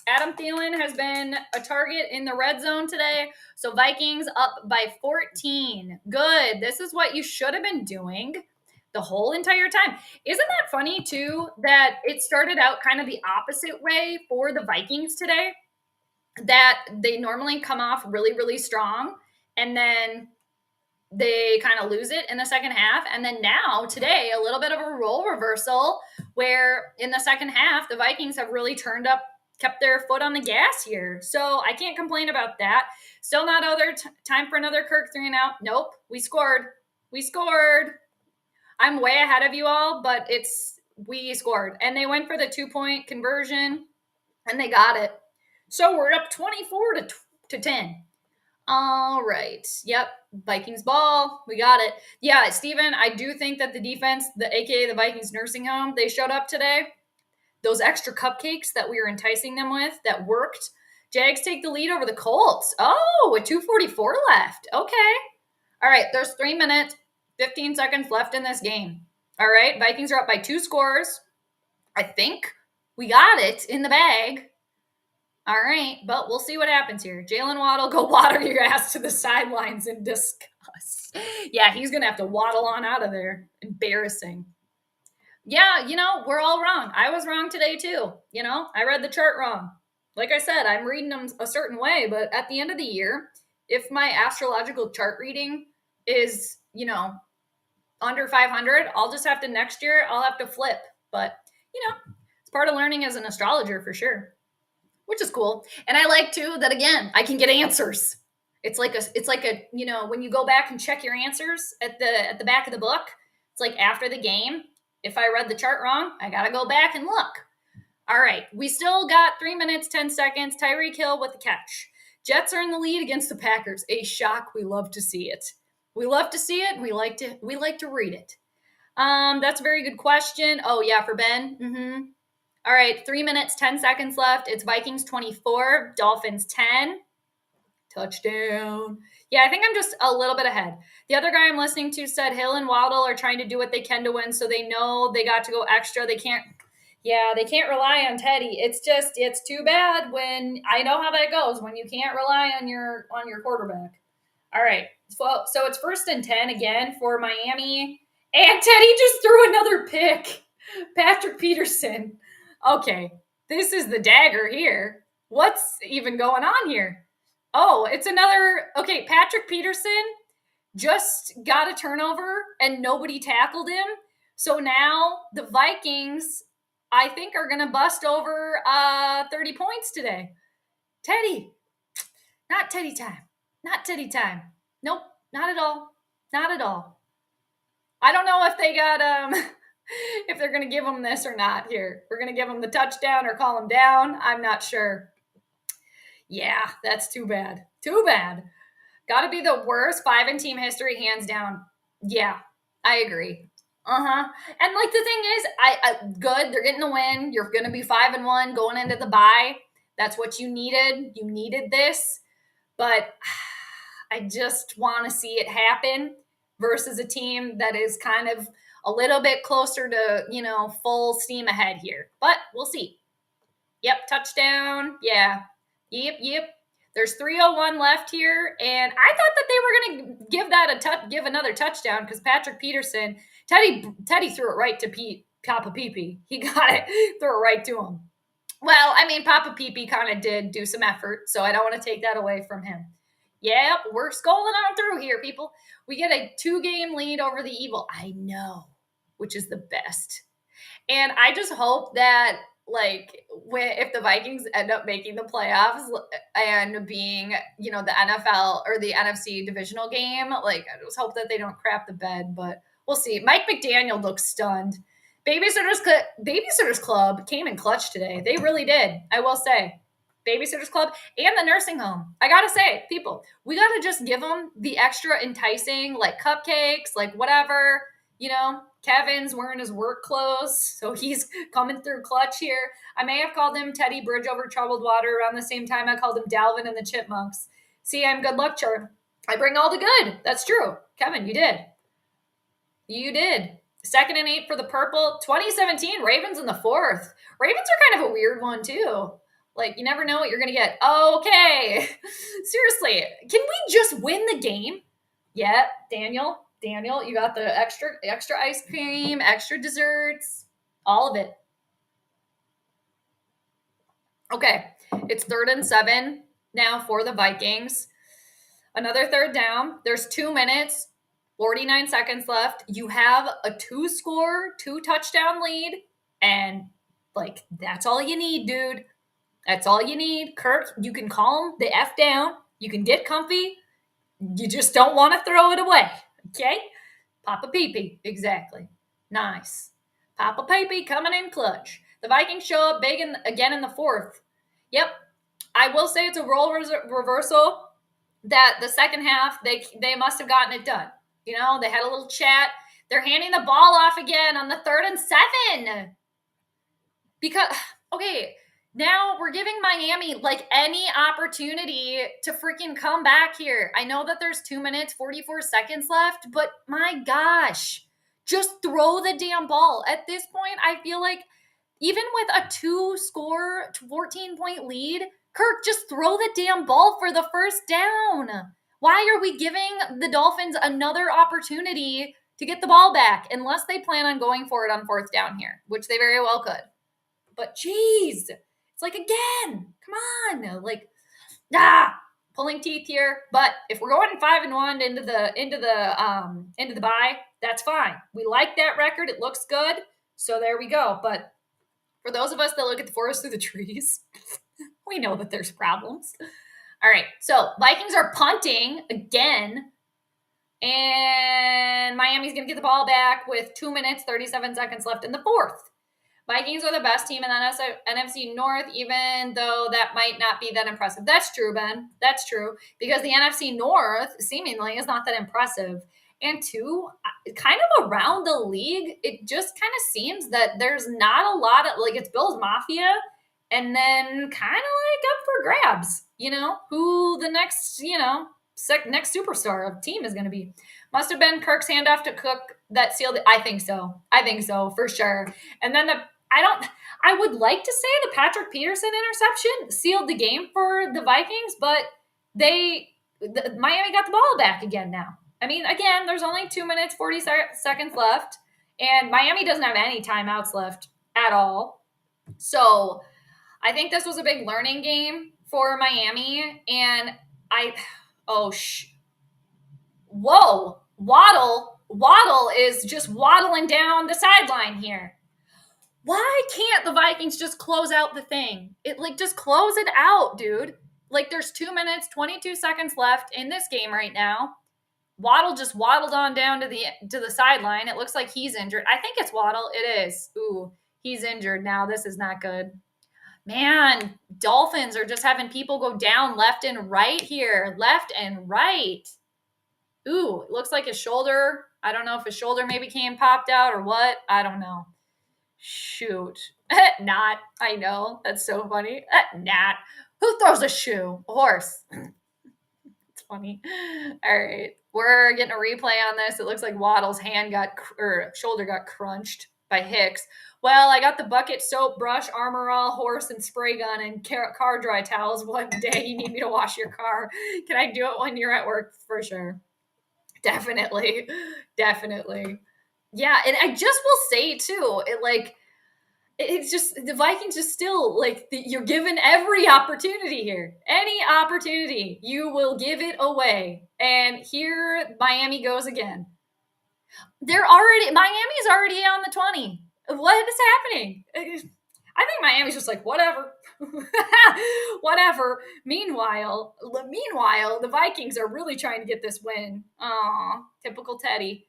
Adam Thielen has been a target in the red zone today. So Vikings up by 14. Good. This is what you should have been doing the whole entire time. Isn't that funny, too, that it started out kind of the opposite way for the Vikings today? That they normally come off really, really strong, and then they kind of lose it in the second half. And then now, today, a little bit of a role reversal where in the second half, the Vikings have really kept their foot on the gas here. So I can't complain about that. Still not time for another Kirk 3-and-out. Nope. We scored. I'm way ahead of you all, but we scored. And they went for the 2-point conversion, and they got it. So we're up 24-10. All right. Yep. Vikings ball. We got it. Yeah, Steven, I do think that the defense, aka the Vikings nursing home, they showed up today. Those extra cupcakes that we were enticing them with, that worked. Jags take the lead over the Colts. Oh, with 2:44 left. Okay. All right. There's 3 minutes, 15 seconds left in this game. All right. Vikings are up by 2 scores. I think we got it in the bag. All right. But we'll see what happens here. Jalen Waddle, go water your ass to the sidelines in disgust. Yeah, he's going to have to waddle on out of there. Embarrassing. Yeah, we're all wrong. I was wrong today too. I read the chart wrong. Like I said, I'm reading them a certain way, but at the end of the year, if my astrological chart reading is, under 500, I'll just have to next year, I'll have to flip. But, it's part of learning as an astrologer for sure, which is cool. And I like too that, again, I can get answers. It's like a when you go back and check your answers at the back of the book, it's like after the game. If I read the chart wrong, I got to go back and look. All right. We still got 3 minutes, 10 seconds. Tyreek Hill with the catch. Jets are in the lead against the Packers. A shock. We love to see it. We like to read it. That's a very good question. Oh, yeah, for Ben. Mm-hmm. All right. 3 minutes, 10 seconds left. It's Vikings 24, Dolphins 10. Touchdown. Yeah, I think I'm just a little bit ahead. The other guy I'm listening to said Hill and Waddle are trying to do what they can to win, so they know they got to go extra. They can't Yeah, they can't rely on Teddy. It's too bad when I know how that goes when you can't rely on your quarterback. All right. So it's 1st and 10 again for Miami. And Teddy just threw another pick. Patrick Peterson. Okay. This is the dagger here. What's even going on here? Oh, it's another. Okay, Patrick Peterson just got a turnover and nobody tackled him. So now the Vikings, I think, are going to bust over 30 points today. Teddy, not Teddy time. Not Teddy time. Nope, not at all. Not at all. I don't know if they got if they're going to give him this or not here. We're going to give him the touchdown or call him down. I'm not sure. Yeah, that's too bad. Too bad. Got to be the worst 5 in team history, hands down. Yeah, I agree. And like the thing is, I good. They're getting the win. You're going to be 5-1 going into the bye. That's what you needed. You needed this, but I just want to see it happen versus a team that is kind of a little bit closer to full steam ahead here. But we'll see. Yep, touchdown. Yeah. Yep. There's 3:01 left here, and I thought that they were going to give that give another touchdown because Patrick Peterson, Teddy threw it right to Papa Pee. He got it, threw it right to him. Well, I mean, Papa Pee kind of did do some effort, so I don't want to take that away from him. Yep, we're scolding on through here, people. We get a 2-game lead over the Evil. I know, which is the best. And I just hope that if the Vikings end up making the playoffs and being, the NFL or the NFC divisional game, I just hope that they don't crap the bed, but we'll see. Mike McDaniel looks stunned. Babysitters Club came in clutch today. They really did, I will say. Babysitters Club and the nursing home. I gotta say, people, we gotta just give them the extra enticing, cupcakes, whatever, Kevin's wearing his work clothes, so he's coming through clutch here. I may have called him Teddy Bridge over troubled water around the same time I called him Dalvin and the Chipmunks. See, I'm good luck charm. I bring all the good. That's true. Kevin, you did. You did. 2nd and 8 for the purple. 2017, Ravens in the 4th. Ravens are kind of a weird one, too. You never know what you're going to get. Okay. Seriously, can we just win the game? Yeah, Daniel, you got the extra ice cream, extra desserts, all of it. Okay, it's 3rd and 7 now for the Vikings. Another 3rd down. There's 2 minutes, 49 seconds left. You have a 2-score, 2-touchdown lead, and that's all you need, dude. That's all you need. Kirk, you can calm the F down. You can get comfy. You just don't want to throw it away. Okay? Papa Pee. Exactly. Nice. Papa Pee coming in clutch. The Vikings show up big again in the 4th. Yep. I will say it's a role reversal that the second half, they must have gotten it done. They had a little chat. They're handing the ball off again on the 3rd and 7. Because, okay, now we're giving Miami any opportunity to freaking come back here. I know that there's 2 minutes, 44 seconds left, but my gosh, just throw the damn ball. At this point, I feel like even with a 2-score, 14-point lead, Kirk, just throw the damn ball for the 1st down. Why are we giving the Dolphins another opportunity to get the ball back unless they plan on going for it on 4th down here, which they very well could. But geez, it's again, come on, pulling teeth here. But if we're going 5-1 into the bye, that's fine. We like that record; it looks good. So there we go. But for those of us that look at the forest through the trees, we know that there's problems. All right, so Vikings are punting again, and Miami's going to get the ball back with 2 minutes, 37 seconds left in the 4th. Vikings are the best team in the NFC North, even though that might not be that impressive. That's true, Ben. That's true. Because the NFC North, seemingly, is not that impressive. And 2, kind of around the league, it just kind of seems that there's not a lot of, it's Bills Mafia, and then kind of up for grabs, who the next, next superstar of team is going to be. Must have been Kirk's handoff to Cook that sealed it. I think so, for sure. And then I would like to say the Patrick Peterson interception sealed the game for the Vikings, but Miami got the ball back again now. I mean, again, there's only 2 minutes, 40 seconds left, and Miami doesn't have any timeouts left at all. So I think this was a big learning game for Miami, and whoa, Waddle is just waddling down the sideline here. Why can't the Vikings just close out the thing? Just close it out, dude. There's 2 minutes, 22 seconds left in this game right now. Waddle just waddled on down to the sideline. It looks like he's injured. I think it's Waddle. It is. Ooh, he's injured now. This is not good. Man, Dolphins are just having people go down left and right here. Left and right. Ooh, it looks like his shoulder. I don't know if his shoulder maybe popped out or what. I don't know. Shoot. Not. I know. That's so funny. Not. Who throws a shoe? A horse. It's funny. All right. We're getting a replay on this. It looks like Waddle's shoulder got crunched by Hicks. Well, I got the bucket, soap, brush, Armor All, horse, and spray gun, and car dry towels. One day you need me to wash your car. Can I do it when you're at work? For sure. Definitely. Yeah, and I just will say too, it's just the Vikings just still you're given every opportunity here. Any opportunity, you will give it away. And here Miami goes again. Miami's already on the 20. What is happening? I think Miami's just whatever. Whatever. Meanwhile, the Vikings are really trying to get this win. Aw, typical Teddy.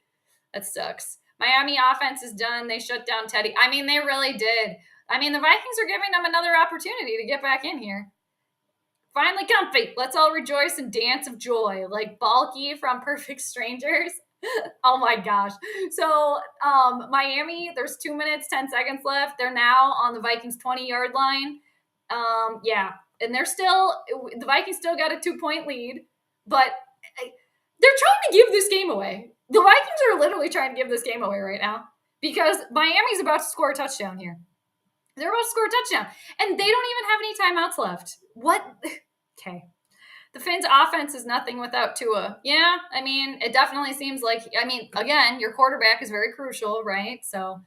That sucks. Miami offense is done. They shut down Teddy. I mean, they really did. I mean, the Vikings are giving them another opportunity to get back in here. Finally comfy. Let's all rejoice and dance of joy. Like Balky from Perfect Strangers. Oh my gosh. So Miami, there's 2 minutes, 10 seconds left. They're now on the Vikings 20-yard line. Yeah. And the Vikings still got a 2-point lead, but they're trying to give this game away. The Vikings are literally trying to give this game away right now because Miami's about to score a touchdown here. They're about to score a touchdown, and they don't even have any timeouts left. What? Okay. The Finns' offense is nothing without Tua. Yeah, I mean, it definitely seems again, your quarterback is very crucial, right? So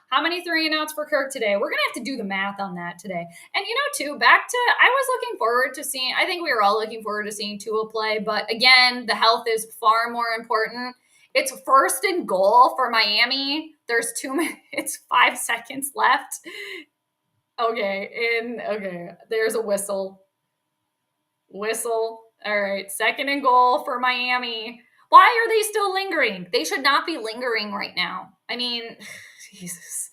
how many 3-and-outs for Kirk today? We're going to have to do the math on that today. And, too, I was looking forward to seeing, I think we were all looking forward to seeing Tua play, but again, the health is far more important. It's 1st and goal for Miami. There's 2 minutes, 5 seconds left. Okay, there's a whistle. All right, 2nd and goal for Miami. Why are they still lingering? They should not be lingering right now. I mean, Jesus.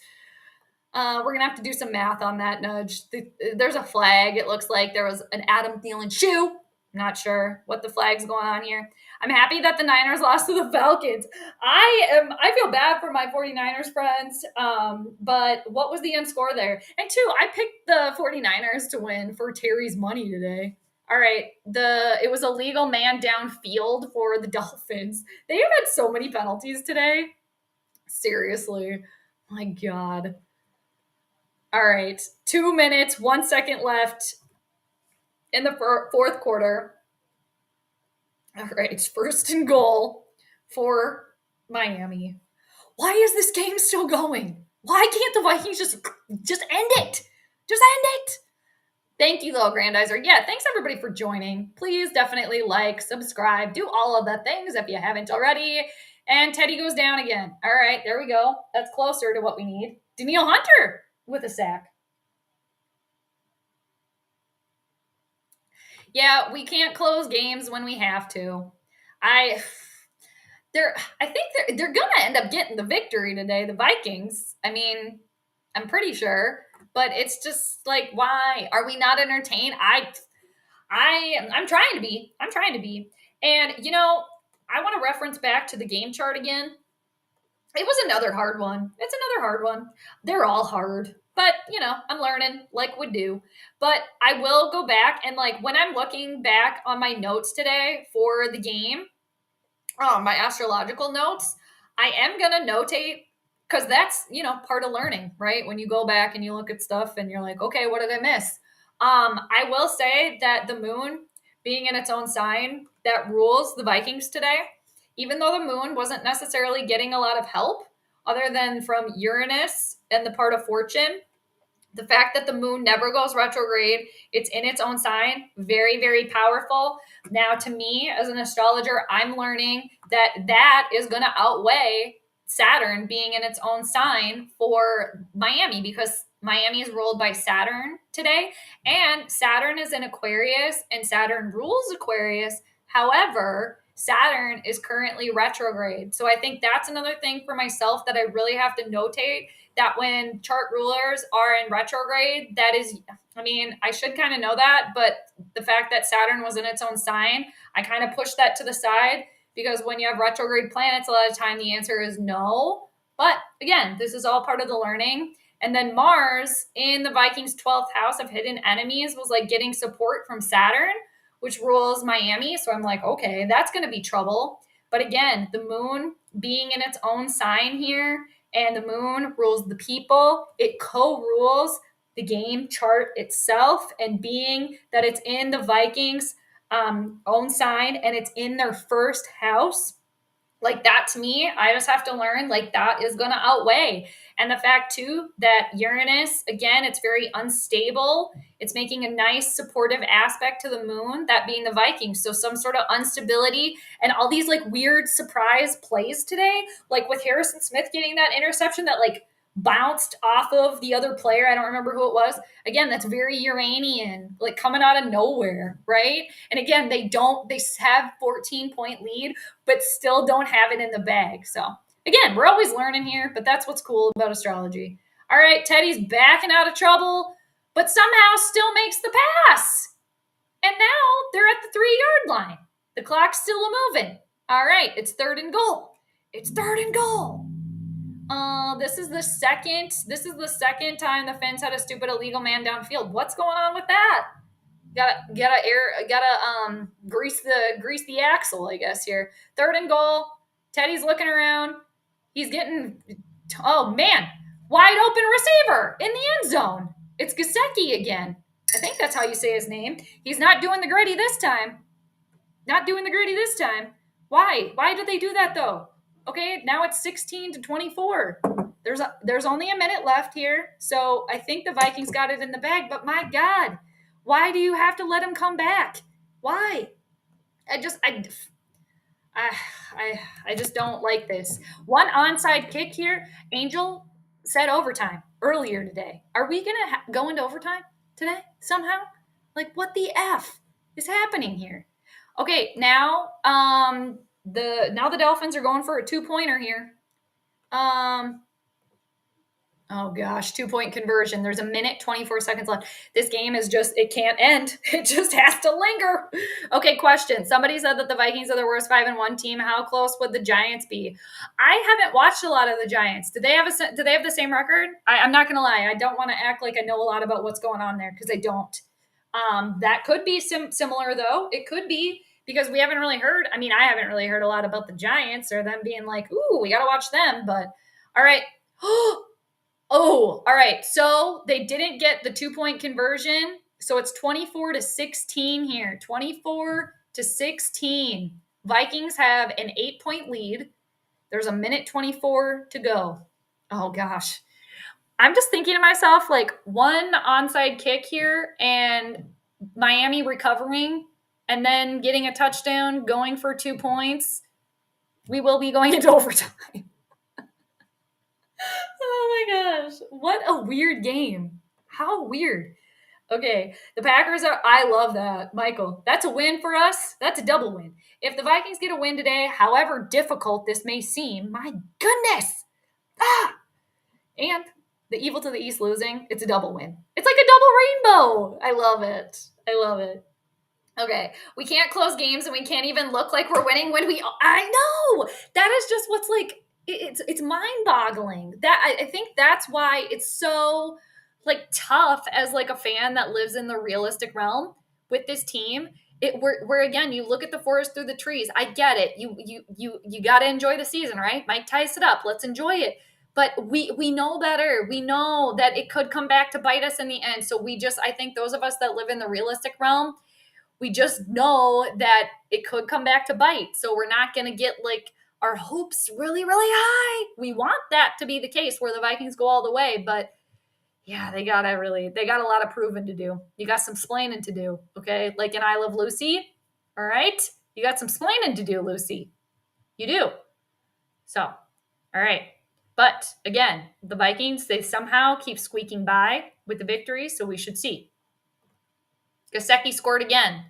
We're going to have to do some math on that nudge. There's a flag. It looks like there was an Adam Thielen shoe. Not sure what the flag's going on here. I'm happy that the Niners lost to the Falcons. I feel bad for my 49ers friends, but what was the end score there? And two, I picked the 49ers to win for Terry's money today. All right, it was a legal man downfield for the Dolphins. They have had so many penalties today. Seriously. My God. All right, 2 minutes, 1 second left in the fourth quarter. All right, 1st and goal for Miami. Why is this game still going? Why can't the Vikings just end it? Just end it. Thank you, Little Grandizer. Yeah, thanks everybody for joining. Please definitely like, subscribe, do all of the things if you haven't already. And Teddy goes down again. All right, there we go. That's closer to what we need. Danielle Hunter with a sack. Yeah, we can't close games when we have to. I think they're gonna end up getting the victory today, the Vikings. I mean, I'm pretty sure, but it's just like, why are we not entertained? I'm trying to be. And I want to reference back to the game chart again. It was another hard one. It's another hard one. They're all hard. But, I'm learning like we do. But I will go back and when I'm looking back on my notes today for the game, my astrological notes, I am going to notate because that's, part of learning, right? When you go back and you look at stuff and you're like, okay, what did I miss? I will say that the moon being in its own sign that rules the Vikings today, even though the moon wasn't necessarily getting a lot of help other than from Uranus and the part of fortune, the fact that the moon never goes retrograde, it's in its own sign, very, very powerful. Now, to me, as an astrologer, I'm learning that is going to outweigh Saturn being in its own sign for Miami, because Miami is ruled by Saturn today, and Saturn is in Aquarius, and Saturn rules Aquarius. However, Saturn is currently retrograde. So I think that's another thing for myself that I really have to notate, that when chart rulers are in retrograde, that is, I should kind of know that, but the fact that Saturn was in its own sign, I kind of pushed that to the side, because when you have retrograde planets, a lot of time the answer is no. But again, this is all part of the learning. And then Mars in the Vikings 12th house of hidden enemies was like getting support from Saturn, which rules Miami. So I'm like, okay, that's going to be trouble. But again, the moon being in its own sign here, and the moon rules the people. It co-rules the game chart itself, and being that it's in the Vikings own sign and it's in their first house, like that, to me, I just have to learn, like, that is going to outweigh. And the fact too that Uranus, again, it's very unstable. It's making a nice supportive aspect to the moon, that being the Vikings. So some sort of instability and all these like weird surprise plays today, like with Harrison Smith getting that interception that like bounced off of the other player. I don't remember who it was. Again, that's very Uranian, like coming out of nowhere, right? And again, they have 14-point lead, but still don't have it in the bag. So again, we're always learning here, but that's what's cool about astrology. All right, Teddy's backing out of trouble, but somehow still makes the pass. And now they're at the 3-yard line. The clock's still moving. All right, it's 3rd and goal. It's 3rd and goal. This is the second time the Finns had a stupid illegal man downfield. What's going on with that? Gotta grease the axle, I guess, here. 3rd and goal. Teddy's looking around. He's getting, oh man, wide open receiver in the end zone. It's Gasecki again. I think that's how you say his name. He's not doing the gritty this time. Why? Why did they do that though? Okay, now it's 16-24. There's only a minute left here, so I think the Vikings got it in the bag. But my God, why do you have to let him come back? Why? I just don't like this. One onside kick here. Angel said overtime earlier today. Are we gonna go into overtime today somehow? Like, what the F is happening here? Okay, now the Dolphins are going for a 2-pointer here. Oh gosh, 2-point conversion. There's a minute, 24 seconds left. This game is just, it can't end. It just has to linger. Okay, question. Somebody said that the Vikings are the worst 5-1 team. How close would the Giants be? I haven't watched a lot of the Giants. Do they have the same record? I'm not going to lie. I don't want to act like I know a lot about what's going on there, because I don't. That could be similar though. It could be, because we haven't really heard. I mean, I haven't really heard a lot about the Giants, or them being like, ooh, we got to watch them. But all right. Oh, all right. So they didn't get the 2-point conversion. So it's 24-16 here. 24-16. Vikings have an 8-point lead. There's a minute 24 to go. Oh gosh. I'm just thinking to myself, like, one onside kick here and Miami recovering and then getting a touchdown, going for 2 points. We will be going into overtime. Oh my gosh. What a weird game. How weird. Okay. The Packers I love that. Michael, that's a win for us. That's a double win. If the Vikings get a win today, however difficult this may seem, my goodness. And the evil to the east losing, it's a double win. It's like a double rainbow. I love it. Okay. We can't close games and we can't even look like we're winning when I know. That is just what's like, it's mind-boggling. That I think that's why it's so like tough as like a fan that lives in the realistic realm with this team. Where again, you look at the forest through the trees. I get it. You got to enjoy the season, right? Mike ties it up. Let's enjoy it. But we know better. We know that it could come back to bite us in the end. So I think those of us that live in the realistic realm, we just know that it could come back to bite. So we're not going to get like our hopes really, really high. We want that to be the case where the Vikings go all the way, but yeah, they got a lot of proving to do. You got some splaining to do, okay? Like in I Love Lucy, all right? You got some splaining to do, Lucy. You do. So, all right. But again, the Vikings, they somehow keep squeaking by with the victory, so we should see. Gesicki scored again.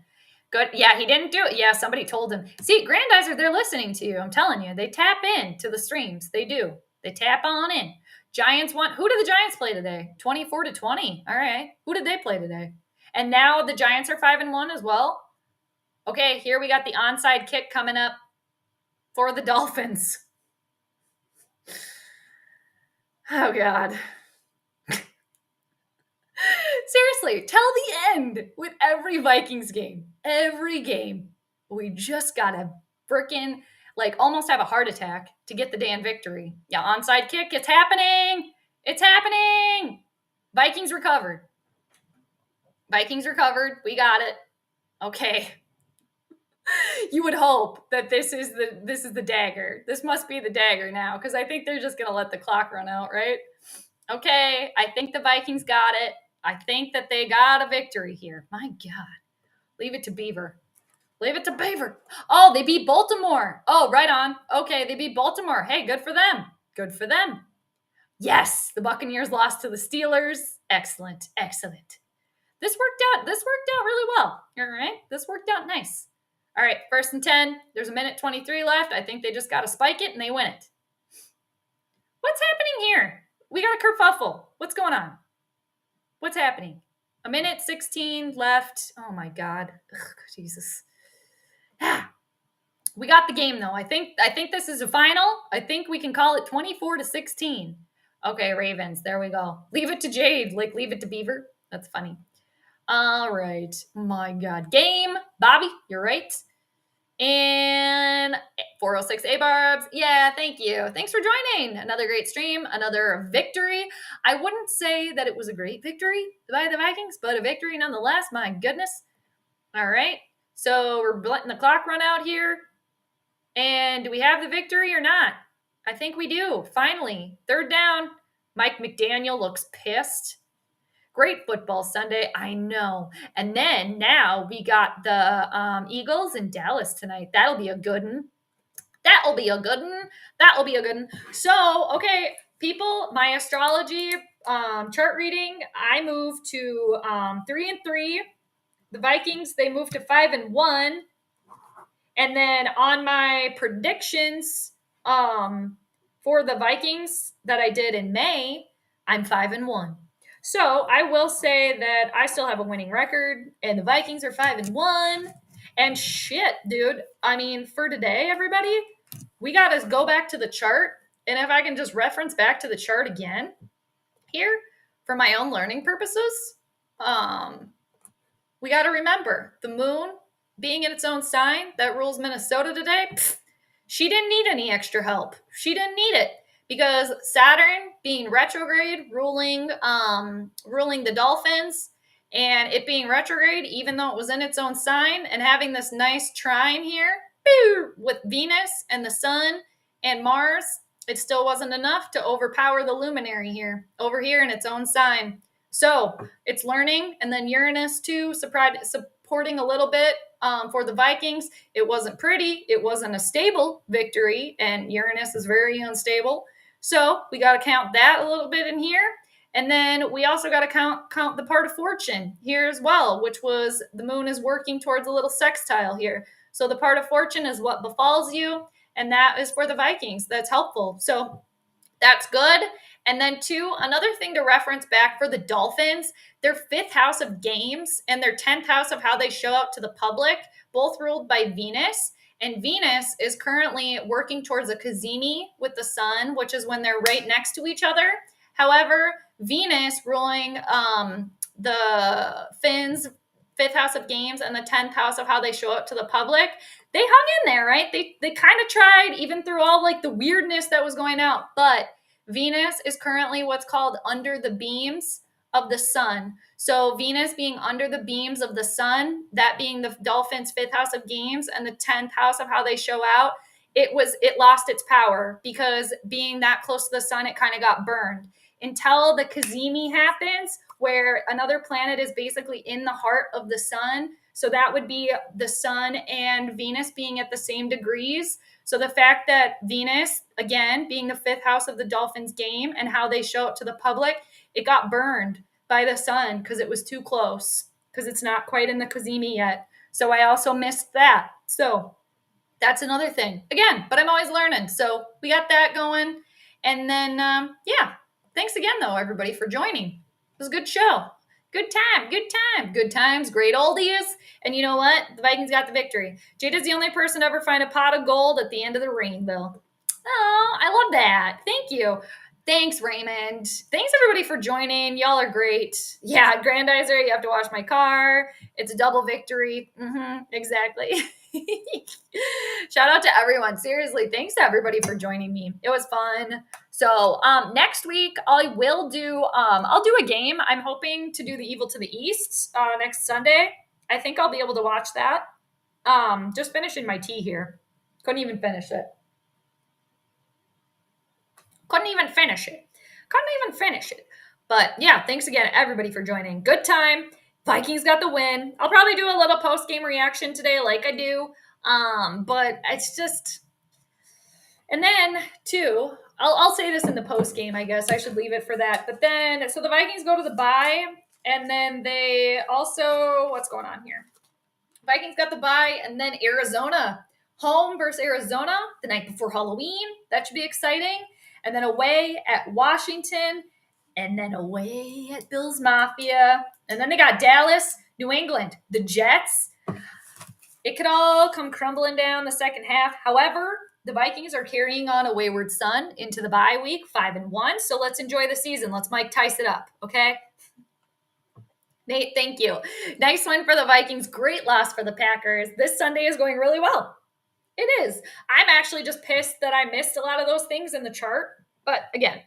Good. Yeah, he didn't do it. Yeah, somebody told him. See, Grandizer, they're listening to you. I'm telling you. They tap in to the streams. They do. They tap on in. Giants won. Who did the Giants play today? 24-20. All right. Who did they play today? And now the Giants are 5-1 as well. Okay, here we got the onside kick coming up for the Dolphins. Oh, God. Seriously, till the end with every Vikings game. Every game. We just got to frickin' almost have a heart attack to get the damn victory. Yeah, onside kick. It's happening. It's happening. Vikings recovered. Vikings recovered. We got it. Okay. You would hope that this is the dagger. This must be the dagger now, because I think they're just going to let the clock run out, right? Okay, I think the Vikings got it. I think that they got a victory here. My God. Leave it to Beaver. Leave it to Beaver. Oh, they beat Baltimore. Oh, right on. Okay, they beat Baltimore. Hey, good for them. Good for them. Yes, the Buccaneers lost to the Steelers. Excellent. Excellent. This worked out really well. All right. This worked out nice. All right, 1st and 10. There's a minute 23 left. I think they just got to spike it and they win it. What's happening here? We got a kerfuffle. What's going on? What's happening? A minute 16 left. Oh my God. Ugh, Jesus. We got the game though. I think this is a final. I think we can call it 24-16. Okay, Ravens. There we go. Leave it to Jade. Leave it to Beaver. That's funny. All right. My God. Game. Bobby, you're right. And 406 A-Barbs. Yeah, thank you. Thanks for joining. Another great stream. Another victory. I wouldn't say that it was a great victory by the Vikings, but a victory nonetheless. My goodness. All right. So we're letting the clock run out here. And do we have the victory or not? I think we do. Finally. 3rd down. Mike McDaniel looks pissed. Great football Sunday. I know. And then now we got the Eagles in Dallas tonight. That'll be a good one. That'll be a good one. That'll be a good one. So, okay, people, my astrology chart reading, I moved to 3-3. The Vikings, they moved to 5-1. And then on my predictions for the Vikings that I did in May, I'm 5-1. So I will say that I still have a winning record, and the Vikings are 5-1. And shit, dude. I mean, for today, everybody, we got to go back to the chart. And if I can just reference back to the chart again here for my own learning purposes, we got to remember the moon being in its own sign that rules Minnesota today. She didn't need any extra help. She didn't need it. Because Saturn being retrograde, ruling the Dolphins, and it being retrograde, even though it was in its own sign, and having this nice trine here with Venus and the Sun and Mars, it still wasn't enough to overpower the luminary here, over here in its own sign. So it's learning, and then Uranus too, supporting a little bit for the Vikings. It wasn't pretty. It wasn't a stable victory, and Uranus is very unstable. So we got to count that a little bit in here. And then we also got to count the part of fortune here as well, which was the moon is working towards a little sextile here. So the part of fortune is what befalls you. And that is for the Vikings. That's helpful. So that's good. And then another thing to reference back for the Dolphins, their 5th house of games and their 10th house of how they show up to the public, both ruled by Venus. And Venus is currently working towards a Cazimi with the Sun, which is when they're right next to each other. However, Venus ruling the Finns' 5th house of games and the 10th house of how they show up to the public, they hung in there, right? They kind of tried, even through all the weirdness that was going out. But Venus is currently what's called under the beams of the sun. So Venus being under the beams of the sun, that being the Dolphins' 5th house of games and the 10th house of how they show out, it lost its power because being that close to the sun, it kind of got burned until the Kazemi happens, where another planet is basically in the heart of the sun. So that would be the sun and Venus being at the same degrees. So the fact that Venus, again, being the 5th house of the Dolphins game and how they show up to the public, it got burned by the sun because it was too close, because it's not quite in the Kazemi yet. So I also missed that. So that's another thing. Again, but I'm always learning. So we got that going. And then, yeah, thanks again, though, everybody, for joining. It was a good show. Good time, good time, good times, great oldies. And you know what? The Vikings got the victory. Jade is the only person to ever find a pot of gold at the end of the rainbow. Oh, I love that. Thank you. Thanks, Raymond. Thanks, everybody, for joining. Y'all are great. Yeah, Grandizer, you have to wash my car. It's a double victory. Exactly. Shout out to everyone. Seriously, thanks to everybody for joining me. It was fun. So next week I will do I'll do a game. I'm hoping to do the Evil to the East next Sunday. I think I'll be able to watch that. Just finishing my tea here. Couldn't even finish it. But yeah, thanks again everybody for joining. Good time. Vikings got the win. I'll probably do a little post-game reaction today like I do. But it's just, and then too, I'll say this in the post-game, I guess. I should leave it for that. But then, so the Vikings go to the bye, and then they also, what's going on here? Vikings got the bye, and then Arizona. Home versus Arizona the night before Halloween. That should be exciting. And then away at Washington, and then away at Bills Mafia. And then they got Dallas, New England, the Jets. It could all come crumbling down the second half. However, the Vikings are carrying on a wayward son into the bye week, 5-1. So let's enjoy the season. Let's Mike Tice it up, okay? Nate, thank you. Nice win for the Vikings. Great loss for the Packers. This Sunday is going really well. It is. I'm actually just pissed that I missed a lot of those things in the chart. But again,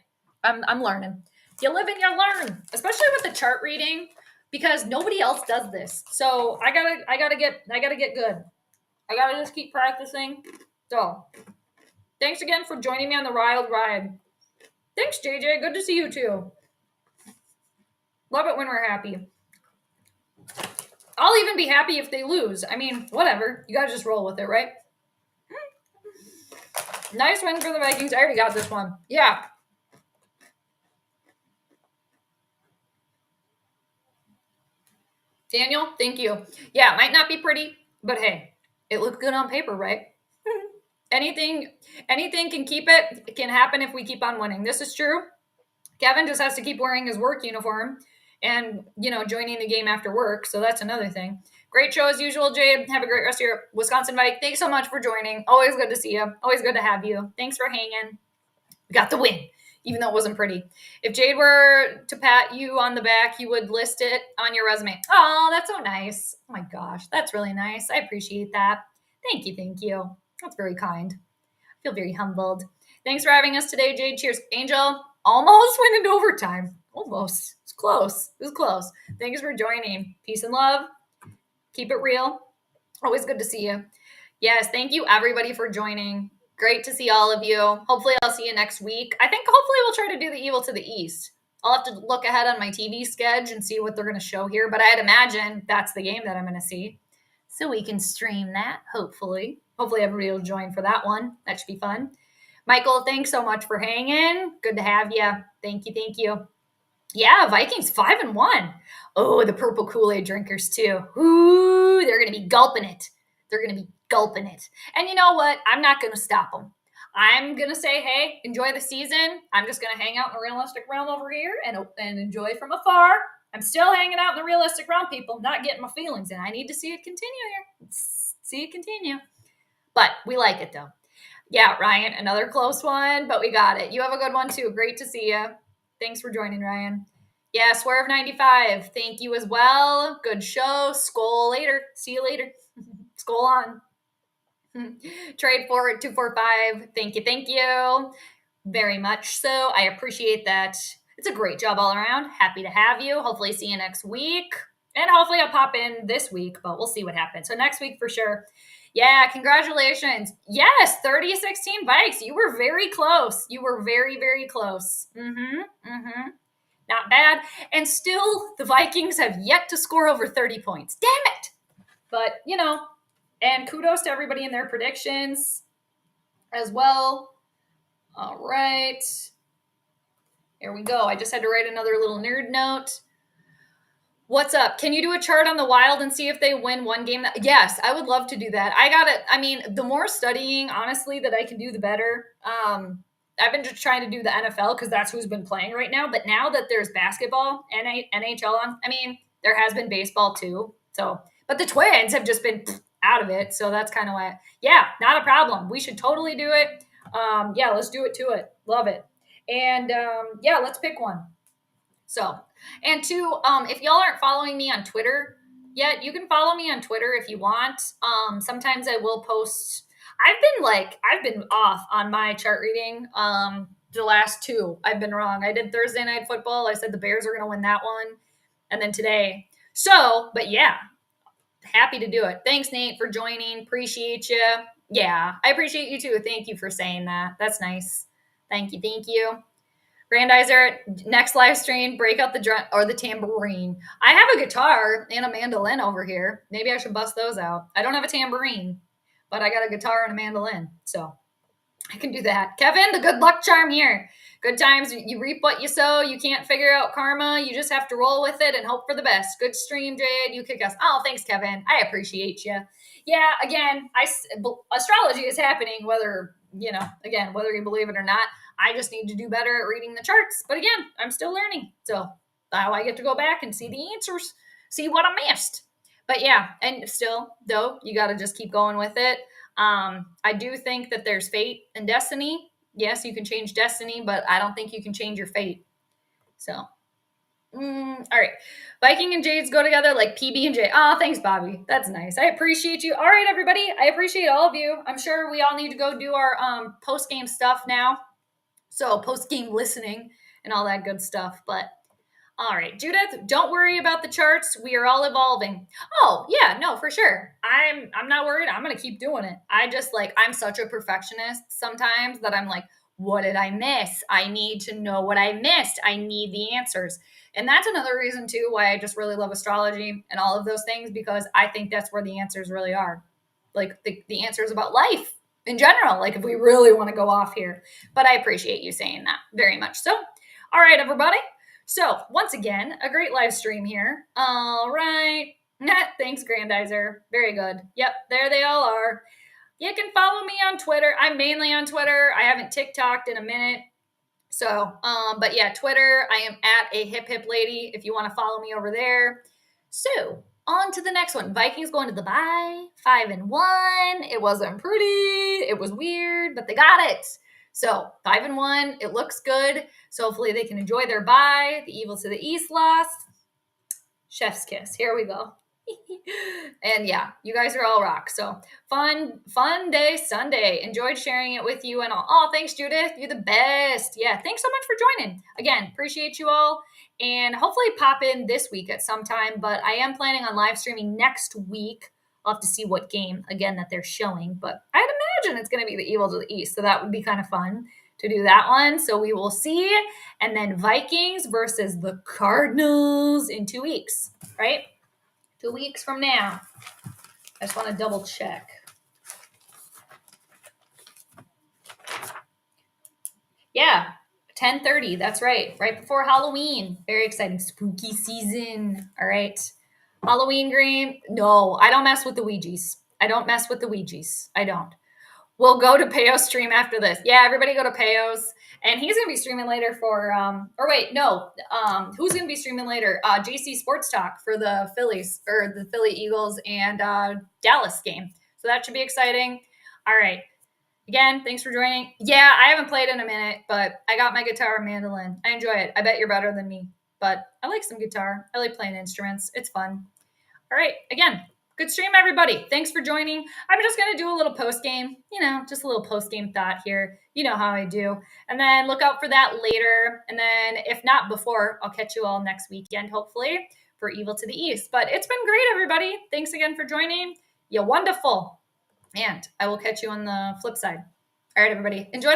I'm learning. You live and you learn, especially with the chart reading, because nobody else does this. So I gotta get good. I gotta just keep practicing. So thanks again for joining me on the wild ride. Thanks, JJ. Good to see you too. Love it when we're happy. I'll even be happy if they lose. I mean, whatever. You gotta just roll with it, right? Nice win for the Vikings. I already got this one. Yeah. Daniel, thank you. Yeah, it might not be pretty, but hey, it looked good on paper, right? Anything can happen if we keep on winning. This is true. Kevin just has to keep wearing his work uniform and, joining the game after work. So that's another thing. Great show as usual, Jade. Have a great rest of your Wisconsin Mike. Thanks so much for joining. Always good to see you. Always good to have you. Thanks for hanging. We got the win, even though it wasn't pretty. If Jade were to pat you on the back, you would list it on your resume. Oh, that's so nice. Oh my gosh, that's really nice. I appreciate that. Thank you. That's very kind. I feel very humbled. Thanks for having us today, Jade. Cheers. Angel, almost went into overtime. Almost. It's close. It was close. Thanks for joining. Peace and love. Keep it real. Always good to see you. Yes, thank you everybody for joining. Great to see all of you. Hopefully I'll see you next week. I think hopefully we'll try to do the Evil to the East. I'll have to look ahead on my TV schedule and see what they're going to show here, but I'd imagine that's the game that I'm going to see. So we can stream that, hopefully. Hopefully everybody will join for that one. That should be fun. Michael, thanks so much for hanging. Good to have you. Thank you. Yeah, Vikings 5-1. Oh, the purple Kool-Aid drinkers too. Ooh, they're going to be gulping it. And you know what? I'm not going to stop them. I'm going to say, hey, enjoy the season. I'm just going to hang out in the realistic realm over here and enjoy from afar. I'm still hanging out in the realistic realm, people. Not getting my feelings in. I need to see it continue. But we like it, though. Yeah, Ryan, another close one, but we got it. You have a good one, too. Great to see you. Thanks for joining, Ryan. Yeah, Swerve 95. Thank you as well. Good show. Skol later. See you later. Skol on. Trade forward 245. Thank you. very much so. I appreciate that. It's a great job all around. Happy to have you. Hopefully see you next week. And hopefully I'll pop in this week, but we'll see what happens. So next week for sure. Yeah, congratulations. Yes, 30-16 Vikes. You were very close. You were very, very close. Not bad. And still, the Vikings have yet to score over 30 points. Damn it. But, and kudos to everybody in their predictions as well. All right. Here we go. I just had to write another little nerd note. What's up? Can you do a chart on the Wild and see if they win one game? Yes, I would love to do that. The more studying, honestly, that I can do, the better. I've been just trying to do the NFL because that's who's been playing right now. But now that there's basketball and NHL on, there has been baseball too. So, but the Twins have just been out of it. So that's kind of why. Yeah, not a problem. We should totally do it. Yeah, let's do it to it. Love it. And yeah, let's pick one. So, and two, if y'all aren't following me on Twitter yet, you can follow me on Twitter if you want. Sometimes I will post. I've been off on my chart reading. The last two, I've been wrong. I did Thursday Night Football. I said the Bears are going to win that one. And then today. So, but yeah, happy to do it. Thanks, Nate, for joining. Appreciate you. Yeah, I appreciate you too. Thank you for saying that. That's nice. Thank you. Thank you. Grandizer, next live stream, break out the drum or the tambourine. I have a guitar and a mandolin over here. Maybe I should bust those out. I don't have a tambourine, but I got a guitar and a mandolin, so I can do that. Kevin, the good luck charm here. Good times, you reap what you sow. You can't figure out karma. You just have to roll with it and hope for the best. Good stream, Jade. You kick us. Oh, thanks, Kevin. I appreciate you. Yeah, again, astrology is happening, whether you believe it or not. I just need to do better at reading the charts. But again, I'm still learning. So now I get to go back and see the answers, see what I missed. But yeah, and still, though, you got to just keep going with it. I do think that there's fate and destiny. Yes, you can change destiny, but I don't think you can change your fate. So, all right. Viking and Jades go together like PB and J. Oh, thanks, Bobby. That's nice. I appreciate you. All right, everybody. I appreciate all of you. I'm sure we all need to go do our post-game stuff now. So post-game listening and all that good stuff. But all right, Judith, don't worry about the charts. We are all evolving. Oh, yeah, no, for sure. I'm not worried. I'm going to keep doing it. I'm such a perfectionist sometimes that I'm like, what did I miss? I need to know what I missed. I need the answers. And that's another reason too why I just really love astrology and all of those things, because I think that's where the answers really are. Like the answers about life in general, like if we really want to go off here. But I appreciate you saying that very much. So, all right, everybody. So once again, a great live stream here. All right. Thanks, Grandizer. Very good. Yep, there they all are. You can follow me on Twitter. I'm mainly on Twitter. I haven't TikToked in a minute. So, but yeah, Twitter, I am at a hip hip lady if you want to follow me over there. So on to the next one. Vikings going to the bye, 5-1. It wasn't pretty. It was weird, but they got it. So 5-1. It looks good. So hopefully they can enjoy their bye. The Evil to the East lost. Chef's kiss. Here we go. And yeah, you guys are all rock. So fun day Sunday. Enjoyed sharing it with you and all. Oh, thanks, Judith. You're the best. Yeah, thanks so much for joining. Again, appreciate you all. And hopefully pop in this week at some time. But I am planning on live streaming next week. I'll have to see what game, again, that they're showing. But I'd imagine it's going to be the Evil to the East. So that would be kind of fun to do that one. So we will see. And then Vikings versus the Cardinals in 2 weeks, right? 2 weeks from now. I just want to double check. Yeah, 10:30. That's right. Right before Halloween. Very exciting. Spooky season. All right. Halloween green. No, I don't mess with the Ouijas. I don't. We'll go to Peyo's stream after this. Yeah, everybody go to Peyo's. And he's going to be streaming later for, who's going to be streaming later? JC Sports Talk for the Phillies, or the Philly Eagles and Dallas game. So that should be exciting. All right. Again, thanks for joining. Yeah, I haven't played in a minute, but I got my guitar and mandolin. I enjoy it. I bet you're better than me, but I like some guitar. I like playing instruments. It's fun. All right. Again, Good stream, everybody. Thanks for joining. I'm just going to do a little post game, just a little post game thought here. You know how I do. And then look out for that later. And then if not before, I'll catch you all next weekend, hopefully, for Evil to the East. But it's been great, everybody. Thanks again for joining. You're wonderful. And I will catch you on the flip side. All right, everybody. Enjoy